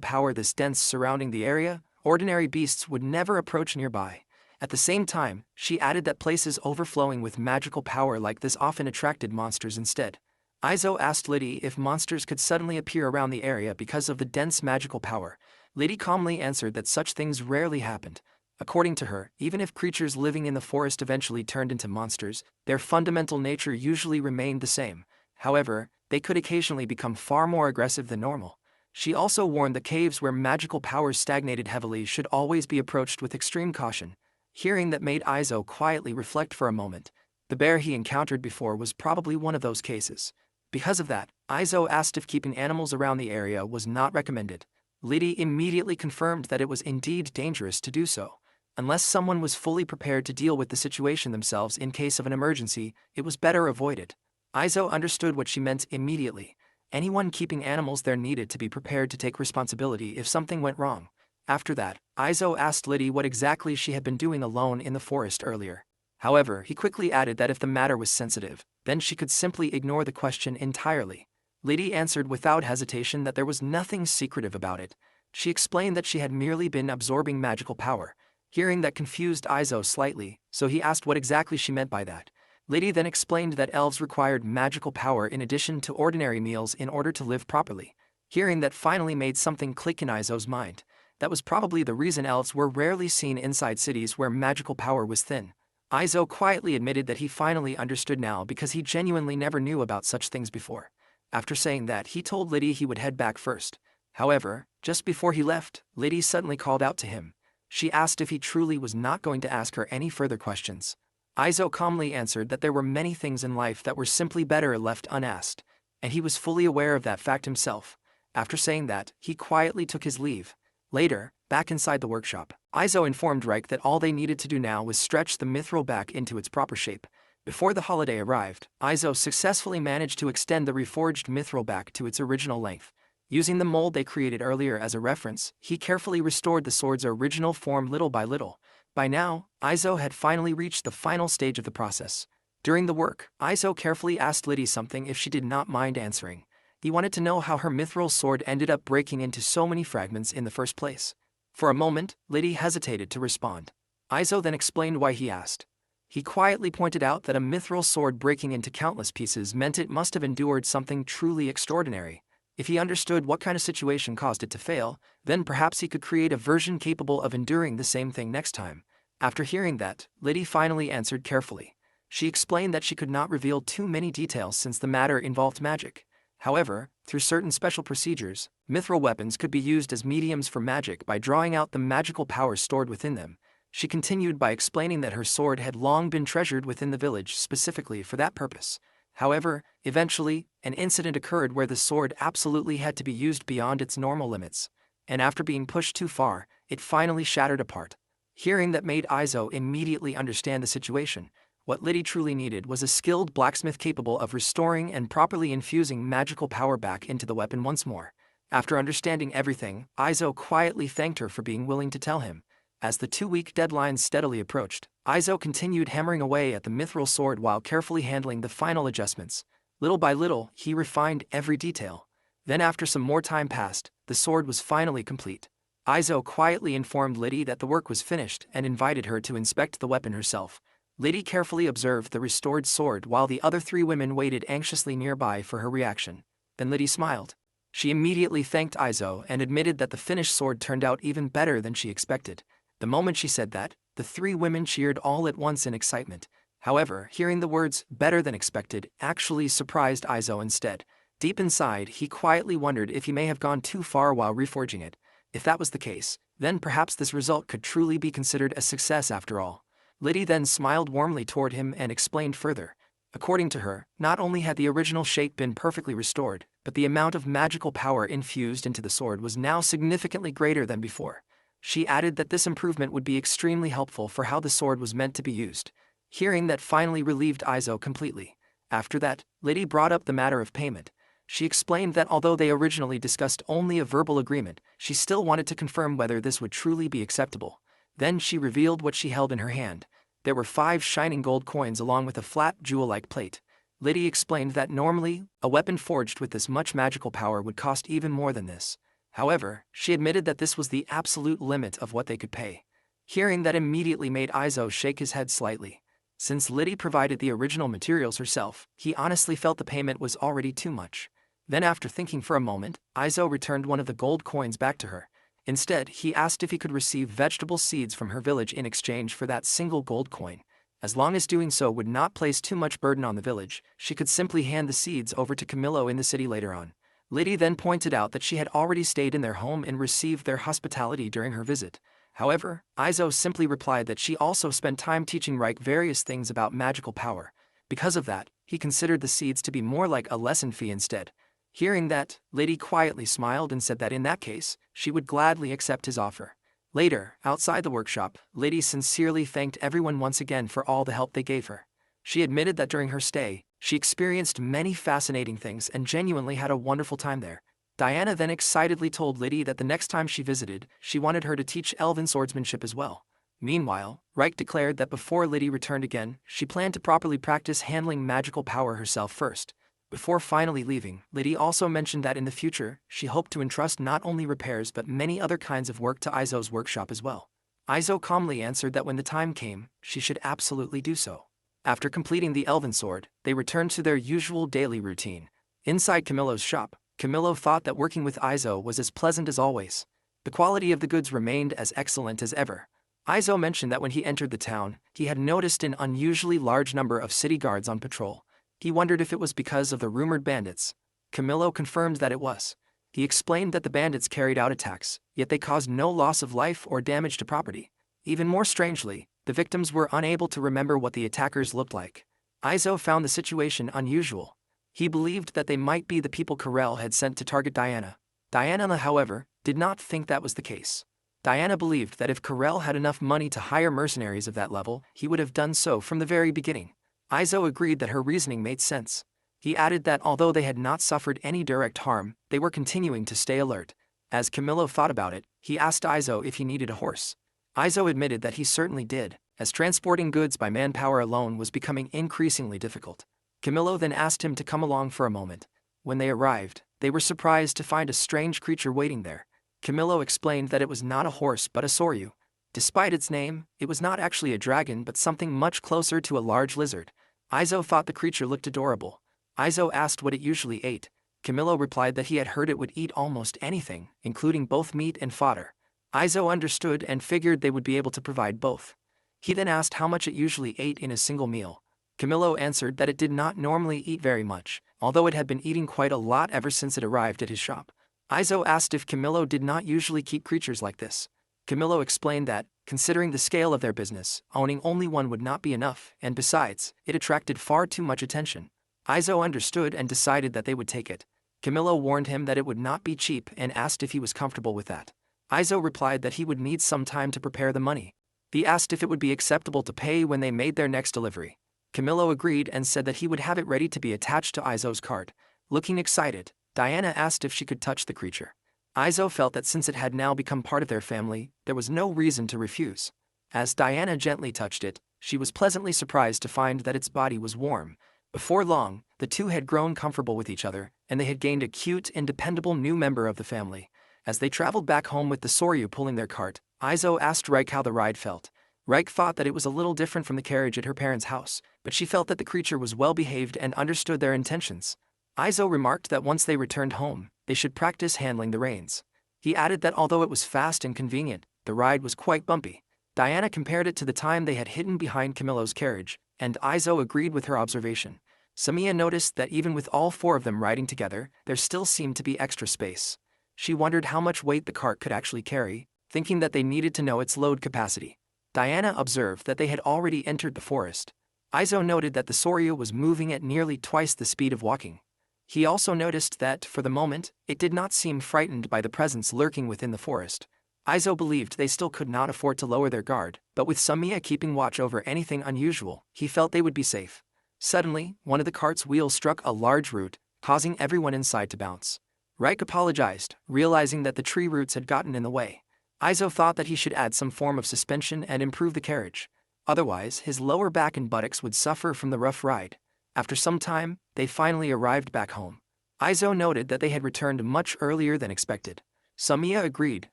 power this dense surrounding the area, ordinary beasts would never approach nearby. At the same time, she added that places overflowing with magical power like this often attracted monsters instead. Izo asked Liddy if monsters could suddenly appear around the area because of the dense magical power. Liddy calmly answered that such things rarely happened. According to her, even if creatures living in the forest eventually turned into monsters, their fundamental nature usually remained the same. However, they could occasionally become far more aggressive than normal. She also warned that caves where magical powers stagnated heavily should always be approached with extreme caution. Hearing that made Izo quietly reflect for a moment. The bear he encountered before was probably one of those cases. Because of that, Izo asked if keeping animals around the area was not recommended. Liddy immediately confirmed that it was indeed dangerous to do so. Unless someone was fully prepared to deal with the situation themselves in case of an emergency, it was better avoided. Izo understood what she meant immediately. Anyone keeping animals there needed to be prepared to take responsibility if something went wrong. After that, Izo asked Liddy what exactly she had been doing alone in the forest earlier. However, he quickly added that if the matter was sensitive, then she could simply ignore the question entirely. Liddy answered without hesitation that there was nothing secretive about it. She explained that she had merely been absorbing magical power. Hearing that confused Izo slightly, so he asked what exactly she meant by that. Liddy then explained that elves required magical power in addition to ordinary meals in order to live properly. Hearing that finally made something click in Izo's mind. That was probably the reason elves were rarely seen inside cities where magical power was thin. Izo quietly admitted that he finally understood now because he genuinely never knew about such things before. After saying that, he told Liddy he would head back first. However, just before he left, Liddy suddenly called out to him. She asked if he truly was not going to ask her any further questions. Izo calmly answered that there were many things in life that were simply better left unasked, and he was fully aware of that fact himself. After saying that, he quietly took his leave. Later, back inside the workshop, Izo informed Reich that all they needed to do now was stretch the mithril back into its proper shape. Before the holiday arrived, Izo successfully managed to extend the reforged mithril back to its original length. Using the mold they created earlier as a reference, he carefully restored the sword's original form little by little. By now, Izo had finally reached the final stage of the process. During the work, Izo carefully asked Liddy something if she did not mind answering. He wanted to know how her mithril sword ended up breaking into so many fragments in the first place. For a moment, Liddy hesitated to respond. Izo then explained why he asked. He quietly pointed out that a mithril sword breaking into countless pieces meant it must have endured something truly extraordinary. If he understood what kind of situation caused it to fail, then perhaps he could create a version capable of enduring the same thing next time. After hearing that, Liddy finally answered carefully. She explained that she could not reveal too many details since the matter involved magic. However, through certain special procedures, mithril weapons could be used as mediums for magic by drawing out the magical powers stored within them. She continued by explaining that her sword had long been treasured within the village specifically for that purpose. However, eventually, an incident occurred where the sword absolutely had to be used beyond its normal limits, and after being pushed too far, it finally shattered apart. Hearing that made Izo immediately understand the situation. What Liddy truly needed was a skilled blacksmith capable of restoring and properly infusing magical power back into the weapon once more. After understanding everything, Izo quietly thanked her for being willing to tell him. As the 2-week deadline steadily approached, Izo continued hammering away at the mithril sword while carefully handling the final adjustments. Little by little, he refined every detail. Then after some more time passed, the sword was finally complete. Izo quietly informed Liddy that the work was finished and invited her to inspect the weapon herself. Liddy carefully observed the restored sword while the other 3 women waited anxiously nearby for her reaction. Then Liddy smiled. She immediately thanked Izo and admitted that the finished sword turned out even better than she expected. The moment she said that, the 3 women cheered all at once in excitement. However, hearing the words "better than expected" actually surprised Izo instead. Deep inside, he quietly wondered if he may have gone too far while reforging it. If that was the case, then perhaps this result could truly be considered a success after all. Liddy then smiled warmly toward him and explained further. According to her, not only had the original shape been perfectly restored, but the amount of magical power infused into the sword was now significantly greater than before. She added that this improvement would be extremely helpful for how the sword was meant to be used. Hearing that finally relieved Izo completely. After that, Liddy brought up the matter of payment. She explained that although they originally discussed only a verbal agreement, she still wanted to confirm whether this would truly be acceptable. Then she revealed what she held in her hand. There were 5 shining gold coins along with a flat jewel-like plate. Liddy explained that normally, a weapon forged with this much magical power would cost even more than this. However, she admitted that this was the absolute limit of what they could pay. Hearing that immediately made Izo shake his head slightly. Since Liddy provided the original materials herself, he honestly felt the payment was already too much. Then after thinking for a moment, Izo returned one of the gold coins back to her. Instead, he asked if he could receive vegetable seeds from her village in exchange for that single gold coin. As long as doing so would not place too much burden on the village, she could simply hand the seeds over to Camillo in the city later on. Liddy then pointed out that she had already stayed in their home and received their hospitality during her visit. However, Izo simply replied that she also spent time teaching Reich various things about magical power. Because of that, he considered the seeds to be more like a lesson fee instead. Hearing that, Liddy quietly smiled and said that in that case, she would gladly accept his offer. Later, outside the workshop, Liddy sincerely thanked everyone once again for all the help they gave her. She admitted that during her stay, she experienced many fascinating things and genuinely had a wonderful time there. Diana then excitedly told Liddy that the next time she visited, she wanted her to teach elven swordsmanship as well. Meanwhile, Reich declared that before Liddy returned again, she planned to properly practice handling magical power herself first. Before finally leaving, Liddy also mentioned that in the future, she hoped to entrust not only repairs but many other kinds of work to Izo's workshop as well. Izo calmly answered that when the time came, she should absolutely do so. After completing the elven sword, they returned to their usual daily routine. Inside Camillo's shop, Camillo thought that working with Izo was as pleasant as always. The quality of the goods remained as excellent as ever. Izo mentioned that when he entered the town, he had noticed an unusually large number of city guards on patrol. He wondered if it was because of the rumored bandits. Camillo confirmed that it was. He explained that the bandits carried out attacks, yet they caused no loss of life or damage to property. Even more strangely, the victims were unable to remember what the attackers looked like. Izo found the situation unusual. He believed that they might be the people Karel had sent to target Diana. Diana, however, did not think that was the case. Diana believed that if Karel had enough money to hire mercenaries of that level, he would have done so from the very beginning. Izo agreed that her reasoning made sense. He added that although they had not suffered any direct harm, they were continuing to stay alert. As Camillo thought about it, he asked Izo if he needed a horse. Izo admitted that he certainly did, as transporting goods by manpower alone was becoming increasingly difficult. Camillo then asked him to come along for a moment. When they arrived, they were surprised to find a strange creature waiting there. Camillo explained that it was not a horse but a soryu. Despite its name, it was not actually a dragon but something much closer to a large lizard. Izo thought the creature looked adorable. Izo asked what it usually ate. Camillo replied that he had heard it would eat almost anything, including both meat and fodder. Izo understood and figured they would be able to provide both. He then asked how much it usually ate in a single meal. Camillo answered that it did not normally eat very much, although it had been eating quite a lot ever since it arrived at his shop. Izo asked if Camillo did not usually keep creatures like this. Camillo explained that, considering the scale of their business, owning only one would not be enough, and besides, it attracted far too much attention. Izo understood and decided that they would take it. Camillo warned him that it would not be cheap and asked if he was comfortable with that. Izo replied that he would need some time to prepare the money. He asked if it would be acceptable to pay when they made their next delivery. Camillo agreed and said that he would have it ready to be attached to Izo's cart. Looking excited, Diana asked if she could touch the creature. Izo felt that since it had now become part of their family, there was no reason to refuse. As Diana gently touched it, she was pleasantly surprised to find that its body was warm. Before long, the two had grown comfortable with each other, and they had gained a cute and dependable new member of the family. As they traveled back home with the soryu pulling their cart, Izo asked Reik how the ride felt. Reik thought that it was a little different from the carriage at her parents' house, but she felt that the creature was well behaved and understood their intentions. Izo remarked that once they returned home, they should practice handling the reins. He added that although it was fast and convenient, the ride was quite bumpy. Diana compared it to the time they had hidden behind Camillo's carriage, and Izo agreed with her observation. Samiya noticed that even with all four of them riding together, there still seemed to be extra space. She wondered how much weight the cart could actually carry, thinking that they needed to know its load capacity. Diana observed that they had already entered the forest. Izo noted that the soryu was moving at nearly twice the speed of walking. He also noticed that, for the moment, it did not seem frightened by the presence lurking within the forest. Izo believed they still could not afford to lower their guard, but with Samiya keeping watch over anything unusual, he felt they would be safe. Suddenly, one of the cart's wheels struck a large root, causing everyone inside to bounce. Reik apologized, realizing that the tree roots had gotten in the way. Izo thought that he should add some form of suspension and improve the carriage. Otherwise, his lower back and buttocks would suffer from the rough ride. After some time, they finally arrived back home. Izo noted that they had returned much earlier than expected. Samiya agreed,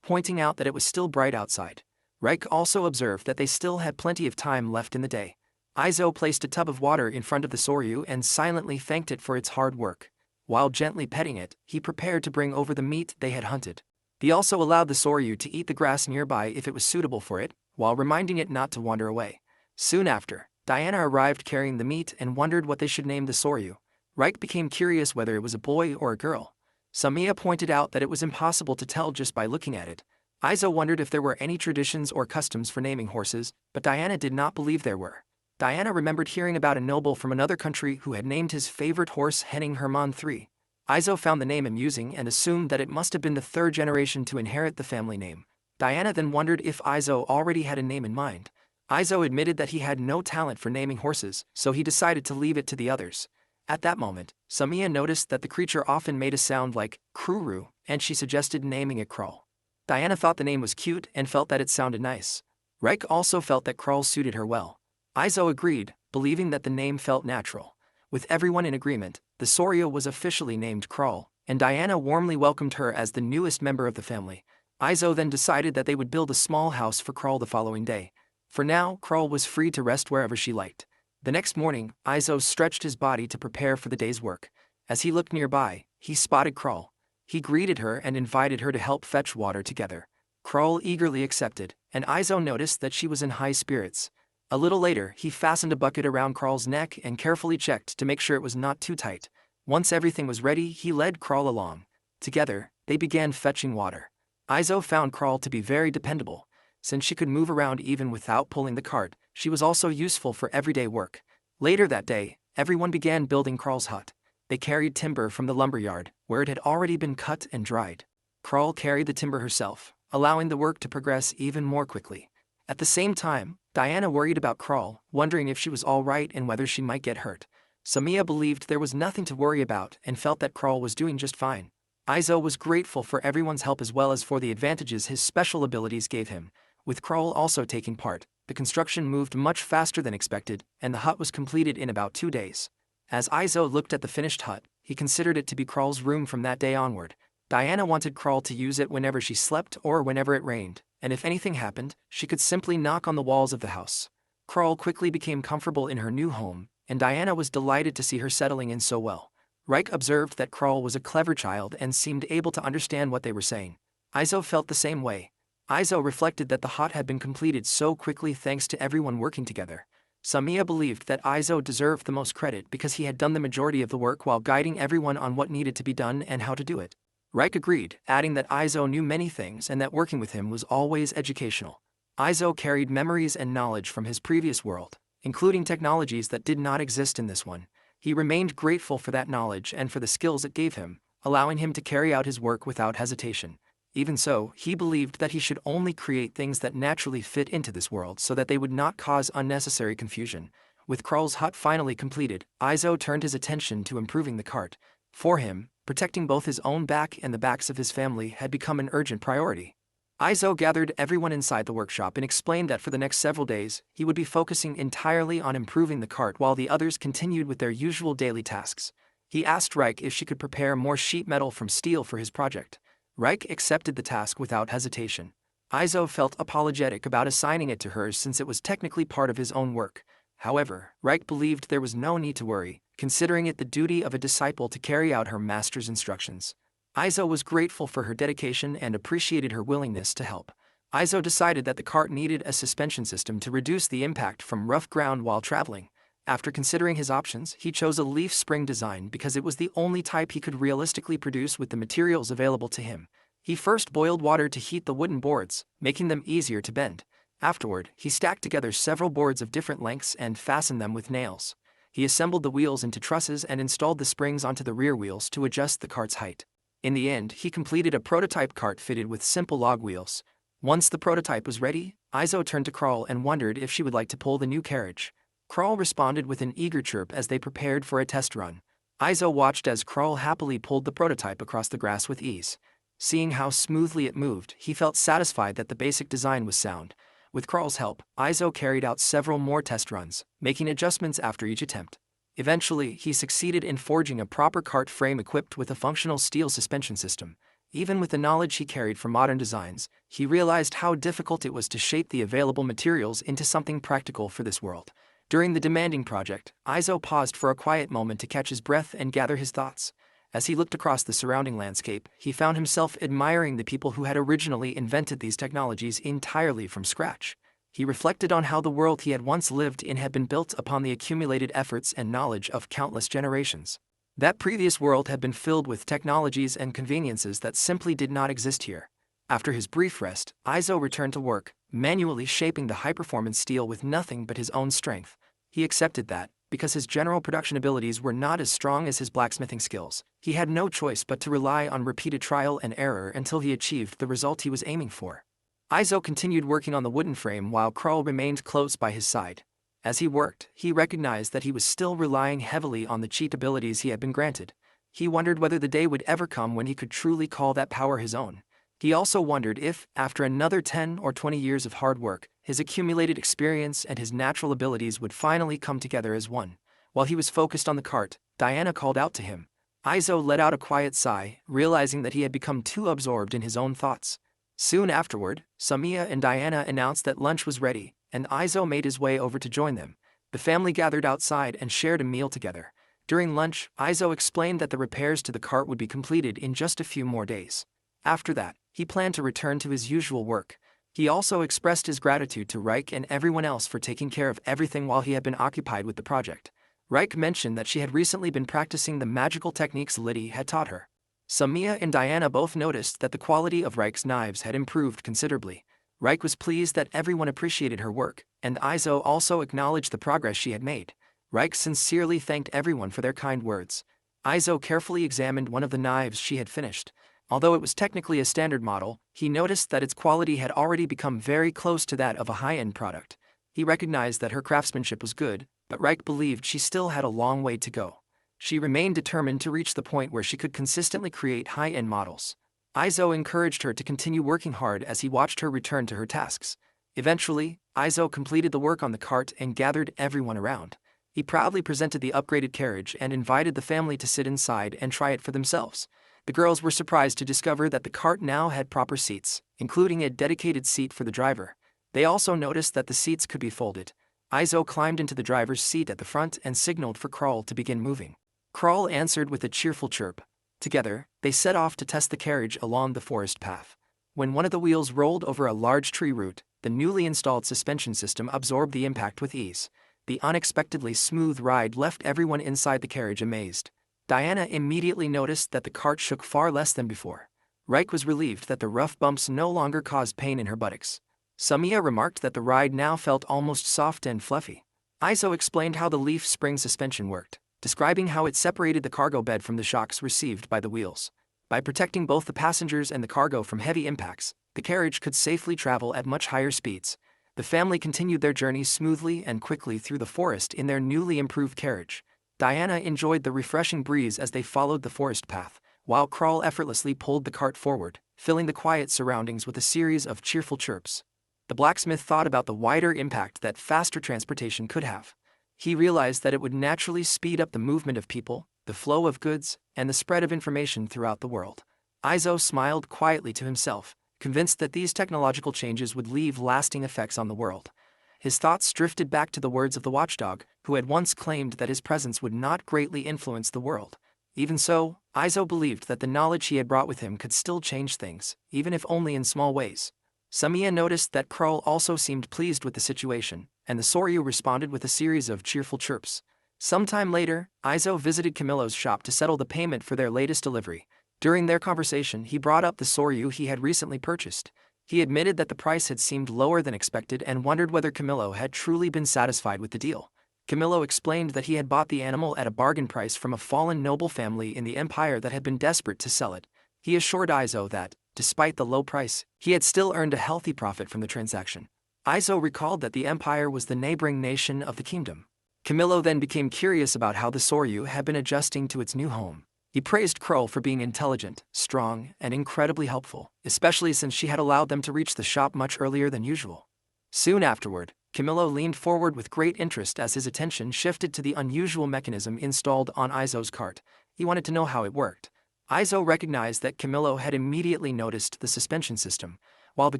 pointing out that it was still bright outside. Reik also observed that they still had plenty of time left in the day. Izo placed a tub of water in front of the soryu and silently thanked it for its hard work. While gently petting it, he prepared to bring over the meat they had hunted. He also allowed the soryu to eat the grass nearby if it was suitable for it, while reminding it not to wander away. Soon after, Diana arrived carrying the meat and wondered what they should name the soryu. Reik became curious whether it was a boy or a girl. Samiya pointed out that it was impossible to tell just by looking at it. Izo wondered if there were any traditions or customs for naming horses, but Diana did not believe there were. Diana remembered hearing about a noble from another country who had named his favorite horse Henning Hermann III. Izo found the name amusing and assumed that it must have been the third generation to inherit the family name. Diana then wondered if Izo already had a name in mind. Izo admitted that he had no talent for naming horses, so he decided to leave it to the others. At that moment, Samiya noticed that the creature often made a sound like kruru, and she suggested naming it Krull. Diana thought the name was cute and felt that it sounded nice. Reik also felt that Krull suited her well. Izo agreed, believing that the name felt natural. With everyone in agreement, the soryu was officially named Krull, and Diana warmly welcomed her as the newest member of the family. Izo then decided that they would build a small house for Krull the following day. For now, Krull was free to rest wherever she liked. The next morning, Izo stretched his body to prepare for the day's work. As he looked nearby, he spotted Krull. He greeted her and invited her to help fetch water together. Krull eagerly accepted, and Izo noticed that she was in high spirits. A little later, he fastened a bucket around Krull's neck and carefully checked to make sure it was not too tight. Once everything was ready, he led Krull along. Together, they began fetching water. Izo found Krull to be very dependable. Since she could move around even without pulling the cart, she was also useful for everyday work. Later that day, everyone began building Krull's hut. They carried timber from the lumberyard, where it had already been cut and dried. Krull carried the timber herself, allowing the work to progress even more quickly. At the same time, Diana worried about Crawl, wondering if she was all right and whether she might get hurt. Samiya believed there was nothing to worry about and felt that Crawl was doing just fine. Izo was grateful for everyone's help as well as for the advantages his special abilities gave him. With Crawl also taking part, the construction moved much faster than expected, and the hut was completed in about 2 days. As Izo looked at the finished hut, he considered it to be Crawl's room from that day onward. Diana wanted Crawl to use it whenever she slept or whenever it rained, and if anything happened, she could simply knock on the walls of the house. Crawl quickly became comfortable in her new home, and Diana was delighted to see her settling in so well. Reich observed that Crawl was a clever child and seemed able to understand what they were saying. Izo felt the same way. Izo reflected that the hut had been completed so quickly thanks to everyone working together. Samiya believed that Izo deserved the most credit because he had done the majority of the work while guiding everyone on what needed to be done and how to do it. Reich agreed, adding that Izo knew many things and that working with him was always educational. Izo carried memories and knowledge from his previous world, including technologies that did not exist in this one. He remained grateful for that knowledge and for the skills it gave him, allowing him to carry out his work without hesitation. Even so, he believed that he should only create things that naturally fit into this world so that they would not cause unnecessary confusion. With Crawl's hut finally completed, Izo turned his attention to improving the cart. For him, protecting both his own back and the backs of his family had become an urgent priority. Izo gathered everyone inside the workshop and explained that for the next several days, he would be focusing entirely on improving the cart while the others continued with their usual daily tasks. He asked Reich if she could prepare more sheet metal from steel for his project. Reich accepted the task without hesitation. Izo felt apologetic about assigning it to her since it was technically part of his own work. However, Reich believed there was no need to worry, considering it the duty of a disciple to carry out her master's instructions. Izo was grateful for her dedication and appreciated her willingness to help. Izo decided that the cart needed a suspension system to reduce the impact from rough ground while traveling. After considering his options, he chose a leaf spring design because it was the only type he could realistically produce with the materials available to him. He first boiled water to heat the wooden boards, making them easier to bend. Afterward, he stacked together several boards of different lengths and fastened them with nails. He assembled the wheels into trusses and installed the springs onto the rear wheels to adjust the cart's height. In the end, he completed a prototype cart fitted with simple log wheels. Once the prototype was ready, Izo turned to Crawl and wondered if she would like to pull the new carriage. Crawl responded with an eager chirp as they prepared for a test run. Izo watched as Crawl happily pulled the prototype across the grass with ease. Seeing how smoothly it moved, he felt satisfied that the basic design was sound. With Crawl's help, Izo carried out several more test runs, making adjustments after each attempt. Eventually, he succeeded in forging a proper cart frame equipped with a functional steel suspension system. Even with the knowledge he carried from modern designs, he realized how difficult it was to shape the available materials into something practical for this world. During the demanding project, Izo paused for a quiet moment to catch his breath and gather his thoughts. As he looked across the surrounding landscape, he found himself admiring the people who had originally invented these technologies entirely from scratch. He reflected on how the world he had once lived in had been built upon the accumulated efforts and knowledge of countless generations. That previous world had been filled with technologies and conveniences that simply did not exist here. After his brief rest, Izo returned to work, manually shaping the high-performance steel with nothing but his own strength. He accepted that, because his general production abilities were not as strong as his blacksmithing skills, he had no choice but to rely on repeated trial and error until he achieved the result he was aiming for. Izo continued working on the wooden frame while Crawl remained close by his side. As he worked, he recognized that he was still relying heavily on the cheat abilities he had been granted. He wondered whether the day would ever come when he could truly call that power his own. He also wondered if, after another 10 or 20 years of hard work, his accumulated experience and his natural abilities would finally come together as one. While he was focused on the cart, Diana called out to him. Izo let out a quiet sigh, realizing that he had become too absorbed in his own thoughts. Soon afterward, Samiya and Diana announced that lunch was ready, and Izo made his way over to join them. The family gathered outside and shared a meal together. During lunch, Izo explained that the repairs to the cart would be completed in just a few more days. After that, he planned to return to his usual work. He also expressed his gratitude to Reich and everyone else for taking care of everything while he had been occupied with the project. Reich mentioned that she had recently been practicing the magical techniques Liddy had taught her. Samiya and Diana both noticed that the quality of Reich's knives had improved considerably. Reich was pleased that everyone appreciated her work, and Izo also acknowledged the progress she had made. Reich sincerely thanked everyone for their kind words. Izo carefully examined one of the knives she had finished. Although it was technically a standard model, he noticed that its quality had already become very close to that of a high-end product. He recognized that her craftsmanship was good, but Reich believed she still had a long way to go. She remained determined to reach the point where she could consistently create high-end models. Izo encouraged her to continue working hard as he watched her return to her tasks. Eventually, Izo completed the work on the cart and gathered everyone around. He proudly presented the upgraded carriage and invited the family to sit inside and try it for themselves. The girls were surprised to discover that the cart now had proper seats, including a dedicated seat for the driver. They also noticed that the seats could be folded. Izo climbed into the driver's seat at the front and signaled for Krull to begin moving. Krull answered with a cheerful chirp. Together, they set off to test the carriage along the forest path. When one of the wheels rolled over a large tree root, the newly installed suspension system absorbed the impact with ease. The unexpectedly smooth ride left everyone inside the carriage amazed. Diana immediately noticed that the cart shook far less than before. Reich was relieved that the rough bumps no longer caused pain in her buttocks. Samiya remarked that the ride now felt almost soft and fluffy. Izo explained how the leaf spring suspension worked, describing how it separated the cargo bed from the shocks received by the wheels. By protecting both the passengers and the cargo from heavy impacts, the carriage could safely travel at much higher speeds. The family continued their journey smoothly and quickly through the forest in their newly improved carriage. Diana enjoyed the refreshing breeze as they followed the forest path, while Krull effortlessly pulled the cart forward, filling the quiet surroundings with a series of cheerful chirps. The blacksmith thought about the wider impact that faster transportation could have. He realized that it would naturally speed up the movement of people, the flow of goods, and the spread of information throughout the world. Izo smiled quietly to himself, convinced that these technological changes would leave lasting effects on the world. His thoughts drifted back to the words of the watchdog, who had once claimed that his presence would not greatly influence the world. Even so, Izo believed that the knowledge he had brought with him could still change things, even if only in small ways. Samiya noticed that Krull also seemed pleased with the situation, and the Soryu responded with a series of cheerful chirps. Sometime later, Izo visited Camillo's shop to settle the payment for their latest delivery. During their conversation, he brought up the Soryu he had recently purchased. He admitted that the price had seemed lower than expected and wondered whether Camillo had truly been satisfied with the deal. Camillo explained that he had bought the animal at a bargain price from a fallen noble family in the empire that had been desperate to sell it. He assured Izo that, despite the low price, he had still earned a healthy profit from the transaction. Izo recalled that the empire was the neighboring nation of the kingdom. Camillo then became curious about how the Soryu had been adjusting to its new home. He praised Krull for being intelligent, strong, and incredibly helpful, especially since she had allowed them to reach the shop much earlier than usual. Soon afterward, Camillo leaned forward with great interest as his attention shifted to the unusual mechanism installed on Izo's cart. He wanted to know how it worked. Izo recognized that Camillo had immediately noticed the suspension system. While the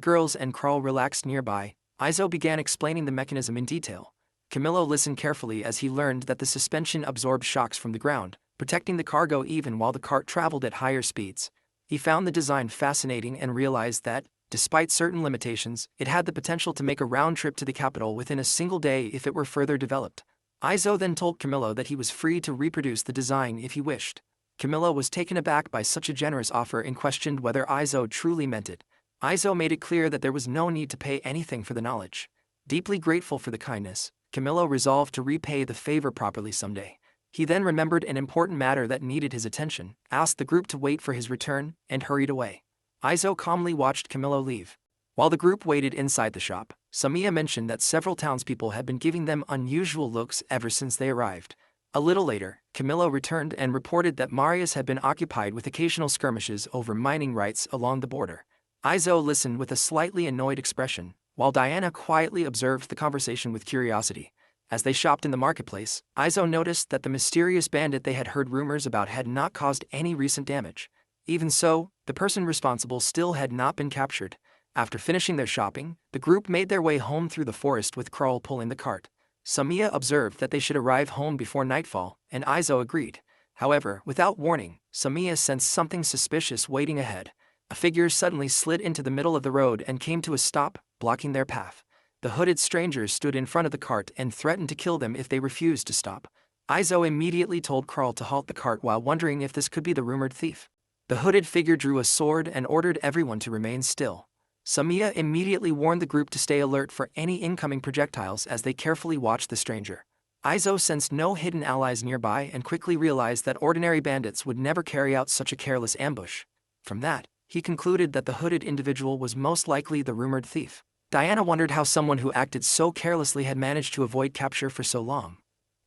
girls and Krull relaxed nearby, Izo began explaining the mechanism in detail. Camillo listened carefully as he learned that the suspension absorbed shocks from the ground, protecting the cargo even while the cart traveled at higher speeds. He found the design fascinating and realized that, despite certain limitations, it had the potential to make a round trip to the capital within a single day if it were further developed. Izo then told Camillo that he was free to reproduce the design if he wished. Camillo was taken aback by such a generous offer and questioned whether Izo truly meant it. Izo made it clear that there was no need to pay anything for the knowledge. Deeply grateful for the kindness, Camillo resolved to repay the favor properly someday. He then remembered an important matter that needed his attention, asked the group to wait for his return, and hurried away. Izo calmly watched Camillo leave. While the group waited inside the shop, Samiya mentioned that several townspeople had been giving them unusual looks ever since they arrived. A little later, Camillo returned and reported that Marius had been occupied with occasional skirmishes over mining rights along the border. Izo listened with a slightly annoyed expression, while Diana quietly observed the conversation with curiosity. As they shopped in the marketplace, Izo noticed that the mysterious bandit they had heard rumors about had not caused any recent damage. Even so, the person responsible still had not been captured. After finishing their shopping, the group made their way home through the forest with Krull pulling the cart. Samiya observed that they should arrive home before nightfall, and Izo agreed. However, without warning, Samiya sensed something suspicious waiting ahead. A figure suddenly slid into the middle of the road and came to a stop, blocking their path. The hooded strangers stood in front of the cart and threatened to kill them if they refused to stop. Izo immediately told Krull to halt the cart while wondering if this could be the rumored thief. The hooded figure drew a sword and ordered everyone to remain still. Samiya immediately warned the group to stay alert for any incoming projectiles as they carefully watched the stranger. Izo sensed no hidden allies nearby and quickly realized that ordinary bandits would never carry out such a careless ambush. From that, he concluded that the hooded individual was most likely the rumored thief. Diana wondered how someone who acted so carelessly had managed to avoid capture for so long.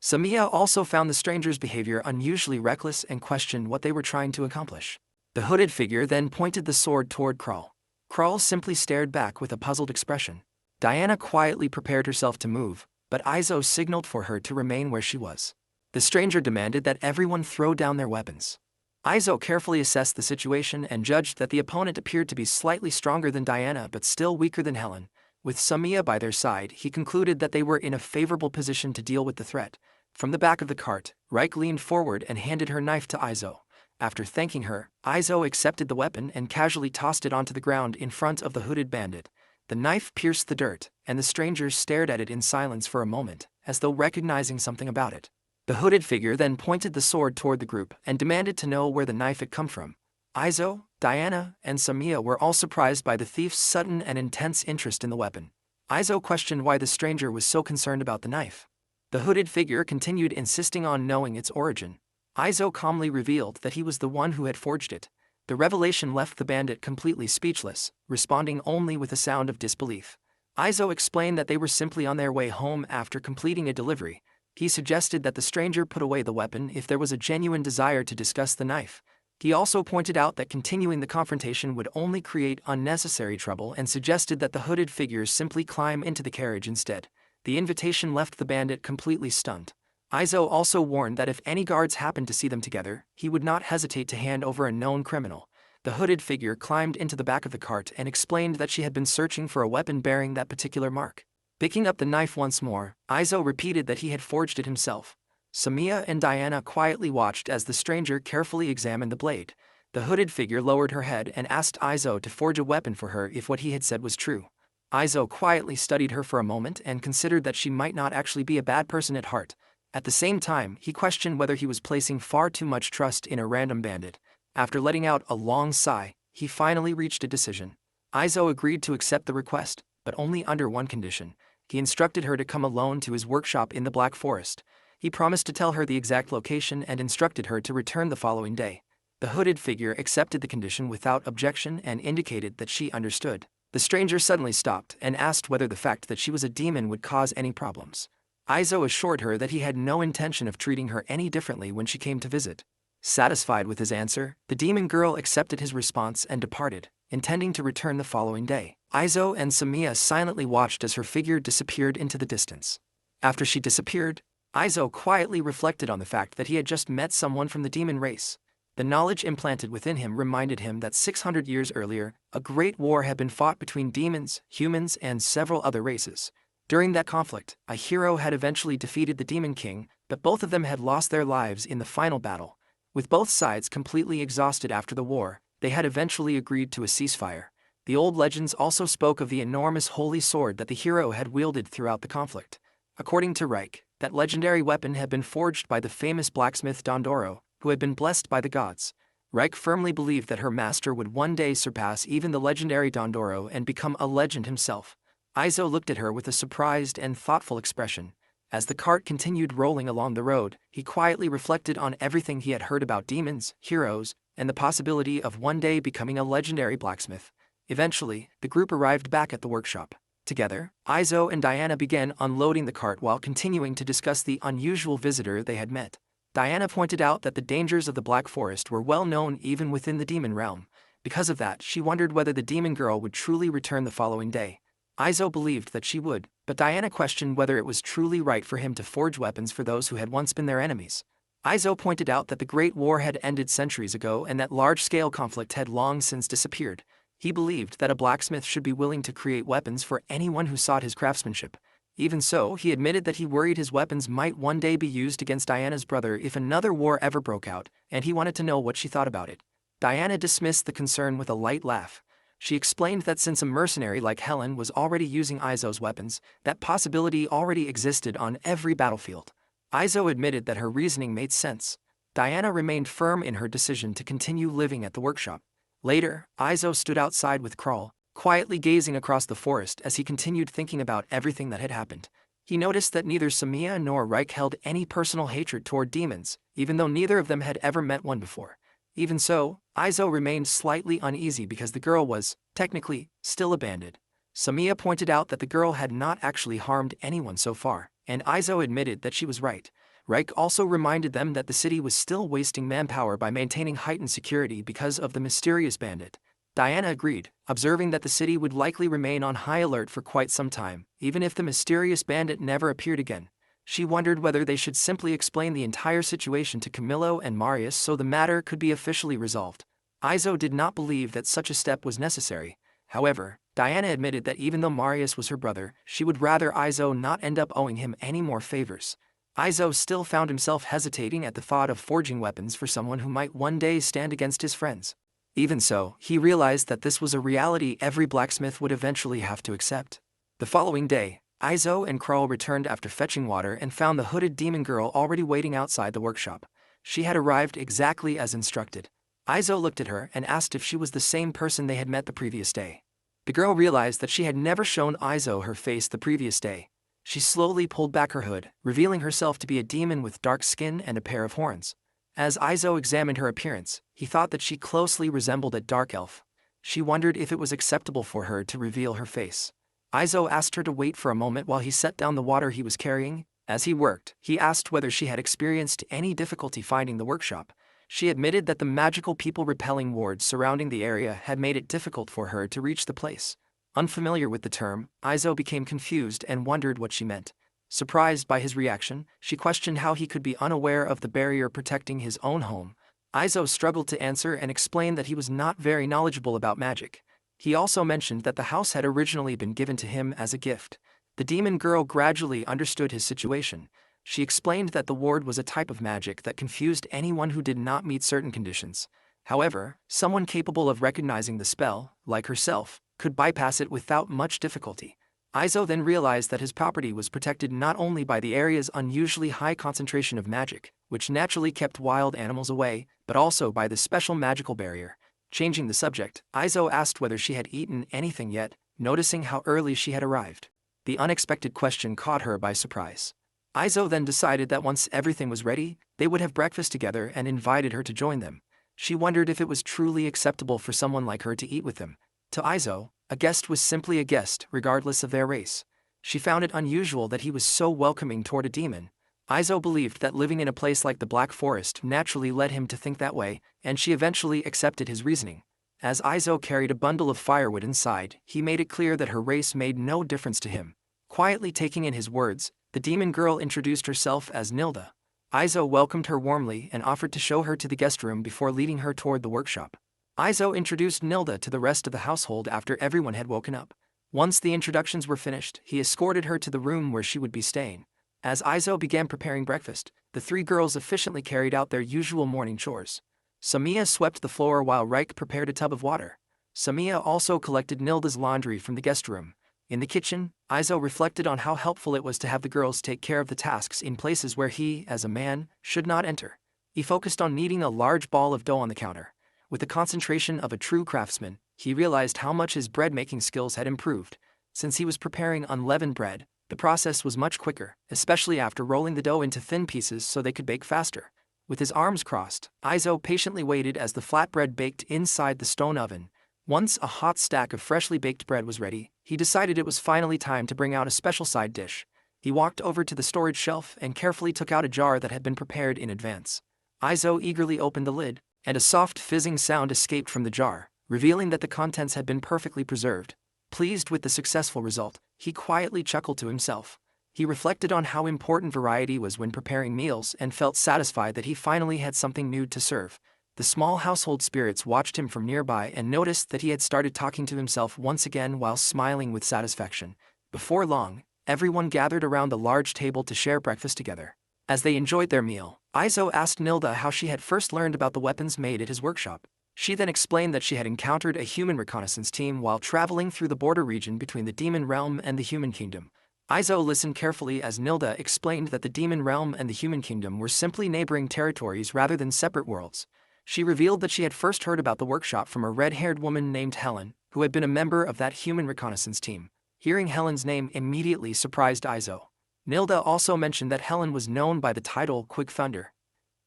Samiya also found the stranger's behavior unusually reckless and questioned what they were trying to accomplish. The hooded figure then pointed the sword toward Krull. Krull simply stared back with a puzzled expression. Diana quietly prepared herself to move, but Izo signaled for her to remain where she was. The stranger demanded that everyone throw down their weapons. Izo carefully assessed the situation and judged that the opponent appeared to be slightly stronger than Diana but still weaker than Helen. With Samiya by their side, he concluded that they were in a favorable position to deal with the threat. From the back of the cart, Reich leaned forward and handed her knife to Izo. After thanking her, Izo accepted the weapon and casually tossed it onto the ground in front of the hooded bandit. The knife pierced the dirt, and the strangers stared at it in silence for a moment, as though recognizing something about it. The hooded figure then pointed the sword toward the group and demanded to know where the knife had come from. Izo, Diana, and Samiya were all surprised by the thief's sudden and intense interest in the weapon. Izo questioned why the stranger was so concerned about the knife. The hooded figure continued insisting on knowing its origin. Izo calmly revealed that he was the one who had forged it. The revelation left the bandit completely speechless, responding only with a sound of disbelief. Izo explained that they were simply on their way home after completing a delivery. He suggested that the stranger put away the weapon if there was a genuine desire to discuss the knife. He also pointed out that continuing the confrontation would only create unnecessary trouble and suggested that the hooded figures simply climb into the carriage instead. The invitation left the bandit completely stunned. Izo also warned that if any guards happened to see them together, he would not hesitate to hand over a known criminal. The hooded figure climbed into the back of the cart and explained that she had been searching for a weapon bearing that particular mark. Picking up the knife once more, Izo repeated that he had forged it himself. Samiya and Diana quietly watched as the stranger carefully examined the blade. The hooded figure lowered her head and asked Izo to forge a weapon for her if what he had said was true. Izo quietly studied her for a moment and considered that she might not actually be a bad person at heart. At the same time, he questioned whether he was placing far too much trust in a random bandit. After letting out a long sigh, he finally reached a decision. Izo agreed to accept the request, but only under one condition. He instructed her to come alone to his workshop in the Black Forest. He promised to tell her the exact location and instructed her to return the following day. The hooded figure accepted the condition without objection and indicated that she understood. The stranger suddenly stopped and asked whether the fact that she was a demon would cause any problems. Izo assured her that he had no intention of treating her any differently when she came to visit. Satisfied with his answer, the demon girl accepted his response and departed, intending to return the following day. Izo and Samiya silently watched as her figure disappeared into the distance. After she disappeared, Izo quietly reflected on the fact that he had just met someone from the demon race. The knowledge implanted within him reminded him that 600 years earlier, a great war had been fought between demons, humans, and several other races. During that conflict, a hero had eventually defeated the Demon King, but both of them had lost their lives in the final battle. With both sides completely exhausted after the war, they had eventually agreed to a ceasefire. The old legends also spoke of the enormous holy sword that the hero had wielded throughout the conflict. According to Reich, that legendary weapon had been forged by the famous blacksmith Dondoro, who had been blessed by the gods. Reich firmly believed that her master would one day surpass even the legendary Dondoro and become a legend himself. Izo looked at her with a surprised and thoughtful expression. As the cart continued rolling along the road, he quietly reflected on everything he had heard about demons, heroes, and the possibility of one day becoming a legendary blacksmith. Eventually, the group arrived back at the workshop. Together, Izo and Diana began unloading the cart while continuing to discuss the unusual visitor they had met. Diana pointed out that the dangers of the Black Forest were well known even within the demon realm. Because of that, she wondered whether the demon girl would truly return the following day. Izo believed that she would, but Diana questioned whether it was truly right for him to forge weapons for those who had once been their enemies. Izo pointed out that the Great War had ended centuries ago and that large-scale conflict had long since disappeared. He believed that a blacksmith should be willing to create weapons for anyone who sought his craftsmanship. Even so, he admitted that he worried his weapons might one day be used against Diana's brother if another war ever broke out, and he wanted to know what she thought about it. Diana dismissed the concern with a light laugh. She explained that since a mercenary like Helen was already using Izo's weapons, that possibility already existed on every battlefield. Izo admitted that her reasoning made sense. Diana remained firm in her decision to continue living at the workshop. Later, Izo stood outside with Krull, quietly gazing across the forest as he continued thinking about everything that had happened. He noticed that neither Samiya nor Reich held any personal hatred toward demons, even though neither of them had ever met one before. Even so, Izo remained slightly uneasy because the girl was, technically, still abandoned. Samiya pointed out that the girl had not actually harmed anyone so far, and Izo admitted that she was right. Reich also reminded them that the city was still wasting manpower by maintaining heightened security because of the mysterious bandit. Diana agreed, observing that the city would likely remain on high alert for quite some time, even if the mysterious bandit never appeared again. She wondered whether they should simply explain the entire situation to Camillo and Marius so the matter could be officially resolved. Izo did not believe that such a step was necessary. However, Diana admitted that even though Marius was her brother, she would rather Izo not end up owing him any more favors. Izo still found himself hesitating at the thought of forging weapons for someone who might one day stand against his friends. Even so, he realized that this was a reality every blacksmith would eventually have to accept. The following day, Izo and Krull returned after fetching water and found the hooded demon girl already waiting outside the workshop. She had arrived exactly as instructed. Izo looked at her and asked if she was the same person they had met the previous day. The girl realized that she had never shown Izo her face the previous day. She slowly pulled back her hood, revealing herself to be a demon with dark skin and a pair of horns. As Izo examined her appearance, he thought that she closely resembled a dark elf. She wondered if it was acceptable for her to reveal her face. Izo asked her to wait for a moment while he set down the water he was carrying. As he worked, he asked whether she had experienced any difficulty finding the workshop. She admitted that the magical people-repelling wards surrounding the area had made it difficult for her to reach the place. Unfamiliar with the term, Izo became confused and wondered what she meant. Surprised by his reaction, she questioned how he could be unaware of the barrier protecting his own home. Izo struggled to answer and explained that he was not very knowledgeable about magic. He also mentioned that the house had originally been given to him as a gift. The demon girl gradually understood his situation. She explained that the ward was a type of magic that confused anyone who did not meet certain conditions. However, someone capable of recognizing the spell, like herself, could bypass it without much difficulty. Izo then realized that his property was protected not only by the area's unusually high concentration of magic, which naturally kept wild animals away, but also by the special magical barrier. Changing the subject, Izo asked whether she had eaten anything yet, noticing how early she had arrived. The unexpected question caught her by surprise. Izo then decided that once everything was ready, they would have breakfast together and invited her to join them. She wondered if it was truly acceptable for someone like her to eat with them. To Izo, a guest was simply a guest, regardless of their race. She found it unusual that he was so welcoming toward a demon. Izo believed that living in a place like the Black Forest naturally led him to think that way, and she eventually accepted his reasoning. As Izo carried a bundle of firewood inside, he made it clear that her race made no difference to him. Quietly taking in his words, the demon girl introduced herself as Nilda. Izo welcomed her warmly and offered to show her to the guest room before leading her toward the workshop. Izo introduced Nilda to the rest of the household after everyone had woken up. Once the introductions were finished, he escorted her to the room where she would be staying. As Izo began preparing breakfast, the three girls efficiently carried out their usual morning chores. Samiya swept the floor while Reich prepared a tub of water. Samiya also collected Nilda's laundry from the guest room. In the kitchen, Izo reflected on how helpful it was to have the girls take care of the tasks in places where he, as a man, should not enter. He focused on kneading a large ball of dough on the counter. With the concentration of a true craftsman, he realized how much his bread-making skills had improved. Since he was preparing unleavened bread, the process was much quicker, especially after rolling the dough into thin pieces so they could bake faster. With his arms crossed, Izo patiently waited as the flatbread baked inside the stone oven. Once a hot stack of freshly baked bread was ready, he decided it was finally time to bring out a special side dish. He walked over to the storage shelf and carefully took out a jar that had been prepared in advance. Izo eagerly opened the lid, and a soft fizzing sound escaped from the jar, revealing that the contents had been perfectly preserved. Pleased with the successful result, he quietly chuckled to himself. He reflected on how important variety was when preparing meals and felt satisfied that he finally had something new to serve. The small household spirits watched him from nearby and noticed that he had started talking to himself once again while smiling with satisfaction. Before long, everyone gathered around the large table to share breakfast together. As they enjoyed their meal, Izo asked Nilda how she had first learned about the weapons made at his workshop. She then explained that she had encountered a human reconnaissance team while traveling through the border region between the demon realm and the human kingdom. Izo listened carefully as Nilda explained that the demon realm and the human kingdom were simply neighboring territories rather than separate worlds. She revealed that she had first heard about the workshop from a red-haired woman named Helen, who had been a member of that human reconnaissance team. Hearing Helen's name immediately surprised Izo. Nilda also mentioned that Helen was known by the title Quick Thunder.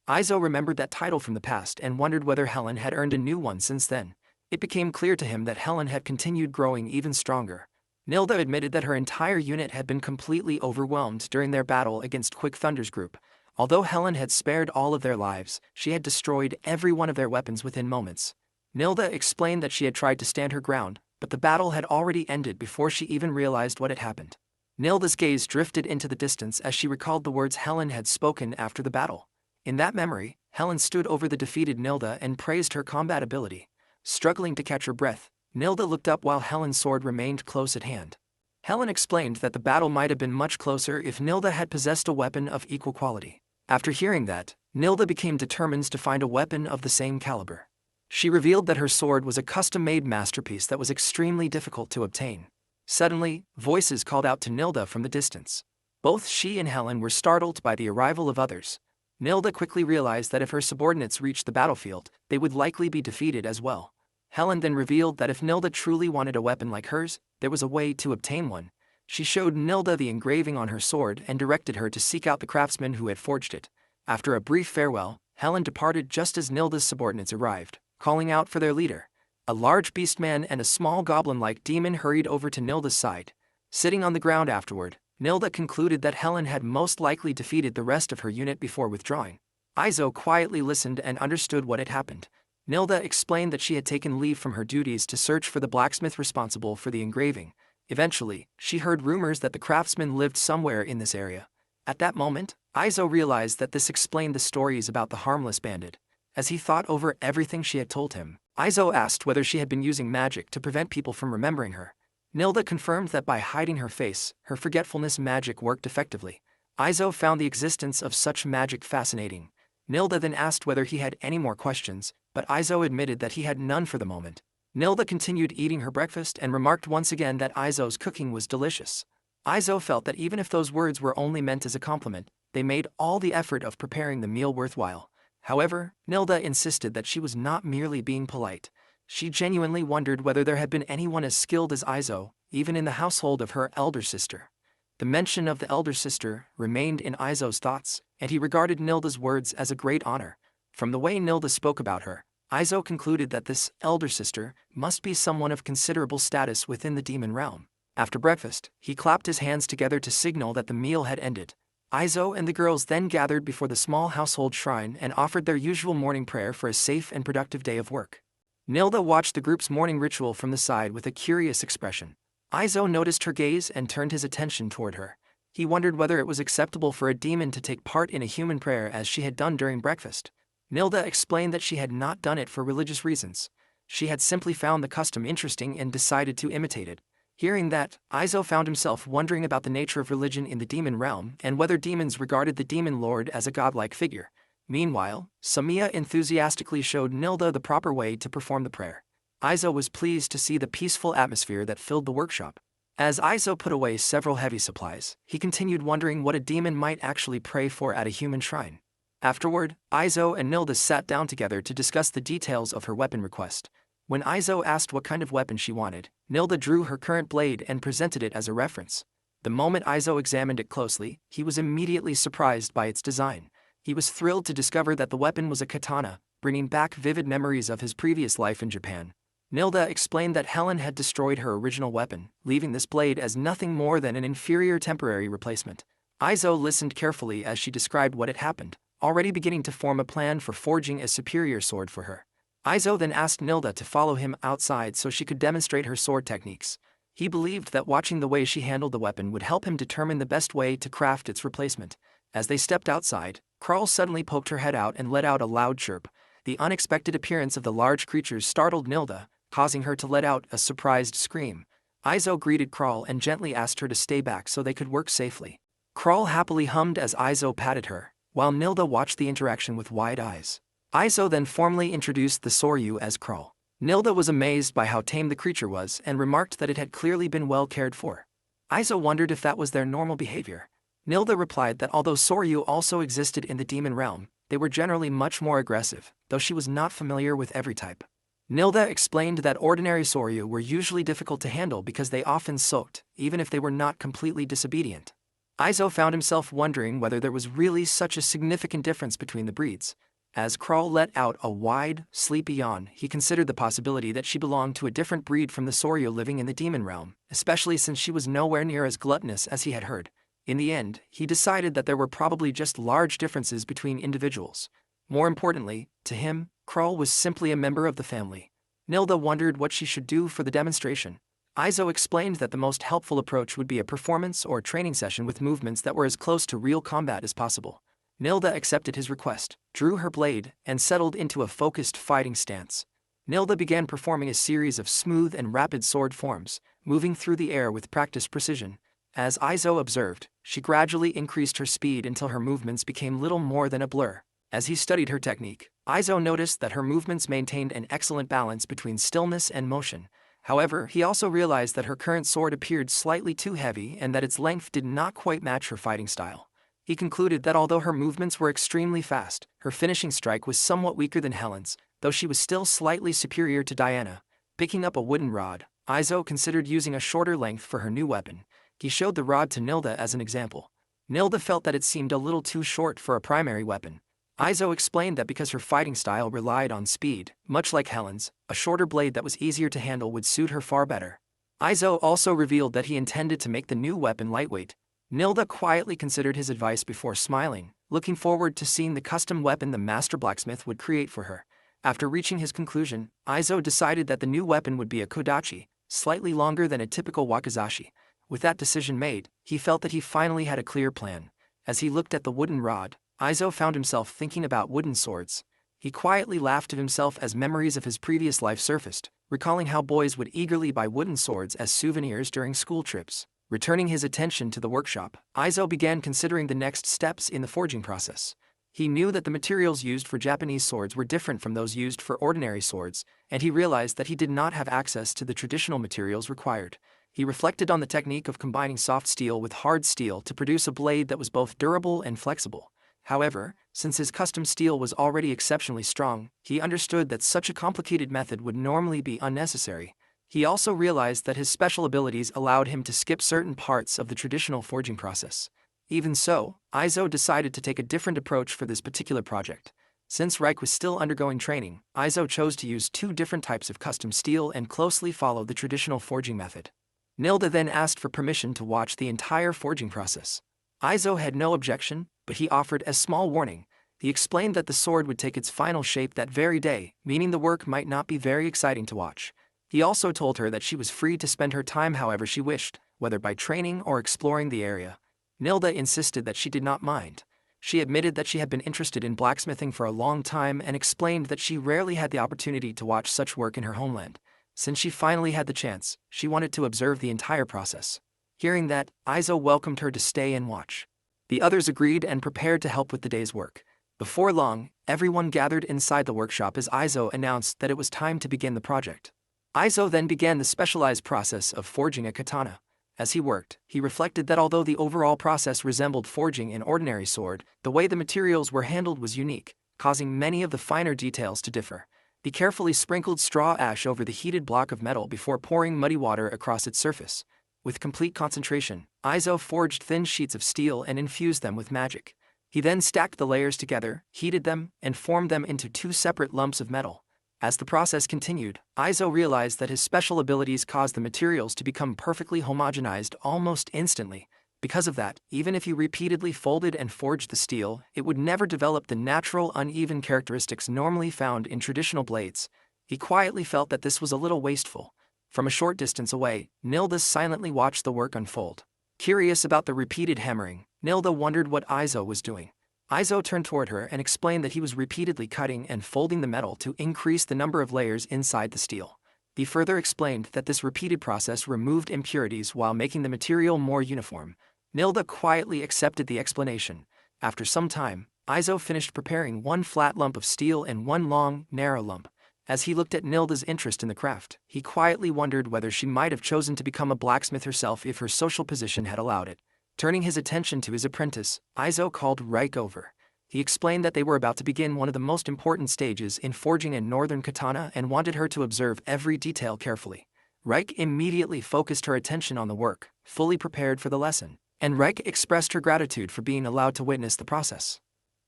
Izo remembered that title from the past and wondered whether Helen had earned a new one since then. It became clear to him that Helen had continued growing even stronger. Nilda admitted that her entire unit had been completely overwhelmed during their battle against Quick Thunder's group. Although Helen had spared all of their lives, she had destroyed every one of their weapons within moments. Nilda explained that she had tried to stand her ground, but the battle had already ended before she even realized what had happened. Nilda's gaze drifted into the distance as she recalled the words Helen had spoken after the battle. In that memory, Helen stood over the defeated Nilda and praised her combat ability. Struggling to catch her breath, Nilda looked up while Helen's sword remained close at hand. Helen explained that the battle might have been much closer if Nilda had possessed a weapon of equal quality. After hearing that, Nilda became determined to find a weapon of the same caliber. She revealed that her sword was a custom-made masterpiece that was extremely difficult to obtain. Suddenly, voices called out to Nilda from the distance. Both she and Helen were startled by the arrival of others. Nilda quickly realized that if her subordinates reached the battlefield, they would likely be defeated as well. Helen then revealed that if Nilda truly wanted a weapon like hers, there was a way to obtain one. She showed Nilda the engraving on her sword and directed her to seek out the craftsman who had forged it. After a brief farewell, Helen departed just as Nilda's subordinates arrived, calling out for their leader. A large beastman and a small goblin-like demon hurried over to Nilda's side. Sitting on the ground afterward, Nilda concluded that Helen had most likely defeated the rest of her unit before withdrawing. Izo quietly listened and understood what had happened. Nilda explained that she had taken leave from her duties to search for the blacksmith responsible for the engraving. Eventually, she heard rumors that the craftsman lived somewhere in this area. At that moment, Izo realized that this explained the stories about the harmless bandit. As he thought over everything she had told him, Izo asked whether she had been using magic to prevent people from remembering her. Nilda confirmed that by hiding her face, her forgetfulness magic worked effectively. Izo found the existence of such magic fascinating. Nilda then asked whether he had any more questions, but Izo admitted that he had none for the moment. Nilda continued eating her breakfast and remarked once again that Izo's cooking was delicious. Izo felt that even if those words were only meant as a compliment, they made all the effort of preparing the meal worthwhile. However, Nilda insisted that she was not merely being polite. She genuinely wondered whether there had been anyone as skilled as Izo, even in the household of her elder sister. The mention of the elder sister remained in Izo's thoughts, and he regarded Nilda's words as a great honor. From the way Nilda spoke about her, Izo concluded that this elder sister must be someone of considerable status within the demon realm. After breakfast, he clapped his hands together to signal that the meal had ended. Izo and the girls then gathered before the small household shrine and offered their usual morning prayer for a safe and productive day of work. Nilda watched the group's morning ritual from the side with a curious expression. Izo noticed her gaze and turned his attention toward her. He wondered whether it was acceptable for a demon to take part in a human prayer as she had done during breakfast. Nilda explained that she had not done it for religious reasons. She had simply found the custom interesting and decided to imitate it. Hearing that, Izo found himself wondering about the nature of religion in the demon realm and whether demons regarded the demon lord as a godlike figure. Meanwhile, Samiya enthusiastically showed Nilda the proper way to perform the prayer. Izo was pleased to see the peaceful atmosphere that filled the workshop. As Izo put away several heavy supplies, he continued wondering what a demon might actually pray for at a human shrine. Afterward, Izo and Nilda sat down together to discuss the details of her weapon request. When Izo asked what kind of weapon she wanted, Nilda drew her current blade and presented it as a reference. The moment Izo examined it closely, he was immediately surprised by its design. He was thrilled to discover that the weapon was a katana, bringing back vivid memories of his previous life in Japan. Nilda explained that Helen had destroyed her original weapon, leaving this blade as nothing more than an inferior temporary replacement. Izo listened carefully as she described what had happened, already beginning to form a plan for forging a superior sword for her. Izo then asked Nilda to follow him outside so she could demonstrate her sword techniques. He believed that watching the way she handled the weapon would help him determine the best way to craft its replacement. As they stepped outside, Carl suddenly poked her head out and let out a loud chirp. The unexpected appearance of the large creatures startled Nilda, causing her to let out a surprised scream. Izo greeted Carl and gently asked her to stay back so they could work safely. Carl happily hummed as Izo patted her, while Nilda watched the interaction with wide eyes. Izo then formally introduced the Soryu as Carl. Nilda was amazed by how tame the creature was and remarked that it had clearly been well cared for. Izo wondered if that was their normal behavior. Nilda replied that although Soryu also existed in the demon realm, they were generally much more aggressive, though she was not familiar with every type. Nilda explained that ordinary Soryu were usually difficult to handle because they often sulked, even if they were not completely disobedient. Izo found himself wondering whether there was really such a significant difference between the breeds. As Kral let out a wide, sleepy yawn, he considered the possibility that she belonged to a different breed from the Soryu living in the demon realm, especially since she was nowhere near as gluttonous as he had heard. In the end, he decided that there were probably just large differences between individuals. More importantly, to him, Kral was simply a member of the family. Nilda wondered what she should do for the demonstration. Izo explained that the most helpful approach would be a performance or training session with movements that were as close to real combat as possible. Nilda accepted his request, drew her blade, and settled into a focused fighting stance. Nilda began performing a series of smooth and rapid sword forms, moving through the air with practiced precision. As Izo observed, she gradually increased her speed until her movements became little more than a blur. As he studied her technique, Izo noticed that her movements maintained an excellent balance between stillness and motion. However, he also realized that her current sword appeared slightly too heavy and that its length did not quite match her fighting style. He concluded that although her movements were extremely fast, her finishing strike was somewhat weaker than Helen's, though she was still slightly superior to Diana. Picking up a wooden rod, Izo considered using a shorter length for her new weapon. He showed the rod to Nilda as an example. Nilda felt that it seemed a little too short for a primary weapon. Izo explained that because her fighting style relied on speed, much like Helen's, a shorter blade that was easier to handle would suit her far better. Izo also revealed that he intended to make the new weapon lightweight. Nilda quietly considered his advice before smiling, looking forward to seeing the custom weapon the master blacksmith would create for her. After reaching his conclusion, Izo decided that the new weapon would be a kodachi, slightly longer than a typical wakizashi. With that decision made, he felt that he finally had a clear plan. As he looked at the wooden rod, Izo found himself thinking about wooden swords. He quietly laughed to himself as memories of his previous life surfaced, recalling how boys would eagerly buy wooden swords as souvenirs during school trips. Returning his attention to the workshop, Izo began considering the next steps in the forging process. He knew that the materials used for Japanese swords were different from those used for ordinary swords, and he realized that he did not have access to the traditional materials required. He reflected on the technique of combining soft steel with hard steel to produce a blade that was both durable and flexible. However, since his custom steel was already exceptionally strong, he understood that such a complicated method would normally be unnecessary. He also realized that his special abilities allowed him to skip certain parts of the traditional forging process. Even so, Izo decided to take a different approach for this particular project. Since Reich was still undergoing training, Izo chose to use two different types of custom steel and closely follow the traditional forging method. Nilda then asked for permission to watch the entire forging process. Izo had no objection, but he offered a small warning. He explained that the sword would take its final shape that very day, meaning the work might not be very exciting to watch. He also told her that she was free to spend her time however she wished, whether by training or exploring the area. Nilda insisted that she did not mind. She admitted that she had been interested in blacksmithing for a long time and explained that she rarely had the opportunity to watch such work in her homeland. Since she finally had the chance, she wanted to observe the entire process. Hearing that, Izo welcomed her to stay and watch. The others agreed and prepared to help with the day's work. Before long, everyone gathered inside the workshop as Izo announced that it was time to begin the project. Izo then began the specialized process of forging a katana. As he worked, he reflected that although the overall process resembled forging an ordinary sword, the way the materials were handled was unique, causing many of the finer details to differ. He carefully sprinkled straw ash over the heated block of metal before pouring muddy water across its surface. With complete concentration, Izo forged thin sheets of steel and infused them with magic. He then stacked the layers together, heated them, and formed them into two separate lumps of metal. As the process continued, Izo realized that his special abilities caused the materials to become perfectly homogenized almost instantly. Because of that, even if he repeatedly folded and forged the steel, it would never develop the natural uneven characteristics normally found in traditional blades. He quietly felt that this was a little wasteful. From a short distance away, Nilda silently watched the work unfold. Curious about the repeated hammering, Nilda wondered what Izo was doing. Izo turned toward her and explained that he was repeatedly cutting and folding the metal to increase the number of layers inside the steel. He further explained that this repeated process removed impurities while making the material more uniform. Nilda quietly accepted the explanation. After some time, Izo finished preparing one flat lump of steel and one long, narrow lump. As he looked at Nilda's interest in the craft, he quietly wondered whether she might have chosen to become a blacksmith herself if her social position had allowed it. Turning his attention to his apprentice, Izo called Reich over. He explained that they were about to begin one of the most important stages in forging a northern katana and wanted her to observe every detail carefully. Reich immediately focused her attention on the work, fully prepared for the lesson. and Reich expressed her gratitude for being allowed to witness the process.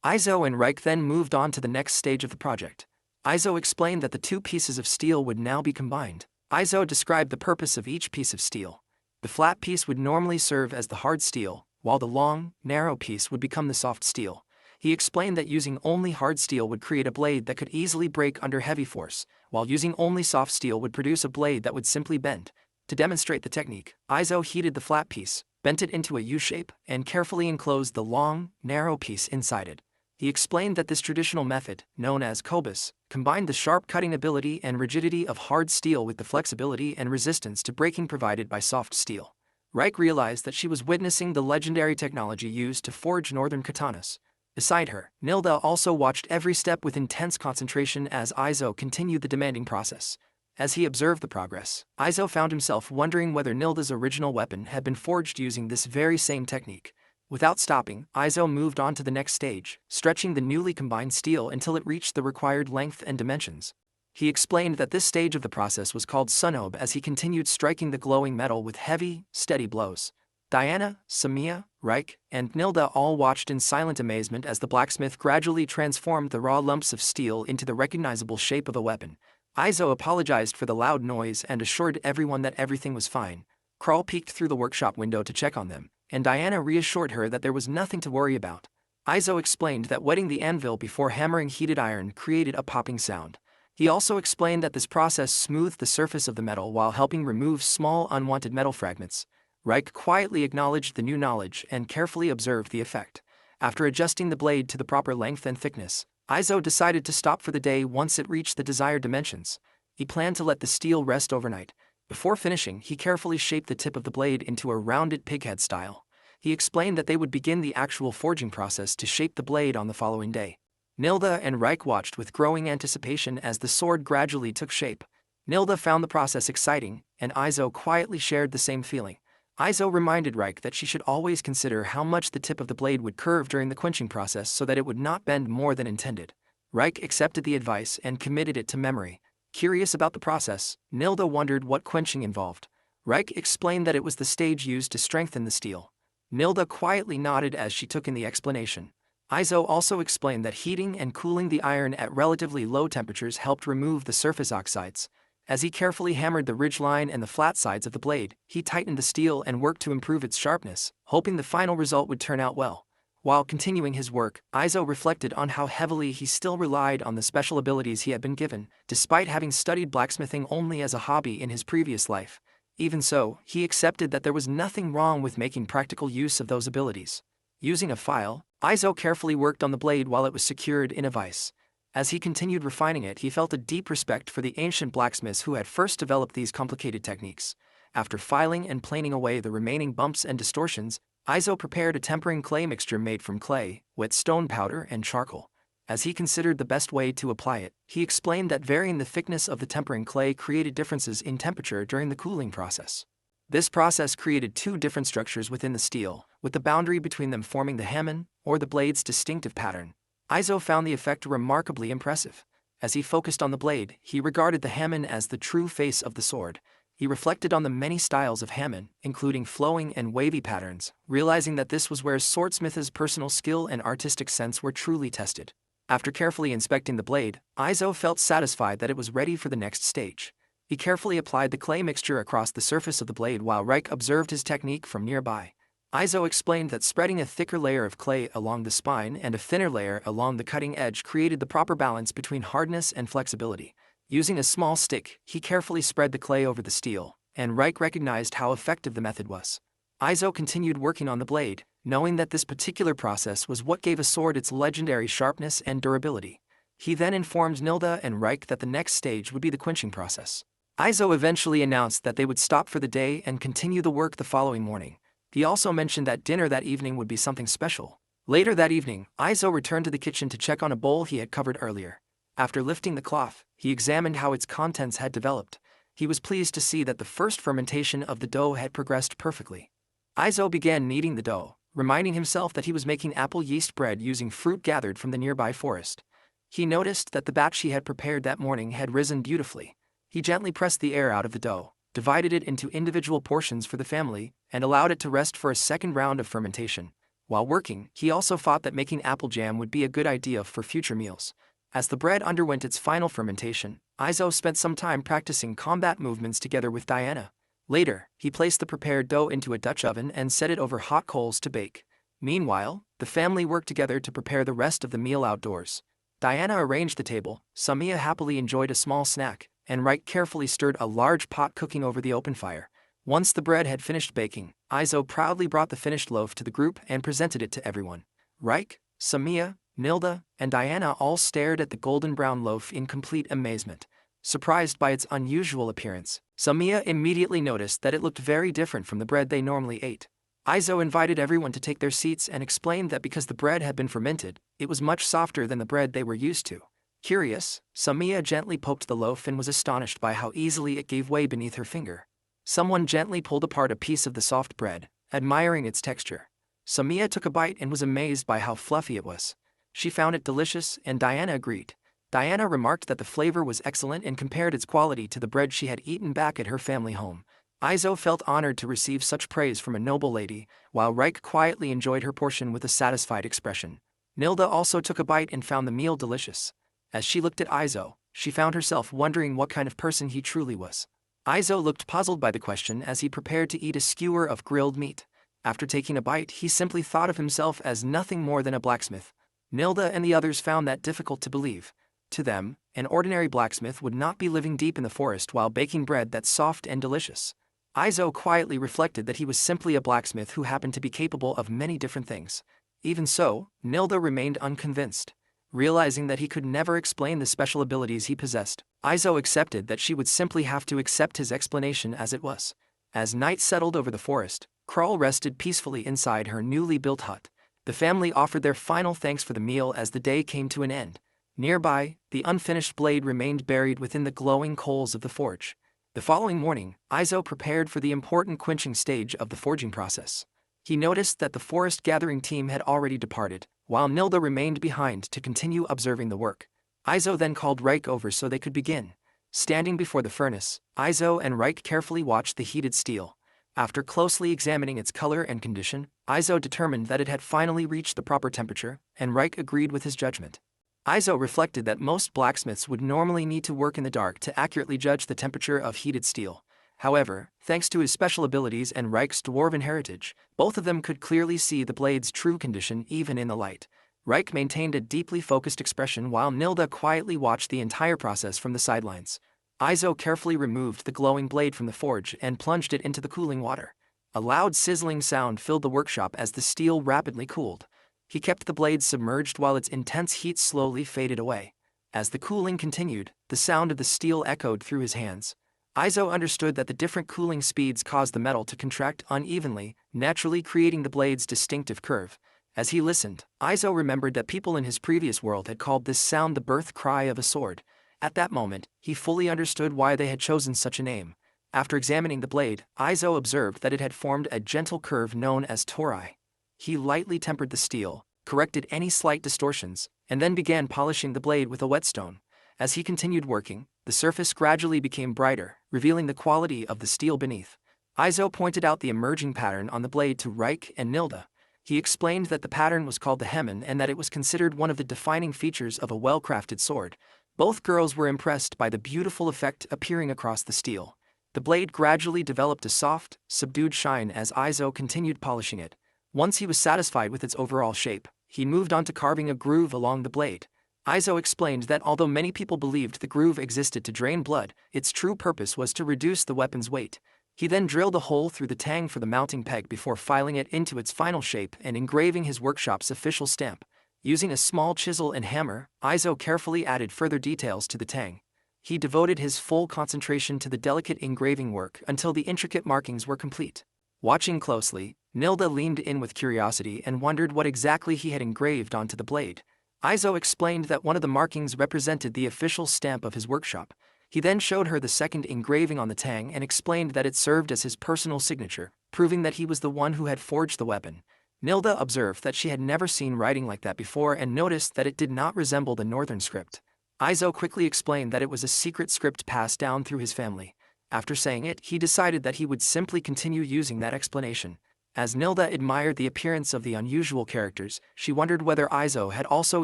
Izo and Reich then moved on to the next stage of the project. Izo explained that the two pieces of steel would now be combined. Izo described the purpose of each piece of steel. The flat piece would normally serve as the hard steel, while the long, narrow piece would become the soft steel. He explained that using only hard steel would create a blade that could easily break under heavy force, while using only soft steel would produce a blade that would simply bend. To demonstrate the technique, Izo heated the flat piece, bent it into a U shape, and carefully enclosed the long, narrow piece inside it. He explained that this traditional method, known as kobus, combined the sharp cutting ability and rigidity of hard steel with the flexibility and resistance to breaking provided by soft steel. Reich realized that she was witnessing the legendary technology used to forge northern katanas. Beside her, Nilda also watched every step with intense concentration as Izo continued the demanding process. As he observed the progress, Izo found himself wondering whether Nilda's original weapon had been forged using this very same technique. Without stopping, Izo moved on to the next stage, stretching the newly combined steel until it reached the required length and dimensions. He explained that this stage of the process was called sunobe as he continued striking the glowing metal with heavy, steady blows. Diana, Samiya, Reich, and Nilda all watched in silent amazement as the blacksmith gradually transformed the raw lumps of steel into the recognizable shape of a weapon. Izo apologized for the loud noise and assured everyone that everything was fine. Carl peeked through the workshop window to check on them, and Diana reassured her that there was nothing to worry about. Izo explained that wetting the anvil before hammering heated iron created a popping sound. He also explained that this process smoothed the surface of the metal while helping remove small unwanted metal fragments. Reich quietly acknowledged the new knowledge and carefully observed the effect. After adjusting the blade to the proper length and thickness, Izo decided to stop for the day once it reached the desired dimensions. He planned to let the steel rest overnight. Before finishing, he carefully shaped the tip of the blade into a rounded pighead style. He explained that they would begin the actual forging process to shape the blade on the following day. Nilda and Reich watched with growing anticipation as the sword gradually took shape. Nilda found the process exciting, and Izo quietly shared the same feeling. Izo reminded Reich that she should always consider how much the tip of the blade would curve during the quenching process so that it would not bend more than intended. Reich accepted the advice and committed it to memory. Curious about the process, Nilda wondered what quenching involved. Reich explained that it was the stage used to strengthen the steel. Nilda quietly nodded as she took in the explanation. Izo also explained that heating and cooling the iron at relatively low temperatures helped remove the surface oxides. As he carefully hammered the ridgeline and the flat sides of the blade, he tightened the steel and worked to improve its sharpness, hoping the final result would turn out well. While continuing his work, Izo reflected on how heavily he still relied on the special abilities he had been given, despite having studied blacksmithing only as a hobby in his previous life. Even so, he accepted that there was nothing wrong with making practical use of those abilities. Using a file, Izo carefully worked on the blade while it was secured in a vise. As he continued refining it, he felt a deep respect for the ancient blacksmiths who had first developed these complicated techniques. After filing and planing away the remaining bumps and distortions, Izo prepared a tempering clay mixture made from clay, wet stone powder, and charcoal. As he considered the best way to apply it, he explained that varying the thickness of the tempering clay created differences in temperature during the cooling process. This process created two different structures within the steel, with the boundary between them forming the hamon, or the blade's distinctive pattern. Izo found the effect remarkably impressive. As he focused on the blade, he regarded the hamon as the true face of the sword. He reflected on the many styles of hamon, including flowing and wavy patterns, realizing that this was where swordsmith's personal skill and artistic sense were truly tested. After carefully inspecting the blade, Izo felt satisfied that it was ready for the next stage. He carefully applied the clay mixture across the surface of the blade while Reich observed his technique from nearby. Izo explained that spreading a thicker layer of clay along the spine and a thinner layer along the cutting edge created the proper balance between hardness and flexibility. Using a small stick, he carefully spread the clay over the steel, and Reich recognized how effective the method was. Izo continued working on the blade, knowing that this particular process was what gave a sword its legendary sharpness and durability. He then informed Nilda and Reich that the next stage would be the quenching process. Izo eventually announced that they would stop for the day and continue the work the following morning. He also mentioned that dinner that evening would be something special. Later that evening, Izo returned to the kitchen to check on a bowl he had covered earlier. After lifting the cloth, he examined how its contents had developed. He was pleased to see that the first fermentation of the dough had progressed perfectly. Izo began kneading the dough, reminding himself that he was making apple yeast bread using fruit gathered from the nearby forest. He noticed that the batch he had prepared that morning had risen beautifully. He gently pressed the air out of the dough, divided it into individual portions for the family, and allowed it to rest for a second round of fermentation. While working, he also thought that making apple jam would be a good idea for future meals. As the bread underwent its final fermentation, Izo spent some time practicing combat movements together with Diana. Later, he placed the prepared dough into a Dutch oven and set it over hot coals to bake. Meanwhile, the family worked together to prepare the rest of the meal outdoors. Diana arranged the table, Samiya happily enjoyed a small snack, and Reich carefully stirred a large pot cooking over the open fire. Once the bread had finished baking, Izo proudly brought the finished loaf to the group and presented it to everyone. Reich, Samiya, Nilda, and Diana all stared at the golden brown loaf in complete amazement. Surprised by its unusual appearance, Samiya immediately noticed that it looked very different from the bread they normally ate. Izo invited everyone to take their seats and explained that because the bread had been fermented, it was much softer than the bread they were used to. Curious, Samiya gently poked the loaf and was astonished by how easily it gave way beneath her finger. Someone gently pulled apart a piece of the soft bread, admiring its texture. Samiya took a bite and was amazed by how fluffy it was. She found it delicious, and Diana agreed. Diana remarked that the flavor was excellent and compared its quality to the bread she had eaten back at her family home. Izo felt honored to receive such praise from a noble lady, while Reich quietly enjoyed her portion with a satisfied expression. Nilda also took a bite and found the meal delicious. As she looked at Izo, she found herself wondering what kind of person he truly was. Izo looked puzzled by the question as he prepared to eat a skewer of grilled meat. After taking a bite, he simply thought of himself as nothing more than a blacksmith. Nilda and the others found that difficult to believe. To them, an ordinary blacksmith would not be living deep in the forest while baking bread that's soft and delicious. Izo quietly reflected that he was simply a blacksmith who happened to be capable of many different things. Even so, Nilda remained unconvinced. Realizing that he could never explain the special abilities he possessed, Izo accepted that she would simply have to accept his explanation as it was. As night settled over the forest, Krull rested peacefully inside her newly built hut. The family offered their final thanks for the meal as the day came to an end. Nearby, the unfinished blade remained buried within the glowing coals of the forge. The following morning, Izo prepared for the important quenching stage of the forging process. He noticed that the forest gathering team had already departed, while Nilda remained behind to continue observing the work. Izo then called Reich over so they could begin. Standing before the furnace, Izo and Reich carefully watched the heated steel. After closely examining its color and condition, Izo determined that it had finally reached the proper temperature, and Reich agreed with his judgment. Izo reflected that most blacksmiths would normally need to work in the dark to accurately judge the temperature of heated steel. However, thanks to his special abilities and Reich's dwarven heritage, both of them could clearly see the blade's true condition even in the light. Reich maintained a deeply focused expression while Nilda quietly watched the entire process from the sidelines. Izo carefully removed the glowing blade from the forge and plunged it into the cooling water. A loud sizzling sound filled the workshop as the steel rapidly cooled. He kept the blade submerged while its intense heat slowly faded away. As the cooling continued, the sound of the steel echoed through his hands. Izo understood that the different cooling speeds caused the metal to contract unevenly, naturally creating the blade's distinctive curve. As he listened, Izo remembered that people in his previous world had called this sound the birth cry of a sword. At that moment, he fully understood why they had chosen such a name. After examining the blade, Izo observed that it had formed a gentle curve known as torai. He lightly tempered the steel, corrected any slight distortions, and then began polishing the blade with a whetstone. As he continued working, the surface gradually became brighter, revealing the quality of the steel beneath. Izo pointed out the emerging pattern on the blade to Reich and Nilda. He explained that the pattern was called the Hemen and that it was considered one of the defining features of a well-crafted sword. Both girls were impressed by the beautiful effect appearing across the steel. The blade gradually developed a soft, subdued shine as Izo continued polishing it. Once he was satisfied with its overall shape, he moved on to carving a groove along the blade. Izo explained that although many people believed the groove existed to drain blood, its true purpose was to reduce the weapon's weight. He then drilled a hole through the tang for the mounting peg before filing it into its final shape and engraving his workshop's official stamp. Using a small chisel and hammer, Izo carefully added further details to the tang. He devoted his full concentration to the delicate engraving work until the intricate markings were complete. Watching closely, Nilda leaned in with curiosity and wondered what exactly he had engraved onto the blade. Izo explained that one of the markings represented the official stamp of his workshop. He then showed her the second engraving on the tang and explained that it served as his personal signature, proving that he was the one who had forged the weapon. Nilda observed that she had never seen writing like that before and noticed that it did not resemble the northern script. Izo quickly explained that it was a secret script passed down through his family. After saying it, he decided that he would simply continue using that explanation. As Nilda admired the appearance of the unusual characters, she wondered whether Izo had also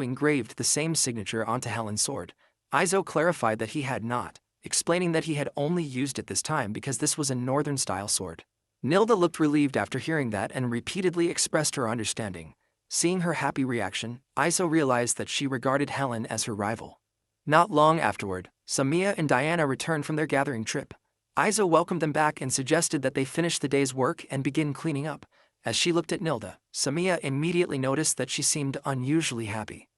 engraved the same signature onto Helen's sword. Izo clarified that he had not, explaining that he had only used it this time because this was a northern-style sword. Nilda looked relieved after hearing that and repeatedly expressed her understanding. Seeing her happy reaction, Izo realized that she regarded Helen as her rival. Not long afterward, Samiya and Diana returned from their gathering trip. Izo welcomed them back and suggested that they finish the day's work and begin cleaning up. As she looked at Nilda, Samiya immediately noticed that she seemed unusually happy.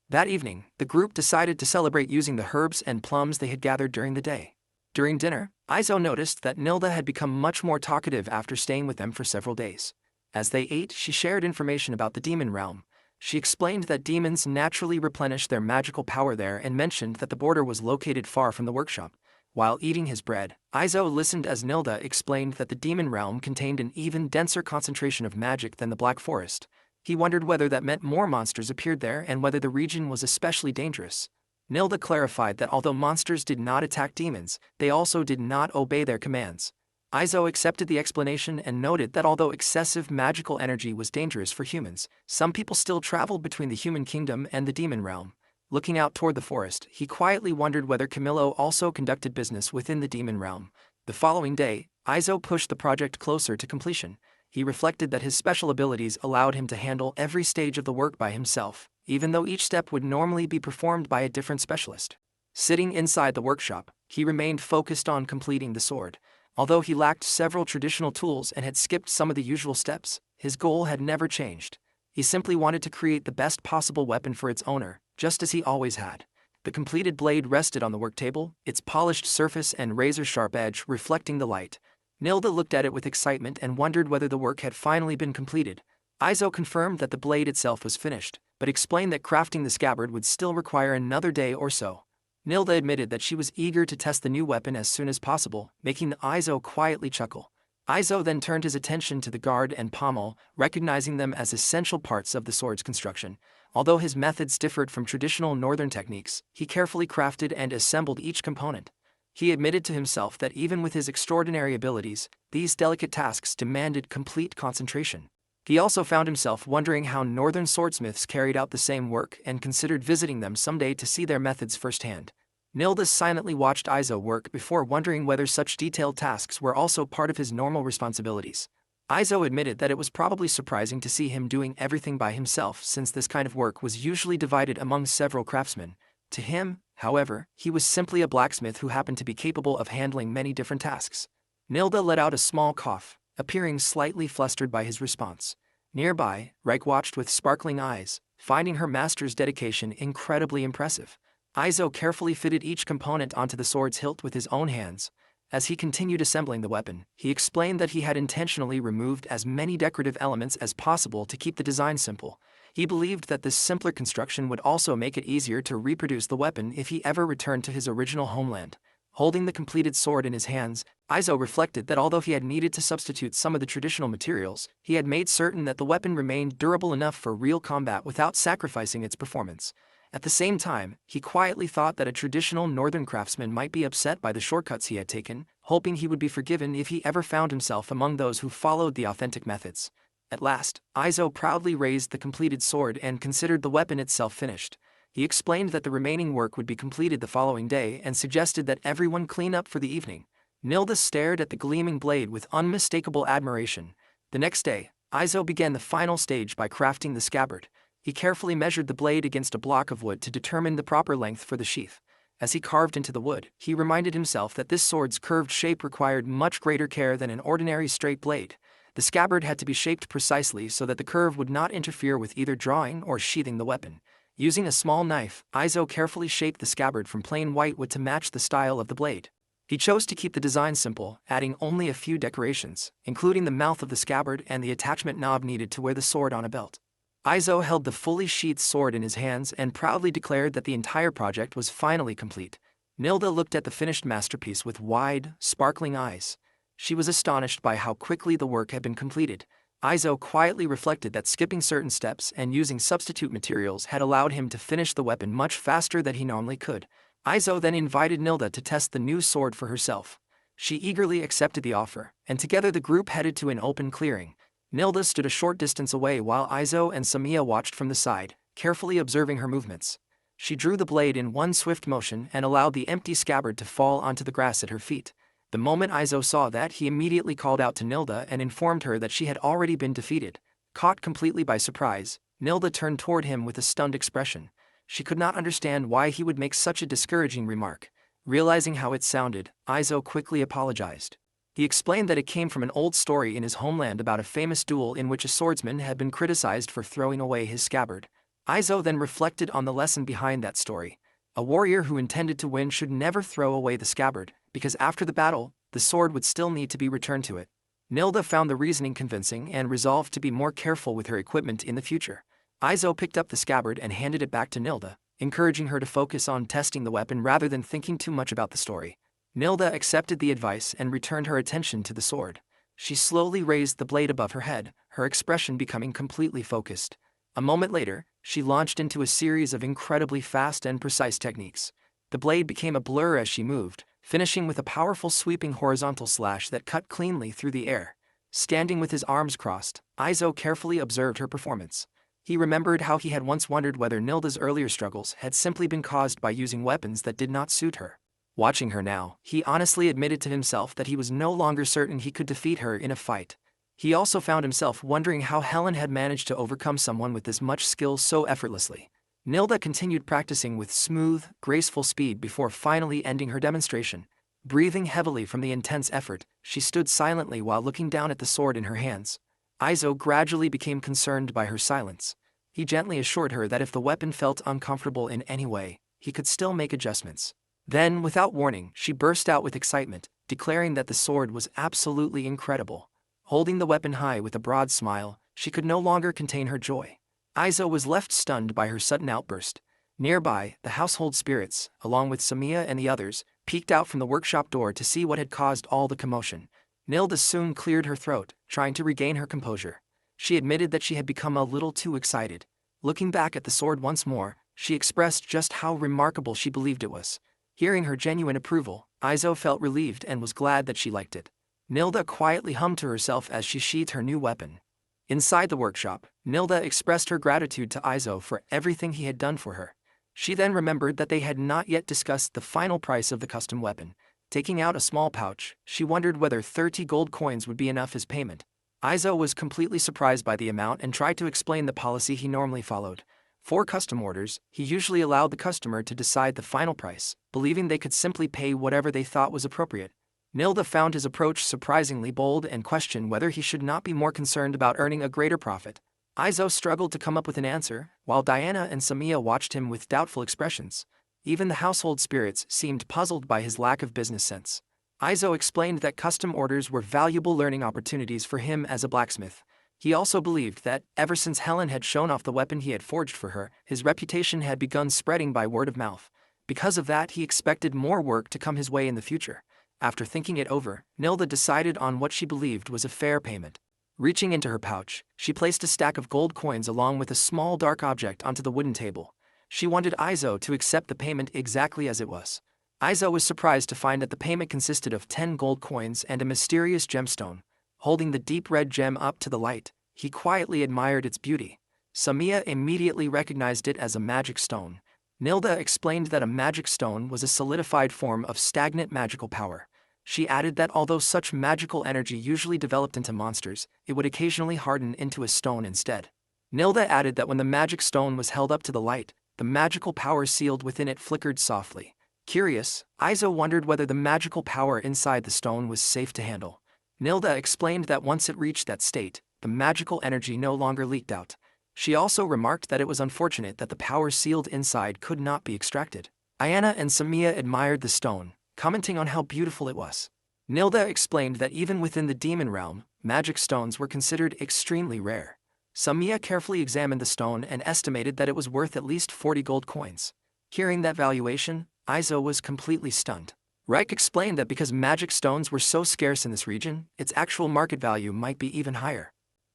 That evening, the group decided to celebrate using the herbs and plums they had gathered during the day. During dinner, Izo noticed that Nilda had become much more talkative after staying with them for several days. As they ate, she shared information about the demon realm. She explained that demons naturally replenish their magical power there and mentioned that the border was located far from the workshop. While eating his bread, Izo listened as Nilda explained that the demon realm contained an even denser concentration of magic than the Black Forest. He wondered whether that meant more monsters appeared there and whether the region was especially dangerous. Nilda clarified that although monsters did not attack demons, they also did not obey their commands. Izo accepted the explanation and noted that although excessive magical energy was dangerous for humans, some people still traveled between the human kingdom and the demon realm. Looking out toward the forest, he quietly wondered whether Camillo also conducted business within the demon realm. The following day, Izo pushed the project closer to completion. He reflected that his special abilities allowed him to handle every stage of the work by himself, even though each step would normally be performed by a different specialist. Sitting inside the workshop, he remained focused on completing the sword. Although he lacked several traditional tools and had skipped some of the usual steps, his goal had never changed. He simply wanted to create the best possible weapon for its owner, just as he always had. The completed blade rested on the work table, its polished surface and razor-sharp edge reflecting the light. Nilda looked at it with excitement and wondered whether the work had finally been completed. Izo confirmed that the blade itself was finished, but explained that crafting the scabbard would still require another day or so. Nilda admitted that she was eager to test the new weapon as soon as possible, making Izo quietly chuckle. Izo then turned his attention to the guard and pommel, recognizing them as essential parts of the sword's construction. Although his methods differed from traditional northern techniques, he carefully crafted and assembled each component. He admitted to himself that even with his extraordinary abilities, these delicate tasks demanded complete concentration. He also found himself wondering how northern swordsmiths carried out the same work and considered visiting them someday to see their methods firsthand. Nilda silently watched Izo work before wondering whether such detailed tasks were also part of his normal responsibilities. Izo admitted that it was probably surprising to see him doing everything by himself since this kind of work was usually divided among several craftsmen. To him, however, he was simply a blacksmith who happened to be capable of handling many different tasks. Nilda let out a small cough, appearing slightly flustered by his response. Nearby, Reik watched with sparkling eyes, finding her master's dedication incredibly impressive. Izo carefully fitted each component onto the sword's hilt with his own hands. As he continued assembling the weapon, he explained that he had intentionally removed as many decorative elements as possible to keep the design simple. He believed that this simpler construction would also make it easier to reproduce the weapon if he ever returned to his original homeland. Holding the completed sword in his hands, Izo reflected that although he had needed to substitute some of the traditional materials, he had made certain that the weapon remained durable enough for real combat without sacrificing its performance. At the same time, he quietly thought that a traditional northern craftsman might be upset by the shortcuts he had taken, hoping he would be forgiven if he ever found himself among those who followed the authentic methods. At last, Izo proudly raised the completed sword and considered the weapon itself finished. He explained that the remaining work would be completed the following day and suggested that everyone clean up for the evening. Nilda stared at the gleaming blade with unmistakable admiration. The next day, Izo began the final stage by crafting the scabbard. He carefully measured the blade against a block of wood to determine the proper length for the sheath. As he carved into the wood, he reminded himself that this sword's curved shape required much greater care than an ordinary straight blade. The scabbard had to be shaped precisely so that the curve would not interfere with either drawing or sheathing the weapon. Using a small knife, Izo carefully shaped the scabbard from plain white wood to match the style of the blade. He chose to keep the design simple, adding only a few decorations, including the mouth of the scabbard and the attachment knob needed to wear the sword on a belt. Izo held the fully sheathed sword in his hands and proudly declared that the entire project was finally complete. Nilda looked at the finished masterpiece with wide, sparkling eyes. She was astonished by how quickly the work had been completed. Izo quietly reflected that skipping certain steps and using substitute materials had allowed him to finish the weapon much faster than he normally could. Izo then invited Nilda to test the new sword for herself. She eagerly accepted the offer, and together the group headed to an open clearing. Nilda stood a short distance away while Izo and Samiya watched from the side, carefully observing her movements. She drew the blade in one swift motion and allowed the empty scabbard to fall onto the grass at her feet. The moment Izo saw that, he immediately called out to Nilda and informed her that she had already been defeated. Caught completely by surprise, Nilda turned toward him with a stunned expression. She could not understand why he would make such a discouraging remark. Realizing how it sounded, Izo quickly apologized. He explained that it came from an old story in his homeland about a famous duel in which a swordsman had been criticized for throwing away his scabbard. Izo then reflected on the lesson behind that story. A warrior who intended to win should never throw away the scabbard, because after the battle, the sword would still need to be returned to it. Nilda found the reasoning convincing and resolved to be more careful with her equipment in the future. Izo picked up the scabbard and handed it back to Nilda, encouraging her to focus on testing the weapon rather than thinking too much about the story. Nilda accepted the advice and returned her attention to the sword. She slowly raised the blade above her head, her expression becoming completely focused. A moment later, she launched into a series of incredibly fast and precise techniques. The blade became a blur as she moved, finishing with a powerful sweeping horizontal slash that cut cleanly through the air. Standing with his arms crossed, Izo carefully observed her performance. He remembered how he had once wondered whether Nilda's earlier struggles had simply been caused by using weapons that did not suit her. Watching her now, he honestly admitted to himself that he was no longer certain he could defeat her in a fight. He also found himself wondering how Helen had managed to overcome someone with this much skill so effortlessly. Nilda continued practicing with smooth, graceful speed before finally ending her demonstration. Breathing heavily from the intense effort, she stood silently while looking down at the sword in her hands. Izo gradually became concerned by her silence. He gently assured her that if the weapon felt uncomfortable in any way, he could still make adjustments. Then, without warning, she burst out with excitement, declaring that the sword was absolutely incredible. Holding the weapon high with a broad smile, she could no longer contain her joy. Izo was left stunned by her sudden outburst. Nearby, the household spirits, along with Samiya and the others, peeked out from the workshop door to see what had caused all the commotion. Nilda soon cleared her throat, trying to regain her composure. She admitted that she had become a little too excited. Looking back at the sword once more, she expressed just how remarkable she believed it was. Hearing her genuine approval, Izo felt relieved and was glad that she liked it. Nilda quietly hummed to herself as she sheathed her new weapon. Inside the workshop, Nilda expressed her gratitude to Izo for everything he had done for her. She then remembered that they had not yet discussed the final price of the custom weapon. Taking out a small pouch, she wondered whether 30 gold coins would be enough as payment. Izo was completely surprised by the amount and tried to explain the policy he normally followed. For custom orders, he usually allowed the customer to decide the final price, believing they could simply pay whatever they thought was appropriate. Nilda found his approach surprisingly bold and questioned whether he should not be more concerned about earning a greater profit. Izo struggled to come up with an answer, while Diana and Samiya watched him with doubtful expressions. Even the household spirits seemed puzzled by his lack of business sense. Izo explained that custom orders were valuable learning opportunities for him as a blacksmith. He also believed that, ever since Helen had shown off the weapon he had forged for her, his reputation had begun spreading by word of mouth. Because of that, he expected more work to come his way in the future. After thinking it over, Nilda decided on what she believed was a fair payment. Reaching into her pouch, she placed a stack of gold coins along with a small dark object onto the wooden table. She wanted Izo to accept the payment exactly as it was. Izo was surprised to find that the payment consisted of 10 gold coins and a mysterious gemstone. Holding the deep red gem up to the light, he quietly admired its beauty. Samiya immediately recognized it as a magic stone. Nilda explained that a magic stone was a solidified form of stagnant magical power. She added that although such magical energy usually developed into monsters, it would occasionally harden into a stone instead. Nilda added that when the magic stone was held up to the light, the magical power sealed within it flickered softly. Curious, Izo wondered whether the magical power inside the stone was safe to handle. Nilda explained that once it reached that state, the magical energy no longer leaked out. She also remarked that it was unfortunate that the power sealed inside could not be extracted. Diana and Samiya admired the stone, commenting on how beautiful it was. Nilda explained that even within the demon realm, magic stones were considered extremely rare. Samiya carefully examined the stone and estimated that it was worth at least 40 gold coins. Hearing that valuation, Izo was completely stunned. Reich explained that because magic stones were so scarce in this region, its actual market value might be even higher.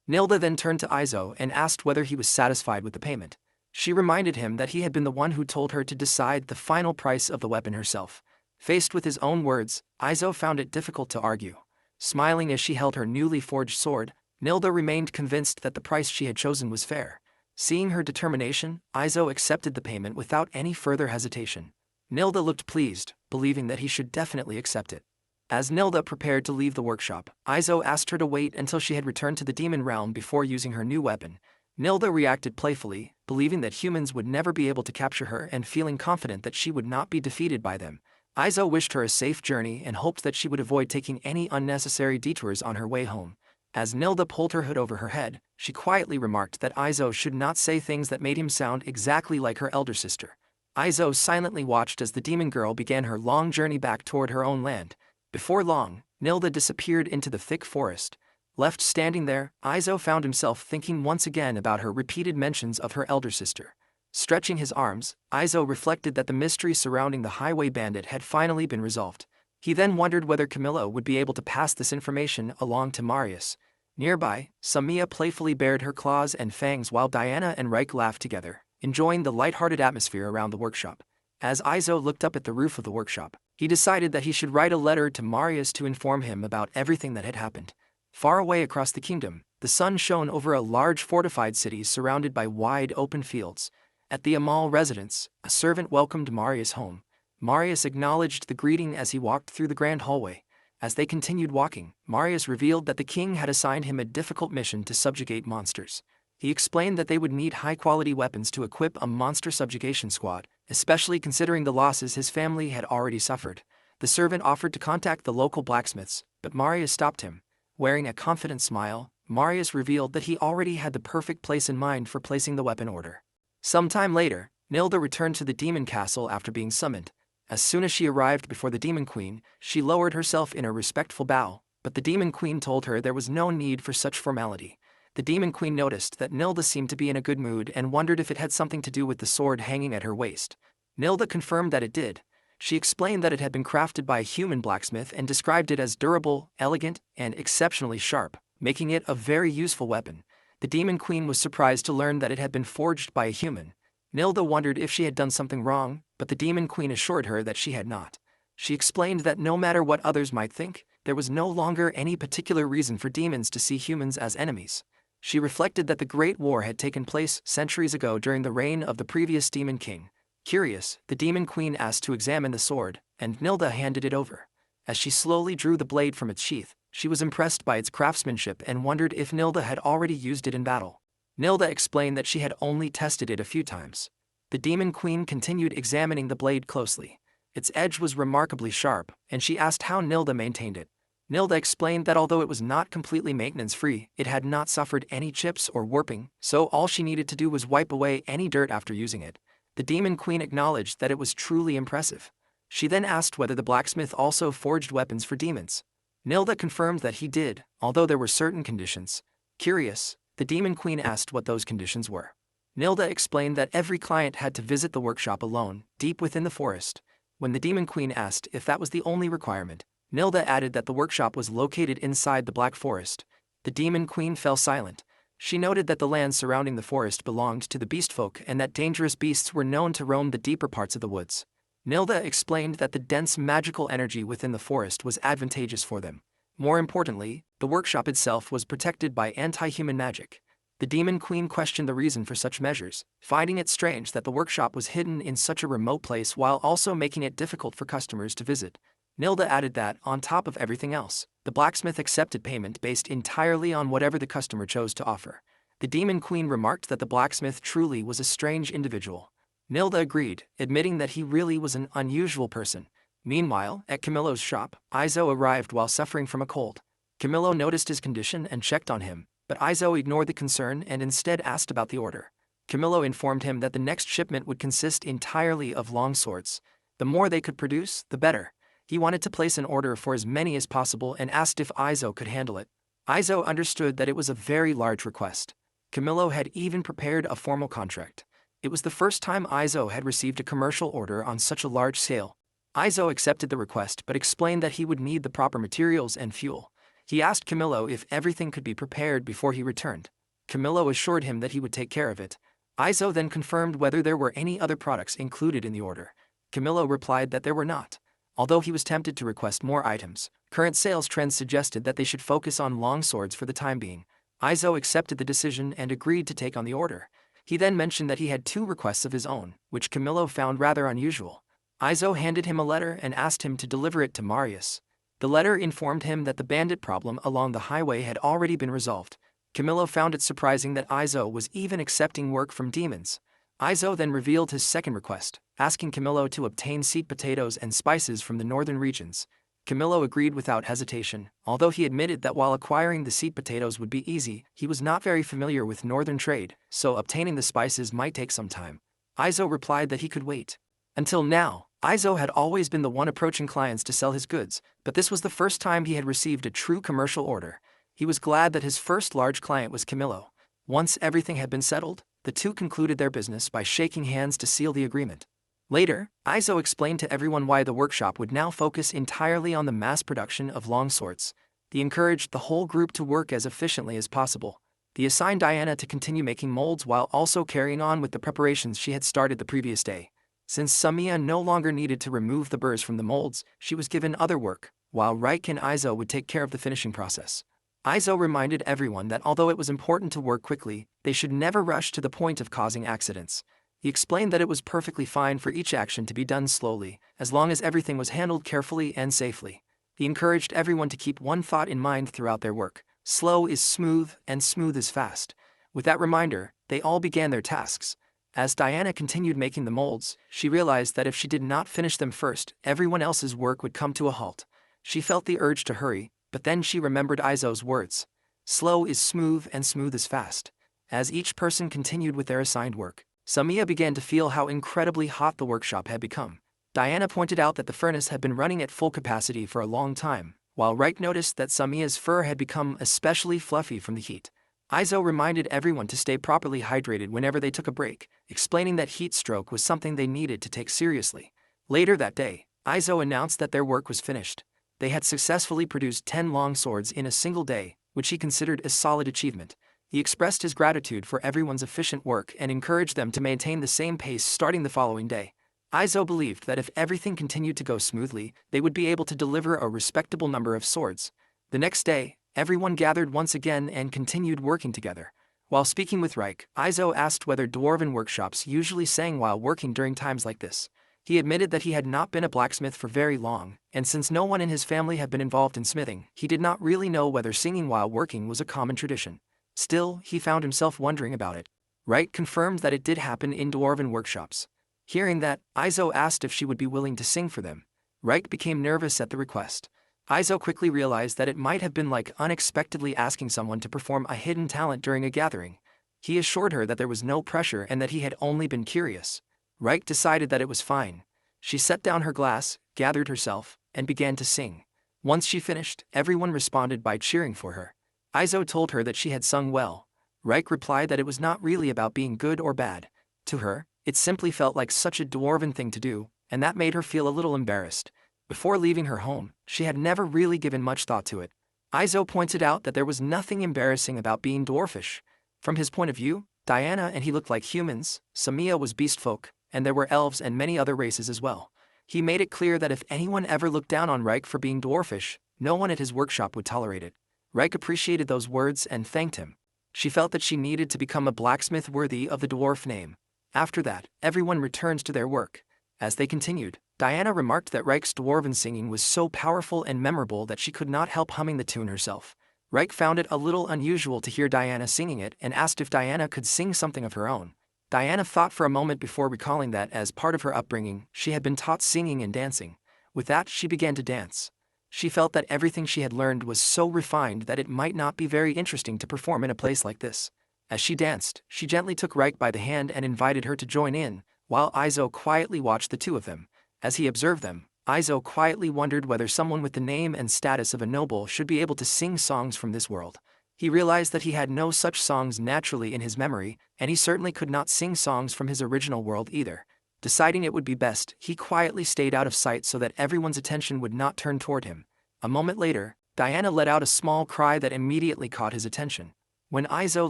Nilda then turned to Izo and asked whether he was satisfied with the payment. She reminded him that he had been the one who told her to decide the final price of the weapon herself. Faced with his own words, Izo found it difficult to argue. Smiling as she held her newly forged sword, Nilda remained convinced that the price she had chosen was fair. Seeing her determination, Izo accepted the payment without any further hesitation. Nilda looked pleased, believing that he should definitely accept it. As Nilda prepared to leave the workshop, Izo asked her to wait until she had returned to the demon realm before using her new weapon. Nilda reacted playfully, believing that humans would never be able to capture her and feeling confident that she would not be defeated by them. Izo wished her a safe journey and hoped that she would avoid taking any unnecessary detours on her way home. As Nilda pulled her hood over her head, she quietly remarked that Izo should not say things that made him sound exactly like her elder sister. Izo silently watched as the demon girl began her long journey back toward her own land. Before long, Nilda disappeared into the thick forest. Left standing there, Izo found himself thinking once again about her repeated mentions of her elder sister. Stretching his arms, Izo reflected that the mystery surrounding the highway bandit had finally been resolved. He then wondered whether Camillo would be able to pass this information along to Marius. Nearby, Samiya playfully bared her claws and fangs while Diana and Reich laughed together, enjoying the lighthearted atmosphere around the workshop. As Izo looked up at the roof of the workshop, he decided that he should write a letter to Marius to inform him about everything that had happened. Far away across the kingdom, the sun shone over a large fortified city surrounded by wide open fields. At the Amal residence, a servant welcomed Marius home. Marius acknowledged the greeting as he walked through the grand hallway. As they continued walking, Marius revealed that the king had assigned him a difficult mission to subjugate monsters. He explained that they would need high-quality weapons to equip a monster subjugation squad, especially considering the losses his family had already suffered. The servant offered to contact the local blacksmiths, but Marius stopped him. Wearing a confident smile, Marius revealed that he already had the perfect place in mind for placing the weapon order. Sometime later, Nilda returned to the demon castle after being summoned. As soon as she arrived before the demon queen, she lowered herself in a respectful bow, but the demon queen told her there was no need for such formality. The demon queen noticed that Nilda seemed to be in a good mood and wondered if it had something to do with the sword hanging at her waist. Nilda confirmed that it did. She explained that it had been crafted by a human blacksmith and described it as durable, elegant, and exceptionally sharp, making it a very useful weapon. The demon queen was surprised to learn that it had been forged by a human. Nilda wondered if she had done something wrong, but the demon queen assured her that she had not. She explained that no matter what others might think, there was no longer any particular reason for demons to see humans as enemies. She reflected that the Great War had taken place centuries ago during the reign of the previous demon king. Curious, the demon queen asked to examine the sword, and Nilda handed it over. As she slowly drew the blade from its sheath, she was impressed by its craftsmanship and wondered if Nilda had already used it in battle. Nilda explained that she had only tested it a few times. The demon queen continued examining the blade closely. Its edge was remarkably sharp, and she asked how Nilda maintained it. Nilda explained that although it was not completely maintenance-free, it had not suffered any chips or warping, so all she needed to do was wipe away any dirt after using it. The demon queen acknowledged that it was truly impressive. She then asked whether the blacksmith also forged weapons for demons. Nilda confirmed that he did, although there were certain conditions. Curious, the demon queen asked what those conditions were. Nilda explained that every client had to visit the workshop alone, deep within the forest. When the demon queen asked if that was the only requirement, Nilda added that the workshop was located inside the Black Forest. The demon queen fell silent. She noted that the land surrounding the forest belonged to the beastfolk and that dangerous beasts were known to roam the deeper parts of the woods. Nilda explained that the dense magical energy within the forest was advantageous for them. More importantly, the workshop itself was protected by anti-human magic. The demon queen questioned the reason for such measures, finding it strange that the workshop was hidden in such a remote place while also making it difficult for customers to visit. Nilda added that, on top of everything else, the blacksmith accepted payment based entirely on whatever the customer chose to offer. The demon queen remarked that the blacksmith truly was a strange individual. Nilda agreed, admitting that he really was an unusual person. Meanwhile, at Camillo's shop, Izo arrived while suffering from a cold. Camillo noticed his condition and checked on him, but Izo ignored the concern and instead asked about the order. Camillo informed him that the next shipment would consist entirely of long swords. The more they could produce, the better. He wanted to place an order for as many as possible and asked if Izo could handle it. Izo understood that it was a very large request. Camillo had even prepared a formal contract. It was the first time Izo had received a commercial order on such a large scale. Izo accepted the request but explained that he would need the proper materials and fuel. He asked Camillo if everything could be prepared before he returned. Camillo assured him that he would take care of it. Izo then confirmed whether there were any other products included in the order. Camillo replied that there were not. Although he was tempted to request more items, current sales trends suggested that they should focus on long swords for the time being. Izo accepted the decision and agreed to take on the order. He then mentioned that he had 2 requests of his own, which Camillo found rather unusual. Izo handed him a letter and asked him to deliver it to Marius. The letter informed him that the bandit problem along the highway had already been resolved. Camillo found it surprising that Izo was even accepting work from demons. Izo then revealed his second request, asking Camillo to obtain seed potatoes and spices from the northern regions. Camillo agreed without hesitation, although he admitted that while acquiring the seed potatoes would be easy, he was not very familiar with northern trade, so obtaining the spices might take some time. Izo replied that he could wait. Until now, Izo had always been the one approaching clients to sell his goods, but this was the first time he had received a true commercial order. He was glad that his first large client was Camillo. Once everything had been settled, the two concluded their business by shaking hands to seal the agreement. Later, Izo explained to everyone why the workshop would now focus entirely on the mass production of long swords. He encouraged the whole group to work as efficiently as possible. He assigned Diana to continue making molds while also carrying on with the preparations she had started the previous day. Since Samiya no longer needed to remove the burrs from the molds, she was given other work, while Reik and Izo would take care of the finishing process. Izo reminded everyone that although it was important to work quickly, they should never rush to the point of causing accidents. He explained that it was perfectly fine for each action to be done slowly, as long as everything was handled carefully and safely. He encouraged everyone to keep one thought in mind throughout their work: slow is smooth and smooth is fast. With that reminder, they all began their tasks. As Diana continued making the molds, she realized that if she did not finish them first, everyone else's work would come to a halt. She felt the urge to hurry, but then she remembered Izo's words: slow is smooth and smooth is fast. As each person continued with their assigned work, Samiya began to feel how incredibly hot the workshop had become. Diana pointed out that the furnace had been running at full capacity for a long time, while Reik noticed that Samiya's fur had become especially fluffy from the heat. Izo reminded everyone to stay properly hydrated whenever they took a break, explaining that heat stroke was something they needed to take seriously. Later that day, Izo announced that their work was finished. They had successfully produced 10 long swords in a single day, which he considered a solid achievement. He expressed his gratitude for everyone's efficient work and encouraged them to maintain the same pace starting the following day. Izo believed that if everything continued to go smoothly, they would be able to deliver a respectable number of swords. The next day, everyone gathered once again and continued working together. While speaking with Reik, Izo asked whether dwarven workshops usually sang while working during times like this. He admitted that he had not been a blacksmith for very long, and since no one in his family had been involved in smithing, he did not really know whether singing while working was a common tradition. Still, he found himself wondering about it. Reik confirmed that it did happen in dwarven workshops. Hearing that, Izo asked if she would be willing to sing for them. Reik became nervous at the request. Izo quickly realized that it might have been like unexpectedly asking someone to perform a hidden talent during a gathering. He assured her that there was no pressure and that he had only been curious. Reik decided that it was fine. She set down her glass, gathered herself, and began to sing. Once she finished, everyone responded by cheering for her. Izo told her that she had sung well. Reik replied that it was not really about being good or bad. To her, it simply felt like such a dwarven thing to do, and that made her feel a little embarrassed. Before leaving her home, she had never really given much thought to it. Izo pointed out that there was nothing embarrassing about being dwarfish. From his point of view, Diana and he looked like humans, Samiya was beast folk, and there were elves and many other races as well. He made it clear that if anyone ever looked down on Reik for being dwarfish, no one at his workshop would tolerate it. Reik appreciated those words and thanked him. She felt that she needed to become a blacksmith worthy of the dwarf name. After that, everyone returned to their work. As they continued, Diana remarked that Reik's dwarven singing was so powerful and memorable that she could not help humming the tune herself. Reik found it a little unusual to hear Diana singing it and asked if Diana could sing something of her own. Diana thought for a moment before recalling that as part of her upbringing, she had been taught singing and dancing. With that, she began to dance. She felt that everything she had learned was so refined that it might not be very interesting to perform in a place like this. As she danced, she gently took Reik by the hand and invited her to join in, while Izo quietly watched the two of them. As he observed them, Izo quietly wondered whether someone with the name and status of a noble should be able to sing songs from this world. He realized that he had no such songs naturally in his memory, and he certainly could not sing songs from his original world either. Deciding it would be best, he quietly stayed out of sight so that everyone's attention would not turn toward him. A moment later, Diana let out a small cry that immediately caught his attention. When Izo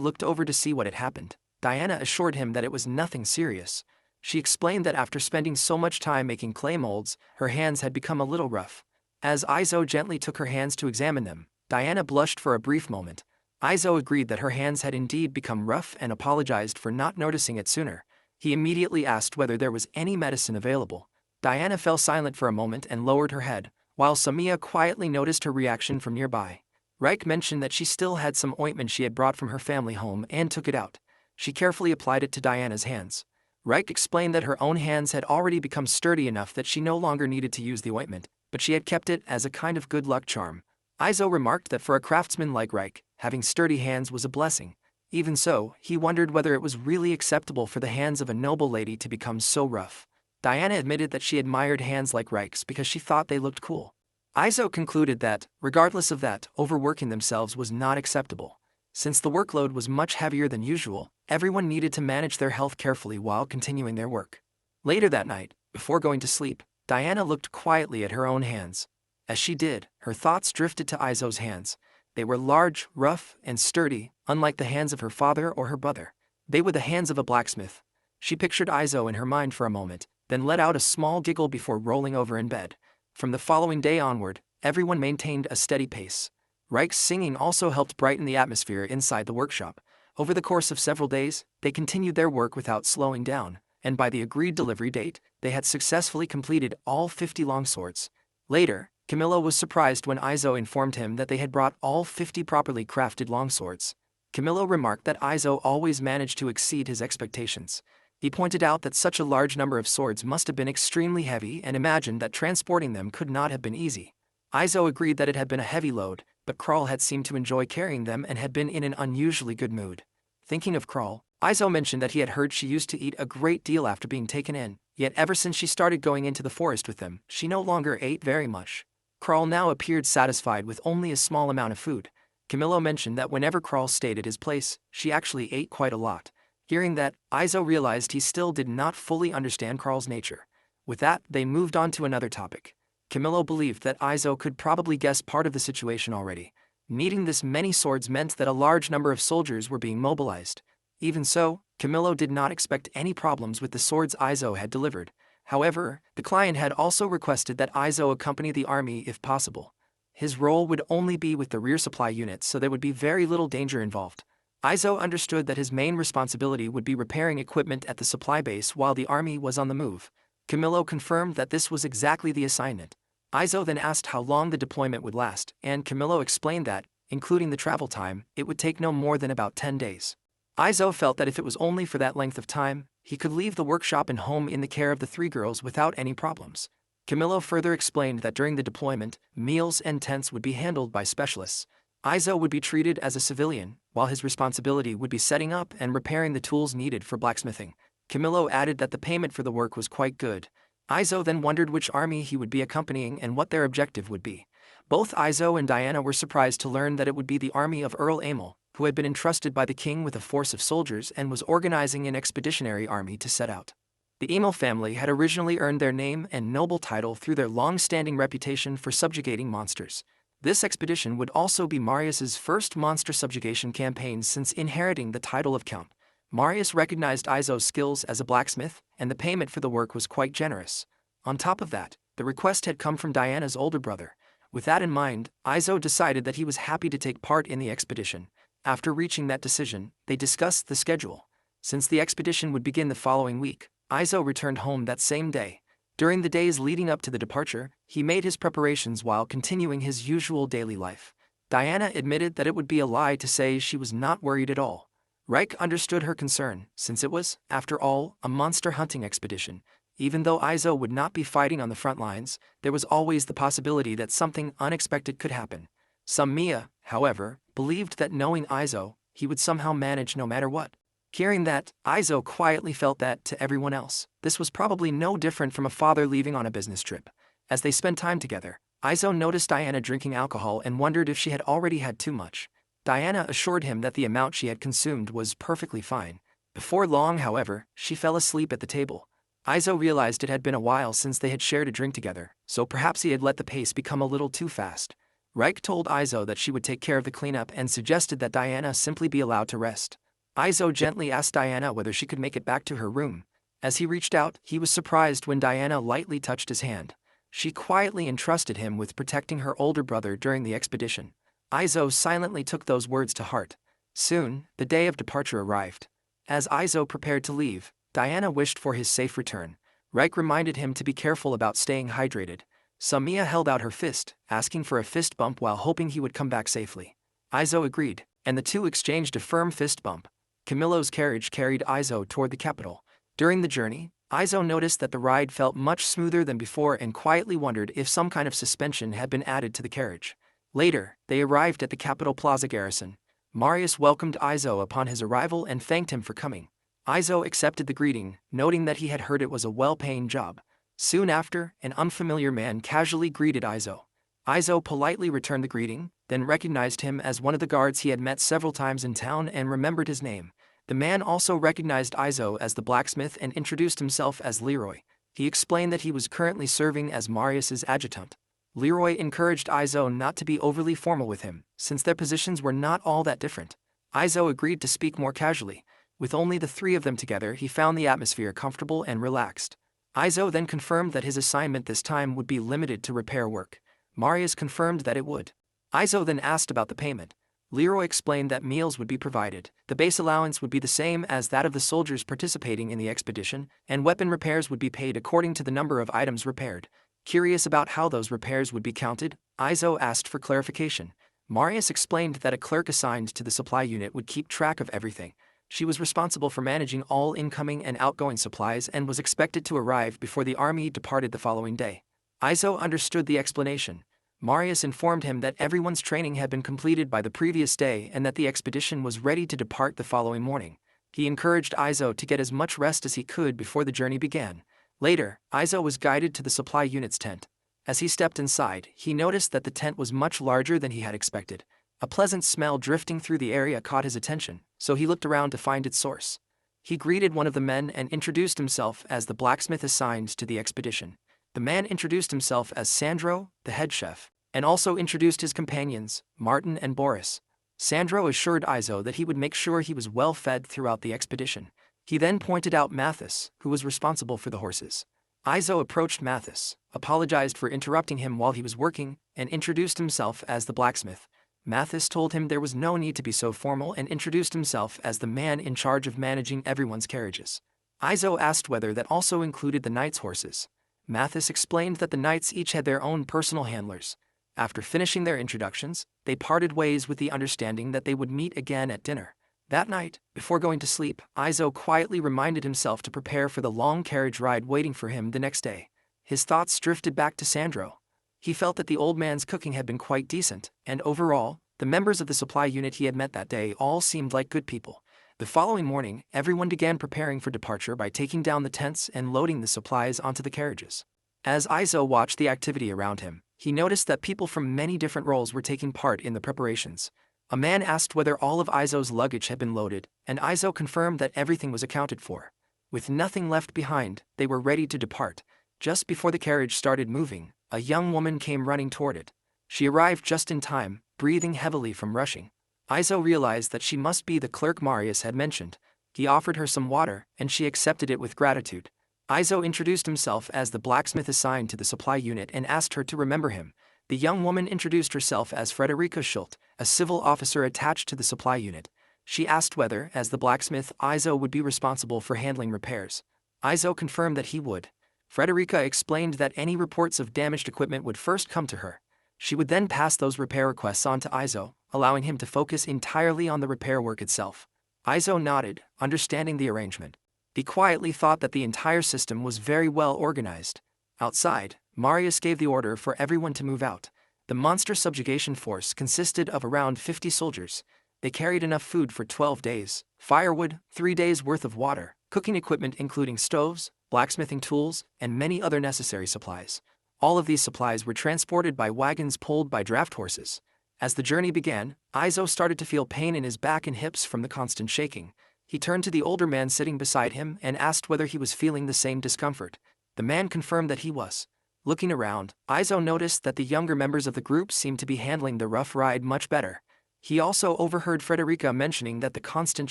looked over to see what had happened, Diana assured him that it was nothing serious. She explained that after spending so much time making clay molds, her hands had become a little rough. As Izo gently took her hands to examine them, Diana blushed for a brief moment. Izo agreed that her hands had indeed become rough and apologized for not noticing it sooner. He immediately asked whether there was any medicine available. Diana fell silent for a moment and lowered her head, while Samiya quietly noticed her reaction from nearby. Reich mentioned that she still had some ointment she had brought from her family home and took it out. She carefully applied it to Diana's hands. Reich explained that her own hands had already become sturdy enough that she no longer needed to use the ointment, but she had kept it as a kind of good luck charm. Izo remarked that for a craftsman like Reich, having sturdy hands was a blessing. Even so, he wondered whether it was really acceptable for the hands of a noble lady to become so rough. Diana admitted that she admired hands like Reich's because she thought they looked cool. Izo concluded that, regardless of that, overworking themselves was not acceptable. Since the workload was much heavier than usual, everyone needed to manage their health carefully while continuing their work. Later that night, before going to sleep, Diana looked quietly at her own hands. As she did, her thoughts drifted to Izo's hands. They were large, rough, and sturdy, unlike the hands of her father or her brother. They were the hands of a blacksmith. She pictured Izo in her mind for a moment, then let out a small giggle before rolling over in bed. From the following day onward, everyone maintained a steady pace. Reich's singing also helped brighten the atmosphere inside the workshop. Over the course of several days, they continued their work without slowing down, and by the agreed delivery date, they had successfully completed all 50 longswords. Later, Camillo was surprised when Izo informed him that they had brought all 50 properly crafted longswords. Camillo remarked that Izo always managed to exceed his expectations. He pointed out that such a large number of swords must have been extremely heavy and imagined that transporting them could not have been easy. Izo agreed that it had been a heavy load, but Kral had seemed to enjoy carrying them and had been in an unusually good mood. Thinking of Kral, Izo mentioned that he had heard she used to eat a great deal after being taken in, yet ever since she started going into the forest with them, she no longer ate very much. Kral now appeared satisfied with only a small amount of food. Camillo mentioned that whenever Kral stayed at his place, she actually ate quite a lot. Hearing that, Izo realized he still did not fully understand Kral's nature. With that, they moved on to another topic. Camillo believed that Izo could probably guess part of the situation already. Needing this many swords meant that a large number of soldiers were being mobilized. Even so, Camillo did not expect any problems with the swords Izo had delivered. However, the client had also requested that Izo accompany the army if possible. His role would only be with the rear supply units, so there would be very little danger involved. Izo understood that his main responsibility would be repairing equipment at the supply base while the army was on the move. Camillo confirmed that this was exactly the assignment. Izo then asked how long the deployment would last, and Camillo explained that, including the travel time, it would take no more than about 10 days. Izo felt that if it was only for that length of time, he could leave the workshop and home in the care of the three girls without any problems. Camillo further explained that during the deployment, meals and tents would be handled by specialists. Izo would be treated as a civilian, while his responsibility would be setting up and repairing the tools needed for blacksmithing. Camillo added that the payment for the work was quite good. Izo then wondered which army he would be accompanying and what their objective would be. Both Izo and Diana were surprised to learn that it would be the army of Earl Amel, who had been entrusted by the king with a force of soldiers and was organizing an expeditionary army to set out. The Amel family had originally earned their name and noble title through their long-standing reputation for subjugating monsters. This expedition would also be Marius's first monster subjugation campaign since inheriting the title of Count. Marius recognized Izo's skills as a blacksmith, and the payment for the work was quite generous. On top of that, the request had come from Diana's older brother. With that in mind, Izo decided that he was happy to take part in the expedition. After reaching that decision, they discussed the schedule. Since the expedition would begin the following week, Izo returned home that same day. During the days leading up to the departure, he made his preparations while continuing his usual daily life. Diana admitted that it would be a lie to say she was not worried at all. Reich understood her concern, since it was, after all, a monster hunting expedition. Even though Izo would not be fighting on the front lines, there was always the possibility that something unexpected could happen. Samiya, however, believed that knowing Izo, he would somehow manage no matter what. Hearing that, Izo quietly felt that, to everyone else, this was probably no different from a father leaving on a business trip. As they spent time together, Izo noticed Diana drinking alcohol and wondered if she had already had too much. Diana assured him that the amount she had consumed was perfectly fine. Before long, however, she fell asleep at the table. Izo realized it had been a while since they had shared a drink together, so perhaps he had let the pace become a little too fast. Reich told Izo that she would take care of the cleanup and suggested that Diana simply be allowed to rest. Izo gently asked Diana whether she could make it back to her room. As he reached out, he was surprised when Diana lightly touched his hand. She quietly entrusted him with protecting her older brother during the expedition. Izo silently took those words to heart. Soon, the day of departure arrived. As Izo prepared to leave, Diana wished for his safe return. Reich reminded him to be careful about staying hydrated. Samiya held out her fist, asking for a fist bump while hoping he would come back safely. Izo agreed, and the two exchanged a firm fist bump. Camillo's carriage carried Izo toward the capital. During the journey, Izo noticed that the ride felt much smoother than before and quietly wondered if some kind of suspension had been added to the carriage. Later, they arrived at the capital plaza garrison. Marius welcomed Izo upon his arrival and thanked him for coming. Izo accepted the greeting, noting that he had heard it was a well-paying job. Soon after, an unfamiliar man casually greeted Izo. Izo politely returned the greeting, then recognized him as one of the guards he had met several times in town and remembered his name. The man also recognized Izo as the blacksmith and introduced himself as Leroy. He explained that he was currently serving as Marius's adjutant. Leroy encouraged Izo not to be overly formal with him, since their positions were not all that different. Izo agreed to speak more casually. With only the three of them together, he found the atmosphere comfortable and relaxed. Izo then confirmed that his assignment this time would be limited to repair work. Marius confirmed that it would. Izo then asked about the payment. Leroy explained that meals would be provided, the base allowance would be the same as that of the soldiers participating in the expedition, and weapon repairs would be paid according to the number of items repaired. Curious about how those repairs would be counted, Izo asked for clarification. Marius explained that a clerk assigned to the supply unit would keep track of everything. She was responsible for managing all incoming and outgoing supplies and was expected to arrive before the army departed the following day. Izo understood the explanation. Marius informed him that everyone's training had been completed by the previous day and that the expedition was ready to depart the following morning. He encouraged Izo to get as much rest as he could before the journey began. Later, Izo was guided to the supply unit's tent. As he stepped inside, he noticed that the tent was much larger than he had expected. A pleasant smell drifting through the area caught his attention, so he looked around to find its source. He greeted one of the men and introduced himself as the blacksmith assigned to the expedition. The man introduced himself as Sandro, the head chef, and also introduced his companions, Martin and Boris. Sandro assured Izo that he would make sure he was well fed throughout the expedition. He then pointed out Mathis, who was responsible for the horses. Izo approached Mathis, apologized for interrupting him while he was working, and introduced himself as the blacksmith. Mathis told him there was no need to be so formal and introduced himself as the man in charge of managing everyone's carriages. Izo asked whether that also included the knights' horses. Mathis explained that the knights each had their own personal handlers. After finishing their introductions, they parted ways with the understanding that they would meet again at dinner. That night, before going to sleep, Izo quietly reminded himself to prepare for the long carriage ride waiting for him the next day. His thoughts drifted back to Sandro. He felt that the old man's cooking had been quite decent, and overall, the members of the supply unit he had met that day all seemed like good people. The following morning, everyone began preparing for departure by taking down the tents and loading the supplies onto the carriages. As Izo watched the activity around him, he noticed that people from many different roles were taking part in the preparations. A man asked whether all of Izo's luggage had been loaded, and Izo confirmed that everything was accounted for. With nothing left behind, they were ready to depart. Just before the carriage started moving, a young woman came running toward it. She arrived just in time, breathing heavily from rushing. Izo realized that she must be the clerk Marius had mentioned. He offered her some water, and she accepted it with gratitude. Izo introduced himself as the blacksmith assigned to the supply unit and asked her to remember him. The young woman introduced herself as Frederica Schult, a civil officer attached to the supply unit. She asked whether, as the blacksmith, Izo would be responsible for handling repairs. Izo confirmed that he would. Frederica explained that any reports of damaged equipment would first come to her. She would then pass those repair requests on to Izo, allowing him to focus entirely on the repair work itself. Izo nodded, understanding the arrangement. He quietly thought that the entire system was very well organized. Outside, Marius gave the order for everyone to move out. The monster subjugation force consisted of around 50 soldiers. They carried enough food for 12 days, firewood, 3 days' worth of water, cooking equipment including stoves, blacksmithing tools, and many other necessary supplies. All of these supplies were transported by wagons pulled by draft horses. As the journey began, Izo started to feel pain in his back and hips from the constant shaking. He turned to the older man sitting beside him and asked whether he was feeling the same discomfort. The man confirmed that he was. Looking around, Izo noticed that the younger members of the group seemed to be handling the rough ride much better. He also overheard Frederica mentioning that the constant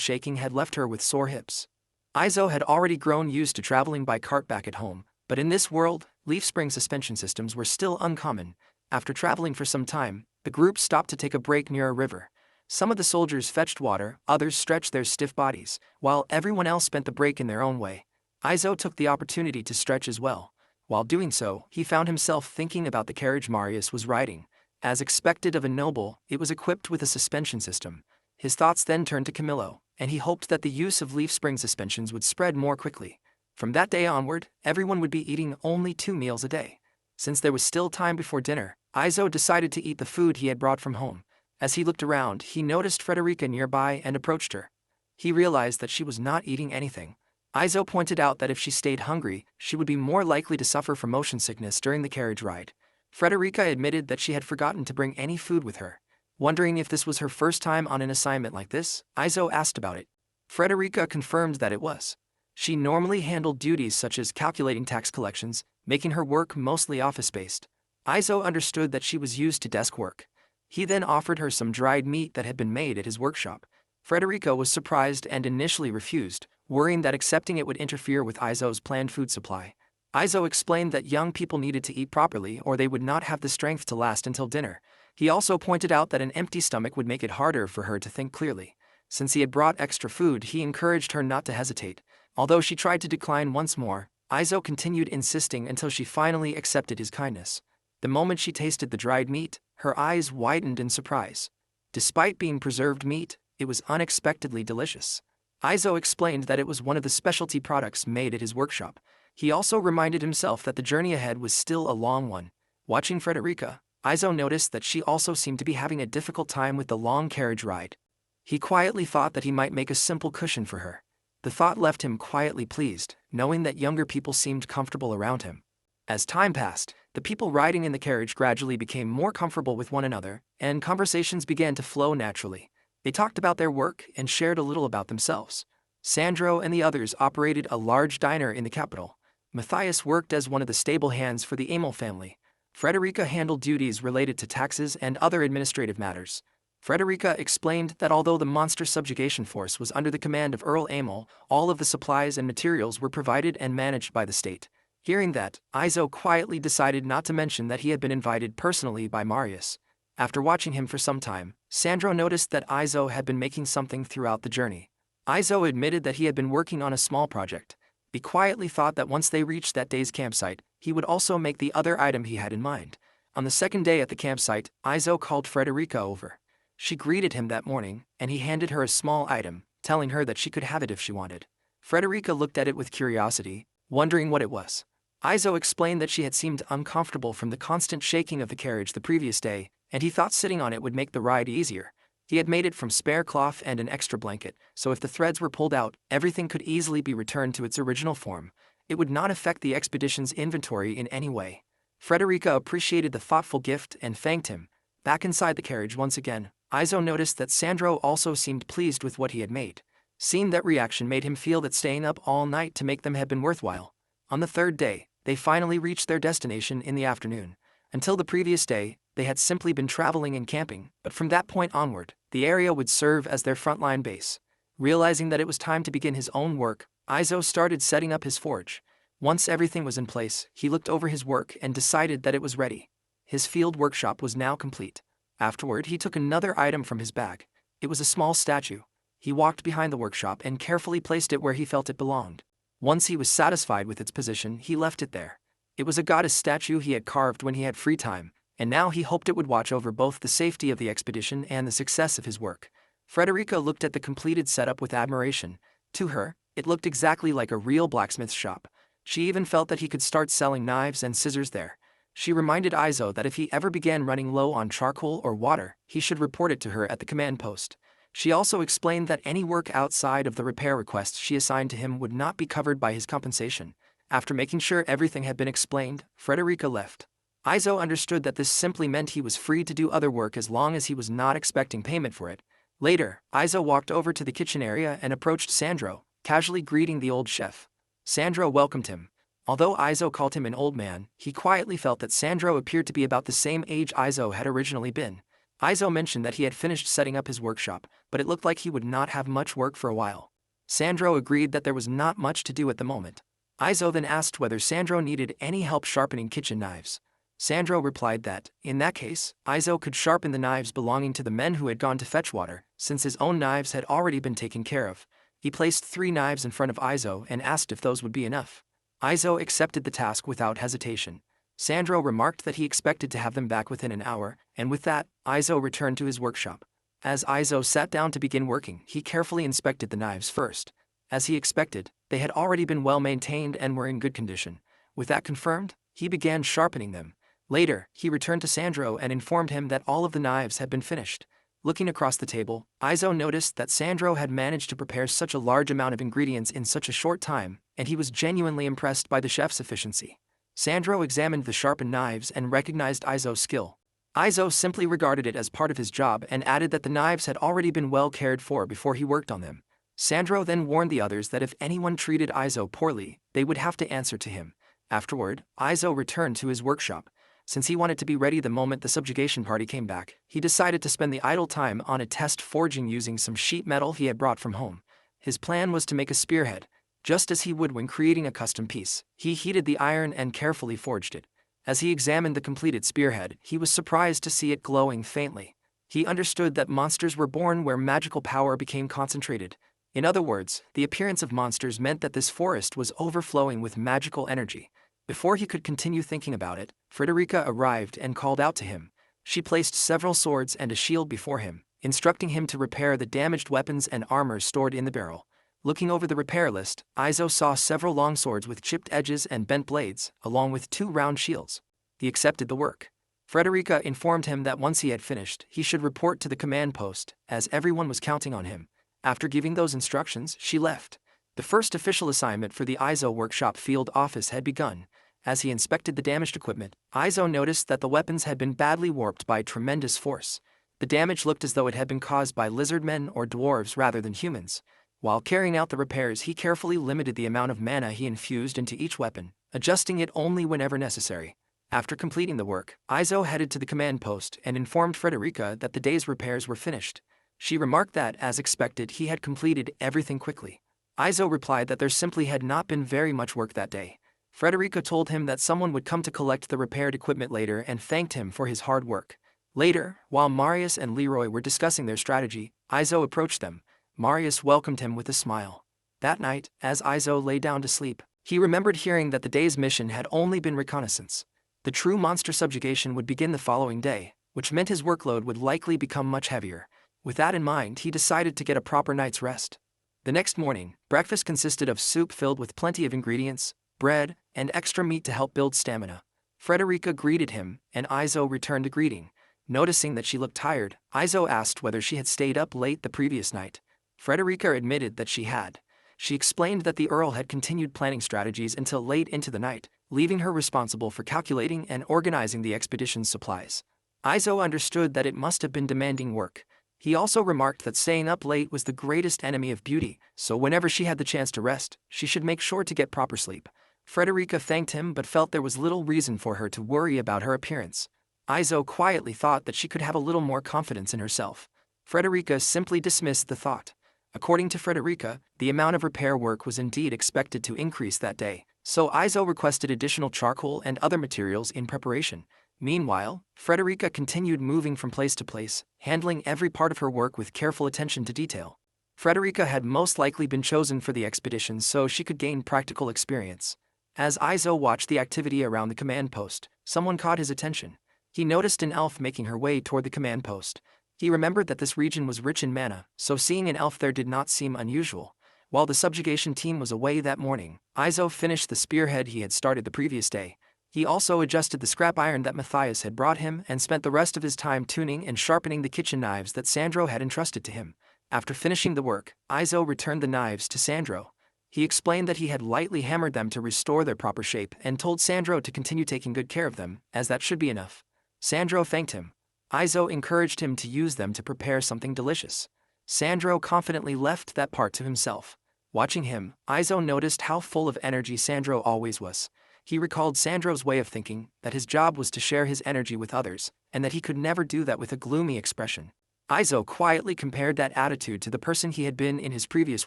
shaking had left her with sore hips. Izo had already grown used to traveling by cart back at home, but in this world, leaf spring suspension systems were still uncommon. After traveling for some time, the group stopped to take a break near a river. Some of the soldiers fetched water, others stretched their stiff bodies, while everyone else spent the break in their own way. Izo took the opportunity to stretch as well. While doing so, he found himself thinking about the carriage Marius was riding. As expected of a noble, it was equipped with a suspension system. His thoughts then turned to Camillo, and he hoped that the use of leaf spring suspensions would spread more quickly. From that day onward, everyone would be eating only 2 meals a day. Since there was still time before dinner, Izo decided to eat the food he had brought from home. As he looked around, he noticed Frederica nearby and approached her. He realized that she was not eating anything. Izo pointed out that if she stayed hungry, she would be more likely to suffer from motion sickness during the carriage ride. Frederica admitted that she had forgotten to bring any food with her. Wondering if this was her first time on an assignment like this, Izo asked about it. Frederica confirmed that it was. She normally handled duties such as calculating tax collections, making her work mostly office-based. Izo understood that she was used to desk work. He then offered her some dried meat that had been made at his workshop. Frederica was surprised and initially refused, worrying that accepting it would interfere with Izo's planned food supply. Izo explained that young people needed to eat properly or they would not have the strength to last until dinner. He also pointed out that an empty stomach would make it harder for her to think clearly. Since he had brought extra food, he encouraged her not to hesitate. Although she tried to decline once more, Izo continued insisting until she finally accepted his kindness. The moment she tasted the dried meat, her eyes widened in surprise. Despite being preserved meat, it was unexpectedly delicious. Izo explained that it was one of the specialty products made at his workshop. He also reminded himself that the journey ahead was still a long one. Watching Frederica, Izo noticed that she also seemed to be having a difficult time with the long carriage ride. He quietly thought that he might make a simple cushion for her. The thought left him quietly pleased, knowing that younger people seemed comfortable around him. As time passed, the people riding in the carriage gradually became more comfortable with one another, and conversations began to flow naturally. They talked about their work and shared a little about themselves. Sandro and the others operated a large diner in the capital. Matthias worked as one of the stable hands for the Amel family. Frederica handled duties related to taxes and other administrative matters. Frederica explained that although the monster subjugation force was under the command of Earl Amel, all of the supplies and materials were provided and managed by the state. Hearing that, Izo quietly decided not to mention that he had been invited personally by Marius. After watching him for some time, Sandro noticed that Izo had been making something throughout the journey. Izo admitted that he had been working on a small project. He quietly thought that once they reached that day's campsite, he would also make the other item he had in mind. On the second day at the campsite, Izo called Frederica over. She greeted him that morning, and he handed her a small item, telling her that she could have it if she wanted. Frederica looked at it with curiosity, wondering what it was. Izo explained that she had seemed uncomfortable from the constant shaking of the carriage the previous day, and he thought sitting on it would make the ride easier. He had made it from spare cloth and an extra blanket, so if the threads were pulled out, everything could easily be returned to its original form. It would not affect the expedition's inventory in any way. Frederica appreciated the thoughtful gift and thanked him. Back inside the carriage once again, Izo noticed that Sandro also seemed pleased with what he had made. Seeing that reaction made him feel that staying up all night to make them had been worthwhile. On the third day, they finally reached their destination in the afternoon. Until the previous day, they had simply been traveling and camping, but from that point onward, the area would serve as their frontline base. Realizing that it was time to begin his own work, Izo started setting up his forge. Once everything was in place, he looked over his work and decided that it was ready. His field workshop was now complete. Afterward, he took another item from his bag. It was a small statue. He walked behind the workshop and carefully placed it where he felt it belonged. Once he was satisfied with its position, he left it there. It was a goddess statue he had carved when he had free time, and now he hoped it would watch over both the safety of the expedition and the success of his work. Frederica looked at the completed setup with admiration. To her, it looked exactly like a real blacksmith shop. She even felt that he could start selling knives and scissors there. She reminded Izo that if he ever began running low on charcoal or water, he should report it to her at the command post. She also explained that any work outside of the repair requests she assigned to him would not be covered by his compensation. After making sure everything had been explained, Frederica left. Izo understood that this simply meant he was free to do other work as long as he was not expecting payment for it. Later, Izo walked over to the kitchen area and approached Sandro, casually greeting the old chef. Sandro welcomed him. Although Izo called him an old man, he quietly felt that Sandro appeared to be about the same age Izo had originally been. Izo mentioned that he had finished setting up his workshop, but it looked like he would not have much work for a while. Sandro agreed that there was not much to do at the moment. Izo then asked whether Sandro needed any help sharpening kitchen knives. Sandro replied that, in that case, Izo could sharpen the knives belonging to the men who had gone to fetch water, since his own knives had already been taken care of. He placed 3 knives in front of Izo and asked if those would be enough. Izo accepted the task without hesitation. Sandro remarked that he expected to have them back within an hour, and with that, Izo returned to his workshop. As Izo sat down to begin working, he carefully inspected the knives first. As he expected, they had already been well maintained and were in good condition. With that confirmed, he began sharpening them. Later, he returned to Sandro and informed him that all of the knives had been finished. Looking across the table, Izo noticed that Sandro had managed to prepare such a large amount of ingredients in such a short time, and he was genuinely impressed by the chef's efficiency. Sandro examined the sharpened knives and recognized Izo's skill. Izo simply regarded it as part of his job and added that the knives had already been well cared for before he worked on them. Sandro then warned the others that if anyone treated Izo poorly, they would have to answer to him. Afterward, Izo returned to his workshop. Since he wanted to be ready the moment the subjugation party came back, he decided to spend the idle time on a test forging using some sheet metal he had brought from home. His plan was to make a spearhead. Just as he would when creating a custom piece, he heated the iron and carefully forged it. As he examined the completed spearhead, he was surprised to see it glowing faintly. He understood that monsters were born where magical power became concentrated. In other words, the appearance of monsters meant that this forest was overflowing with magical energy. Before he could continue thinking about it, Frederica arrived and called out to him. She placed several swords and a shield before him, instructing him to repair the damaged weapons and armor stored in the barrel. Looking over the repair list, Izo saw several long swords with chipped edges and bent blades, along with 2 round shields. He accepted the work. Frederica informed him that once he had finished, he should report to the command post, as everyone was counting on him. After giving those instructions, she left. The first official assignment for the Izo workshop field office had begun. As he inspected the damaged equipment, Izo noticed that the weapons had been badly warped by tremendous force. The damage looked as though it had been caused by lizardmen or dwarves rather than humans. While carrying out the repairs, he carefully limited the amount of mana he infused into each weapon, adjusting it only whenever necessary. After completing the work, Izo headed to the command post and informed Frederica that the day's repairs were finished. She remarked that, as expected, he had completed everything quickly. Izo replied that there simply had not been very much work that day. Frederica told him that someone would come to collect the repaired equipment later and thanked him for his hard work. Later, while Marius and Leroy were discussing their strategy, Izo approached them. Marius welcomed him with a smile. That night, as Izo lay down to sleep, he remembered hearing that the day's mission had only been reconnaissance. The true monster subjugation would begin the following day, which meant his workload would likely become much heavier. With that in mind, he decided to get a proper night's rest. The next morning, breakfast consisted of soup filled with plenty of ingredients, bread, and extra meat to help build stamina. Frederica greeted him, and Izo returned a greeting. Noticing that she looked tired, Izo asked whether she had stayed up late the previous night. Frederica admitted that she had. She explained that the Earl had continued planning strategies until late into the night, leaving her responsible for calculating and organizing the expedition's supplies. Izo understood that it must have been demanding work. He also remarked that staying up late was the greatest enemy of beauty, so whenever she had the chance to rest, she should make sure to get proper sleep. Frederica thanked him but felt there was little reason for her to worry about her appearance. Izo quietly thought that she could have a little more confidence in herself. Frederica simply dismissed the thought. According to Frederica, the amount of repair work was indeed expected to increase that day, so Izo requested additional charcoal and other materials in preparation. Meanwhile, Frederica continued moving from place to place, handling every part of her work with careful attention to detail. Frederica had most likely been chosen for the expedition so she could gain practical experience. As Izo watched the activity around the command post, someone caught his attention. He noticed an elf making her way toward the command post. He remembered that this region was rich in mana, so seeing an elf there did not seem unusual. While the subjugation team was away that morning, Izo finished the spearhead he had started the previous day. He also adjusted the scrap iron that Matthias had brought him and spent the rest of his time tuning and sharpening the kitchen knives that Sandro had entrusted to him. After finishing the work, Izo returned the knives to Sandro. He explained that he had lightly hammered them to restore their proper shape and told Sandro to continue taking good care of them, as that should be enough. Sandro thanked him. Izo encouraged him to use them to prepare something delicious. Sandro confidently left that part to himself. Watching him, Izo noticed how full of energy Sandro always was. He recalled Sandro's way of thinking, that his job was to share his energy with others, and that he could never do that with a gloomy expression. Izo quietly compared that attitude to the person he had been in his previous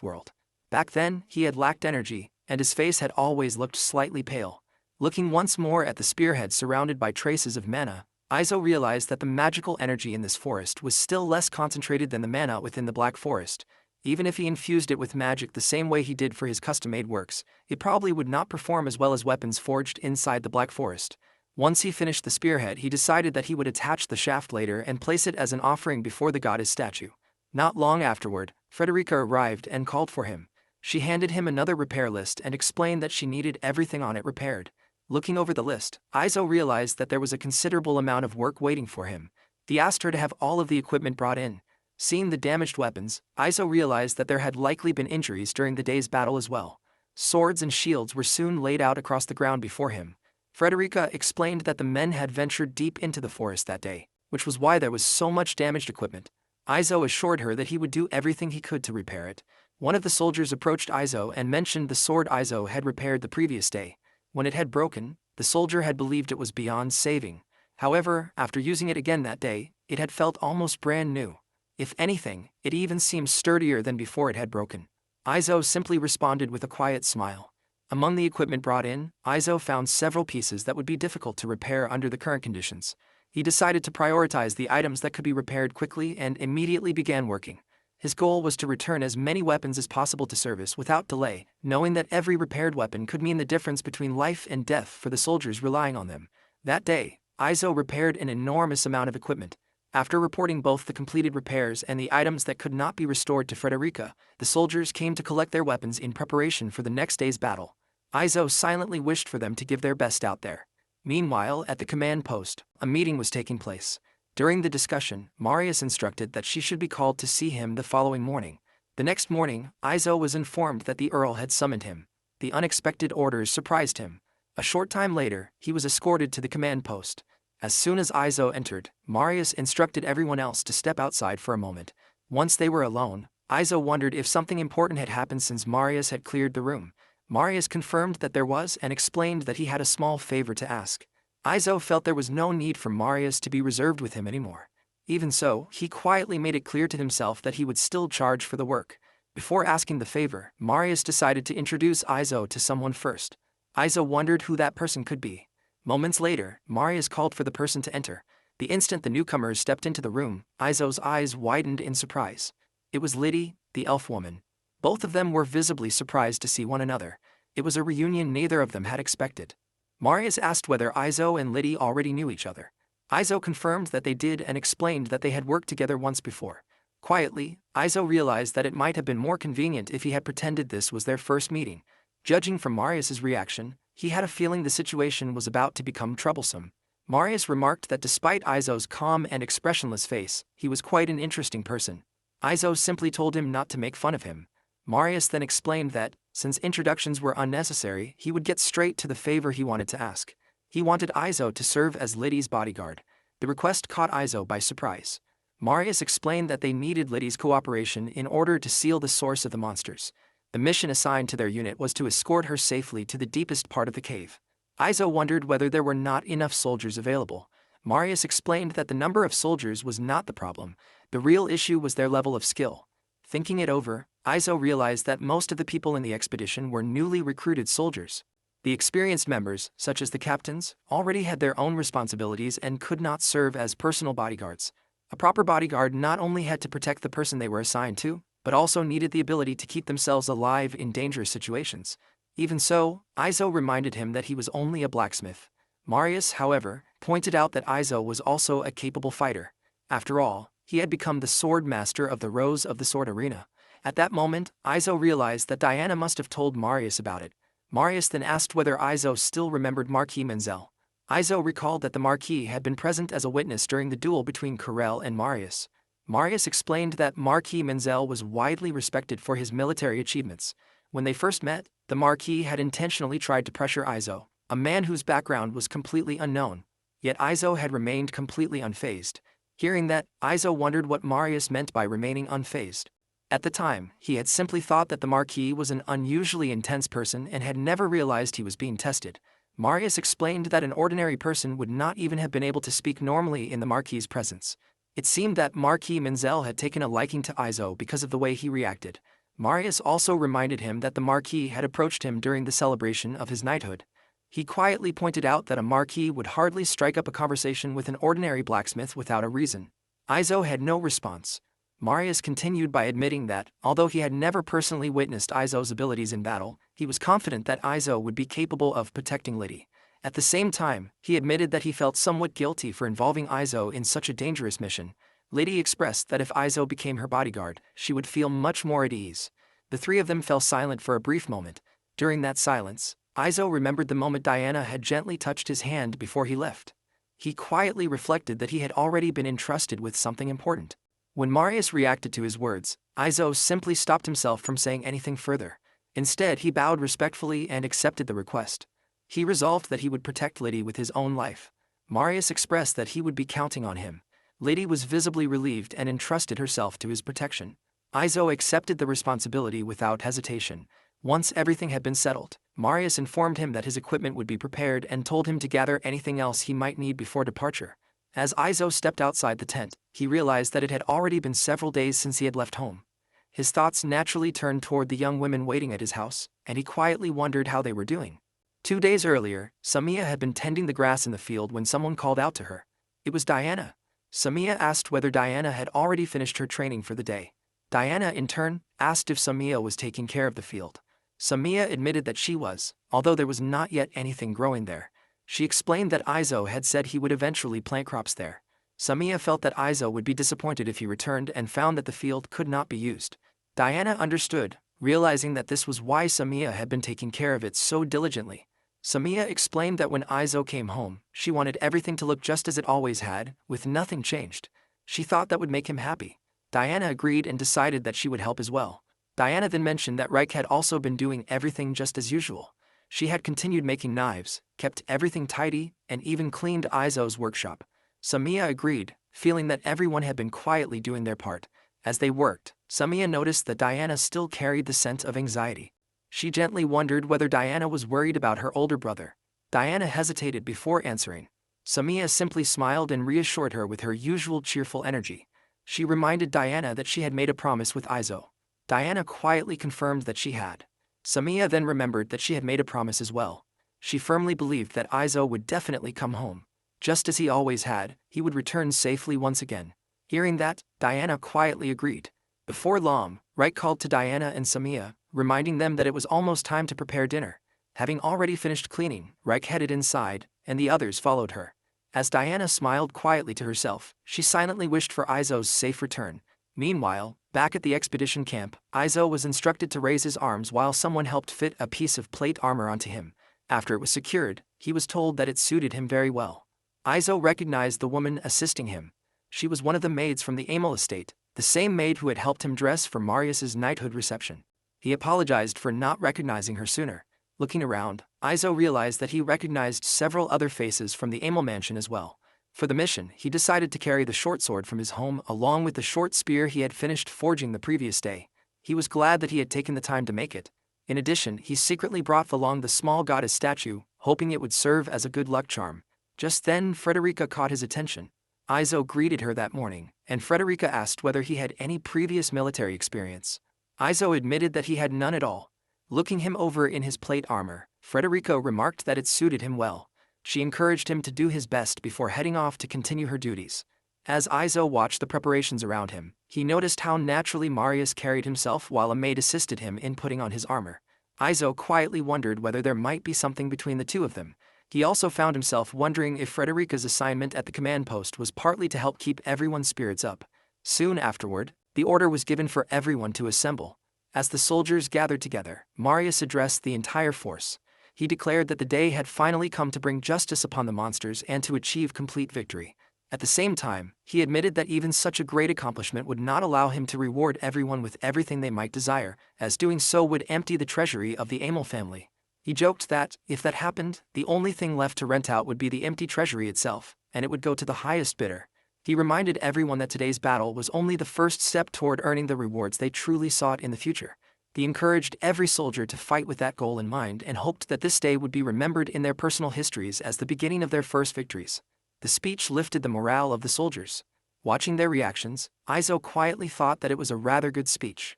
world. Back then, he had lacked energy, and his face had always looked slightly pale. Looking once more at the spearhead surrounded by traces of mana, Izo realized that the magical energy in this forest was still less concentrated than the mana within the Black Forest. Even if he infused it with magic the same way he did for his custom-made works, it probably would not perform as well as weapons forged inside the Black Forest. Once he finished the spearhead, he decided that he would attach the shaft later and place it as an offering before the goddess statue. Not long afterward, Frederica arrived and called for him. She handed him another repair list and explained that she needed everything on it repaired. Looking over the list, Izo realized that there was a considerable amount of work waiting for him. He asked her to have all of the equipment brought in. Seeing the damaged weapons, Izo realized that there had likely been injuries during the day's battle as well. Swords and shields were soon laid out across the ground before him. Frederica explained that the men had ventured deep into the forest that day, which was why there was so much damaged equipment. Izo assured her that he would do everything he could to repair it. One of the soldiers approached Izo and mentioned the sword Izo had repaired the previous day. When it had broken, the soldier had believed it was beyond saving. However, after using it again that day, it had felt almost brand new. If anything, it even seemed sturdier than before it had broken. Izo simply responded with a quiet smile. Among the equipment brought in, Izo found several pieces that would be difficult to repair under the current conditions. He decided to prioritize the items that could be repaired quickly and immediately began working. His goal was to return as many weapons as possible to service without delay, knowing that every repaired weapon could mean the difference between life and death for the soldiers relying on them. That day, Izo repaired an enormous amount of equipment. After reporting both the completed repairs and the items that could not be restored to Frederica, the soldiers came to collect their weapons in preparation for the next day's battle. Izo silently wished for them to give their best out there. Meanwhile, at the command post, a meeting was taking place. During the discussion, Marius instructed that she should be called to see him the following morning. The next morning, Izo was informed that the Earl had summoned him. The unexpected orders surprised him. A short time later, he was escorted to the command post. As soon as Izo entered, Marius instructed everyone else to step outside for a moment. Once they were alone, Izo wondered if something important had happened since Marius had cleared the room. Marius confirmed that there was and explained that he had a small favor to ask. Izo felt there was no need for Marius to be reserved with him anymore. Even so, he quietly made it clear to himself that he would still charge for the work. Before asking the favor, Marius decided to introduce Izo to someone first. Izo wondered who that person could be. Moments later, Marius called for the person to enter. The instant the newcomers stepped into the room, Izo's eyes widened in surprise. It was Liddy, the elf woman. Both of them were visibly surprised to see one another. It was a reunion neither of them had expected. Marius asked whether Izo and Liddy already knew each other. Izo confirmed that they did and explained that they had worked together once before. Quietly, Izo realized that it might have been more convenient if he had pretended this was their first meeting. Judging from Marius's reaction, he had a feeling the situation was about to become troublesome. Marius remarked that despite Izo's calm and expressionless face, he was quite an interesting person. Izo simply told him not to make fun of him. Marius then explained that, since introductions were unnecessary, he would get straight to the favor he wanted to ask. He wanted Izo to serve as Liddy's bodyguard. The request caught Izo by surprise. Marius explained that they needed Liddy's cooperation in order to seal the source of the monsters. The mission assigned to their unit was to escort her safely to the deepest part of the cave. Izo wondered whether there were not enough soldiers available. Marius explained that the number of soldiers was not the problem. The real issue was their level of skill. Thinking it over, Izo realized that most of the people in the expedition were newly recruited soldiers. The experienced members, such as the captains, already had their own responsibilities and could not serve as personal bodyguards. A proper bodyguard not only had to protect the person they were assigned to, but also needed the ability to keep themselves alive in dangerous situations. Even so, Izo reminded him that he was only a blacksmith. Marius, however, pointed out that Izo was also a capable fighter. After all, he had become the sword master of the Rose of the Sword Arena. At that moment, Izo realized that Diana must have told Marius about it. Marius then asked whether Izo still remembered Marquis Menzel. Izo recalled that the Marquis had been present as a witness during the duel between Corel and Marius. Marius explained that Marquis Menzel was widely respected for his military achievements. When they first met, the Marquis had intentionally tried to pressure Izo, a man whose background was completely unknown. Yet Izo had remained completely unfazed. Hearing that, Izo wondered what Marius meant by remaining unfazed. At the time, he had simply thought that the Marquis was an unusually intense person and had never realized he was being tested. Marius explained that an ordinary person would not even have been able to speak normally in the Marquis's presence. It seemed that Marquis Menzel had taken a liking to Izo because of the way he reacted. Marius also reminded him that the Marquis had approached him during the celebration of his knighthood. He quietly pointed out that a Marquis would hardly strike up a conversation with an ordinary blacksmith without a reason. Izo had no response. Marius continued by admitting that, although he had never personally witnessed Izo's abilities in battle, he was confident that Izo would be capable of protecting Liddy. At the same time, he admitted that he felt somewhat guilty for involving Izo in such a dangerous mission. Liddy expressed that if Izo became her bodyguard, she would feel much more at ease. The three of them fell silent for a brief moment. During that silence, Izo remembered the moment Diana had gently touched his hand before he left. He quietly reflected that he had already been entrusted with something important. When Marius reacted to his words, Izo simply stopped himself from saying anything further. Instead, he bowed respectfully and accepted the request. He resolved that he would protect Liddy with his own life. Marius expressed that he would be counting on him. Liddy was visibly relieved and entrusted herself to his protection. Izo accepted the responsibility without hesitation. Once everything had been settled, Marius informed him that his equipment would be prepared and told him to gather anything else he might need before departure. As Izo stepped outside the tent, he realized that it had already been several days since he had left home. His thoughts naturally turned toward the young women waiting at his house, and he quietly wondered how they were doing. 2 days earlier, Samiya had been tending the grass in the field when someone called out to her. It was Diana. Samiya asked whether Diana had already finished her training for the day. Diana, in turn, asked if Samiya was taking care of the field. Samiya admitted that she was, although there was not yet anything growing there. She explained that Izo had said he would eventually plant crops there. Samiya felt that Izo would be disappointed if he returned and found that the field could not be used. Diana understood, realizing that this was why Samiya had been taking care of it so diligently. Samiya explained that when Izo came home, she wanted everything to look just as it always had, with nothing changed. She thought that would make him happy. Diana agreed and decided that she would help as well. Diana then mentioned that Reich had also been doing everything just as usual. She had continued making knives, kept everything tidy, and even cleaned Izo's workshop. Samiya agreed, feeling that everyone had been quietly doing their part. As they worked, Samiya noticed that Diana still carried the scent of anxiety. She gently wondered whether Diana was worried about her older brother. Diana hesitated before answering. Samiya simply smiled and reassured her with her usual cheerful energy. She reminded Diana that she had made a promise with Izo. Diana quietly confirmed that she had. Samiya then remembered that she had made a promise as well. She firmly believed that Izo would definitely come home. Just as he always had, he would return safely once again. Hearing that, Diana quietly agreed. Before long, Reich called to Diana and Samiya, reminding them that it was almost time to prepare dinner. Having already finished cleaning, Reich headed inside, and the others followed her. As Diana smiled quietly to herself, she silently wished for Izo's safe return. Meanwhile, back at the expedition camp, Izo was instructed to raise his arms while someone helped fit a piece of plate armor onto him. After it was secured, he was told that it suited him very well. Izo recognized the woman assisting him. She was one of the maids from the Amel estate, the same maid who had helped him dress for Marius's knighthood reception. He apologized for not recognizing her sooner. Looking around, Izo realized that he recognized several other faces from the Amel mansion as well. For the mission, he decided to carry the short sword from his home along with the short spear he had finished forging the previous day. He was glad that he had taken the time to make it. In addition, he secretly brought along the small goddess statue, hoping it would serve as a good luck charm. Just then, Frederica caught his attention. Izo greeted her that morning, and Frederica asked whether he had any previous military experience. Izo admitted that he had none at all. Looking him over in his plate armor, Frederica remarked that it suited him well. She encouraged him to do his best before heading off to continue her duties. As Izo watched the preparations around him, he noticed how naturally Marius carried himself while a maid assisted him in putting on his armor. Izo quietly wondered whether there might be something between the two of them. He also found himself wondering if Frederica's assignment at the command post was partly to help keep everyone's spirits up. Soon afterward, the order was given for everyone to assemble. As the soldiers gathered together, Marius addressed the entire force. He declared that the day had finally come to bring justice upon the monsters and to achieve complete victory. At the same time, he admitted that even such a great accomplishment would not allow him to reward everyone with everything they might desire, as doing so would empty the treasury of the Amel family. He joked that, if that happened, the only thing left to rent out would be the empty treasury itself, and it would go to the highest bidder. He reminded everyone that today's battle was only the first step toward earning the rewards they truly sought in the future. He encouraged every soldier to fight with that goal in mind and hoped that this day would be remembered in their personal histories as the beginning of their first victories. The speech lifted the morale of the soldiers. Watching their reactions, Izo quietly thought that it was a rather good speech.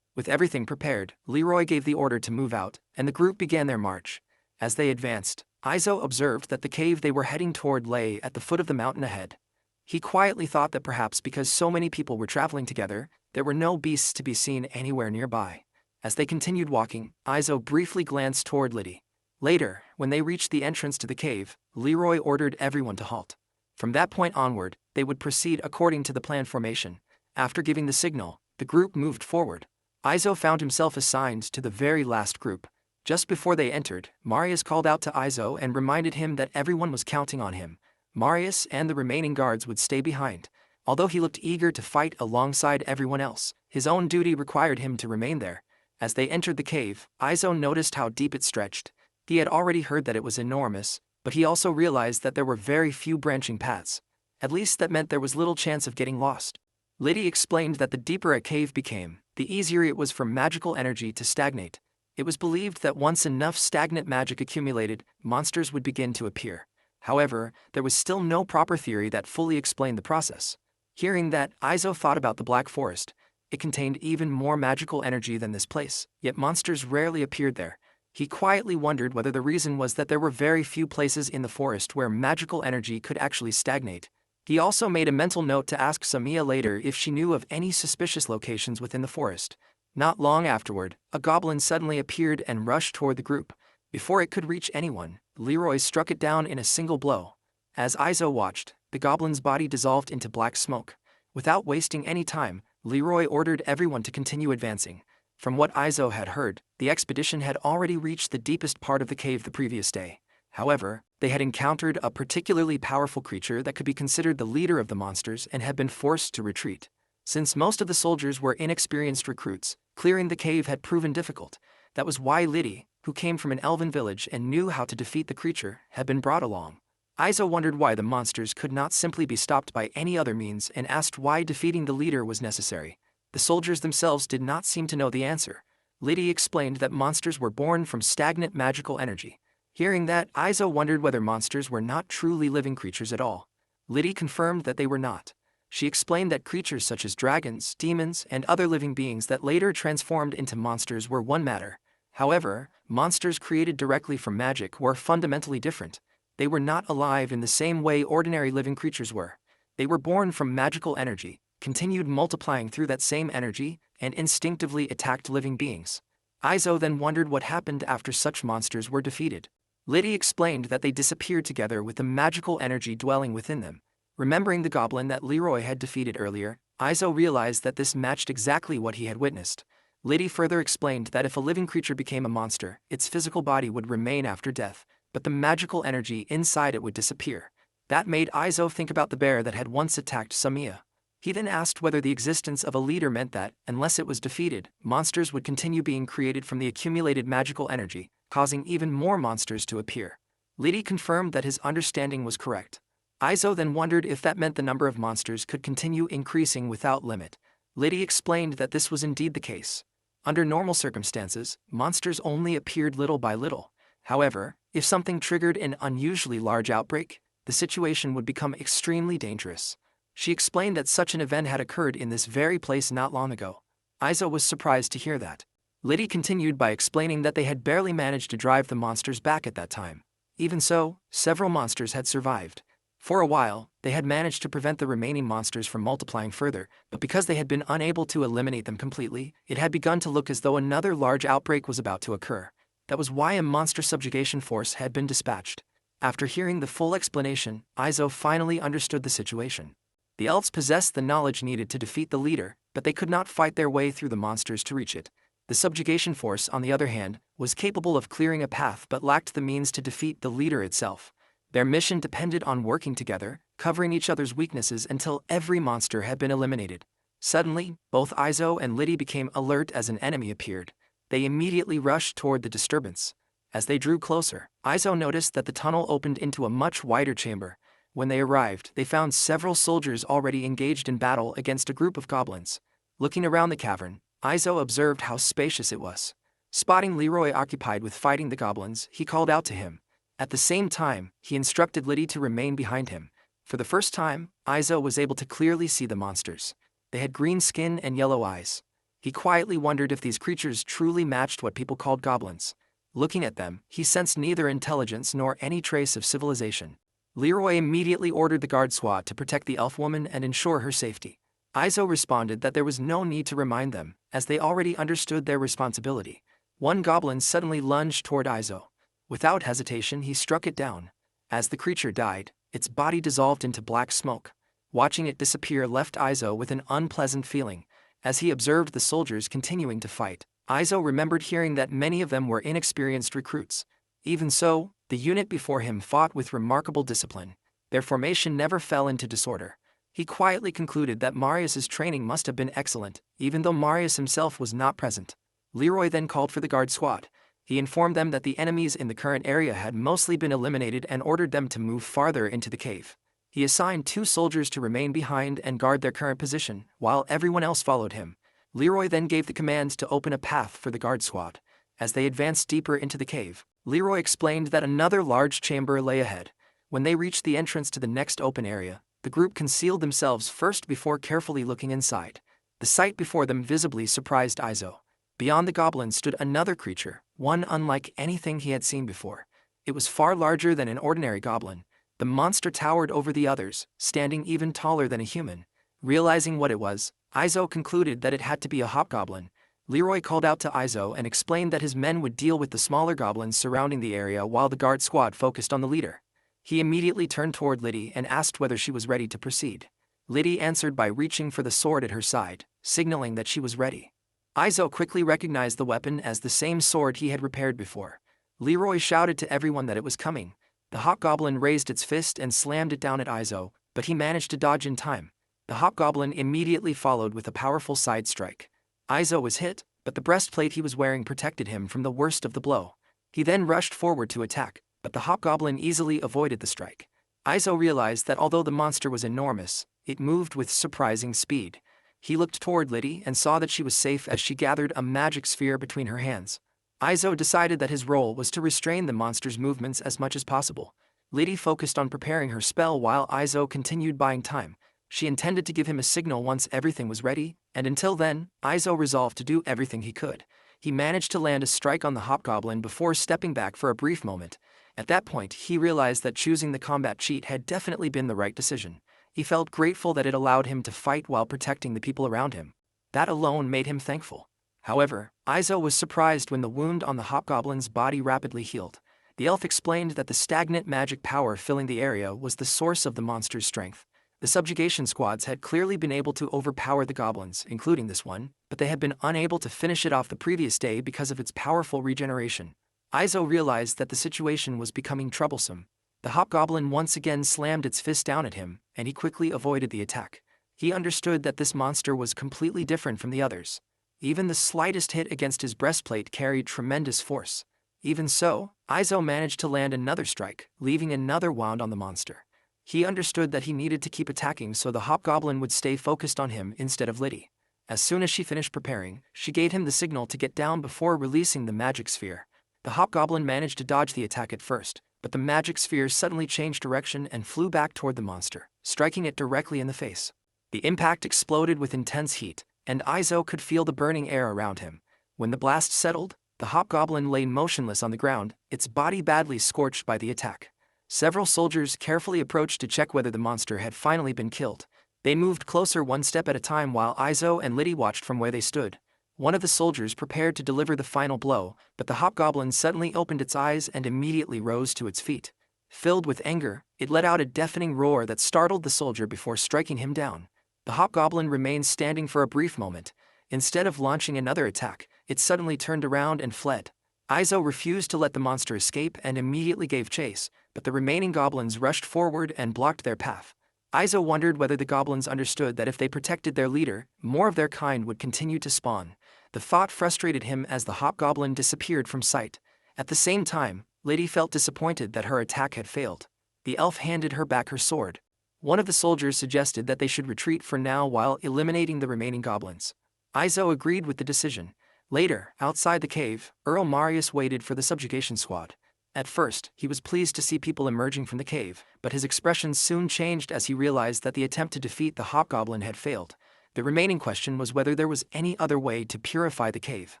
With everything prepared, Leroy gave the order to move out, and the group began their march. As they advanced, Izo observed that the cave they were heading toward lay at the foot of the mountain ahead. He quietly thought that perhaps because so many people were traveling together, there were no beasts to be seen anywhere nearby. As they continued walking, Izo briefly glanced toward Liddy. Later, when they reached the entrance to the cave, Leroy ordered everyone to halt. From that point onward, they would proceed according to the planned formation. After giving the signal, the group moved forward. Izo found himself assigned to the very last group. Just before they entered, Marius called out to Izo and reminded him that everyone was counting on him. Marius and the remaining guards would stay behind. Although he looked eager to fight alongside everyone else, his own duty required him to remain there. As they entered the cave, Izo noticed how deep it stretched. He had already heard that it was enormous, but he also realized that there were very few branching paths. At least that meant there was little chance of getting lost. Liddy explained that the deeper a cave became, the easier it was for magical energy to stagnate. It was believed that once enough stagnant magic accumulated, monsters would begin to appear. However, there was still no proper theory that fully explained the process. Hearing that, Izo thought about the Black Forest. It contained even more magical energy than this place, yet monsters rarely appeared there. He quietly wondered whether the reason was that there were very few places in the forest where magical energy could actually stagnate. He also made a mental note to ask Samiya later if she knew of any suspicious locations within the forest. Not long afterward, a goblin suddenly appeared and rushed toward the group. Before it could reach anyone, Leroy struck it down in a single blow. As Izo watched, the goblin's body dissolved into black smoke. Without wasting any time, Leroy ordered everyone to continue advancing. From what Izo had heard, the expedition had already reached the deepest part of the cave the previous day. However, they had encountered a particularly powerful creature that could be considered the leader of the monsters and had been forced to retreat. Since most of the soldiers were inexperienced recruits, clearing the cave had proven difficult. That was why Liddy, who came from an elven village and knew how to defeat the creature, had been brought along. Izo wondered why the monsters could not simply be stopped by any other means and asked why defeating the leader was necessary. The soldiers themselves did not seem to know the answer. Liddy explained that monsters were born from stagnant magical energy. Hearing that, Izo wondered whether monsters were not truly living creatures at all. Liddy confirmed that they were not. She explained that creatures such as dragons, demons, and other living beings that later transformed into monsters were one matter. However, monsters created directly from magic were fundamentally different. They were not alive in the same way ordinary living creatures were. They were born from magical energy, continued multiplying through that same energy, and instinctively attacked living beings. Izo then wondered what happened after such monsters were defeated. Liddy explained that they disappeared together with the magical energy dwelling within them. Remembering the goblin that Leroy had defeated earlier, Izo realized that this matched exactly what he had witnessed. Liddy further explained that if a living creature became a monster, its physical body would remain after death, but the magical energy inside it would disappear. That made Izo think about the bear that had once attacked Samiya. He then asked whether the existence of a leader meant that, unless it was defeated, monsters would continue being created from the accumulated magical energy, causing even more monsters to appear. Liddy confirmed that his understanding was correct. Izo then wondered if that meant the number of monsters could continue increasing without limit. Liddy explained that this was indeed the case. Under normal circumstances, monsters only appeared little by little. However, if something triggered an unusually large outbreak, the situation would become extremely dangerous. She explained that such an event had occurred in this very place not long ago. Izo was surprised to hear that. Liddy continued by explaining that they had barely managed to drive the monsters back at that time. Even so, several monsters had survived. For a while, they had managed to prevent the remaining monsters from multiplying further, but because they had been unable to eliminate them completely, it had begun to look as though another large outbreak was about to occur. That was why a monster subjugation force had been dispatched. After hearing the full explanation, Izo finally understood the situation. The elves possessed the knowledge needed to defeat the leader, but they could not fight their way through the monsters to reach it. The subjugation force, on the other hand, was capable of clearing a path but lacked the means to defeat the leader itself. Their mission depended on working together, covering each other's weaknesses until every monster had been eliminated. Suddenly, both Izo and Liddy became alert as an enemy appeared. They immediately rushed toward the disturbance. As they drew closer, Izo noticed that the tunnel opened into a much wider chamber. When they arrived, they found several soldiers already engaged in battle against a group of goblins. Looking around the cavern, Izo observed how spacious it was. Spotting Leroy occupied with fighting the goblins, he called out to him. At the same time, he instructed Liddy to remain behind him. For the first time, Izo was able to clearly see the monsters. They had green skin and yellow eyes. He quietly wondered if these creatures truly matched what people called goblins. Looking at them, he sensed neither intelligence nor any trace of civilization. Leroy immediately ordered the guard squad to protect the elf woman and ensure her safety. Izo responded that there was no need to remind them, as they already understood their responsibility. One goblin suddenly lunged toward Izo. Without hesitation, he struck it down. As the creature died, its body dissolved into black smoke. Watching it disappear left Izo with an unpleasant feeling. As he observed the soldiers continuing to fight, Izo remembered hearing that many of them were inexperienced recruits. Even so, the unit before him fought with remarkable discipline. Their formation never fell into disorder. He quietly concluded that Marius's training must have been excellent, even though Marius himself was not present. Leroy then called for the guard squad. He informed them that the enemies in the current area had mostly been eliminated and ordered them to move farther into the cave. He assigned 2 soldiers to remain behind and guard their current position, while everyone else followed him. Leroy then gave the commands to open a path for the guard squad. As they advanced deeper into the cave, Leroy explained that another large chamber lay ahead. When they reached the entrance to the next open area, the group concealed themselves first before carefully looking inside. The sight before them visibly surprised Izo. Beyond the goblin stood another creature, one unlike anything he had seen before. It was far larger than an ordinary goblin. The monster towered over the others, standing even taller than a human. Realizing what it was, Izo concluded that it had to be a hobgoblin. Leroy called out to Izo and explained that his men would deal with the smaller goblins surrounding the area while the guard squad focused on the leader. He immediately turned toward Liddy and asked whether she was ready to proceed. Liddy answered by reaching for the sword at her side, signaling that she was ready. Izo quickly recognized the weapon as the same sword he had repaired before. Leroy shouted to everyone that it was coming. The hobgoblin raised its fist and slammed it down at Izo, but he managed to dodge in time. The hobgoblin immediately followed with a powerful side strike. Izo was hit, but the breastplate he was wearing protected him from the worst of the blow. He then rushed forward to attack, but the hobgoblin easily avoided the strike. Izo realized that although the monster was enormous, it moved with surprising speed. He looked toward Liddy and saw that she was safe as she gathered a magic sphere between her hands. Izo decided that his role was to restrain the monster's movements as much as possible. Liddy focused on preparing her spell while Izo continued buying time. She intended to give him a signal once everything was ready, and until then, Izo resolved to do everything he could. He managed to land a strike on the hobgoblin before stepping back for a brief moment. At that point, he realized that choosing the combat cheat had definitely been the right decision. He felt grateful that it allowed him to fight while protecting the people around him. That alone made him thankful. However, Izo was surprised when the wound on the hobgoblin's body rapidly healed. The elf explained that the stagnant magic power filling the area was the source of the monster's strength. The subjugation squads had clearly been able to overpower the goblins, including this one, but they had been unable to finish it off the previous day because of its powerful regeneration. Izo realized that the situation was becoming troublesome. The hobgoblin once again slammed its fist down at him, and he quickly avoided the attack. He understood that this monster was completely different from the others. Even the slightest hit against his breastplate carried tremendous force. Even so, Izo managed to land another strike, leaving another wound on the monster. He understood that he needed to keep attacking so the hobgoblin would stay focused on him instead of Liddy. As soon as she finished preparing, she gave him the signal to get down before releasing the magic sphere. The hobgoblin managed to dodge the attack at first, but the magic sphere suddenly changed direction and flew back toward the monster, striking it directly in the face. The impact exploded with intense heat, and Izo could feel the burning air around him. When the blast settled, the hobgoblin lay motionless on the ground, its body badly scorched by the attack. Several soldiers carefully approached to check whether the monster had finally been killed. They moved closer one step at a time while Izo and Liddy watched from where they stood. One of the soldiers prepared to deliver the final blow, but the hobgoblin suddenly opened its eyes and immediately rose to its feet. Filled with anger, it let out a deafening roar that startled the soldier before striking him down. The hobgoblin remained standing for a brief moment. Instead of launching another attack, it suddenly turned around and fled. Izo refused to let the monster escape and immediately gave chase, but the remaining goblins rushed forward and blocked their path. Izo wondered whether the goblins understood that if they protected their leader, more of their kind would continue to spawn. The thought frustrated him as the hobgoblin disappeared from sight. At the same time, Liddy felt disappointed that her attack had failed. The elf handed her back her sword. One of the soldiers suggested that they should retreat for now while eliminating the remaining goblins. Izo agreed with the decision. Later, outside the cave, Earl Marius waited for the subjugation squad. At first, he was pleased to see people emerging from the cave, but his expression soon changed as he realized that the attempt to defeat the hobgoblin had failed. The remaining question was whether there was any other way to purify the cave.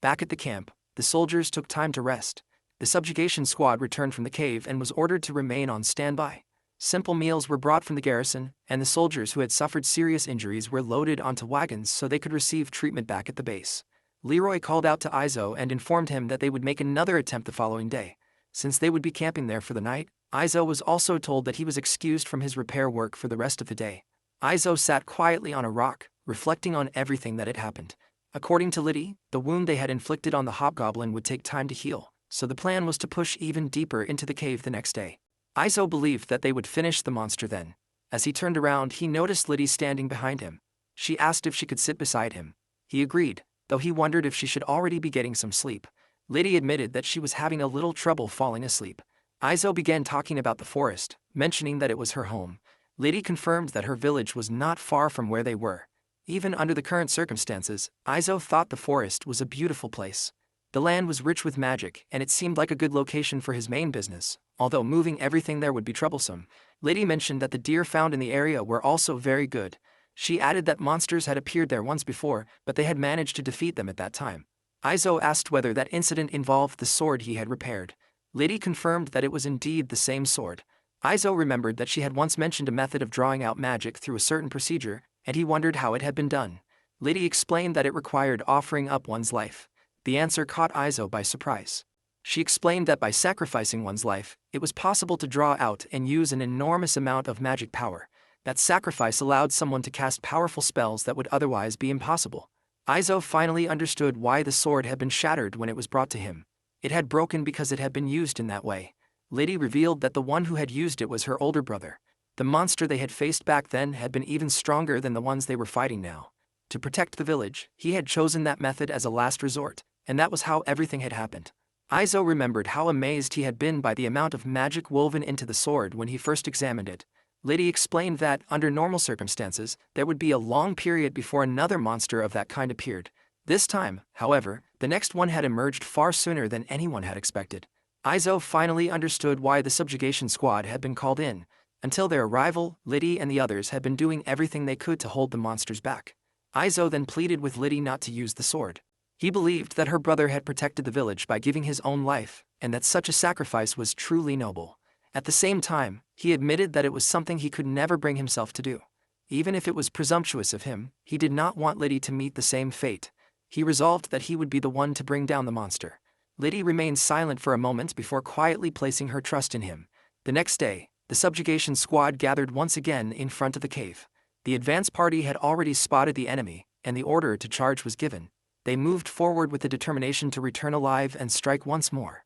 Back at the camp, the soldiers took time to rest. The subjugation squad returned from the cave and was ordered to remain on standby. Simple meals were brought from the garrison, and the soldiers who had suffered serious injuries were loaded onto wagons so they could receive treatment back at the base. Leroy called out to Izo and informed him that they would make another attempt the following day. Since they would be camping there for the night, Izo was also told that he was excused from his repair work for the rest of the day. Izo sat quietly on a rock, reflecting on everything that had happened. According to Liddy, the wound they had inflicted on the hobgoblin would take time to heal, so the plan was to push even deeper into the cave the next day. Izo believed that they would finish the monster then. As he turned around, he noticed Liddy standing behind him. She asked if she could sit beside him. He agreed, though he wondered if she should already be getting some sleep. Liddy admitted that she was having a little trouble falling asleep. Izo began talking about the forest, mentioning that it was her home. Liddy confirmed that her village was not far from where they were. Even under the current circumstances, Izo thought the forest was a beautiful place. The land was rich with magic, and it seemed like a good location for his main business, although moving everything there would be troublesome. Liddy mentioned that the deer found in the area were also very good. She added that monsters had appeared there once before, but they had managed to defeat them at that time. Izo asked whether that incident involved the sword he had repaired. Liddy confirmed that it was indeed the same sword. Izo remembered that she had once mentioned a method of drawing out magic through a certain procedure, and he wondered how it had been done. Liddy explained that it required offering up one's life. The answer caught Izo by surprise. She explained that by sacrificing one's life, it was possible to draw out and use an enormous amount of magic power. That sacrifice allowed someone to cast powerful spells that would otherwise be impossible. Izo finally understood why the sword had been shattered when it was brought to him. It had broken because it had been used in that way. Liddy revealed that the one who had used it was her older brother. The monster they had faced back then had been even stronger than the ones they were fighting now. To protect the village, he had chosen that method as a last resort, and that was how everything had happened. Izo remembered how amazed he had been by the amount of magic woven into the sword when he first examined it. Liddy explained that, under normal circumstances, there would be a long period before another monster of that kind appeared. This time, however, the next one had emerged far sooner than anyone had expected. Izo finally understood why the subjugation squad had been called in. Until their arrival, Liddy and the others had been doing everything they could to hold the monsters back. Izo then pleaded with Liddy not to use the sword. He believed that her brother had protected the village by giving his own life, and that such a sacrifice was truly noble. At the same time, he admitted that it was something he could never bring himself to do. Even if it was presumptuous of him, he did not want Liddy to meet the same fate. He resolved that he would be the one to bring down the monster. Liddy remained silent for a moment before quietly placing her trust in him. The next day, the subjugation squad gathered once again in front of the cave. The advance party had already spotted the enemy, and the order to charge was given. They moved forward with the determination to return alive and strike once more.